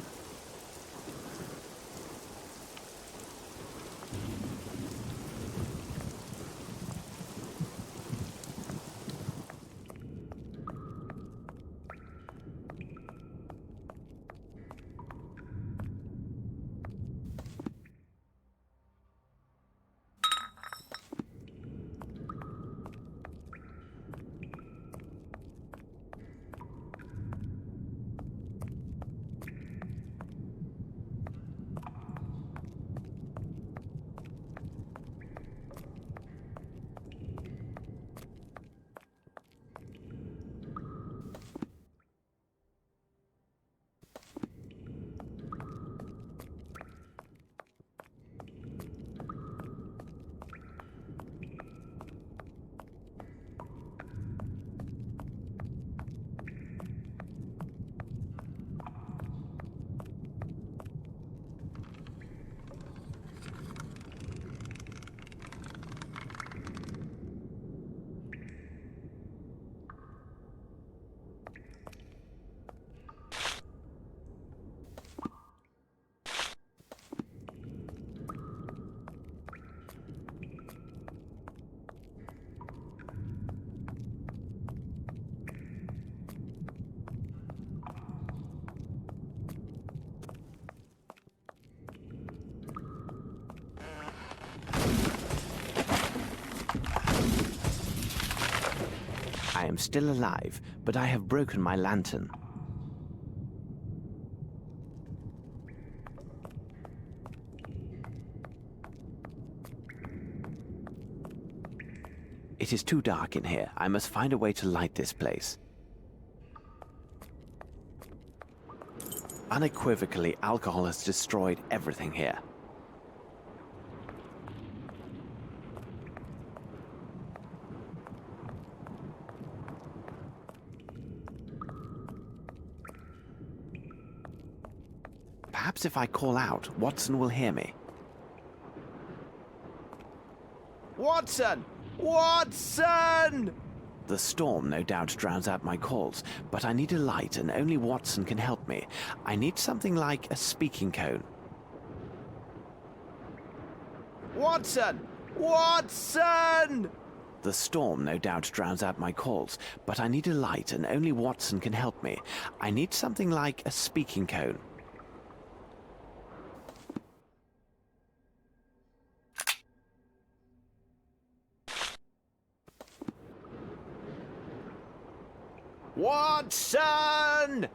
am still alive, but I have broken my lantern. It is too dark in here. I must find a way to light this place. Unequivocally, alcohol has destroyed everything here. Perhaps if I call out, Watson will hear me. Watson! Watson! The storm no doubt drowns out my calls, but I need a light and only Watson can help me. I need something like a speaking cone. Watson! Watson! The storm no doubt drowns out my calls, but I need a light and only Watson can help me. I need something like a speaking cone. Watson!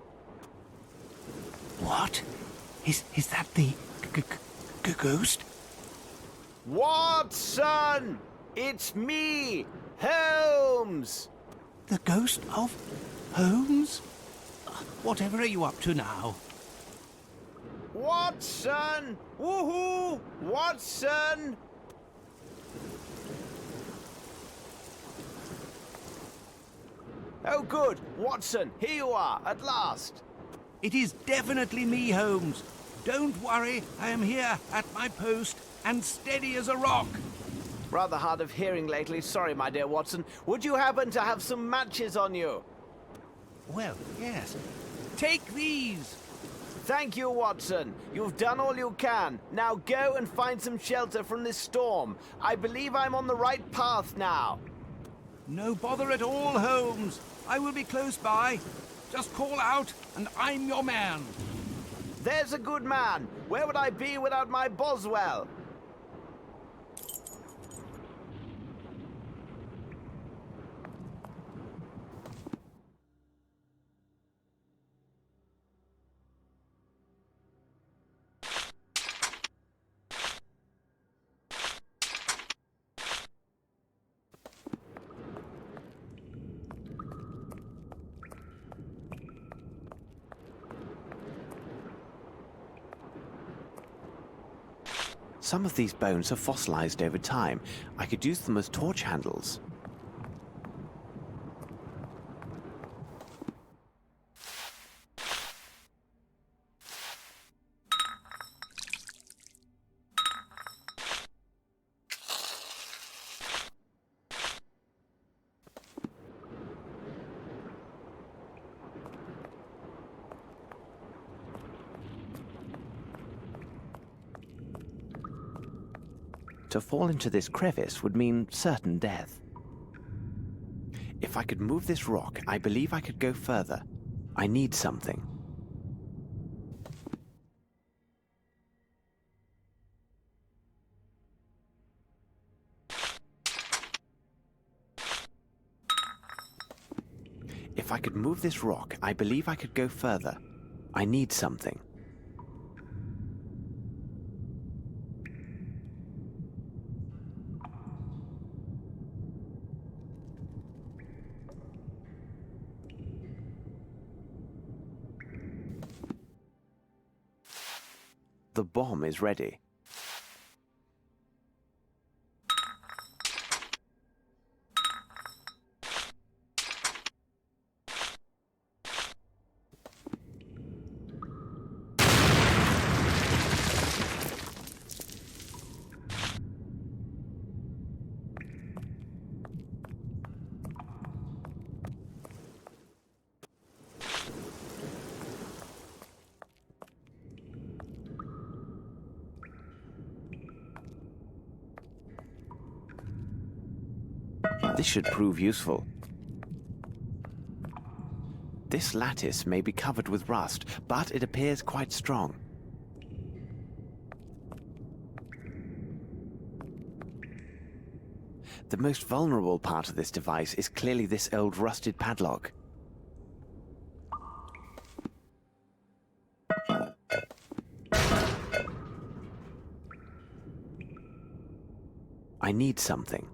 What? Is that the ghost? Watson! It's me, Holmes! The ghost of Holmes? Whatever are you up to now? Watson! Woohoo! Watson! Oh, good. Watson, here you are, at last. It is definitely me, Holmes. Don't worry, I am here at my post and steady as a rock. Rather hard of hearing lately. Sorry, my dear Watson. Would you happen to have some matches on you? Well, yes. Take these. Thank you, Watson. You've done all you can. Now go and find some shelter from this storm. I believe I'm on the right path now. No bother at all, Holmes. I will be close by. Just call out, and I'm your man. There's a good man. Where would I be without my Boswell? Some of these bones have fossilized over time. I could use them as torch handles. To fall into this crevice would mean certain death. If I could move this rock, I believe I could go further. I need something. If I could move this rock, I believe I could go further. I need something. The bomb is ready. This should prove useful. This lattice may be covered with rust, but it appears quite strong. The most vulnerable part of this device is clearly this old rusted padlock. I need something.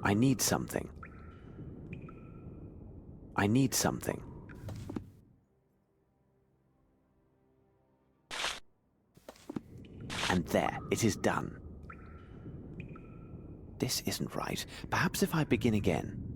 I need something. I need something. And there, it is done. This isn't right. Perhaps if I begin again.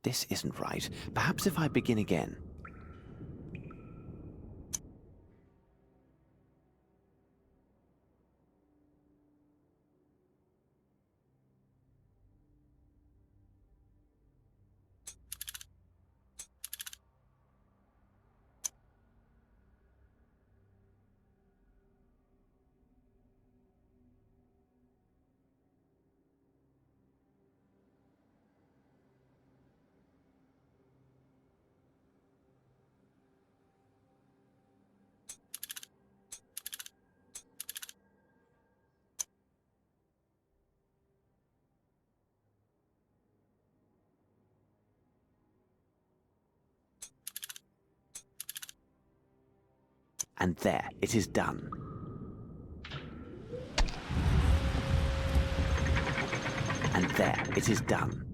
This isn't right. Perhaps if I begin again. And there, it is done. And there, it is done.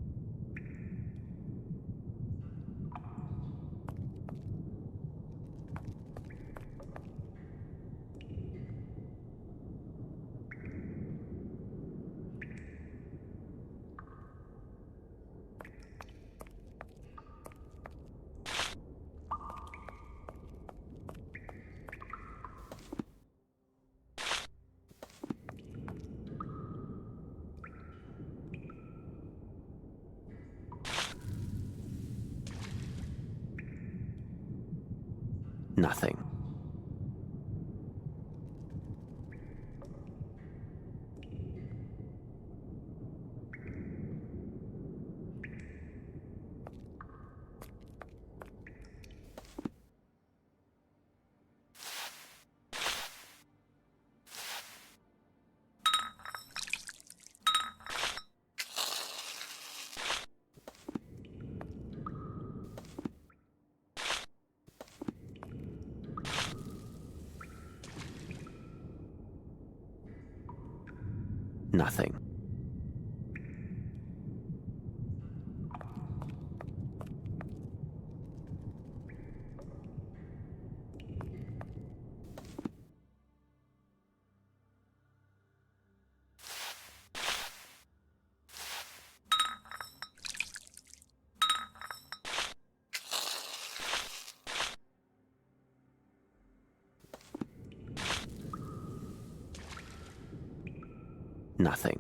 Nothing. Nothing. Nothing.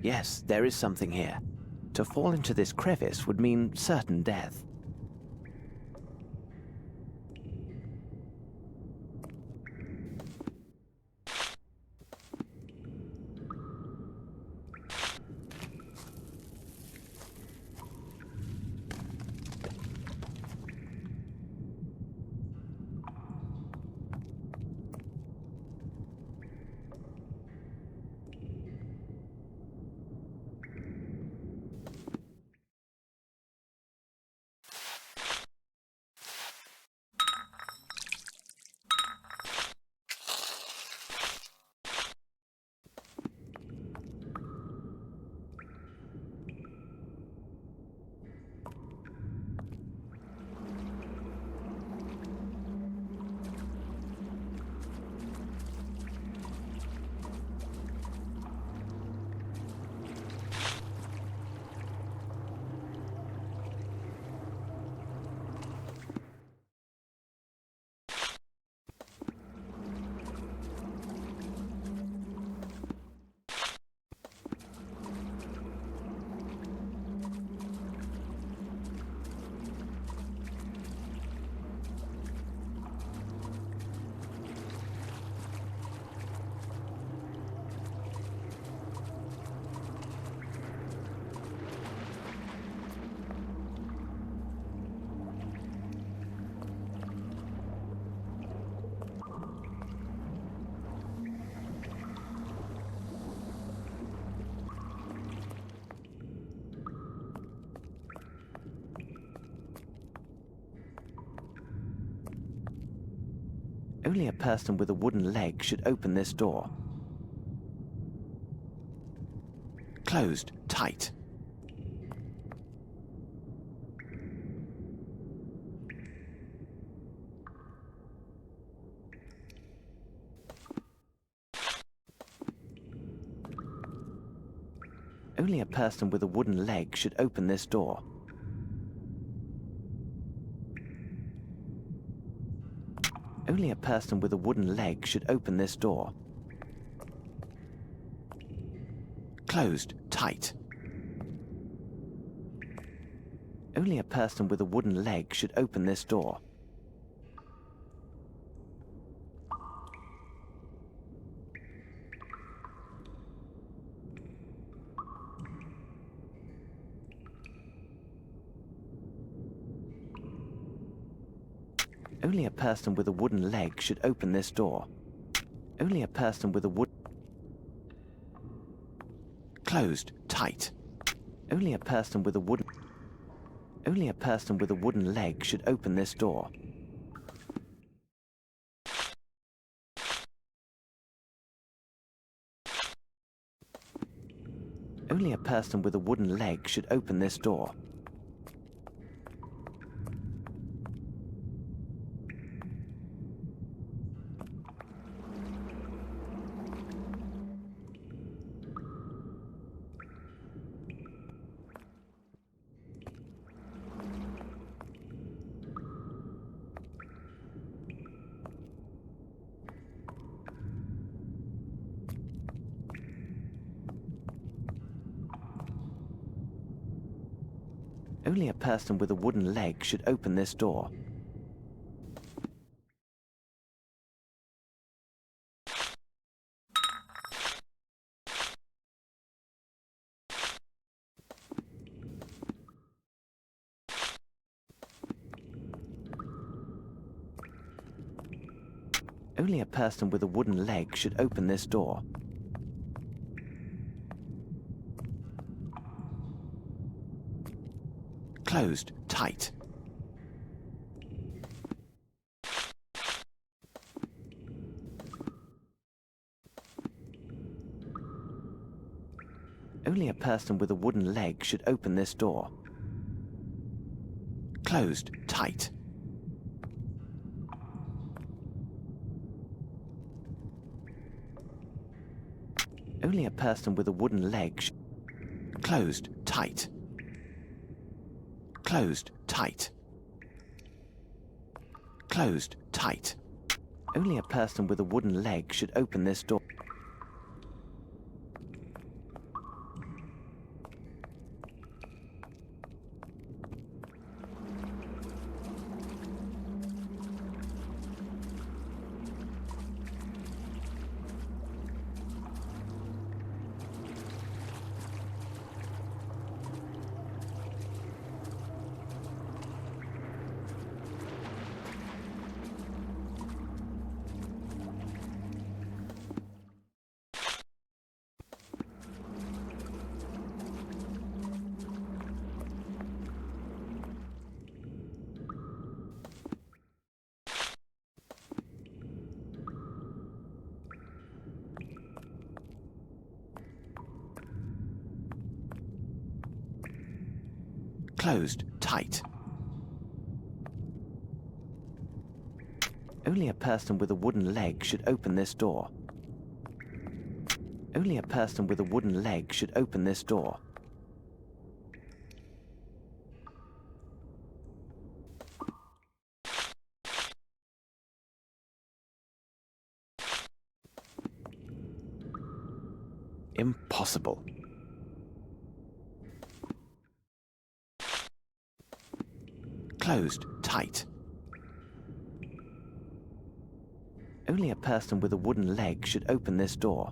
Yes, there is something here. To fall into this crevice would mean certain death. Only a person with a wooden leg should open this door. Closed tight. Only a person with a wooden leg should open this door. Only a person with a wooden leg should open this door. Closed tight. Only a person with a wooden leg should open this door. Only a person with a wooden leg should open this door. Only a person with a closed tight. Only a person with a wooden leg should open this door. Only a person with a wooden leg should open this door. Only a person with a wooden leg should open this door. Only a person with a wooden leg should open this door. Closed tight. Only a person with a wooden leg should open this door. Closed tight. Only a person with a wooden leg closed tight. Closed tight. Closed tight. Only a person with a wooden leg should open this door. Closed tight. Only a person with a wooden leg should open this door. Only a person with a wooden leg should open this door. Impossible. Closed tight. Only a person with a wooden leg should open this door.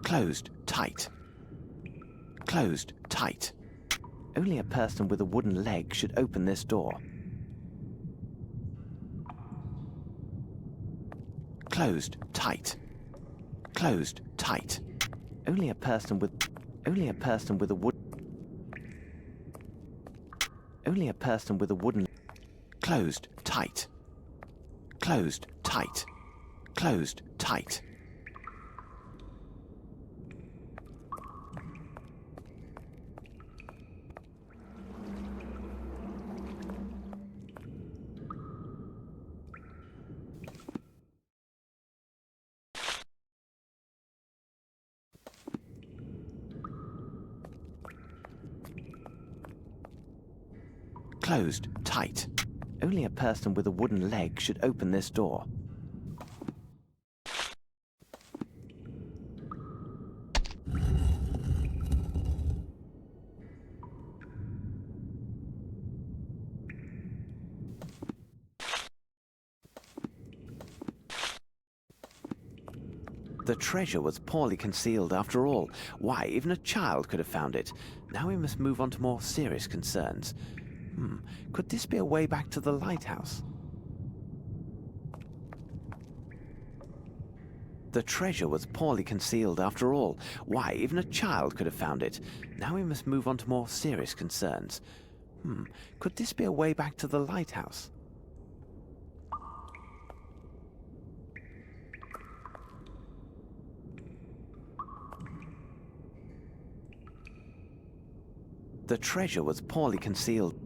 Closed tight. Closed tight. Only a person with a wooden leg should open this door. Closed tight. Closed tight. Only a person with a wood Only a person with a wooden... Closed, tight. Closed, tight. Closed, tight. Closed, tight. Only a person with a wooden leg should open this door. The treasure was poorly concealed after all. Why, even a child could have found it. Now we must move on to more serious concerns. Could this be a way back to the lighthouse? The treasure was poorly concealed after all. Why, even a child could have found it. Now we must move on to more serious concerns. Could this be a way back to the lighthouse? The treasure was poorly concealed.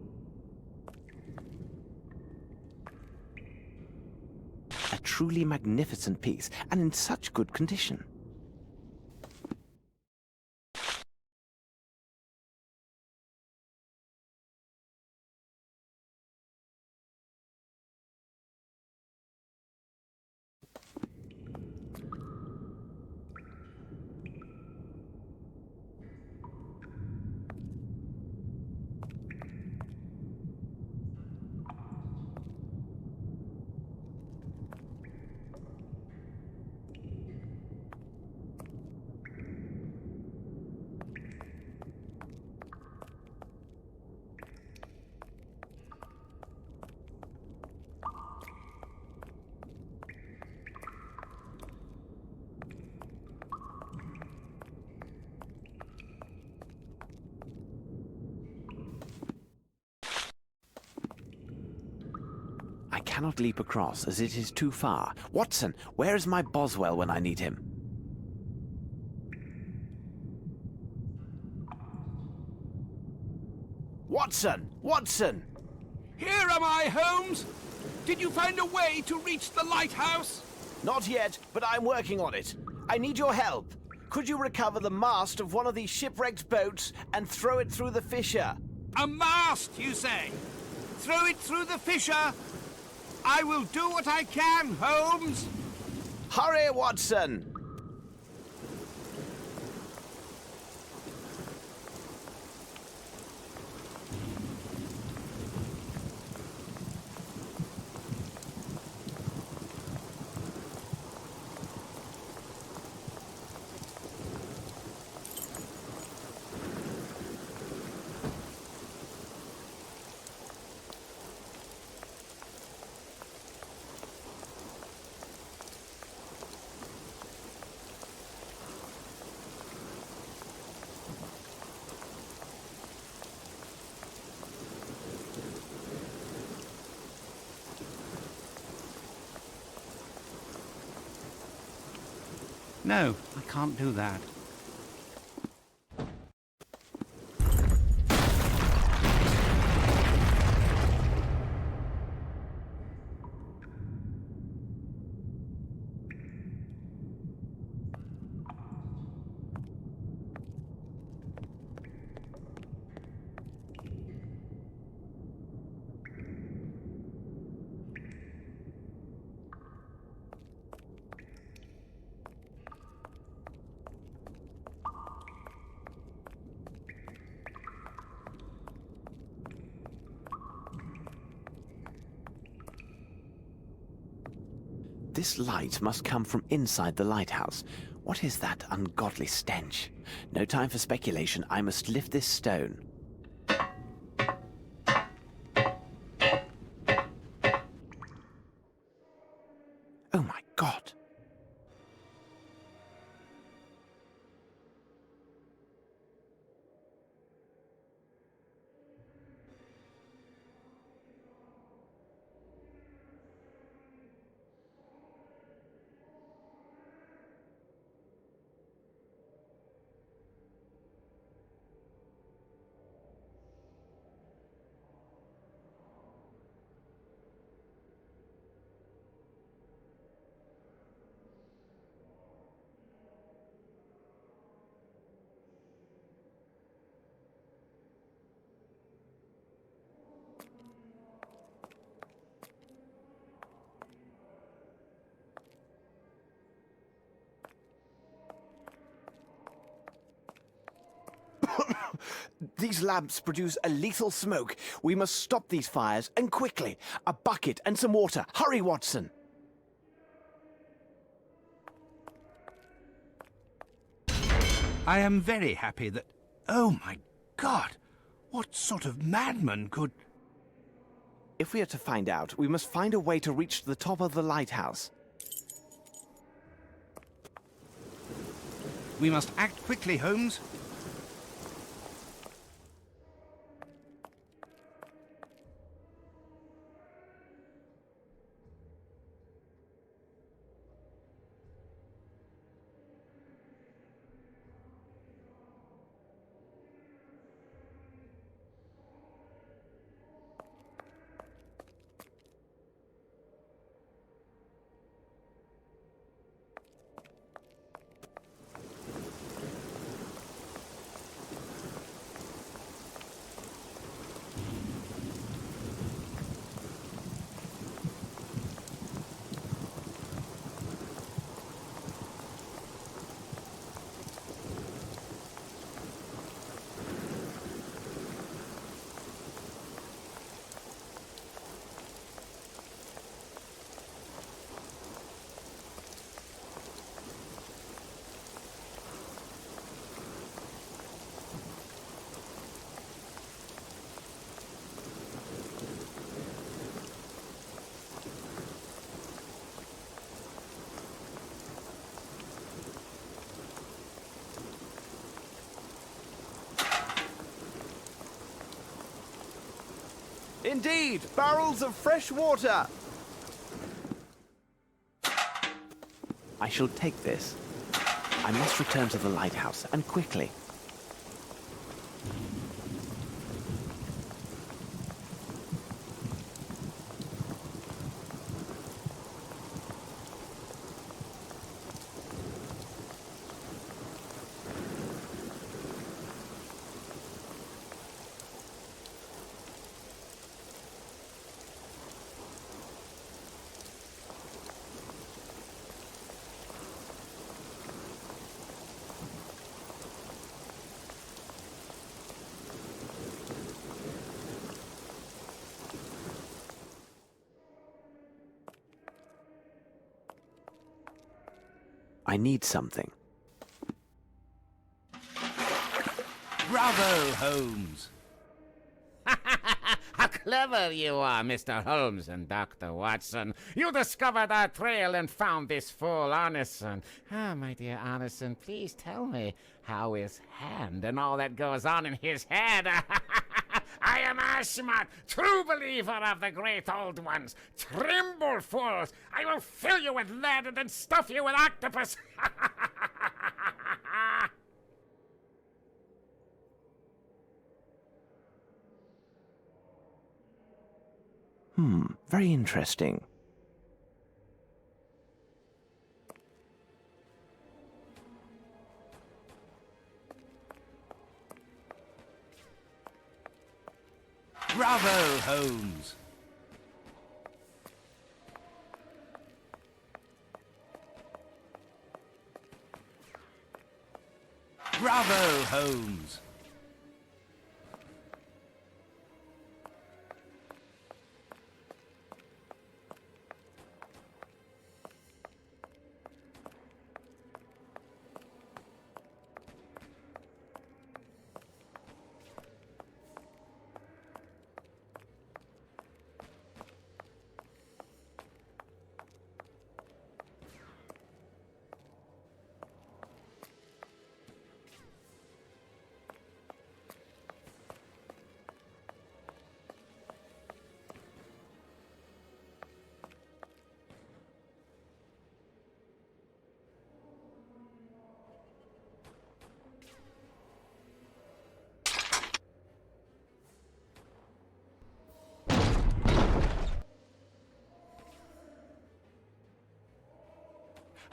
A truly magnificent piece, and in such good condition. I cannot leap across, as it is too far. Watson, where is my Boswell when I need him? Watson! Watson! Here am I, Holmes! Did you find a way to reach the lighthouse? Not yet, but I'm working on it. I need your help. Could you recover the mast of one of these shipwrecked boats and throw it through the fissure? A mast, you say? Throw it through the fissure? I will do what I can, Holmes. Hurry, Watson! No, I can't do that. This light must come from inside the lighthouse. What is that ungodly stench? No time for speculation. I must lift this stone. Oh my God! These lamps produce a lethal smoke. We must stop these fires, and quickly. A bucket and some water. Hurry, Watson. I am very happy that... Oh, my God! What sort of madman could... If we are to find out, we must find a way to reach the top of the lighthouse. We must act quickly, Holmes. Indeed, barrels of fresh water. I shall take this. I must return to the lighthouse, and quickly. I need something. Bravo, Holmes! How clever you are, Mr. Holmes and Dr. Watson. You discovered our trail and found this fool Arneson. Ah, my dear Arneson, please tell me how his hand and all that goes on in his head. I am Ashmat, true believer of the great old ones. Tremble, fools! I will fill you with lead and then stuff you with octopus. Very interesting. Bravo, Holmes! Bravo, Holmes!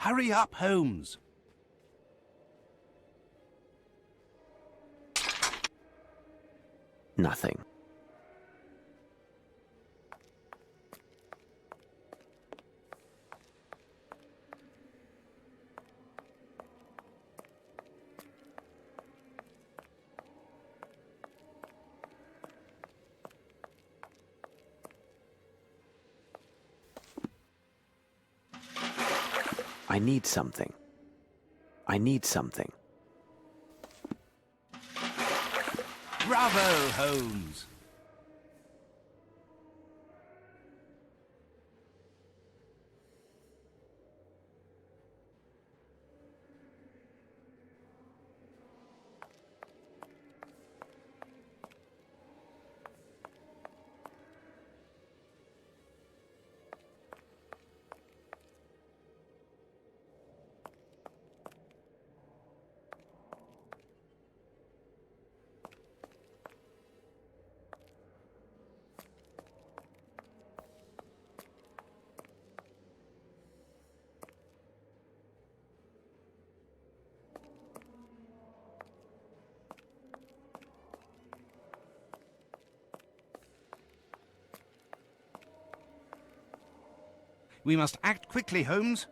Hurry up, Holmes! Nothing. I need something. I need something. Bravo, Holmes! We must act quickly, Holmes.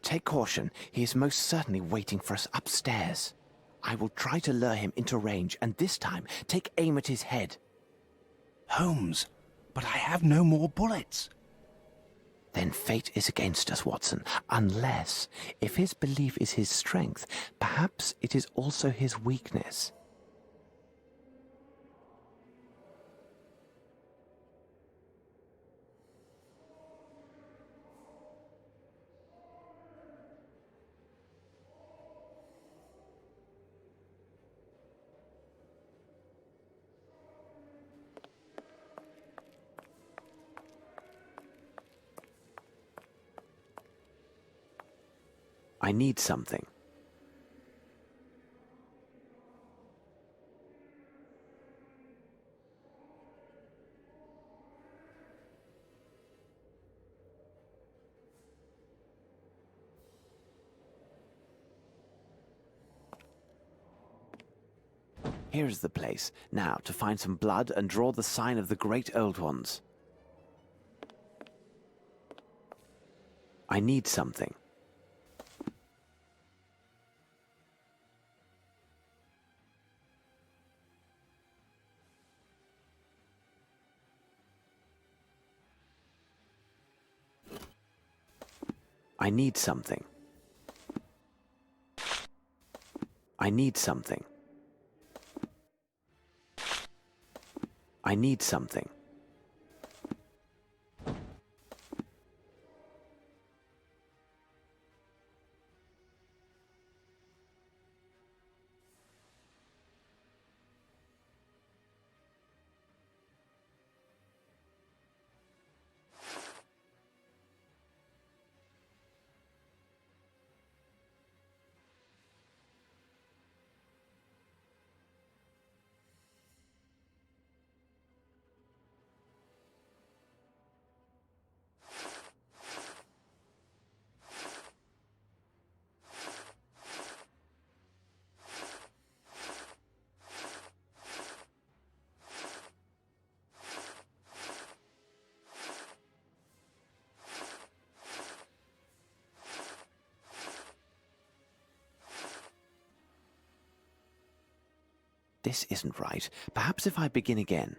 Take caution. He is most certainly waiting for us upstairs. I will try to lure him into range, and this time take aim at his head. Holmes, but I have no more bullets. Then fate is against us, Watson, unless, if his belief is his strength, perhaps it is also his weakness. I need something. Here is the place. Now, to find some blood and draw the sign of the great old ones. I need something. I need something. I need something. I need something. This isn't right. Perhaps if I begin again.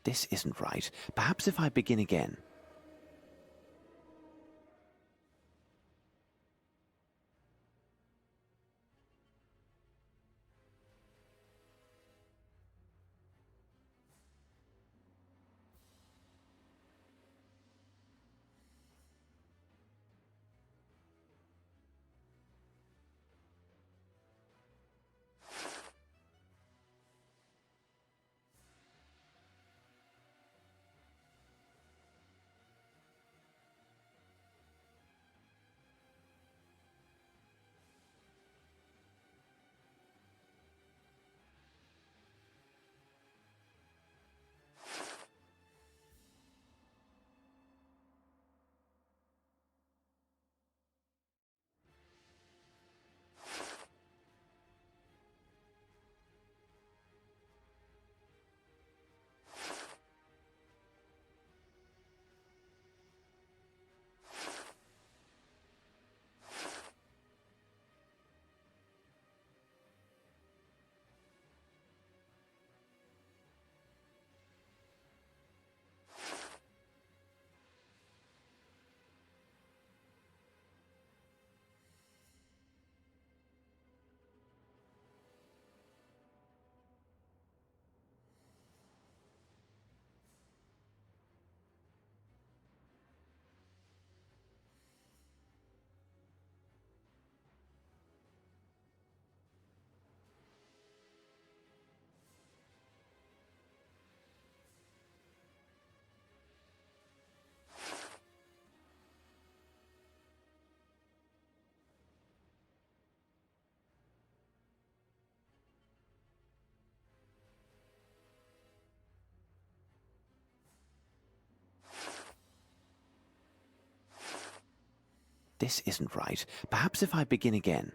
This isn't right. Perhaps if I begin again. This isn't right. Perhaps if I begin again.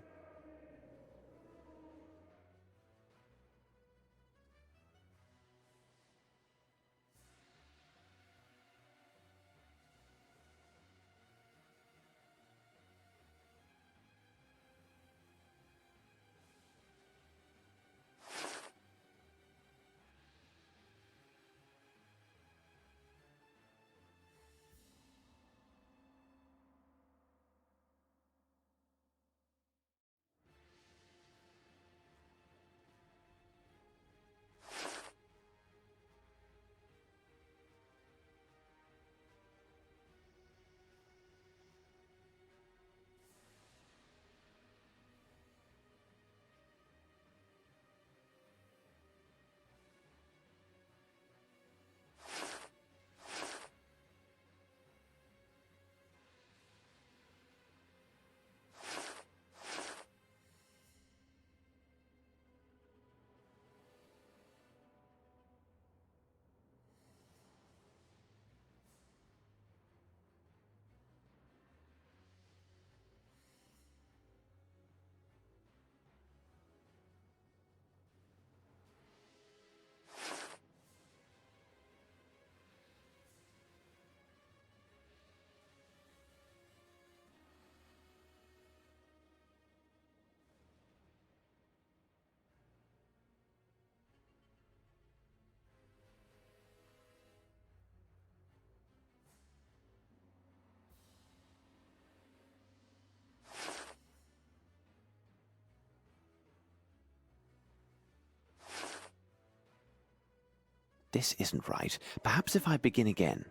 This isn't right. Perhaps if I begin again.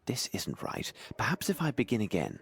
This isn't right. Perhaps if I begin again.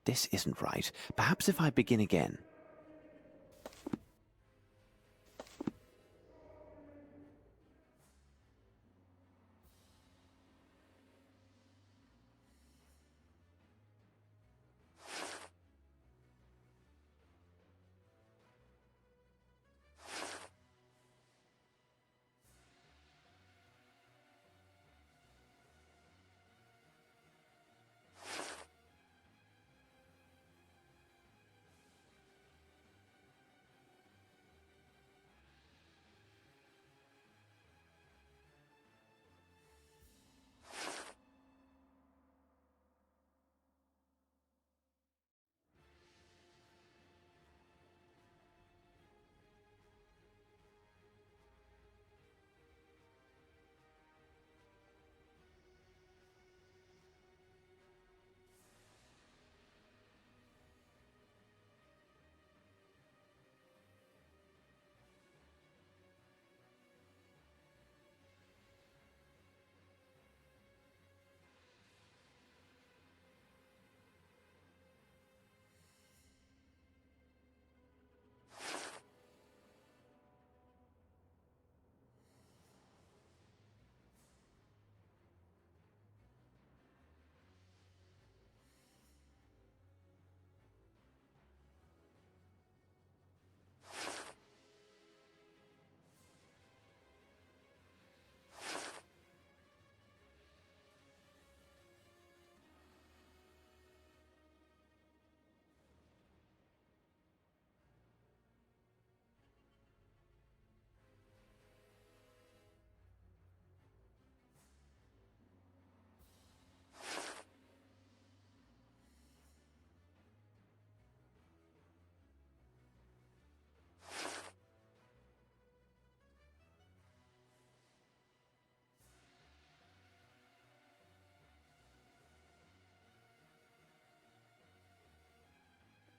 This isn't right. Perhaps if I begin again.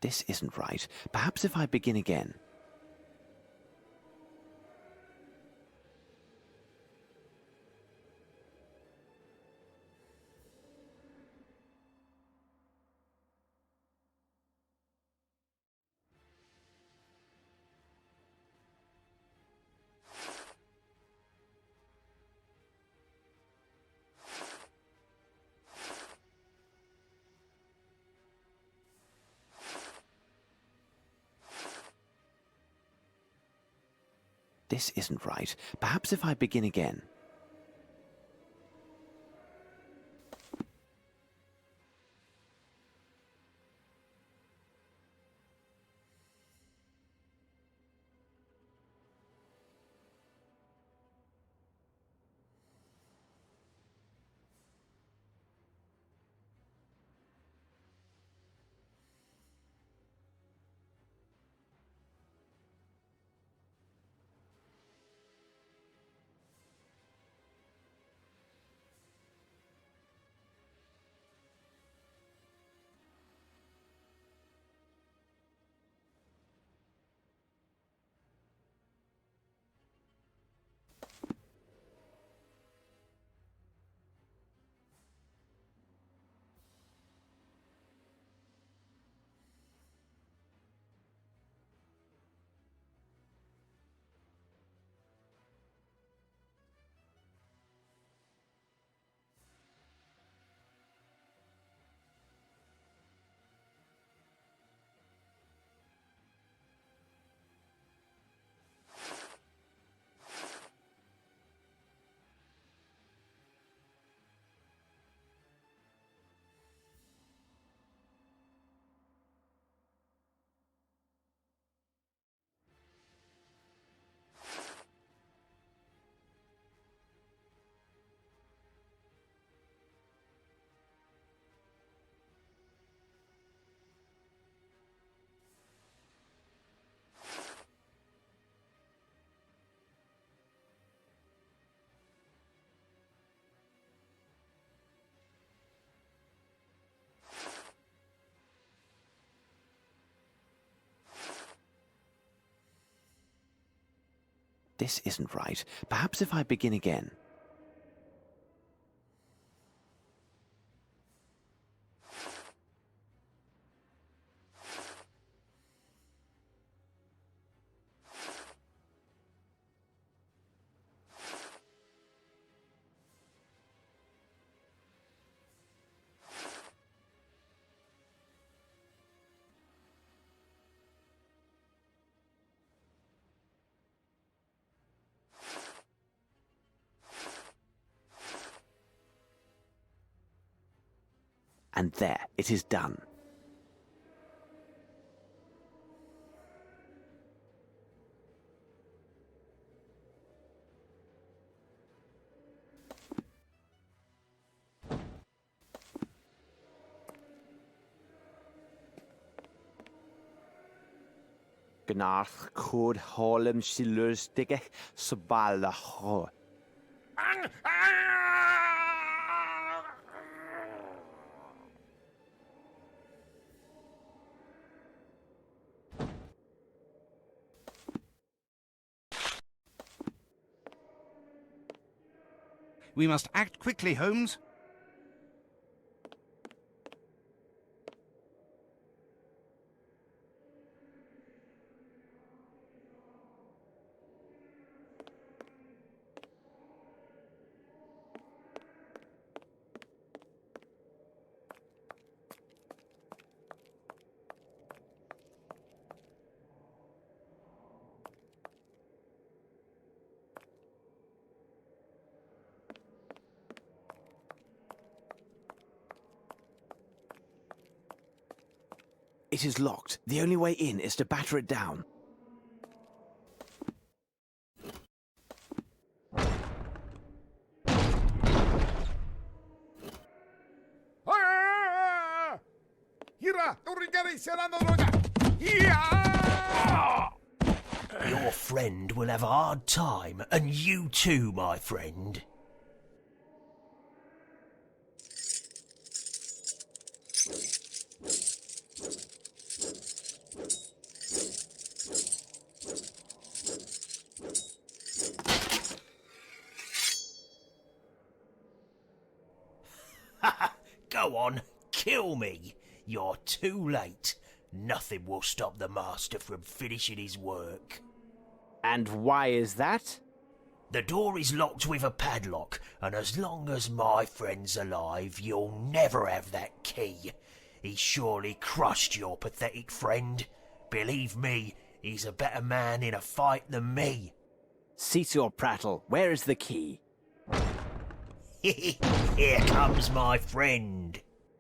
This isn't right. Perhaps if I begin again. This isn't right. Perhaps if I begin again. This isn't right. Perhaps if I begin again. And there, it is done. Gnarch cwd holem silwrsdigech sbalach. We must act quickly, Holmes. It is locked. The only way in is to batter it down. Your friend will have a hard time, and you too, my friend. Go on, kill me. You're too late. Nothing will stop the master from finishing his work. And why is that? The door is locked with a padlock, and as long as my friend's alive, you'll never have that key. He surely crushed your pathetic friend. Believe me, he's a better man in a fight than me. Cease your prattle. Where is the key? Here comes my friend.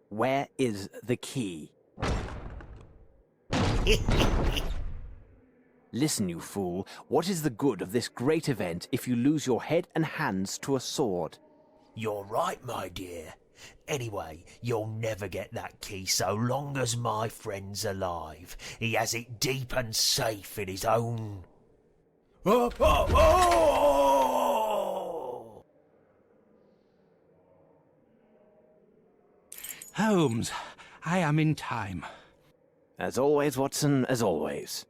Where is the key? Listen, you fool. What is the good of this great event if you lose your head and hands to a sword? You're right, my dear. Anyway, you'll never get that key so long as my friend's alive. He has it deep and safe in his own... Oh, oh, oh! Holmes, I am in time. As always, Watson, as always.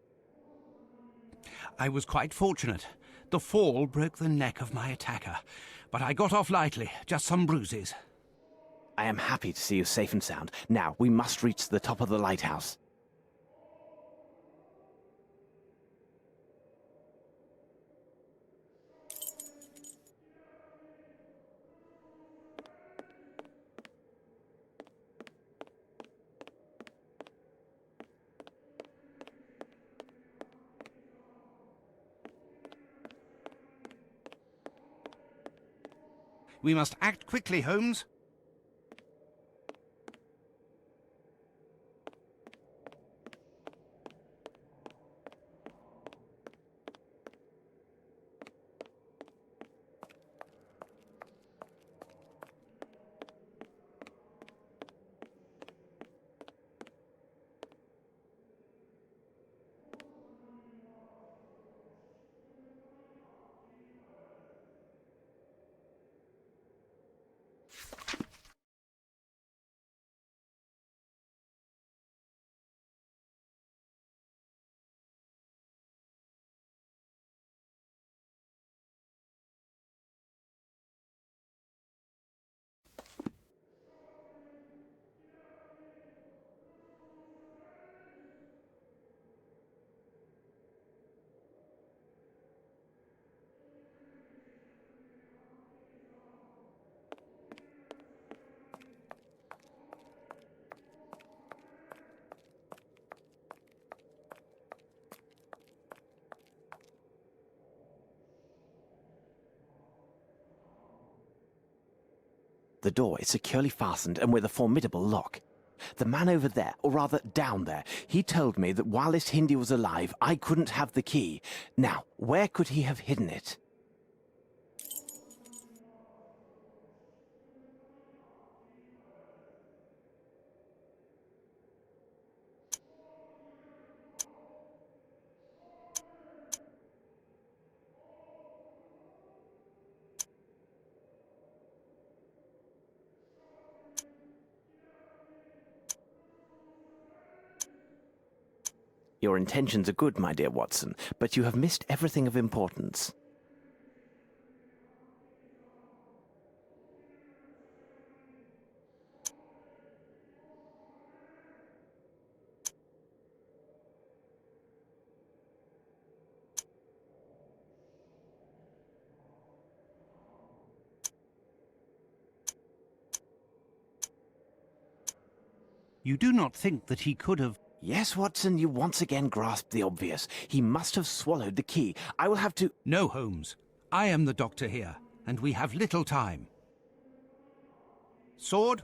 I was quite fortunate. The fall broke the neck of my attacker, but I got off lightly, just some bruises. I am happy to see you safe and sound. Now, we must reach the top of the lighthouse. We must act quickly, Holmes. The door is securely fastened and with a formidable lock. The man over there, or rather down there, he told me that while this Hindi was alive, I couldn't have the key. Now, where could he have hidden it? Your intentions are good, my dear Watson, but you have missed everything of importance. You do not think that he could have... Yes, Watson, you once again grasped the obvious. He must have swallowed the key. I will have to... No, Holmes. I am the doctor here, and we have little time. Sword?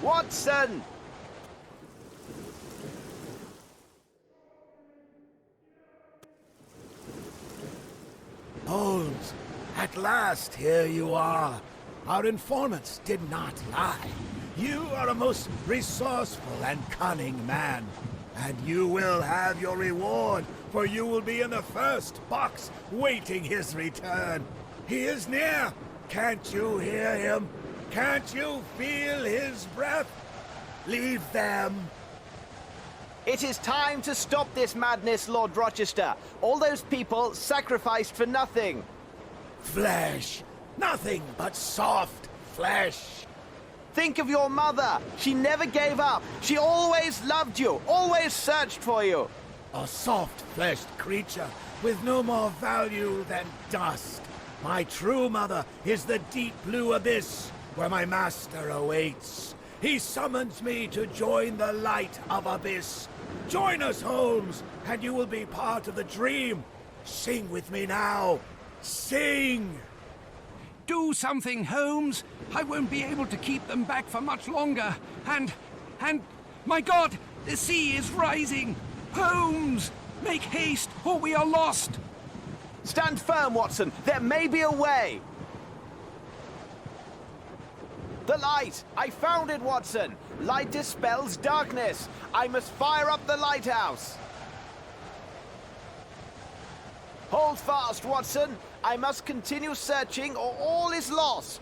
Watson! Holmes, at last here you are. Our informants did not lie. You are a most resourceful and cunning man. And you will have your reward, for you will be in the first box waiting his return. He is near. Can't you hear him? Can't you feel his breath? Leave them. It is time to stop this madness, Lord Rochester. All those people sacrificed for nothing. Flesh. Nothing but soft flesh. Think of your mother. She never gave up. She always loved you, always searched for you. A soft-fleshed creature with no more value than dust. My true mother is the deep blue abyss where my master awaits. He summons me to join the light of abyss. Join us, Holmes, and you will be part of the dream. Sing with me now. Sing! Do something, Holmes! I won't be able to keep them back for much longer. And, my God, the sea is rising! Holmes! Make haste, or we are lost! Stand firm, Watson. There may be a way. The light! I found it, Watson! Light dispels darkness. I must fire up the lighthouse. Hold fast, Watson. I must continue searching or all is lost.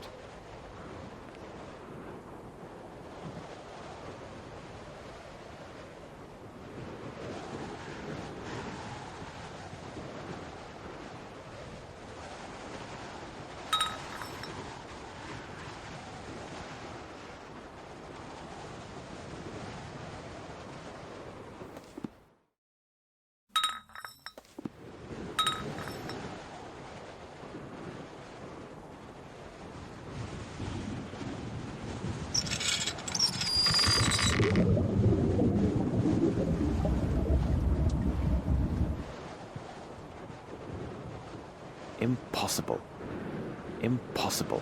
Impossible. Impossible.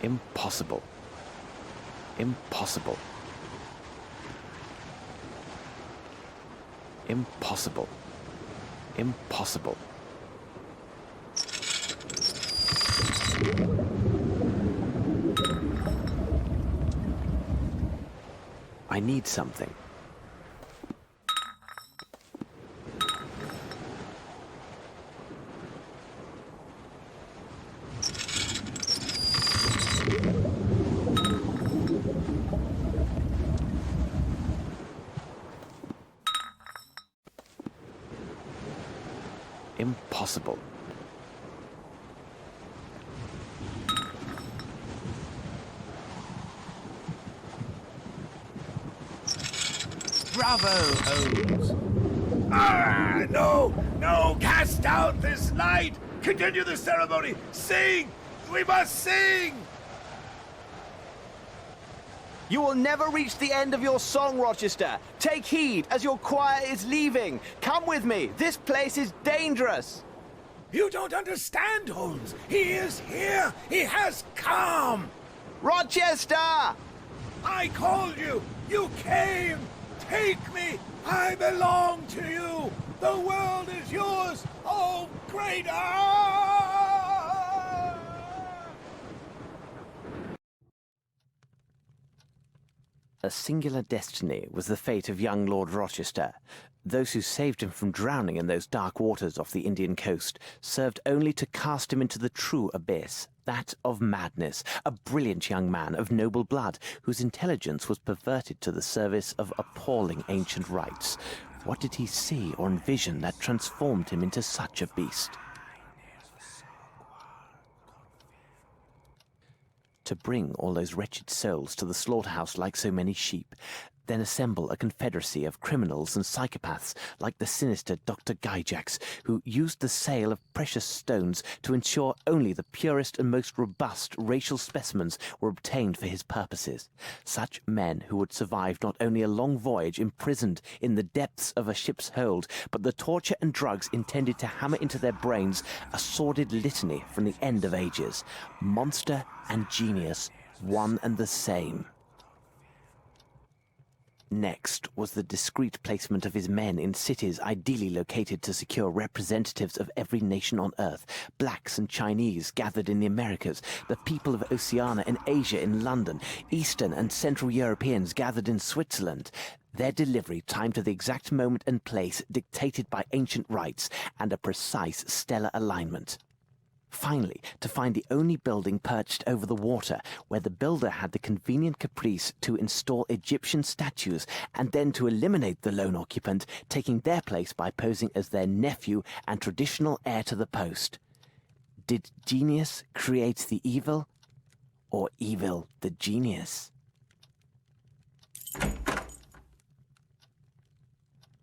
Impossible. Impossible. Impossible. Impossible. I need something. impossible. Bravo, Holmes! Ah, no! No! Cast out this light! Continue the ceremony! Sing! We must sing! You will never reach the end of your song, Rochester. Take heed as your choir is leaving. Come with me. This place is dangerous. You don't understand, Holmes. He is here. He has come. Rochester! I called you. You came. Take me. I belong to you. The world is yours. Oh, great A singular destiny was the fate of young Lord Rochester. Those who saved him from drowning in those dark waters off the Indian coast served only to cast him into the true abyss, that of madness, a brilliant young man of noble blood whose intelligence was perverted to the service of appalling ancient rites. What did he see or envision that transformed him into such a beast? To bring all those wretched souls to the slaughterhouse like so many sheep, then assemble a confederacy of criminals and psychopaths like the sinister Dr. Gyjax, who used the sale of precious stones to ensure only the purest and most robust racial specimens were obtained for his purposes. Such men who would survive not only a long voyage imprisoned in the depths of a ship's hold, but the torture and drugs intended to hammer into their brains a sordid litany from the end of ages. Monster and genius, one and the same. Next was the discreet placement of his men in cities ideally located to secure representatives of every nation on Earth. Blacks and Chinese gathered in the Americas, the people of Oceania and Asia in London, Eastern and Central Europeans gathered in Switzerland. Their delivery timed to the exact moment and place dictated by ancient rites and a precise stellar alignment. Finally, to find the only building perched over the water, where the builder had the convenient caprice to install Egyptian statues, and then to eliminate the lone occupant, taking their place by posing as their nephew and traditional heir to the post. Did genius create the evil, or evil the genius?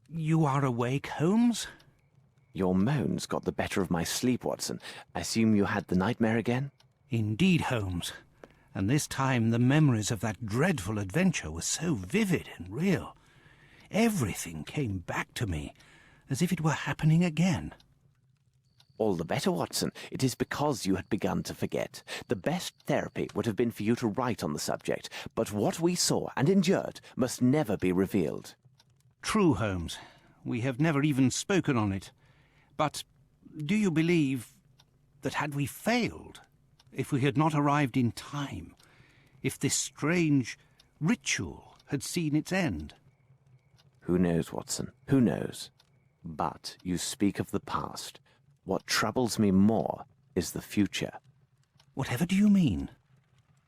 You are awake, Holmes? Your moans got the better of my sleep, Watson. I assume you had the nightmare again? Indeed, Holmes. And this time the memories of that dreadful adventure were so vivid and real. Everything came back to me, as if it were happening again. All the better, Watson. It is because you had begun to forget. The best therapy would have been for you to write on the subject, but what we saw and endured must never be revealed. True, Holmes. We have never even spoken on it. But do you believe that had we failed, if we had not arrived in time, if this strange ritual had seen its end? Who knows, Watson? Who knows? But you speak of the past. What troubles me more is the future. Whatever do you mean?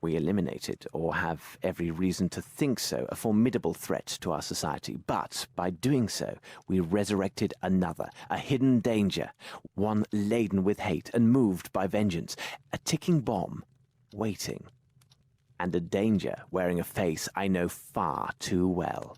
We eliminated, or have every reason to think so, a formidable threat to our society. But by doing so, we resurrected another, a hidden danger, one laden with hate and moved by vengeance, a ticking bomb, waiting. And a danger wearing a face I know far too well.